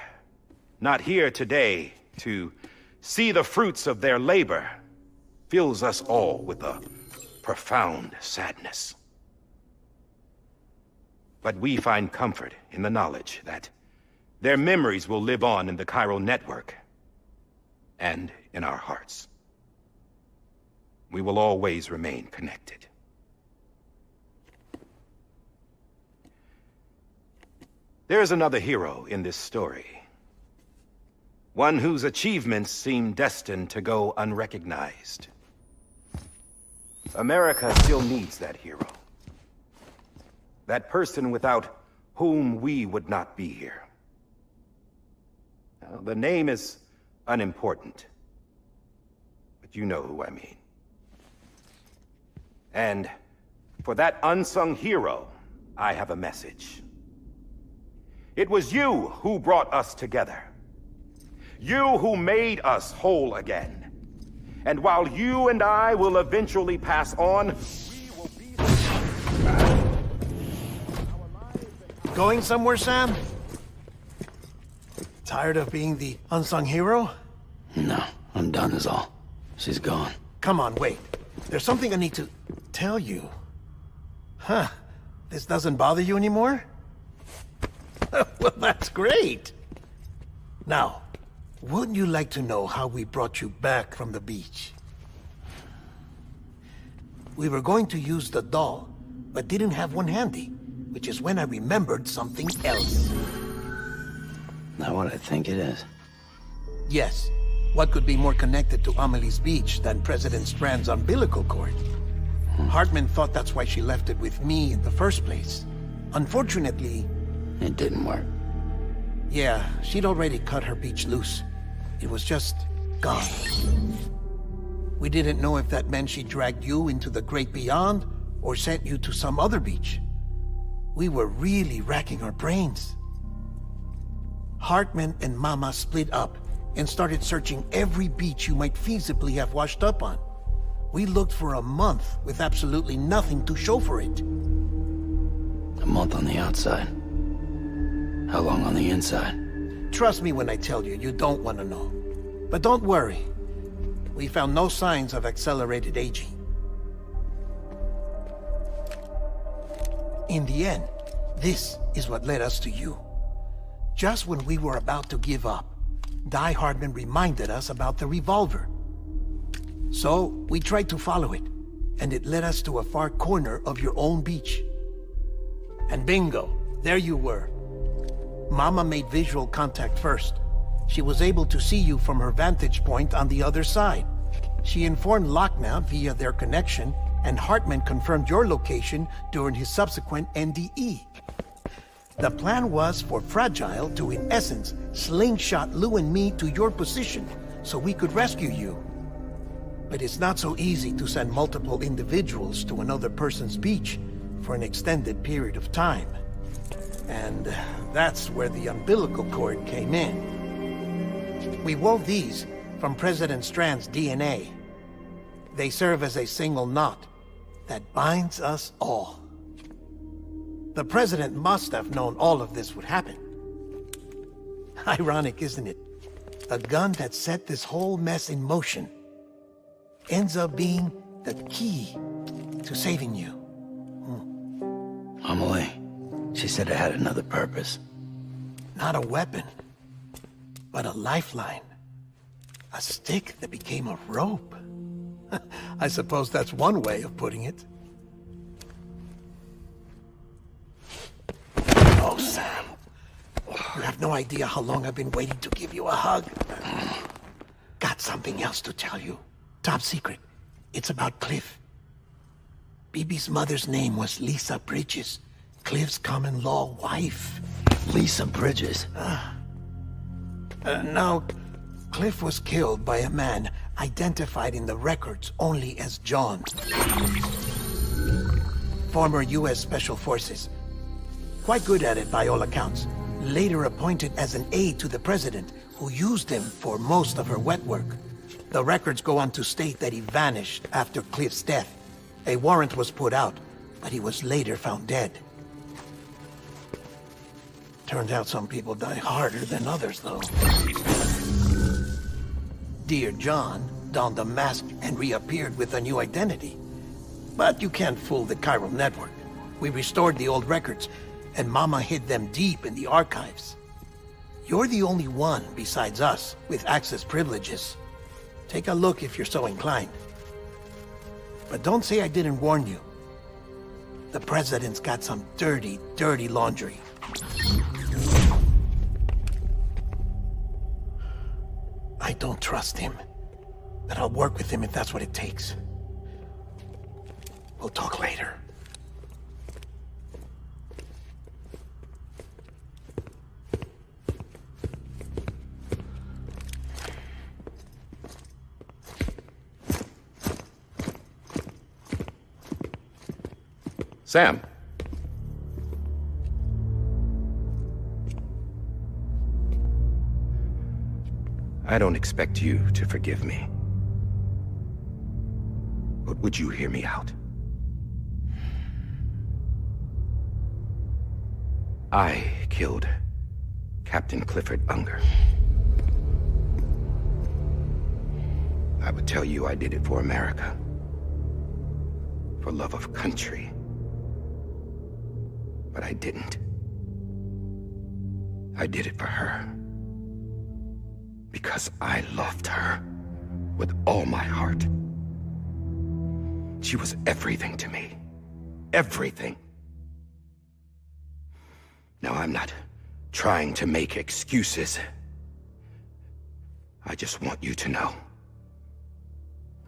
not here today to see the fruits of their labor fills us all with a profound sadness. But we find comfort in the knowledge that their memories will live on in the chiral network and in our hearts. We will always remain connected. There is another hero in this story. One whose achievements seem destined to go unrecognized. America still needs that hero. That person without whom we would not be here. Now, the name is unimportant, but you know who I mean. And for that unsung hero, I have a message. It was you who brought us together. You who made us whole again. And while you and I will eventually pass on, we will be... Going somewhere, Sam? Tired of being the unsung hero? No, I'm done is all. She's gone. Come on, wait. There's something I need to tell you. Huh. This doesn't bother you anymore? Well, that's great. Now, wouldn't you like to know how we brought you back from the beach? We were going to use the doll, but didn't have one handy, which is when I remembered something else. Not what I think it is. Yes. What could be more connected to Amelie's beach than President Strand's umbilical cord? Hartman thought that's why she left it with me in the first place. Unfortunately... It didn't work. Yeah, she'd already cut her beach loose. It was just gone. We didn't know if that meant she dragged you into the great beyond, or sent you to some other beach. We were really racking our brains. Hartman and Mama split up and started searching every beach you might feasibly have washed up on. We looked for a month with absolutely nothing to show for it. A month on the outside. How long on the inside? Trust me when I tell you, you don't want to know. But don't worry. We found no signs of accelerated aging. In the end, this is what led us to you. Just when we were about to give up, Die Hardman reminded us about the revolver. So, we tried to follow it, and it led us to a far corner of your own beach. And bingo, there you were. Mama made visual contact first. She was able to see you from her vantage point on the other side. She informed Lochna via their connection, and Hartman confirmed your location during his subsequent NDE. The plan was for Fragile to, in essence, slingshot Lou and me to your position so we could rescue you. But it's not so easy to send multiple individuals to another person's beach for an extended period of time. And that's where the umbilical cord came in. We wove these from President Strand's DNA. They serve as a single knot that binds us all. The President must have known all of this would happen. Ironic, isn't it? A gun that set this whole mess in motion ends up being the key to saving you. Amelie, she said it had another purpose. Not a weapon, but a lifeline. A stick that became a rope. I suppose that's one way of putting it. Oh, Sam. You have no idea how long I've been waiting to give you a hug. Got something else to tell you. Top secret. It's about Cliff. Bibi's mother's name was Lisa Bridges, Cliff's common-law wife. Lisa Bridges? Now, Cliff was killed by a man identified in the records only as John. Former U.S. Special Forces. Quite good at it by all accounts. Later appointed as an aide to the President, who used him for most of her wet work. The records go on to state that he vanished after Cliff's death. A warrant was put out, but he was later found dead. Turns out some people die harder than others, though. Dear John donned a mask and reappeared with a new identity. But you can't fool the chiral network. We restored the old records, and Mama hid them deep in the archives. You're the only one besides us with access privileges. Take a look if you're so inclined. But don't say I didn't warn you. The President's got some dirty, dirty laundry. I don't trust him, but I'll work with him if that's what it takes. We'll talk later. Sam. I don't expect you to forgive me. But would you hear me out? I killed Captain Clifford Unger. I would tell you I did it for America. For love of country. But I didn't. I did it for her. Because I loved her with all my heart. She was everything to me. Everything. Now, I'm not trying to make excuses. I just want you to know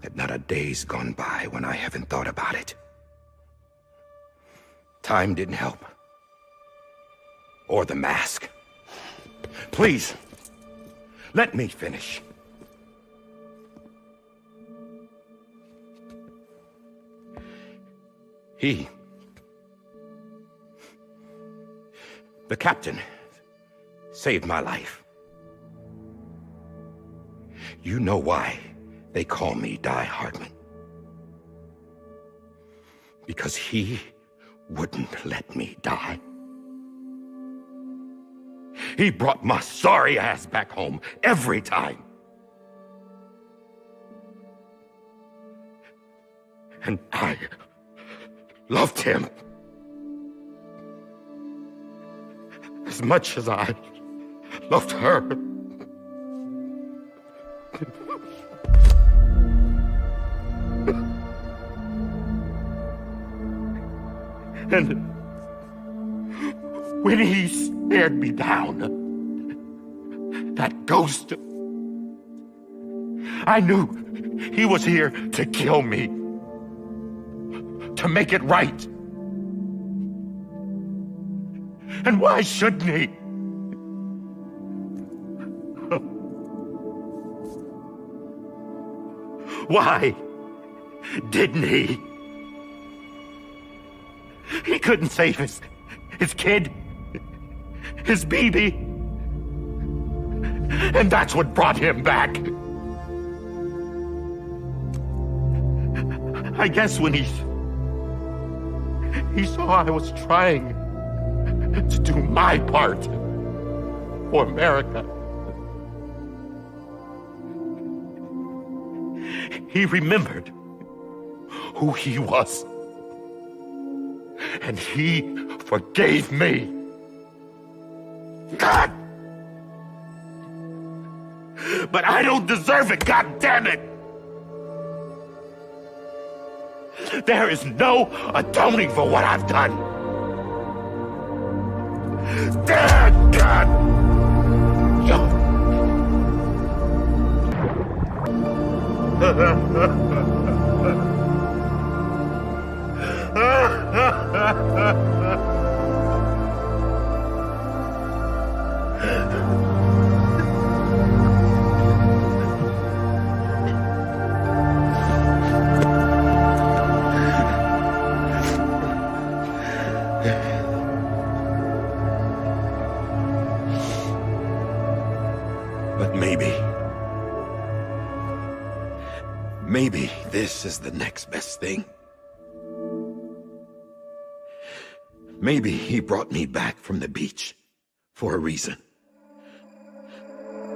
that not a day's gone by when I haven't thought about it. Time didn't help. Or the mask. Please, let me finish. The captain, saved my life. You know why they call me Die Hardman. Because he wouldn't let me die. He brought my sorry ass back home every time. And I loved him as much as I loved her. When he stared me down, that ghost, I knew he was here to kill me, to make it right. And why shouldn't he? Why didn't he? He couldn't save his kid, his baby. And that's what brought him back. I guess when he saw I was trying to do my part for America, he remembered who he was. And he forgave me. God! But I don't deserve it, God damn it! There is no atoning for what I've done. Damn God! But maybe this is the next best thing. Maybe he brought me back from the beach for a reason.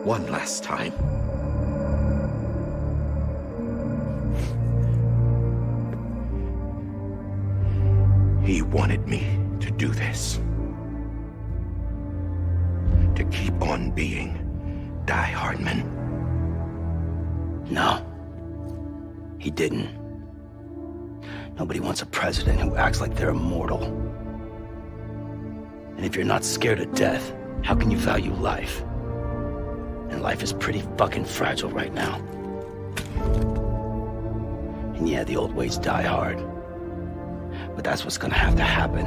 One last time. He wanted me to do this. To keep on being Die Hardman. No. He didn't. Nobody wants a president who acts like they're immortal. And if you're not scared of death, how can you value life? And life is pretty fucking fragile right now. And yeah, the old ways die hard. But that's what's gonna have to happen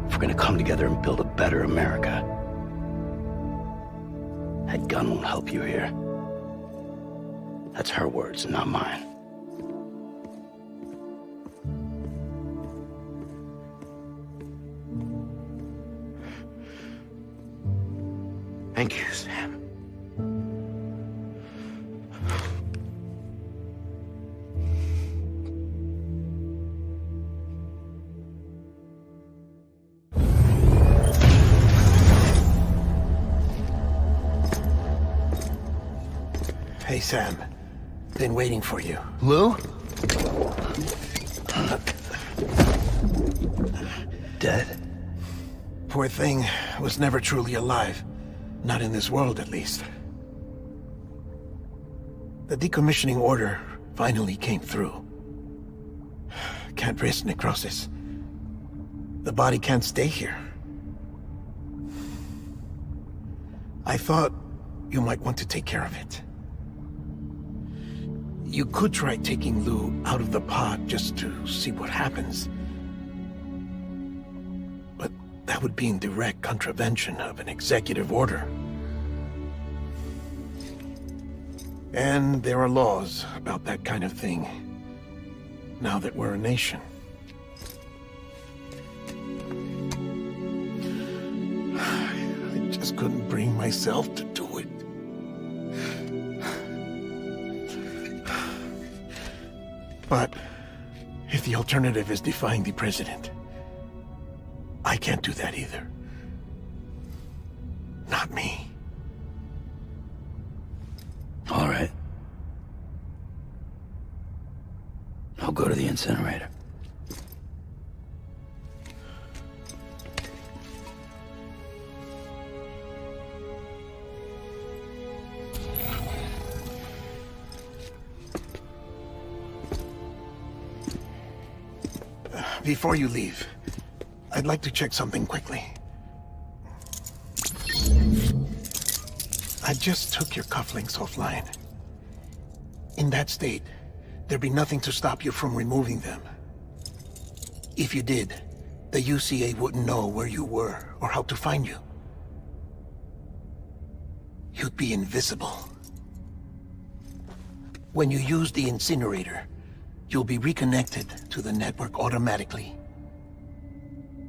if we're gonna come together and build a better America. That gun won't help you here. That's her words, not mine. Thank you, Sam. Hey, Sam. Been waiting for you. Lou? Dead? Poor thing was never truly alive. Not in this world, at least. The decommissioning order finally came through. Can't risk necrosis. The body can't stay here. I thought you might want to take care of it. You could try taking Lou out of the pod just to see what happens. But that would be in direct contravention of an executive order. And there are laws about that kind of thing, now that we're a nation. I just couldn't bring myself to do it. But if the alternative is defying the president, I can't do that either. Not me. All right. I'll go to the incinerator. Before you leave, I'd like to check something quickly. I just took your cufflinks offline. In that state, there'd be nothing to stop you from removing them. If you did, the UCA wouldn't know where you were or how to find you. You'd be invisible. When you use the incinerator, you'll be reconnected to the network automatically.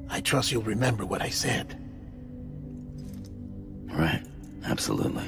I trust you'll remember what I said. Right. Absolutely.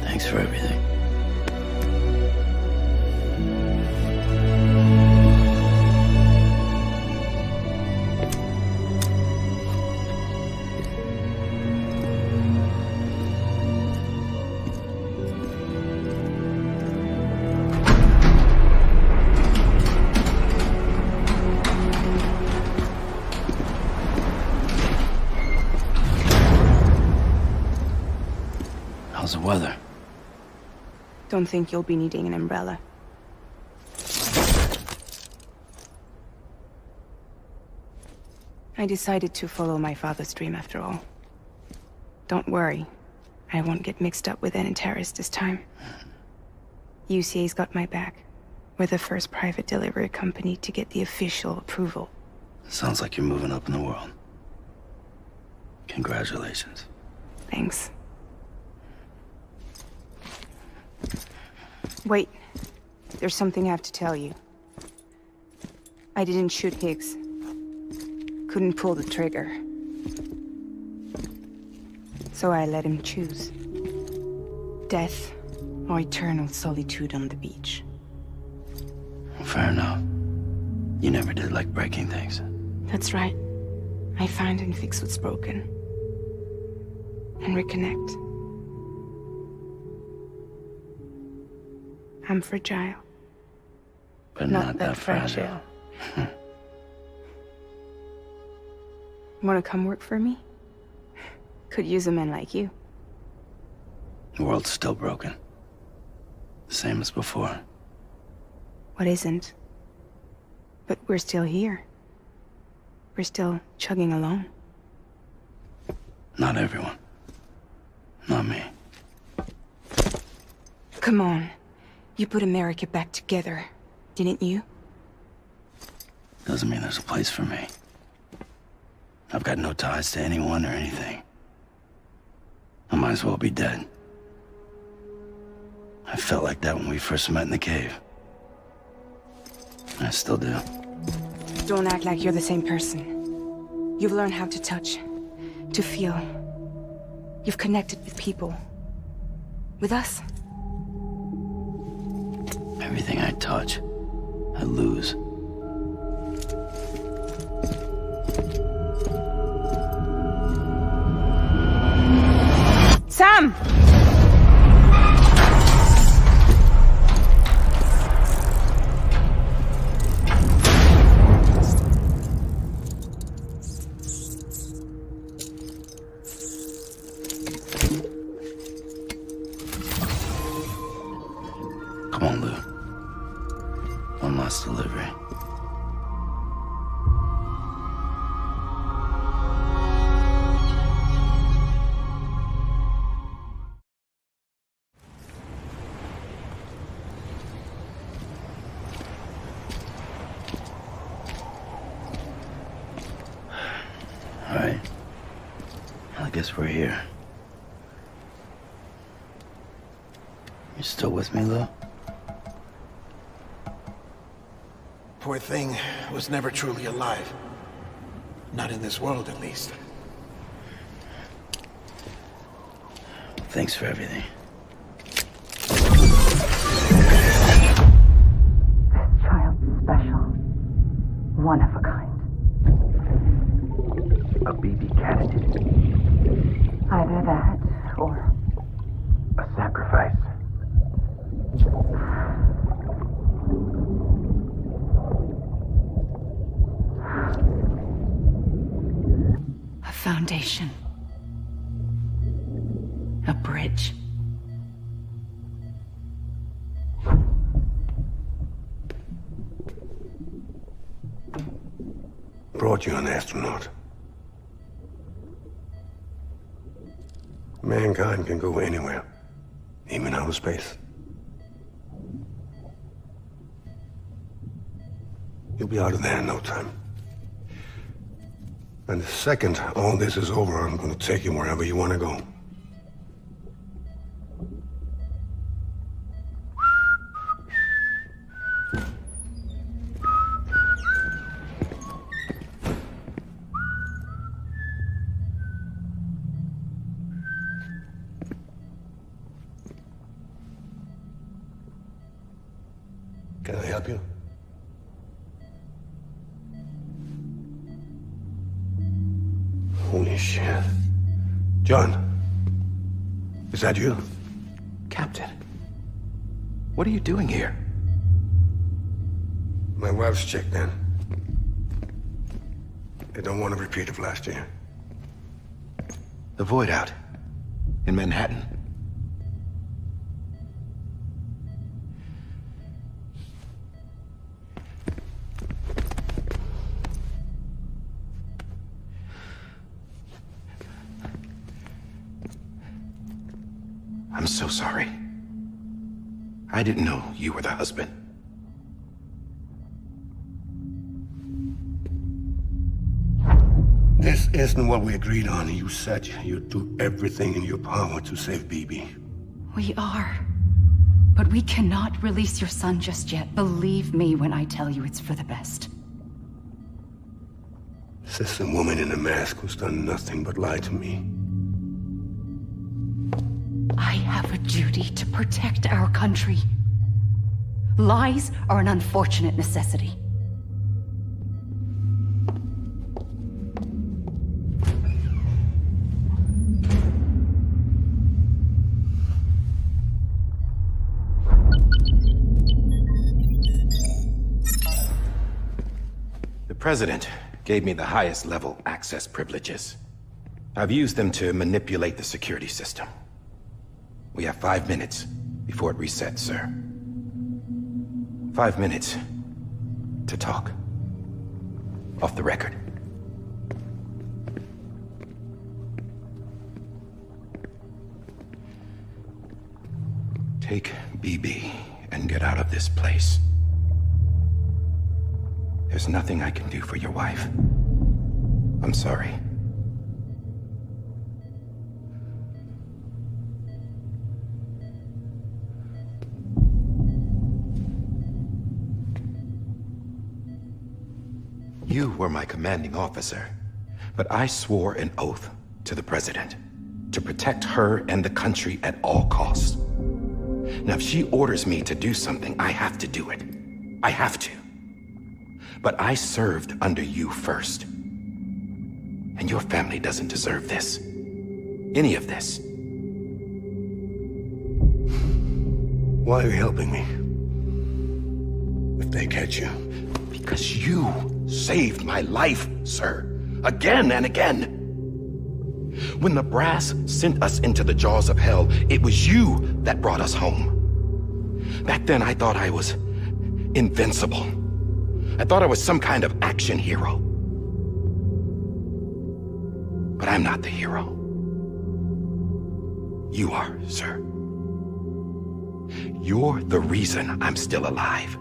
Thanks for everything. How's the weather? Don't think you'll be needing an umbrella. I decided to follow my father's dream after all. Don't worry, I won't get mixed up with any terrorists this time. UCA's got my back. We're the first private delivery company to get the official approval. Sounds like you're moving up in the world. Congratulations. Thanks. Wait, there's something I have to tell you. I didn't shoot Higgs. Couldn't pull the trigger. So I let him choose. Death or eternal solitude on the beach. Fair enough. You never did like breaking things. That's right. I find and fix what's broken. And reconnect. I'm fragile. But not that fragile. Wanna come work for me? Could use a man like you. The world's still broken. The same as before. What isn't? But we're still here. We're still chugging along. Not everyone. Not me. Come on. You put America back together, didn't you? Doesn't mean there's a place for me. I've got no ties to anyone or anything. I might as well be dead. I felt like that when we first met in the cave. I still do. Don't act like you're the same person. You've learned how to touch, to feel. You've connected with people. With us. Everything I touch, I lose. Sam! Come on, Lou. One last delivery. All right. I guess we're here. You still with me, Lou? Poor thing was never truly alive. Not in this world, at least. Thanks for everything. Child special. One of a kind. A BB candidate. Either that, or a sacrifice. foundation. A bridge. Brought you an astronaut. Mankind can go anywhere, even outer space. You'll be out of there in no time. And the second all this is over, I'm gonna take you wherever you want to go. Can I help you? Holy shit. John, is that you? Captain, what are you doing here? My wife's checked in. They don't want a repeat of last year. The Void Out in Manhattan. I'm so sorry. I didn't know you were the husband. This isn't what we agreed on. You said you'd do everything in your power to save BB. We are. But we cannot release your son just yet. Believe me when I tell you it's for the best. This is a woman in a mask who's done nothing but lie to me. I have a duty to protect our country. Lies are an unfortunate necessity. The President gave me the highest level access privileges. I've used them to manipulate the security system. We have 5 minutes before it resets, sir. 5 minutes to talk. Off the record. Take BB and get out of this place. There's nothing I can do for your wife. I'm sorry. You were my commanding officer, but I swore an oath to the President to protect her and the country at all costs. Now, if she orders me to do something, I have to do it. I have to. But I served under you first. And your family doesn't deserve this. Any of this. Why are you helping me? If they catch you. Because you saved my life, sir. Again and again. When the brass sent us into the jaws of hell, it was you that brought us home. Back then, I thought I was invincible. I thought I was some kind of action hero. But I'm not the hero. You are, sir. You're the reason I'm still alive.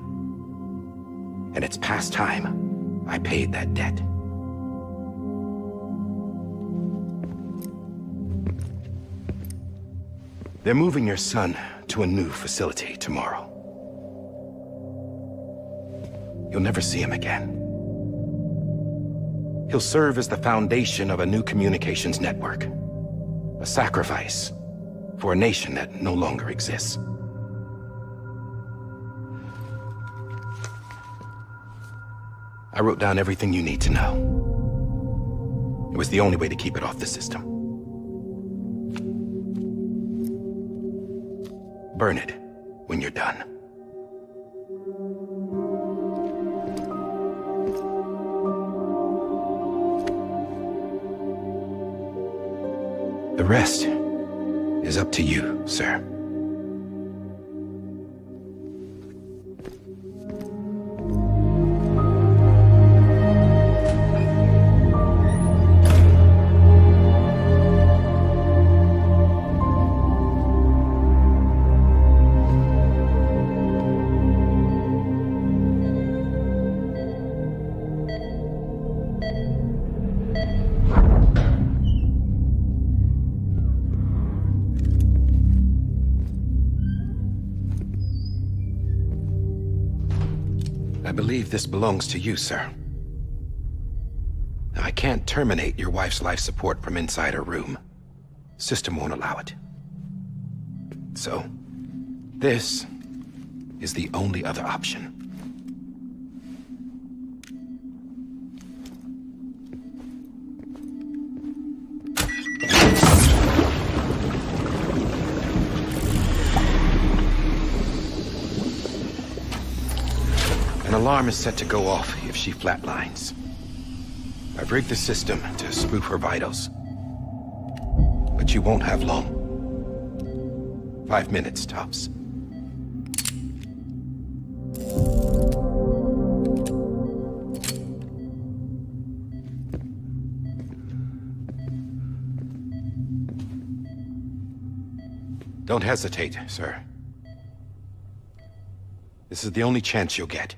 And it's past time I paid that debt. They're moving your son to a new facility tomorrow. You'll never see him again. He'll serve as the foundation of a new communications network. A sacrifice for a nation that no longer exists. I wrote down everything you need to know. It was the only way to keep it off the system. Burn it when you're done. The rest is up to you, sir. I believe this belongs to you, sir. I can't terminate your wife's life support from inside her room. System won't allow it. So, this is the only other option. An alarm is set to go off if she flatlines. I've rigged the system to spoof her vitals. But you won't have long. 5 minutes, tops. Don't hesitate, sir. This is the only chance you'll get.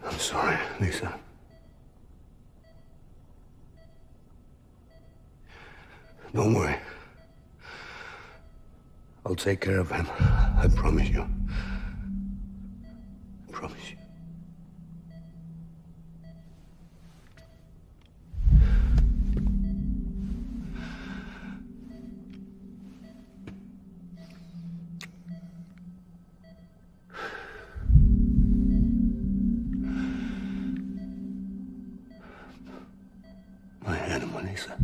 I'm sorry, Lisa. Don't worry. I'll take care of him. I promise you. I promise you. My animal, Lisa.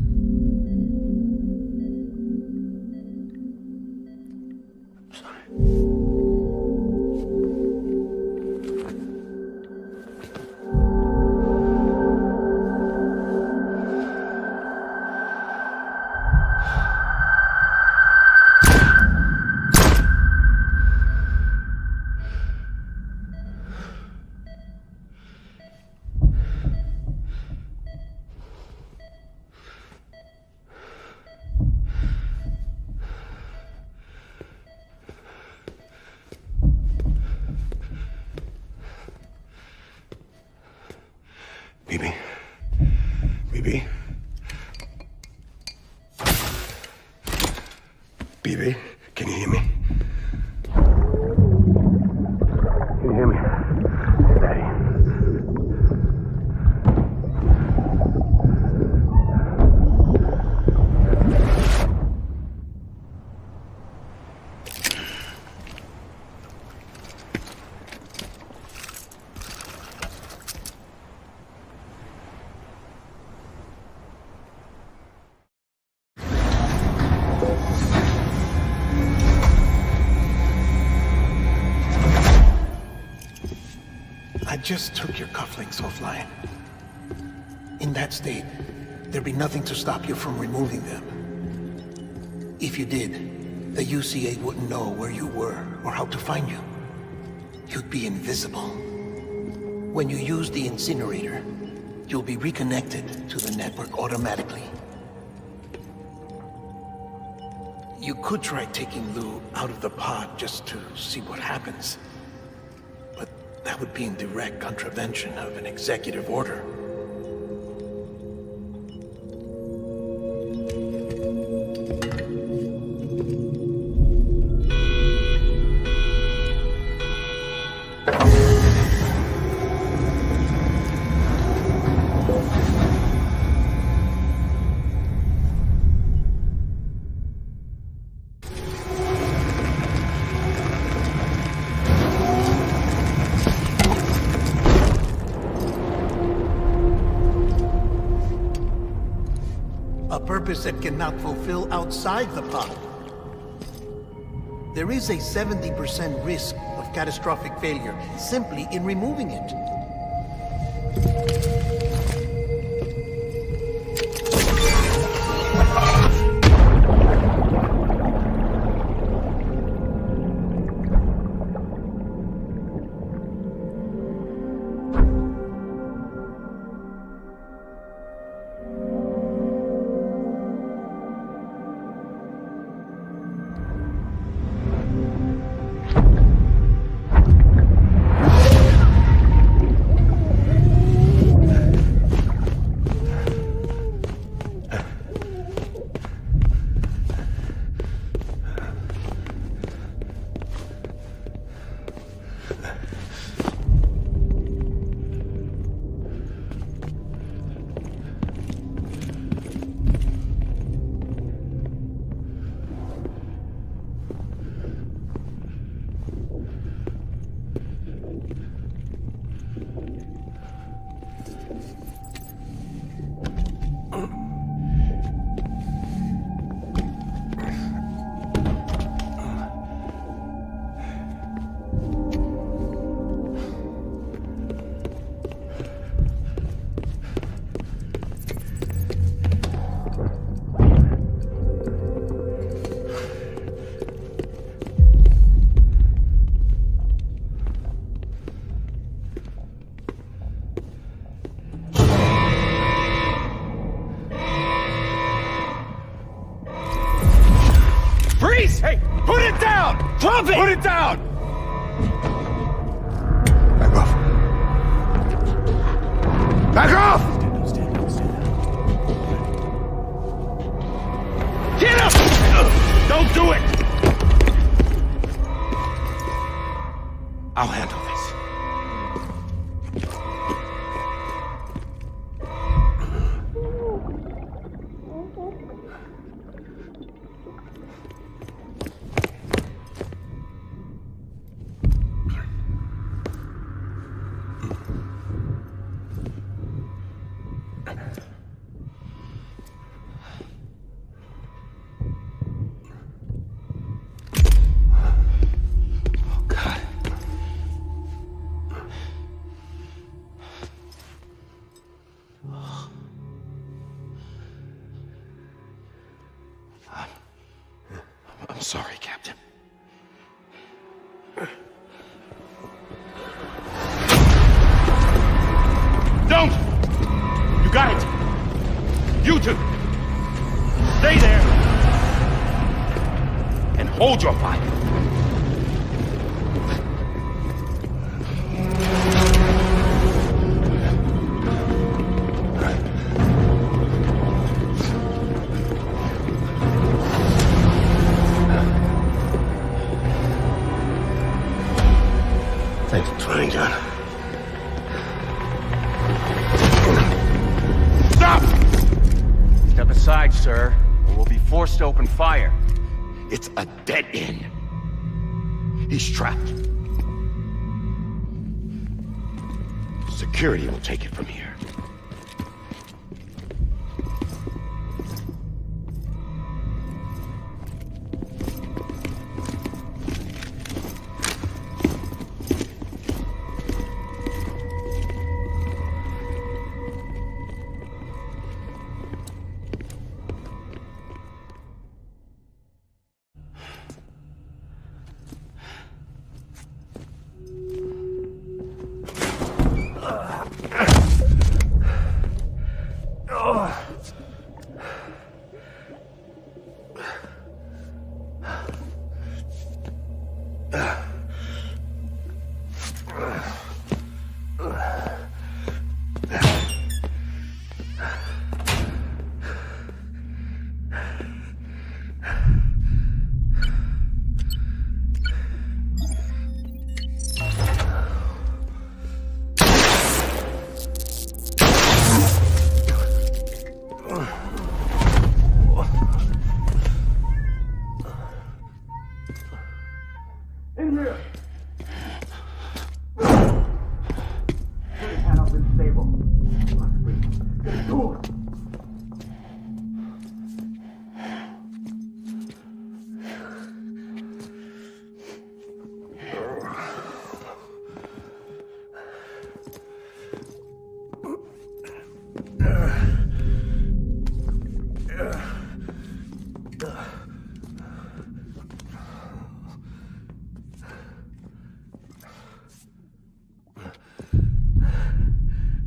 Bibi? Bibi? Bibi, can you hear me? Can you hear me? Daddy. I just took your cufflinks offline. In that state, there'd be nothing to stop you from removing them. If you did, the UCA wouldn't know where you were or how to find you. You'd be invisible. When you use the incinerator, you'll be reconnected to the network automatically. You could try taking Lou out of the pod just to see what happens. But that would be in direct contravention of an executive order. That cannot fulfill outside the pod. There is a 70% risk of catastrophic failure simply in removing it. Drop it! Put it down! Back off. Back off! Get up! Don't do it! I'll handle this. I'm sorry, Captain. Don't! You got it! You two! Stay there! And hold your fire! Thanks for trying, John. Stop! Step aside, sir, or we'll be forced to open fire. It's a dead end. He's trapped. Security will take it from here.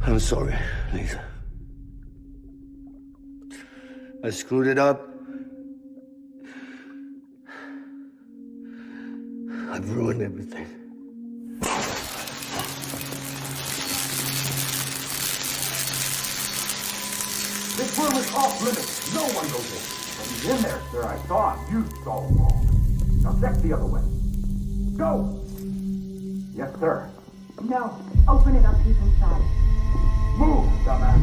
I'm sorry, Lisa. I screwed it up. I've ruined everything. This room is off limits. No one goes in. But he's in there, sir. I saw him. You saw him all. Now check the other way. Go! Yes, sir. No. Open it up. He's inside. Move, dumbass.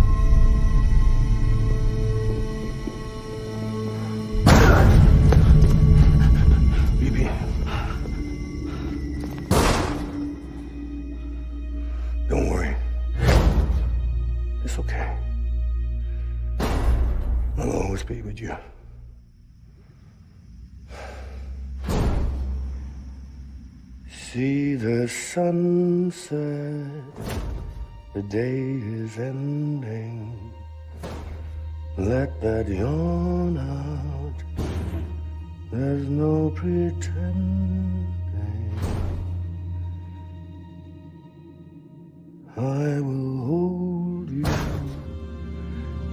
BB. Don't worry. It's okay. I'll always be with you. See the sunset, the day is ending. Let that yawn out, there's no pretending. I will hold you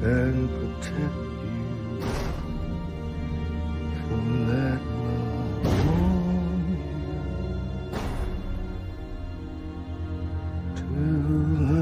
and protect you. So let love warm you till the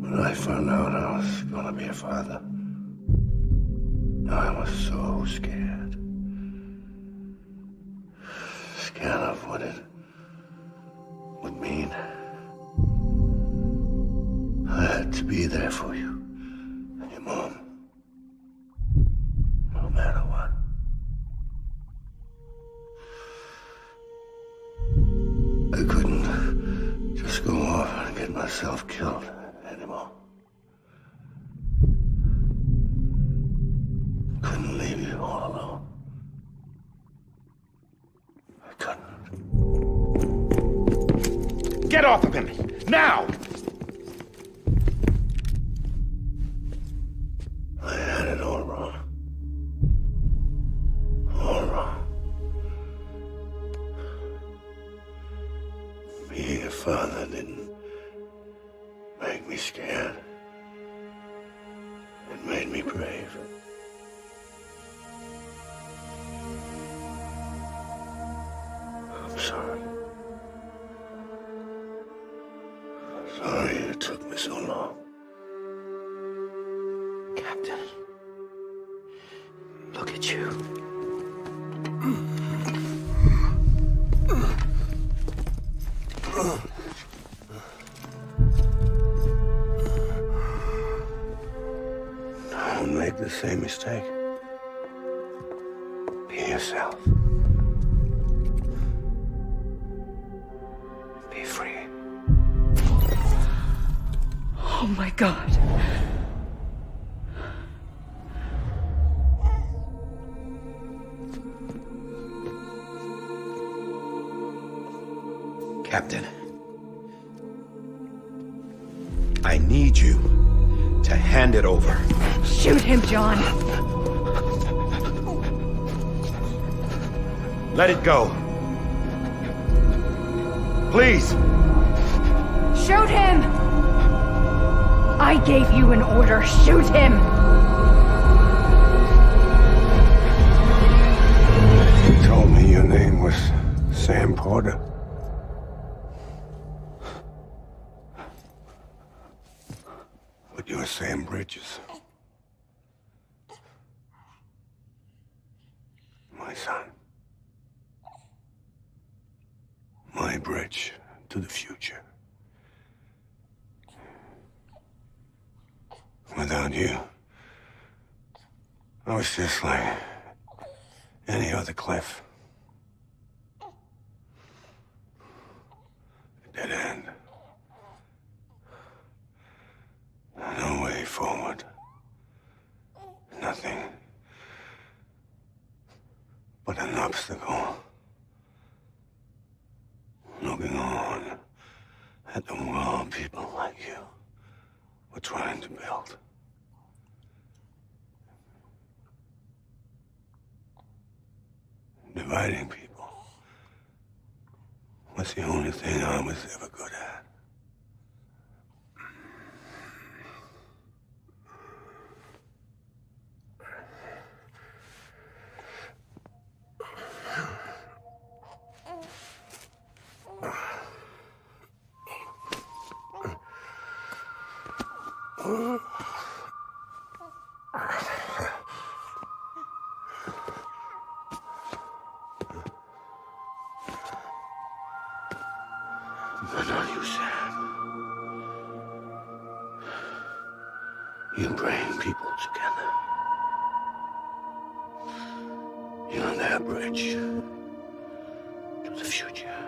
When I found out I was gonna be a father, I was so scared. Scared of what it would mean. I had to be there for you and your mom, no matter what. I couldn't just go off and get myself killed anymore. Couldn't leave you all alone. I couldn't. Get off of him! Now! I had it all wrong. All wrong. Being a father didn't make me scared. It made me brave. I'm sorry. Sorry it took me so long. Captain, look at you. Don't make the same mistake. Be yourself. Be free. Oh my God. Captain, I need you to hand it over. Shoot him, John. Let it go. Please. Shoot him! I gave you an order. Shoot him! You told me your name was Sam Porter. But you're Sam Bridges. My son. My bridge to the future. Without you, I was just like any other Cliff. obstacle. Looking on at the world people like you were trying to build. Dividing people was the only thing I was ever good at. But are you sad? You bring people together. You're their bridge to the future.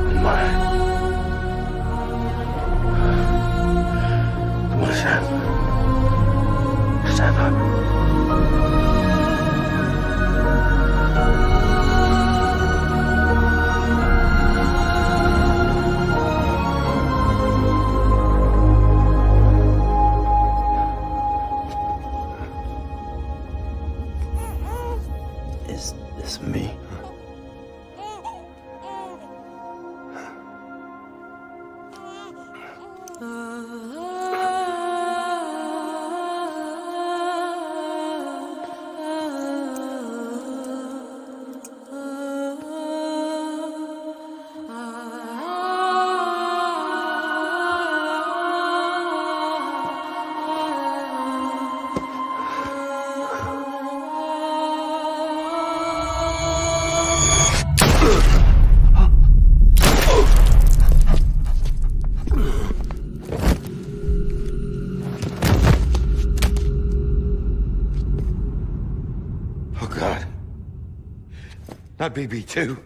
And mine. Come on, Sam. Stand up. Is this me? Oh, God. Not BB2.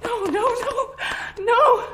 No, no, no, no!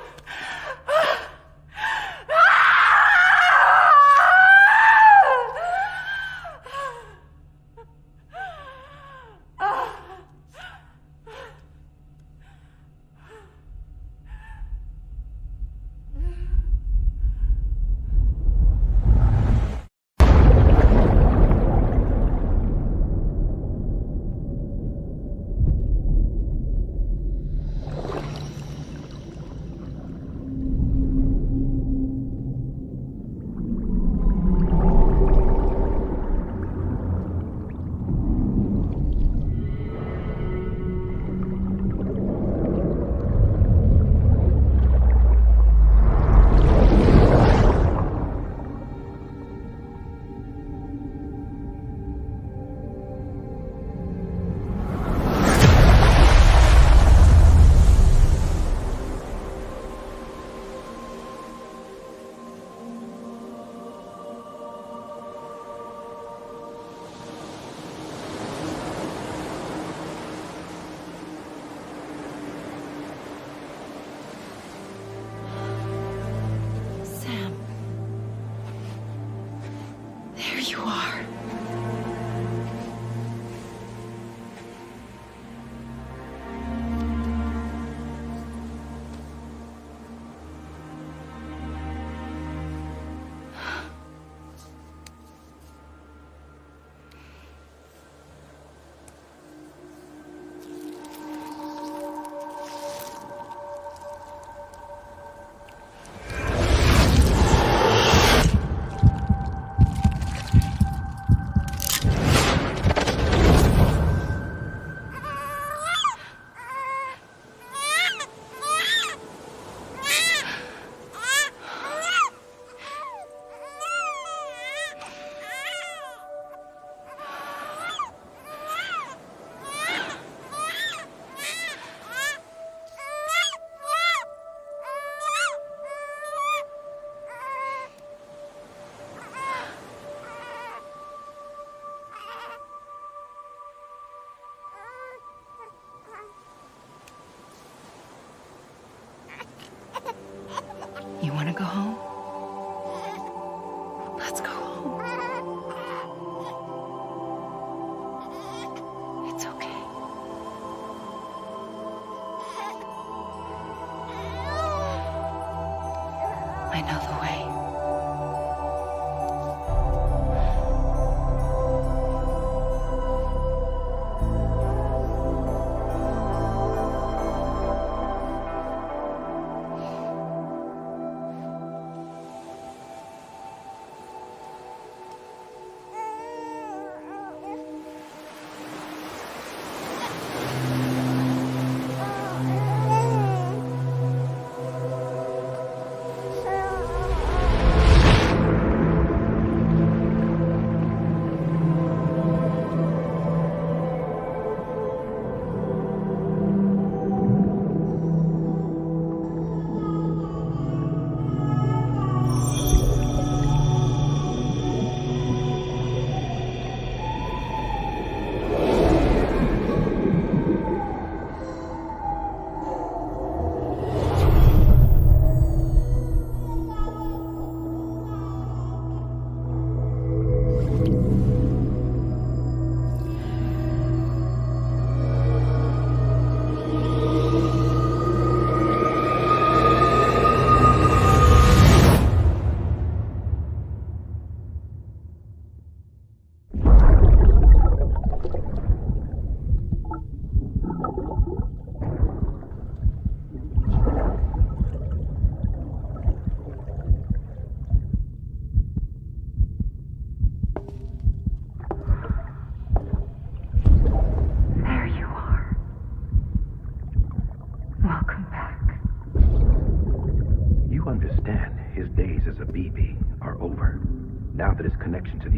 Sam. There you are. You want to go home? Let's go home.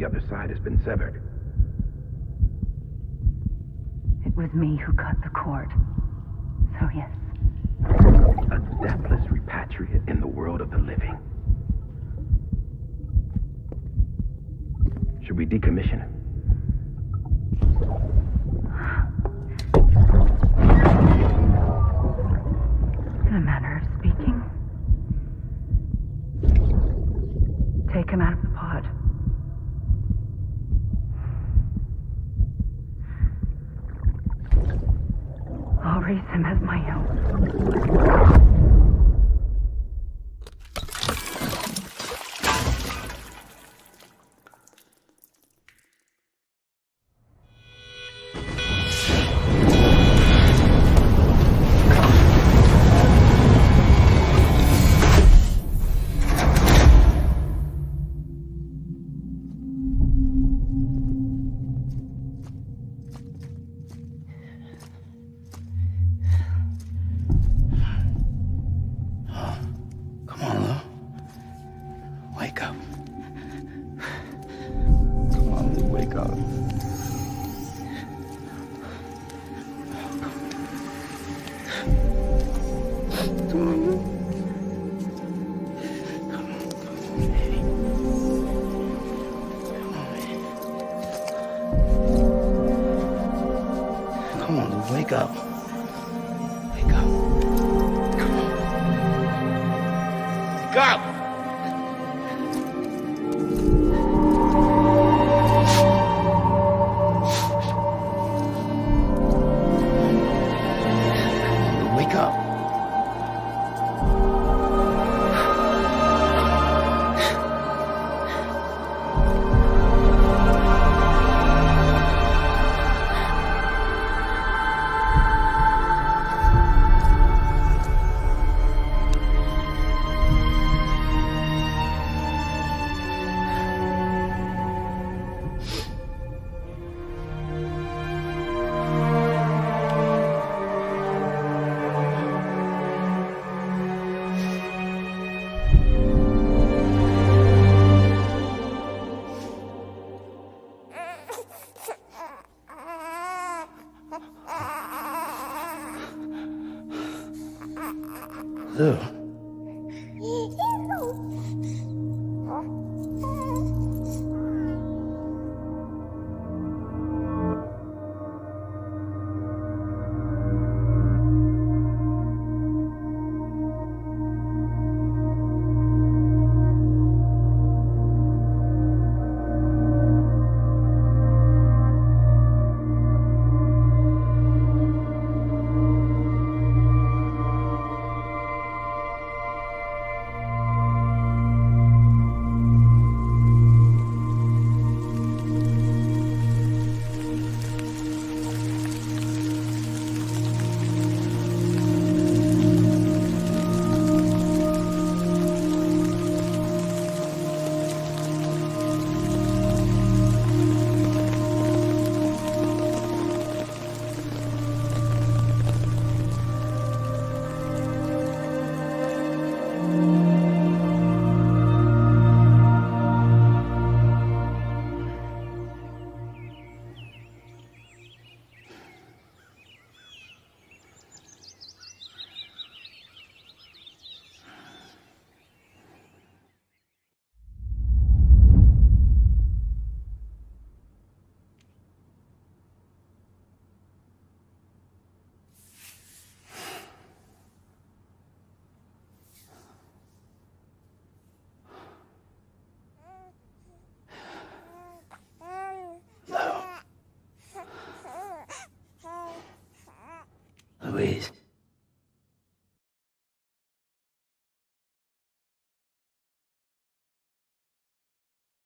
the other side has been severed. It was me who cut the cord. So yes. A deathless repatriate in the world of the living. Should we decommission it? In a manner of speaking. Take him out of the pod. I'll raise him as my own. Wake up. Wake up. Come on. Wake up! Wake up. Ugh.